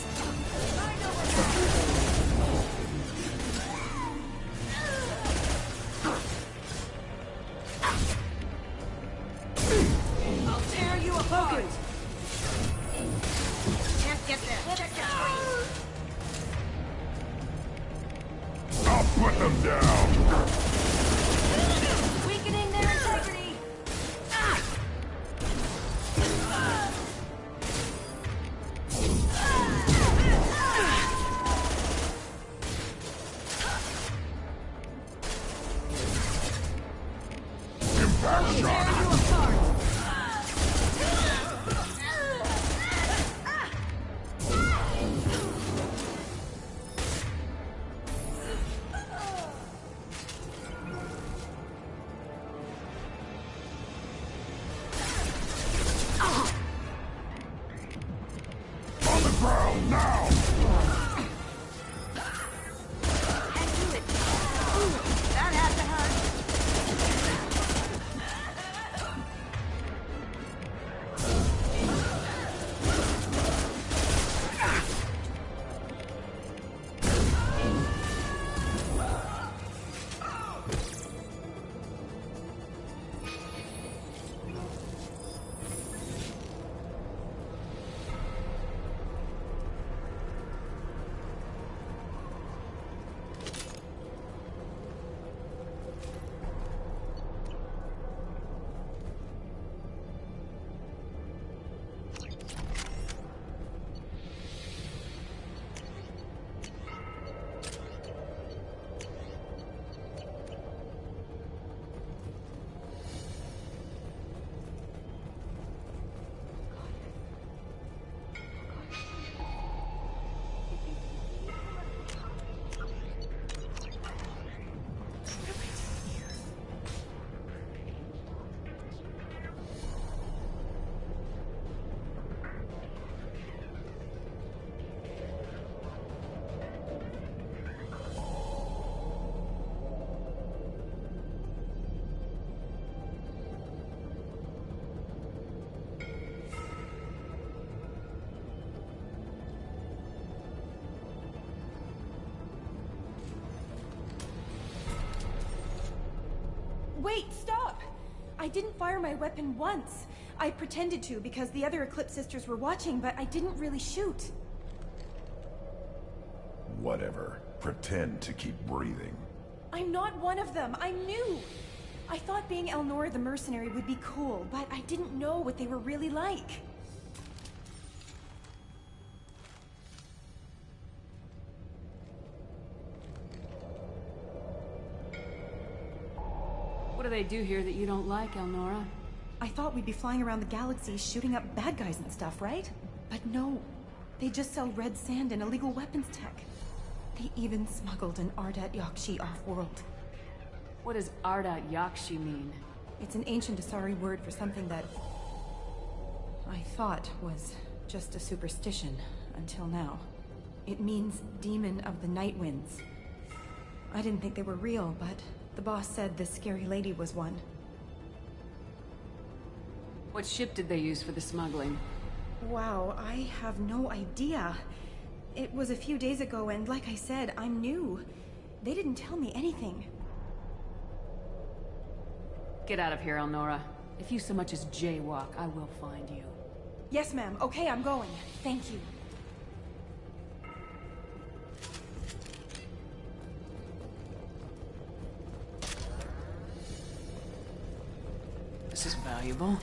I'll tear you apart. Can't get there. I'll put them down! Weakening their integrity. Wait, stop! I didn't fire my weapon once. I pretended to because the other Eclipse sisters were watching, but I didn't really shoot. Whatever. Pretend to keep breathing. I'm not one of them. I'm new. I thought being Elnora the mercenary would be cool, but I didn't know what they were really like. What do they do here that you don't like, Elnora? I thought we'd be flying around the galaxy shooting up bad guys and stuff, right? But no. They just sell red sand and illegal weapons tech. They even smuggled an Ardat Yakshi off-world. What does Ardat Yakshi mean? It's an ancient Asari word for something that I thought was just a superstition until now. It means demon of the night winds. I didn't think they were real, but the boss said this scary lady was one. What ship did they use for the smuggling? Wow, I have no idea. It was a few days ago, and like I said, I'm new. They didn't tell me anything. Get out of here, Elnora. If you so much as jaywalk, I will find you. Yes, ma'am. Okay, I'm going. Thank you. This is valuable.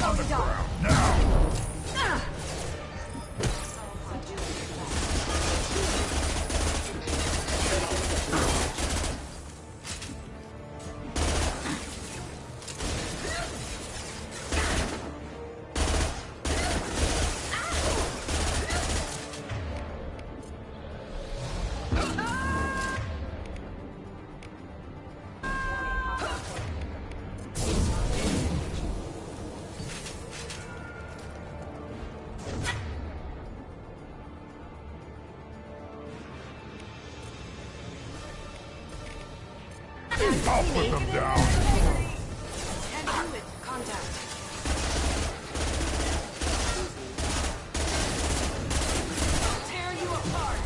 On the ground, now! I'll put them down! And do it. Contact. I'll tear you apart!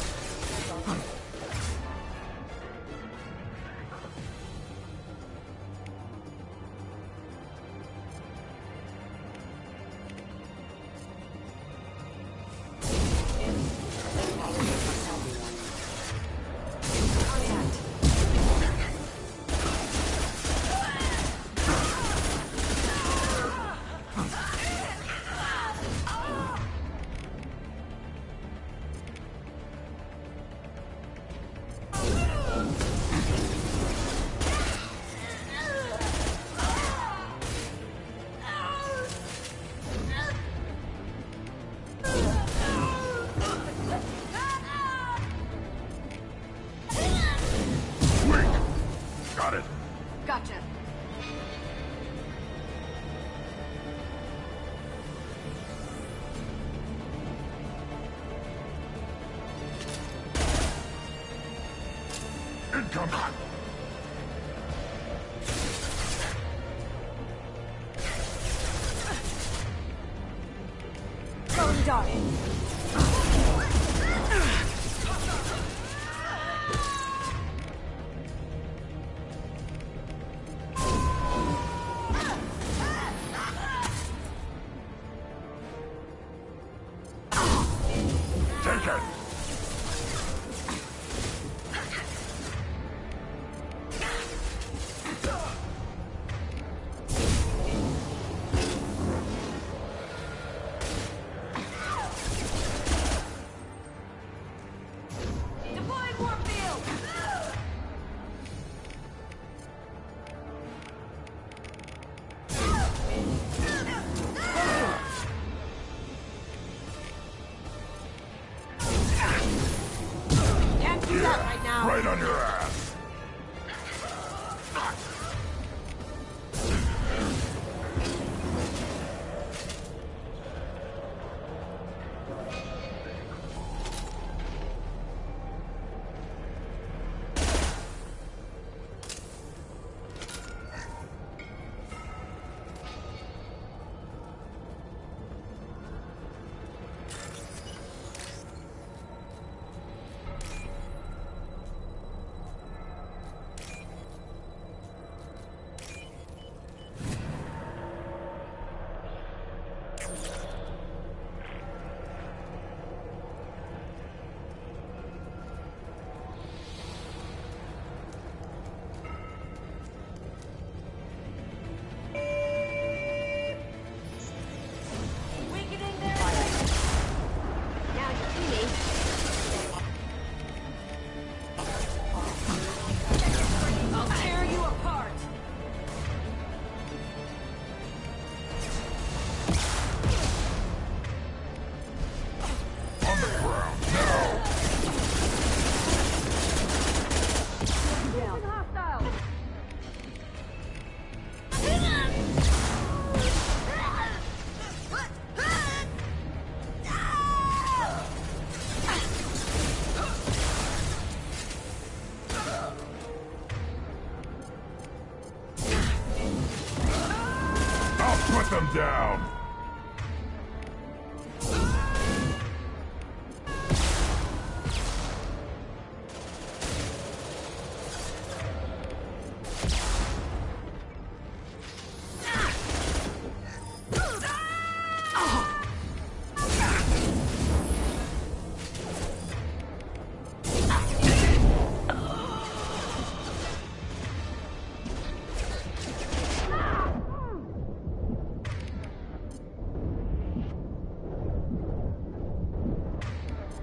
Got it. Gotcha. Incoming! Going dying. Take it! him down!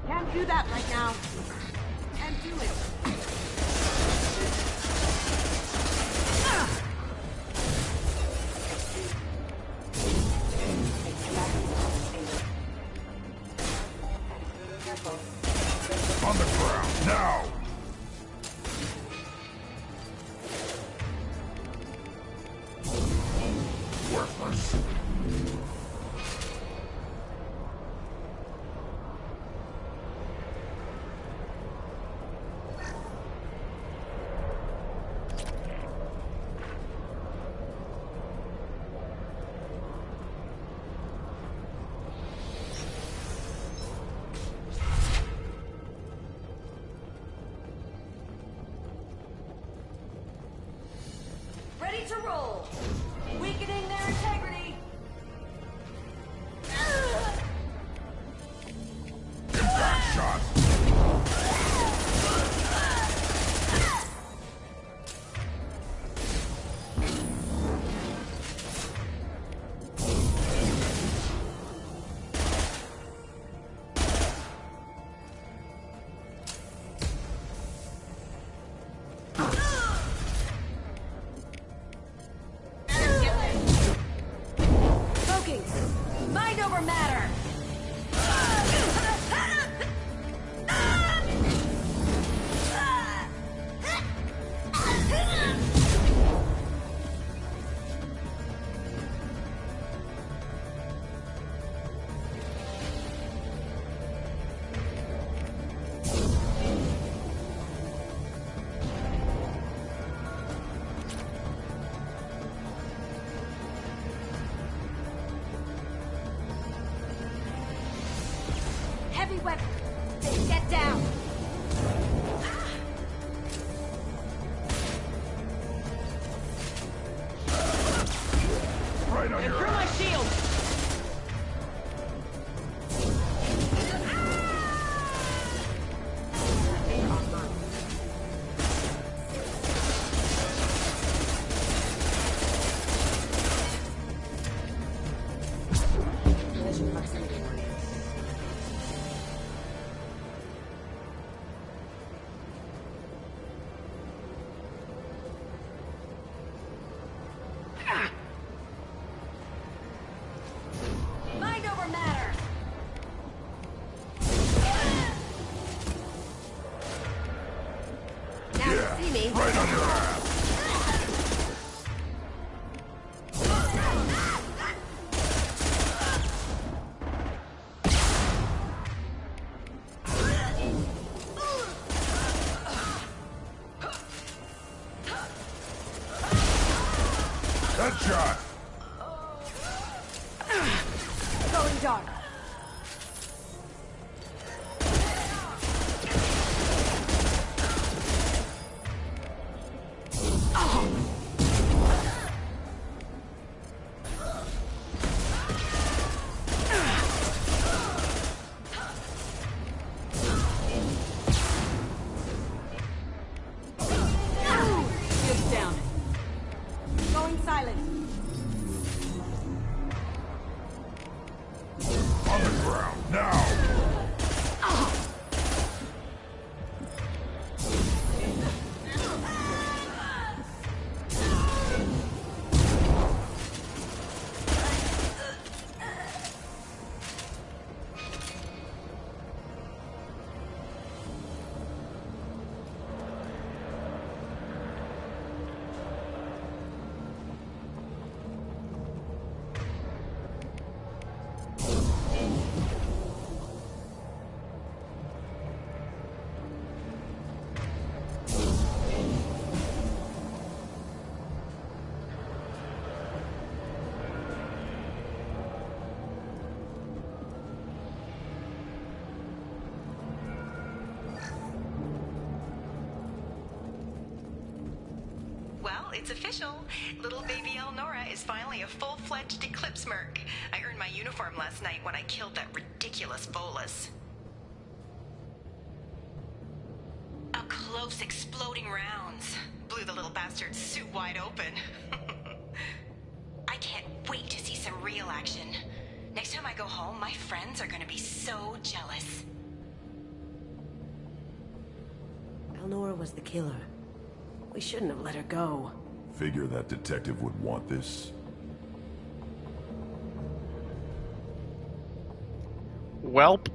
Can't do that right now. Can't do it. On the ground, now! Worthless. Ready to roll. Weakening their integrity. Impact shot! Smoking. Mind over matter. Heavy weapon. Get down. Right on your ass. shield. Collision proximity warning. Mind over matter. Now Yeah, you see me. right on your ass. Headshot! Going dark. Shields down. Going silent. it's official. Little baby Elnora is finally a full-fledged Eclipse merc. I earned my uniform last night when I killed that ridiculous Volus. Up close, exploding rounds. Blew the little bastard's suit wide open. I can't wait to see some real action. Next time I go home, my friends are gonna be so jealous. Elnora was the killer. We shouldn't have let her go. Figure that detective would want this. Welp.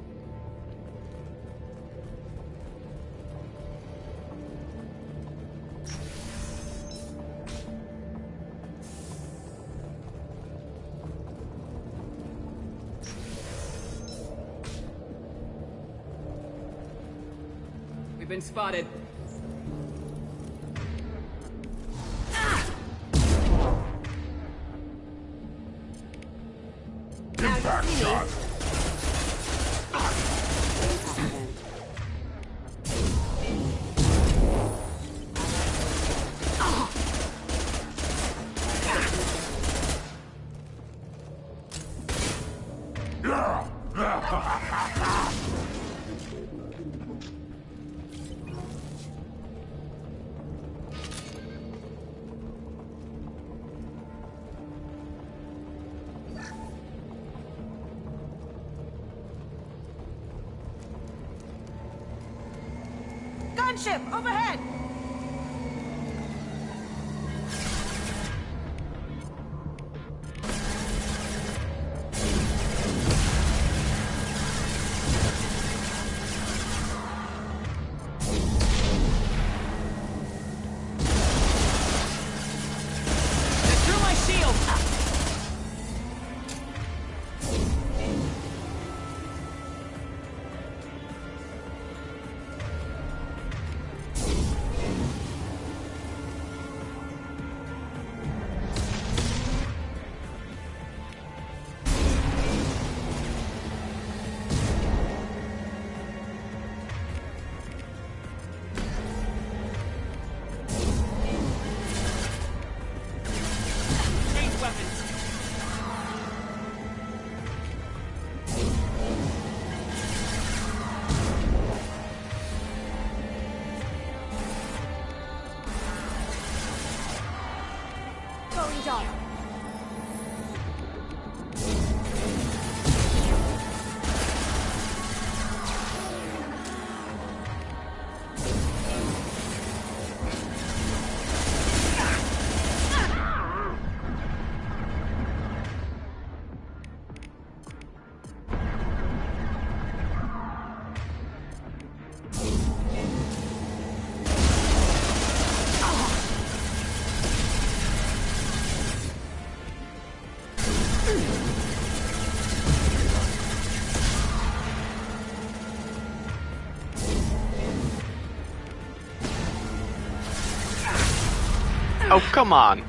We've been spotted. Impact shot. Gunship overhead! Oh, come on.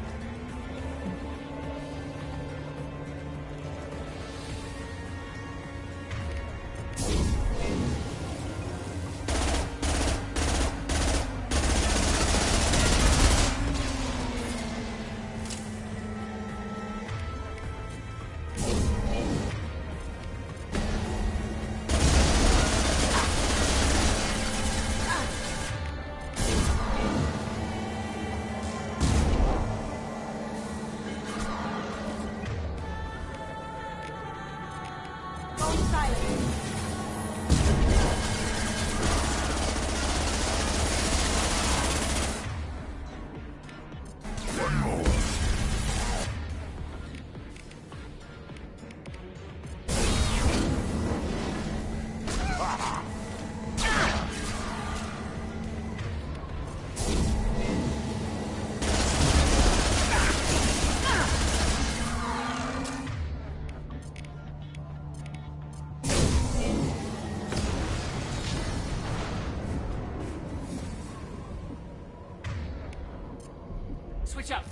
Switch up.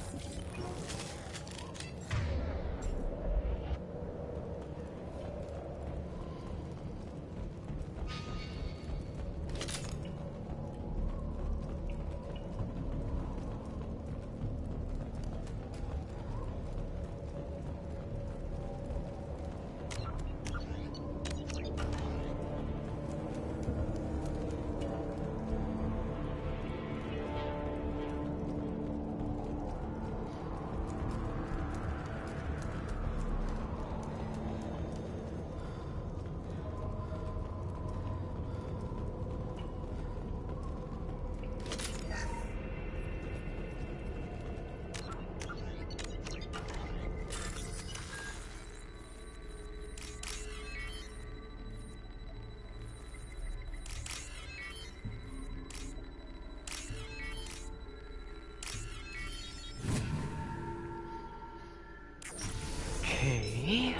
Okay.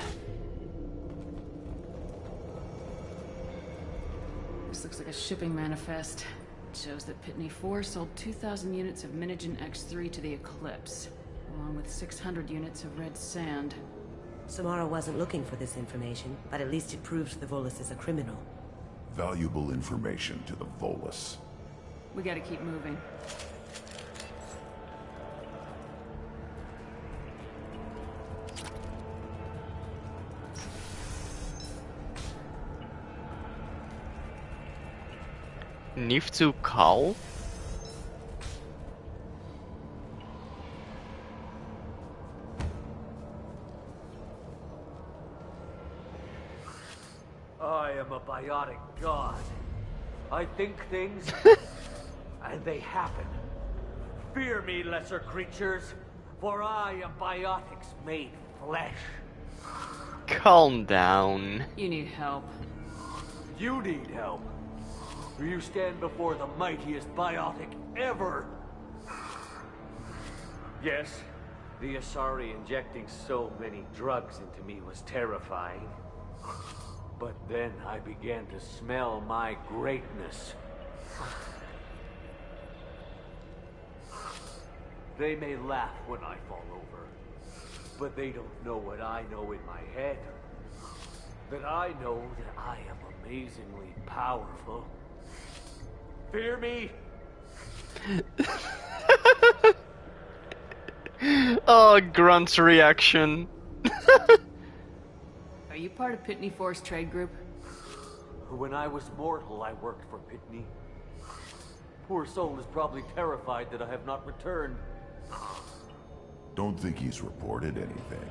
This looks like a shipping manifest. It shows that Pitney 4 sold 2,000 units of Minigen X3 to the Eclipse, along with 600 units of red sand. Samara wasn't looking for this information, but at least it proves the Volus is a criminal. Valuable information to the Volus. We gotta keep moving. Niftu Call? I am a biotic god. I think things, and they happen. Fear me, lesser creatures, for I am biotics made flesh. Calm down. You need help. You need help. You stand before the mightiest biotic ever. Yes, the Asari injecting so many drugs into me was terrifying. But then I began to smell my greatness. They may laugh when I fall over, but they don't know what I know in my head. That I know that I am amazingly powerful. Fear me? Oh, Grunt's reaction. Are you part of Pitney 4's trade group? When I was mortal, I worked for Pitney. Poor soul is probably terrified that I have not returned. Don't think he's reported anything.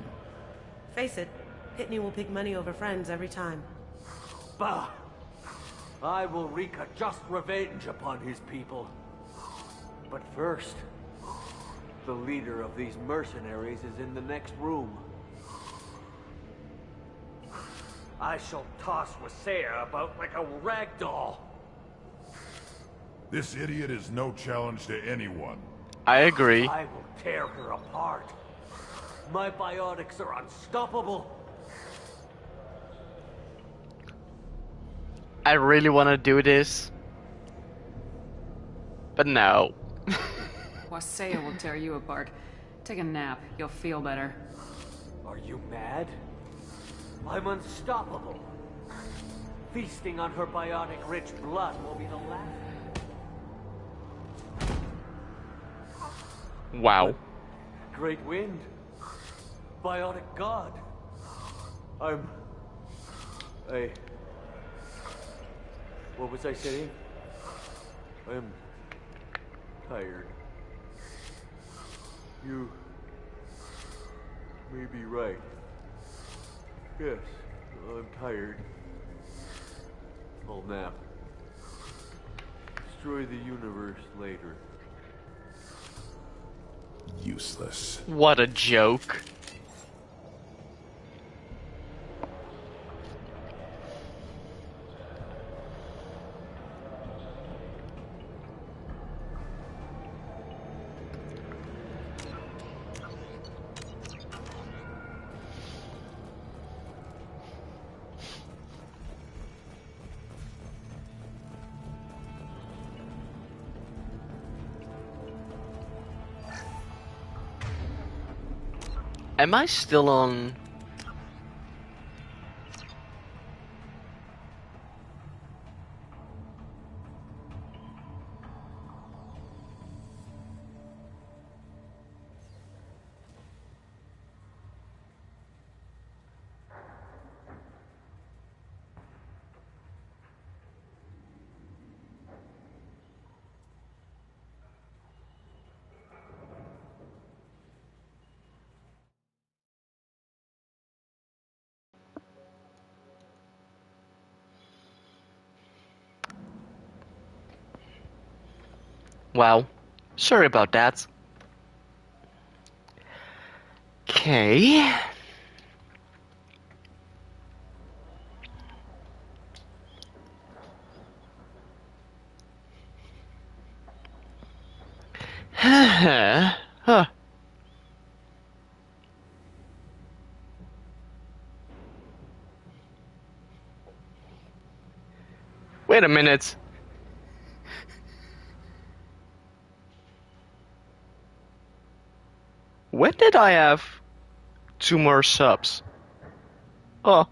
Face it, Pitney will pick money over friends every time. Bah! I will wreak a just revenge upon his people. But first, the leader of these mercenaries is in the next room. I shall toss Wasea about like a rag doll. This idiot is no challenge to anyone. I agree. I will tear her apart. My biotics are unstoppable. I really want to do this. But no. Wasea will tear you apart. Take a nap. You'll feel better. Are you mad? I'm unstoppable. Feasting on her biotic-rich blood will be the last. Wow. Great wind. Biotic god. What was I saying? I'm tired. You may be right. Yes, I'm tired. I'll nap. Destroy the universe later. Useless. What a joke. Am I still on? Wow. Sorry about that. Okay. Huh. Wait a minute. When did I have 2 more subs? Oh.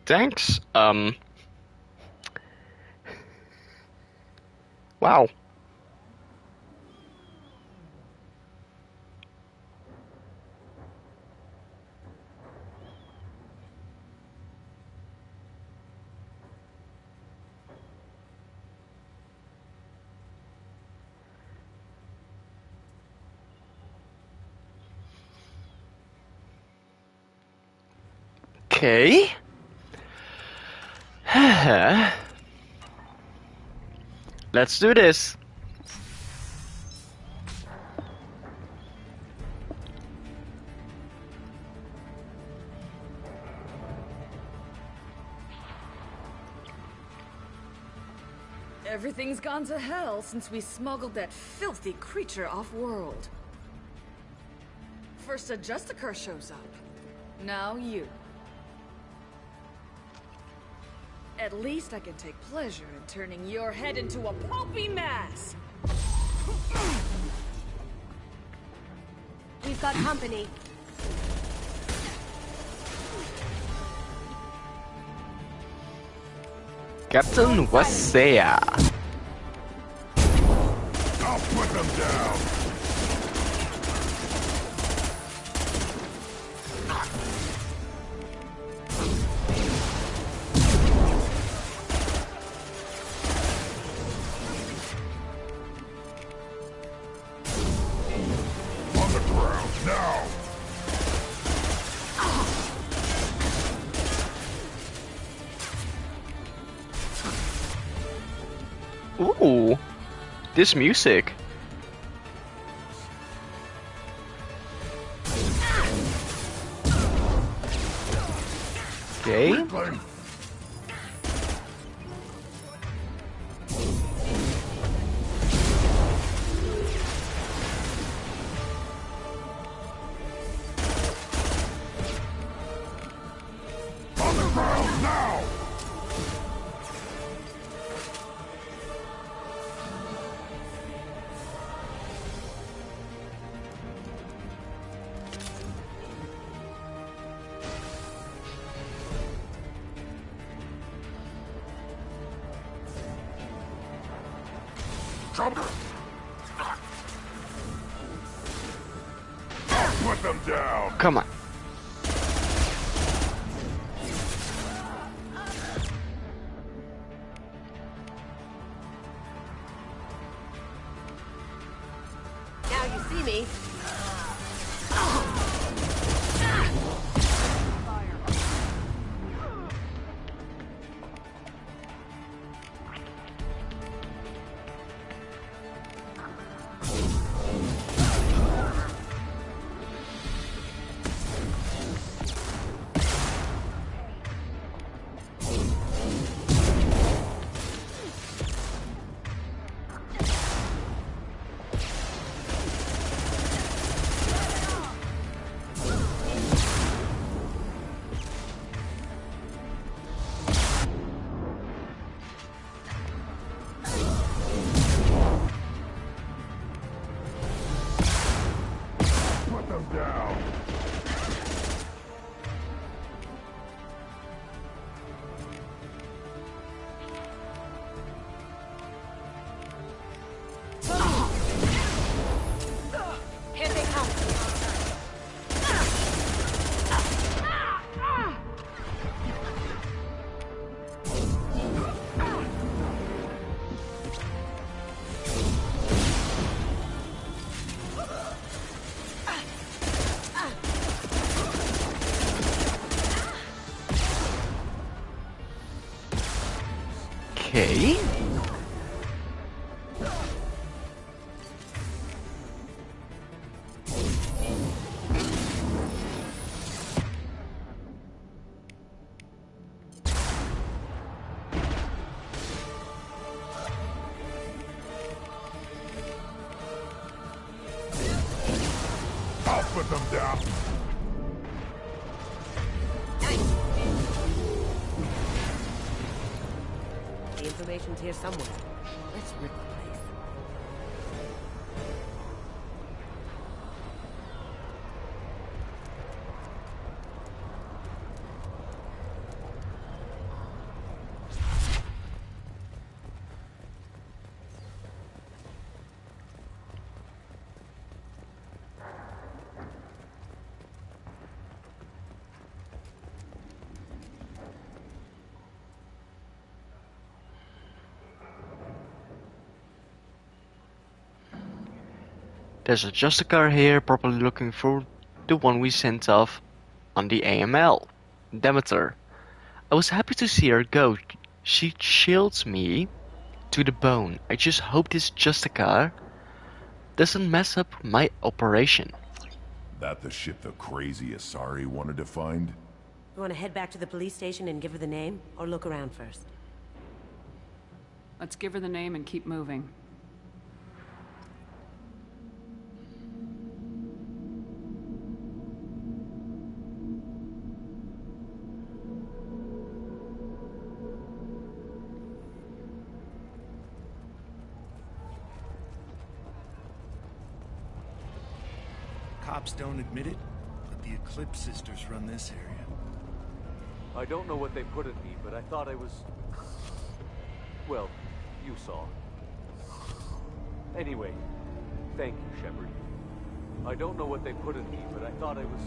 Thanks. Wow. Okay. Let's do this. Everything's gone to hell since we smuggled that filthy creature off-world. First a Justicar shows up. Now you. At least I can take pleasure in turning your head into a pulpy mass! We've got company. Captain Wasea. I'll put them down. On the ground now. Ooh, this music. Okay. On the ground now. I'll put them down. Come on. Now you see me. Put them down. Here they come. Okay. I'll put them down. information's here somewhere. Let's rip the place. There's a Justicar here, probably looking for the one we sent off on the AML, Demeter. I was happy to see her go. She chills me to the bone. I just hope this Justicar doesn't mess up my operation. That the ship the crazy Asari wanted to find? You want to head back to the police station and give her the name, or look around first? Let's give her the name and keep moving. Cops don't admit it, but the Eclipse sisters run this area. I don't know what they put in me, but I thought I was... Well, you saw. Anyway, thank you, Shepard. I don't know what they put in me, but I thought I was...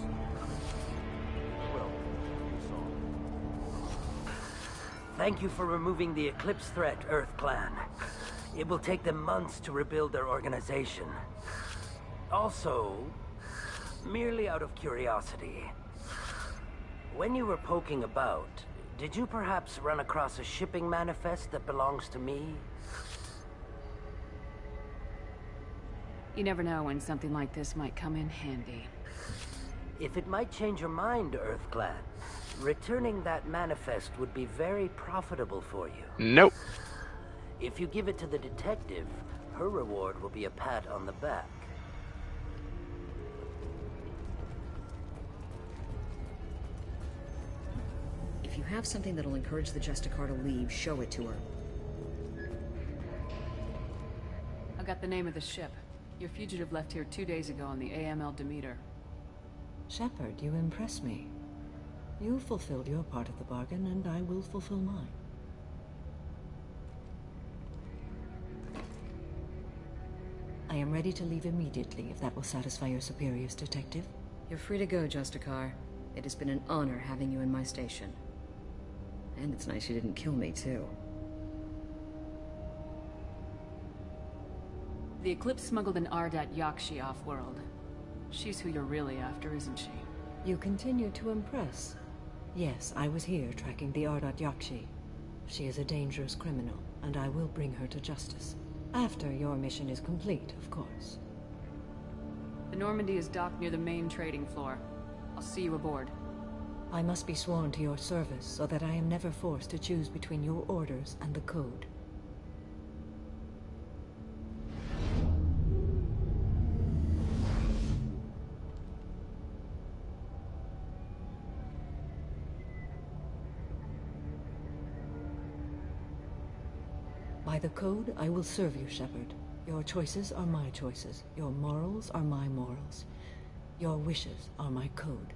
Well, you saw. Thank you for removing the Eclipse threat, Earth Clan. It will take them months to rebuild their organization. Also, merely out of curiosity, when you were poking about, did you perhaps run across a shipping manifest that belongs to me? You never know when something like this might come in handy. If it might change your mind, Earth Clan, returning that manifest would be very profitable for you. Nope. If you give it to the detective, her reward will be a pat on the back. If you have something that'll encourage the Justicar to leave, show it to her. I got the name of the ship. Your fugitive left here 2 days ago on the AML Demeter. Shepard, you impress me. You fulfilled your part of the bargain, and I will fulfill mine. I am ready to leave immediately, if that will satisfy your superiors, Detective. You're free to go, Justicar. It has been an honor having you in my station. And it's nice you didn't kill me, too. The Eclipse smuggled an Ardat Yakshi off-world. She's who you're really after, isn't she? You continue to impress. Yes, I was here tracking the Ardat Yakshi. She is a dangerous criminal, and I will bring her to justice. After your mission is complete, of course. The Normandy is docked near the main trading floor. I'll see you aboard. I must be sworn to your service, so that I am never forced to choose between your orders and the Code. By the Code, I will serve you, Shepard. Your choices are my choices. Your morals are my morals. Your wishes are my code.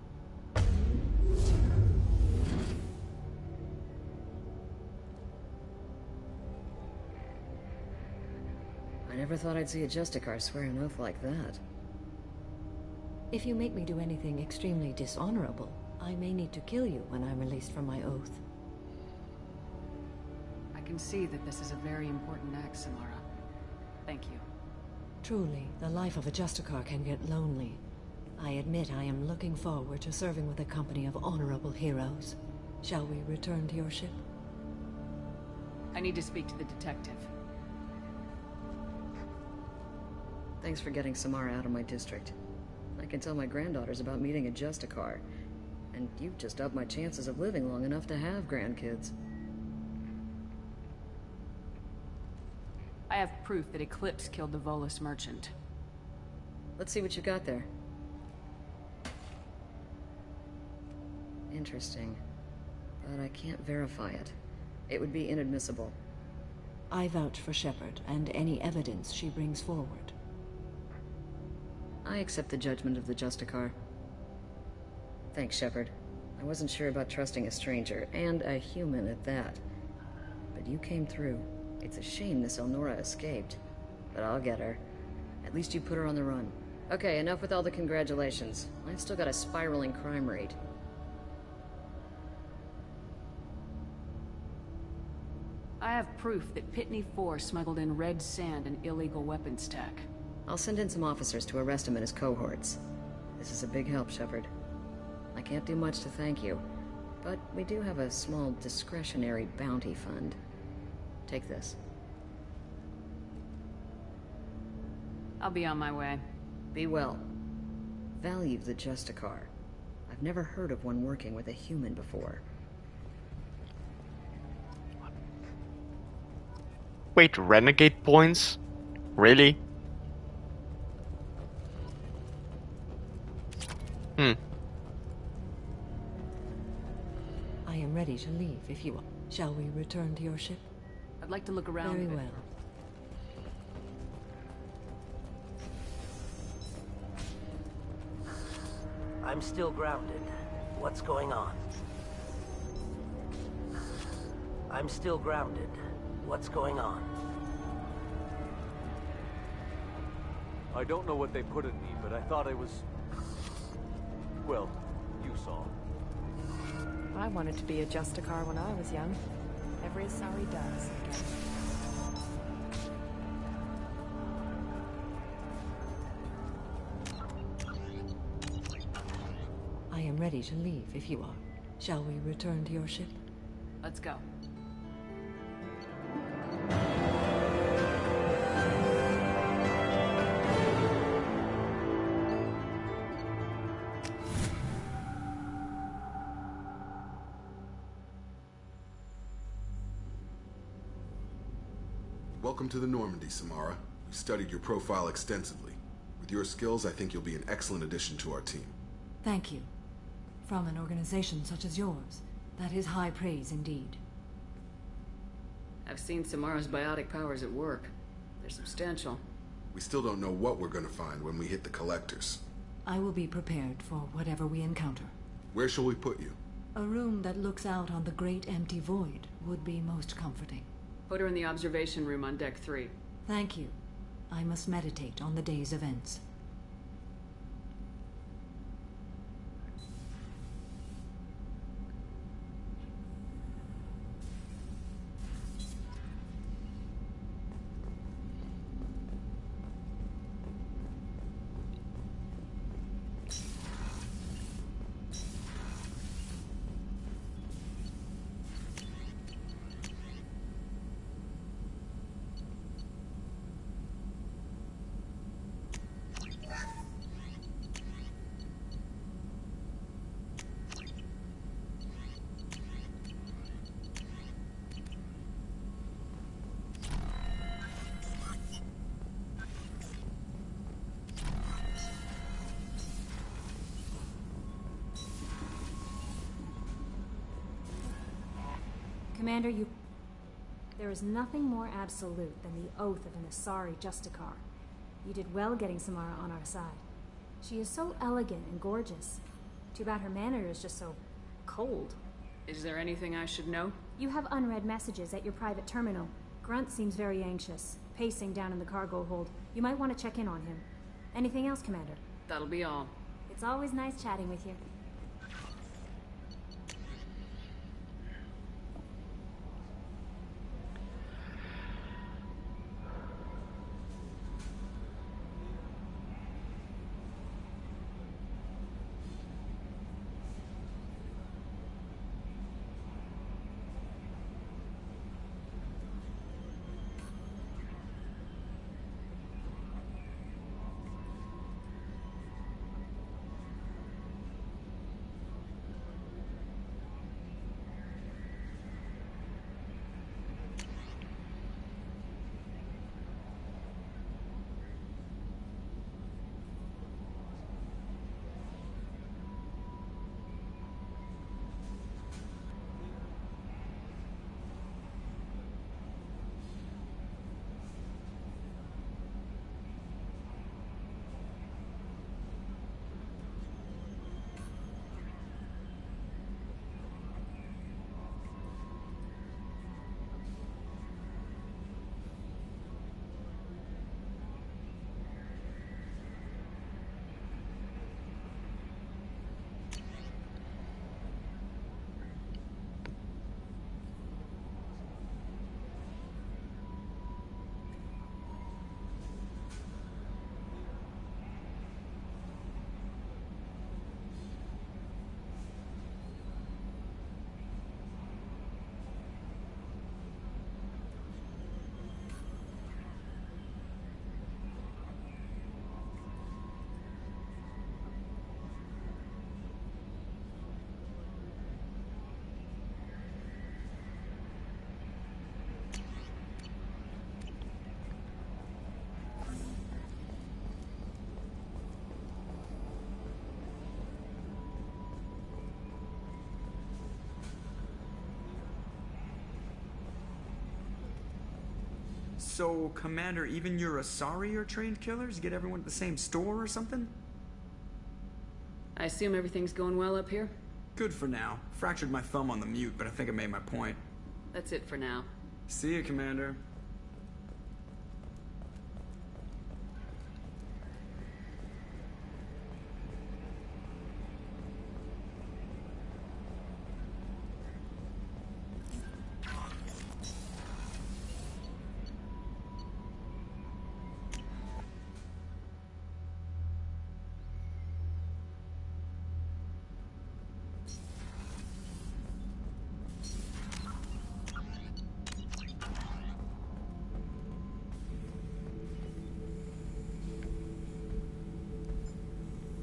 I never thought I'd see a Justicar swear an oath like that. If you make me do anything extremely dishonorable, I may need to kill you when I'm released from my oath. I can see that this is a very important act, Samara. Thank you. Truly, the life of a Justicar can get lonely. I admit I am looking forward to serving with a company of honorable heroes. Shall we return to your ship? I need to speak to the detective. Thanks for getting Samara out of my district. I can tell my granddaughters about meeting a Justicar. And you've just upped my chances of living long enough to have grandkids. I have proof that Eclipse killed the Volus merchant. Let's see what you got there. Interesting. But I can't verify it. It would be inadmissible. I vouch for Shepard and any evidence she brings forward. I accept the judgment of the Justicar. Thanks, Shepard. I wasn't sure about trusting a stranger, and a human at that. But you came through. It's a shame this Elnora escaped. But I'll get her. At least you put her on the run. Okay, enough with all the congratulations. I've still got a spiraling crime rate. I have proof that Pitney 4 smuggled in red sand and illegal weapons tech. I'll send in some officers to arrest him and his cohorts. This is a big help, Shepard. I can't do much to thank you, but we do have a small discretionary bounty fund. Take this. I'll be on my way. Be well. Value the Justicar. I've never heard of one working with a human before. Wait, renegade points? Really? I am ready to leave if you are. Shall we return to your ship? I'd like to look around Very a bit. well. I'm still grounded. What's going on? I'm still grounded. What's going on? I don't know what they put in me, but I thought I was... Well, you saw. I wanted to be a Justicar when I was young. Every Asari does, I guess. I am ready to leave if you are. Shall we return to your ship? Let's go. Welcome to the Normandy, Samara. We studied your profile extensively. With your skills, I think you'll be an excellent addition to our team. Thank you. From an organization such as yours, that is high praise indeed. I've seen Samara's biotic powers at work. They're substantial. We still don't know what we're going to find when we hit the collectors. I will be prepared for whatever we encounter. Where shall we put you? A room that looks out on the great empty void would be most comforting. Put her in the observation room on deck 3. Thank you. I must meditate on the day's events. Commander, there is nothing more absolute than the oath of an Asari Justicar. You did well getting Samara on our side. She is so elegant and gorgeous. Too bad her manner is just so cold. Is there anything I should know? You have unread messages at your private terminal. Grunt seems very anxious, pacing down in the cargo hold. You might want to check in on him. Anything else, Commander? That'll be all. It's always nice chatting with you. So, Commander, even your Asari are trained killers? Get everyone at the same store or something? I assume everything's going well up here? Good for now. Fractured my thumb on the mute, but I think I made my point. That's it for now. See you, Commander.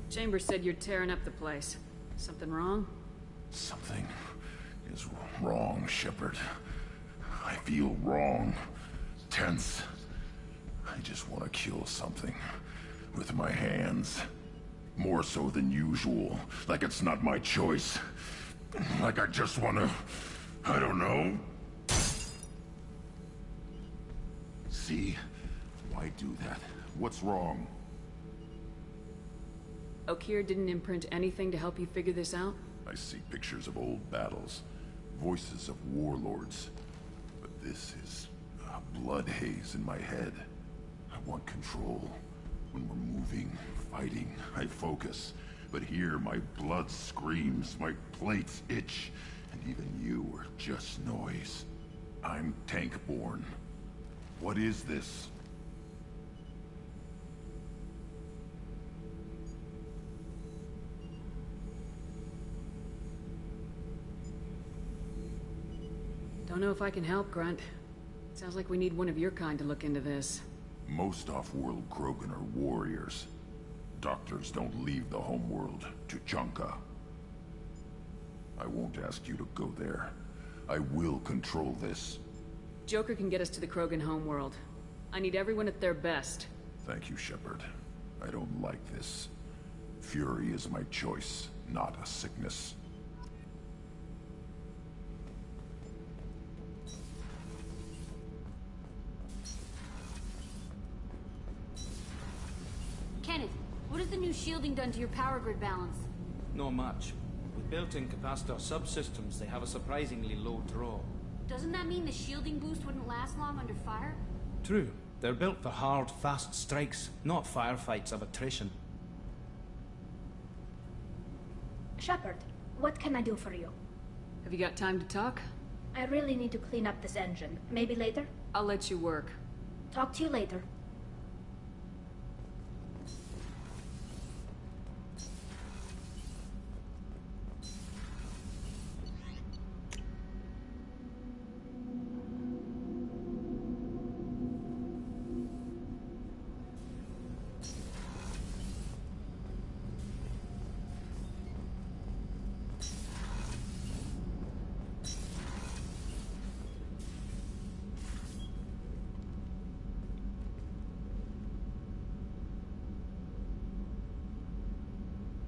Chambers said you're tearing up the place. Something wrong? Something is wrong, Shepard. I feel wrong. Tense. I just want to kill something. With my hands. More so than usual. Like it's not my choice. Like I just want to... I don't know. See? Why do that? What's wrong? Okeer didn't imprint anything to help you figure this out? I see pictures of old battles. Voices of warlords. But this is a blood haze in my head. I want control. When we're moving, fighting, I focus. But here, my blood screams, my plates itch, and even you are just noise. I'm tank-born. What is this? Don't know if I can help, Grunt. Sounds like we need one of your kind to look into this. Most off-world Krogan are warriors. Doctors don't leave the homeworld to Junka. I won't ask you to go there. I will control this. Joker can get us to the Krogan homeworld. I need everyone at their best. Thank you, Shepard. I don't like this. Fury is my choice, not a sickness. Kenneth, what has the new shielding done to your power grid balance? Not much. With built-in capacitor subsystems, they have a surprisingly low draw. Doesn't that mean the shielding boost wouldn't last long under fire? True. They're built for hard, fast strikes, not firefights of attrition. Shepard, what can I do for you? Have you got time to talk? I really need to clean up this engine. Maybe later? I'll let you work. Talk to you later.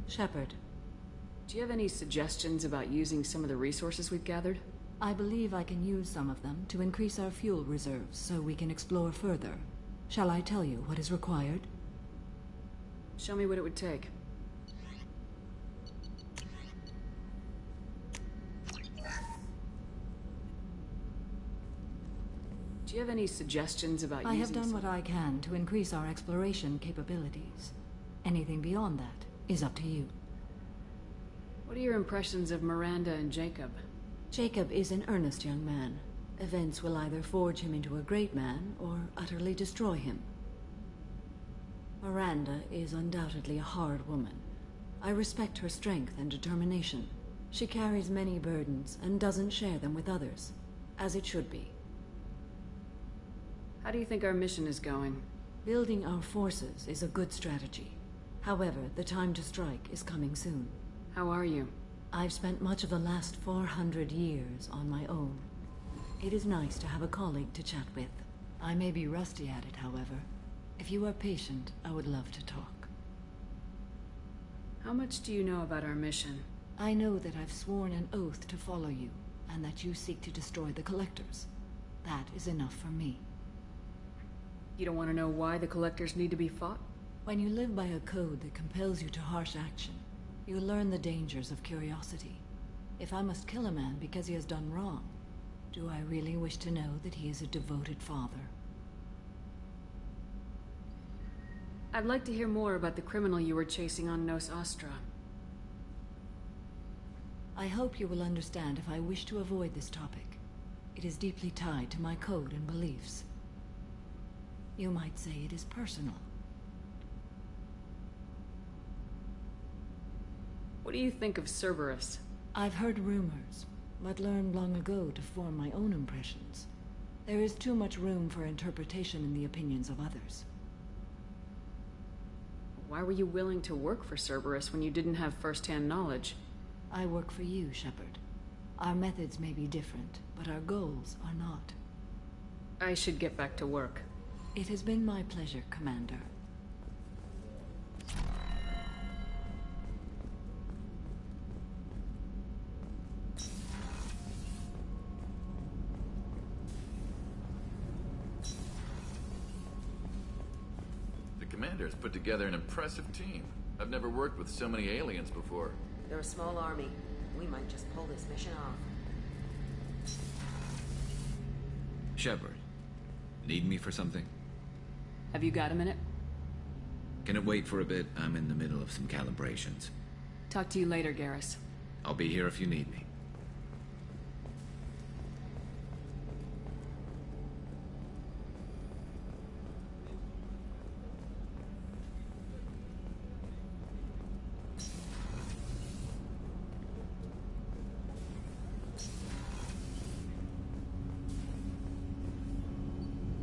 Shepard. Do you have any suggestions about using some of the resources we've gathered? I believe I can use some of them to increase our fuel reserves so we can explore further. Shall I tell you what is required? Show me what it would take. Do you have any suggestions about I have done what I can to increase our exploration capabilities. Anything beyond that is up to you. What are your impressions of Miranda and Jacob? Jacob is an earnest young man. Events will either forge him into a great man or utterly destroy him. Miranda is undoubtedly a hard woman. I respect her strength and determination. She carries many burdens and doesn't share them with others, as it should be. How do you think our mission is going? Building our forces is a good strategy. However, the time to strike is coming soon. How are you? I've spent much of the last 400 years on my own. It is nice to have a colleague to chat with. I may be rusty at it, however. If you are patient, I would love to talk. How much do you know about our mission? I know that I've sworn an oath to follow you, and that you seek to destroy the Collectors. That is enough for me. You don't want to know why the collectors need to be fought? When you live by a code that compels you to harsh action, you learn the dangers of curiosity. If I must kill a man because he has done wrong, do I really wish to know that he is a devoted father? I'd like to hear more about the criminal you were chasing on Nos Astra. I hope you will understand if I wish to avoid this topic. It is deeply tied to my code and beliefs. You might say it is personal. What do you think of Cerberus? I've heard rumors, but learned long ago to form my own impressions. There is too much room for interpretation in the opinions of others. Why were you willing to work for Cerberus when you didn't have first-hand knowledge? I work for you, Shepard. Our methods may be different, but our goals are not. I should get back to work. It has been my pleasure, Commander. The Commander's put together an impressive team. I've never worked with so many aliens before. They're a small army. We might just pull this mission off. Shepard, need me for something? Have you got a minute? Can it wait for a bit? I'm in the middle of some calibrations. Talk to you later, Garrus. I'll be here if you need me.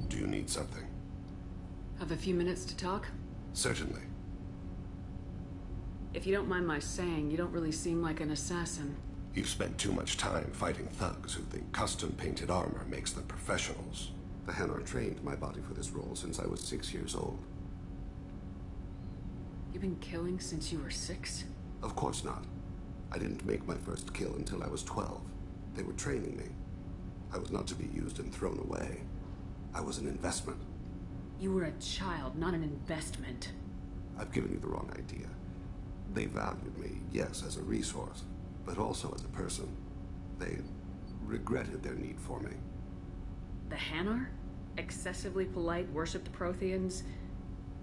Do you need something? Have a few minutes to talk? Certainly. If you don't mind my saying, you don't really seem like an assassin. You've spent too much time fighting thugs who think custom-painted armor makes them professionals. The Hanar trained my body for this role since I was 6 years old. You've been killing since you were 6? Of course not. I didn't make my first kill until I was 12. They were training me. I was not to be used and thrown away. I was an investment. You were a child, not an investment. I've given you the wrong idea. They valued me, yes, as a resource, but also as a person. They regretted their need for me. The Hanar? Excessively polite, worshipped Protheans?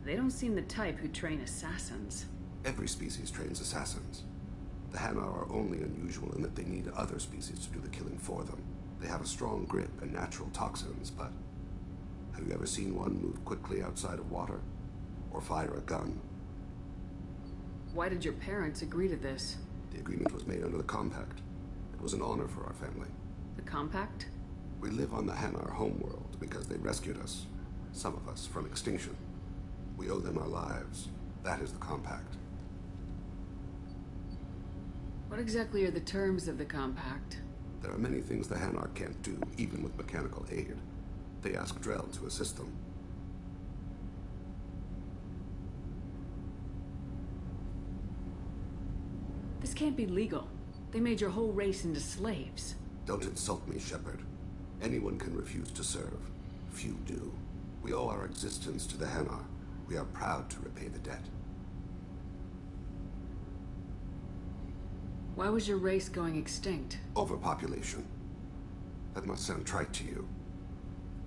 They don't seem the type who train assassins. Every species trains assassins. The Hanar are only unusual in that they need other species to do the killing for them. They have a strong grip and natural toxins, but have you ever seen one move quickly outside of water? Or fire a gun? Why did your parents agree to this? The agreement was made under the Compact. It was an honor for our family. The Compact? We live on the Hanar homeworld because they rescued us. Some of us from extinction. We owe them our lives. That is the Compact. What exactly are the terms of the Compact? There are many things the Hanar can't do, even with mechanical aid. They ask Drell to assist them. This can't be legal. They made your whole race into slaves. Don't insult me, Shepard. Anyone can refuse to serve. Few do. We owe our existence to the Hanar. We are proud to repay the debt. Why was your race going extinct? Overpopulation. That must sound trite to you.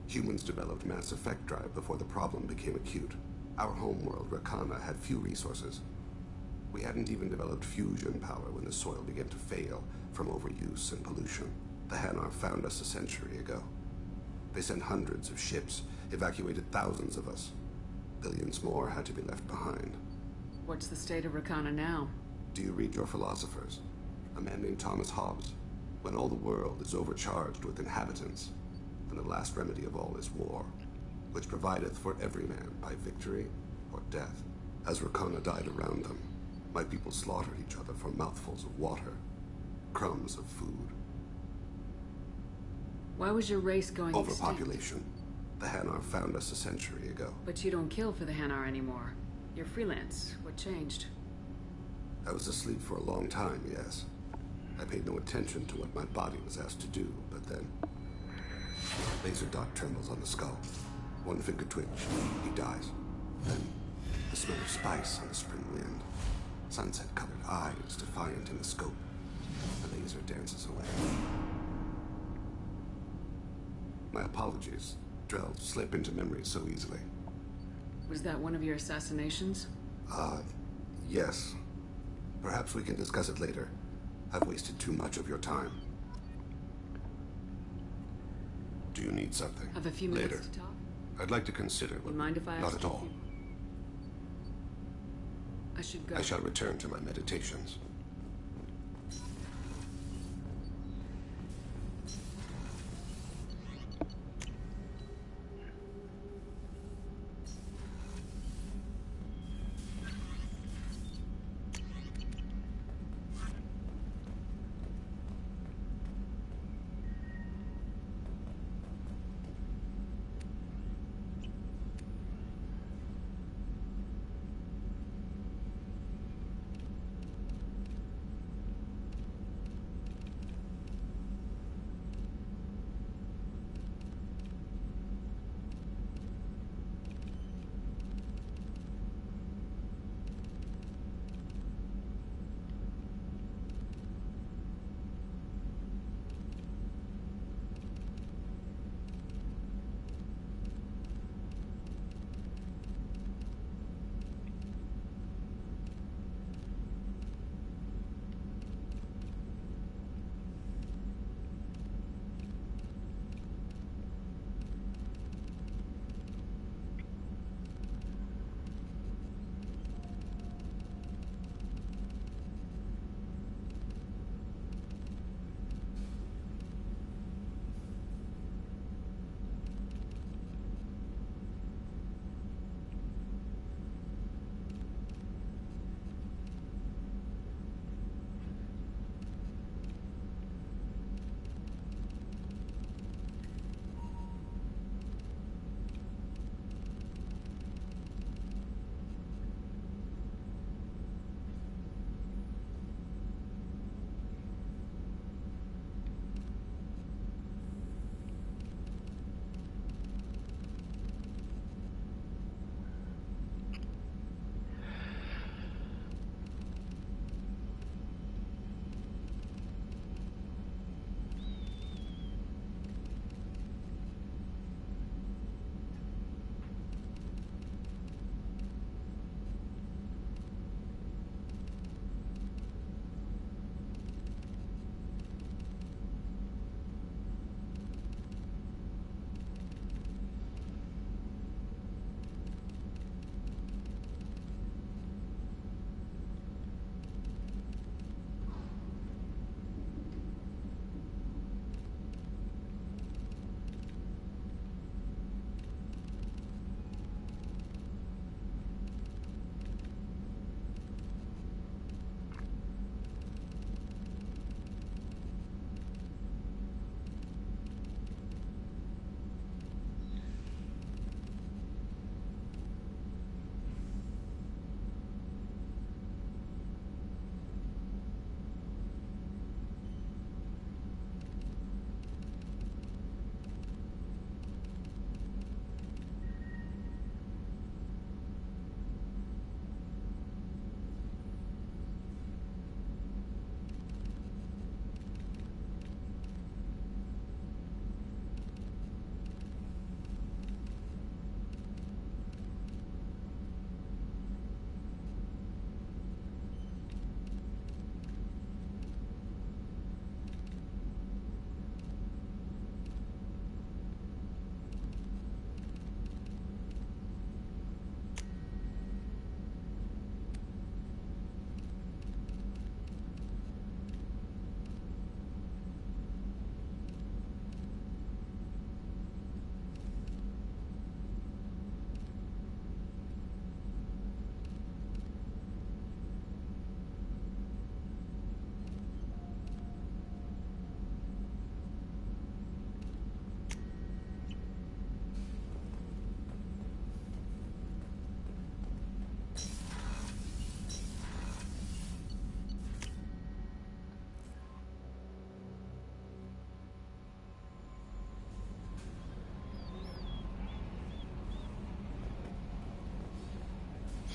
Humans developed mass effect drive before the problem became acute. Our homeworld, Rakana, had few resources. We hadn't even developed fusion power when the soil began to fail from overuse and pollution. The Hanar found us a century ago. They sent hundreds of ships, evacuated thousands of us. Billions more had to be left behind. What's the state of Rakana now? Do you read your philosophers? A man named Thomas Hobbes. When all the world is overcharged with inhabitants, then the last remedy of all is war, which provideth for every man by victory or death. As Rakana died around them, my people slaughtered each other for mouthfuls of water, crumbs of food. Why was your race going Overpopulation. The Hanar found us a century ago. But you don't kill for the Hanar anymore. You're freelance. What changed? I was asleep for a long time, yes. I paid no attention to what my body was asked to do, but then... Laser dot trembles on the skull. One finger twitch, he dies. Then, the smell of spice on the spring wind. Sunset-colored eyes defiant in the scope. The laser dances away. My apologies. Drell slip into memory so easily. Was that one of your assassinations? Yes. Perhaps we can discuss it later. I've wasted too much of your time. Do you need something? Have a few minutes later. to talk? I'd like to consider. You mind if I ask Not at you a all. few- I should go. I shall return to my meditations.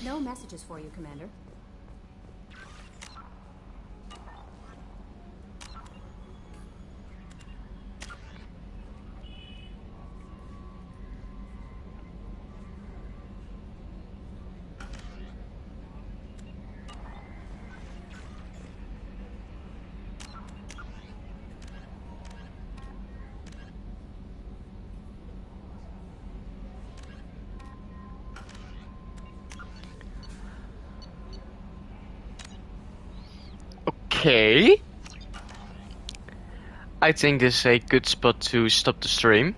No messages for you, Commander. Okay. I think this is a good spot to stop the stream.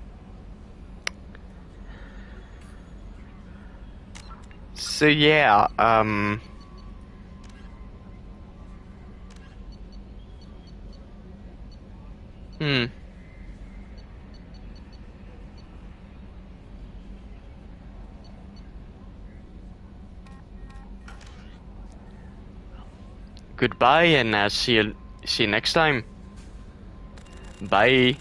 So yeah, Goodbye, and see you next time. Bye.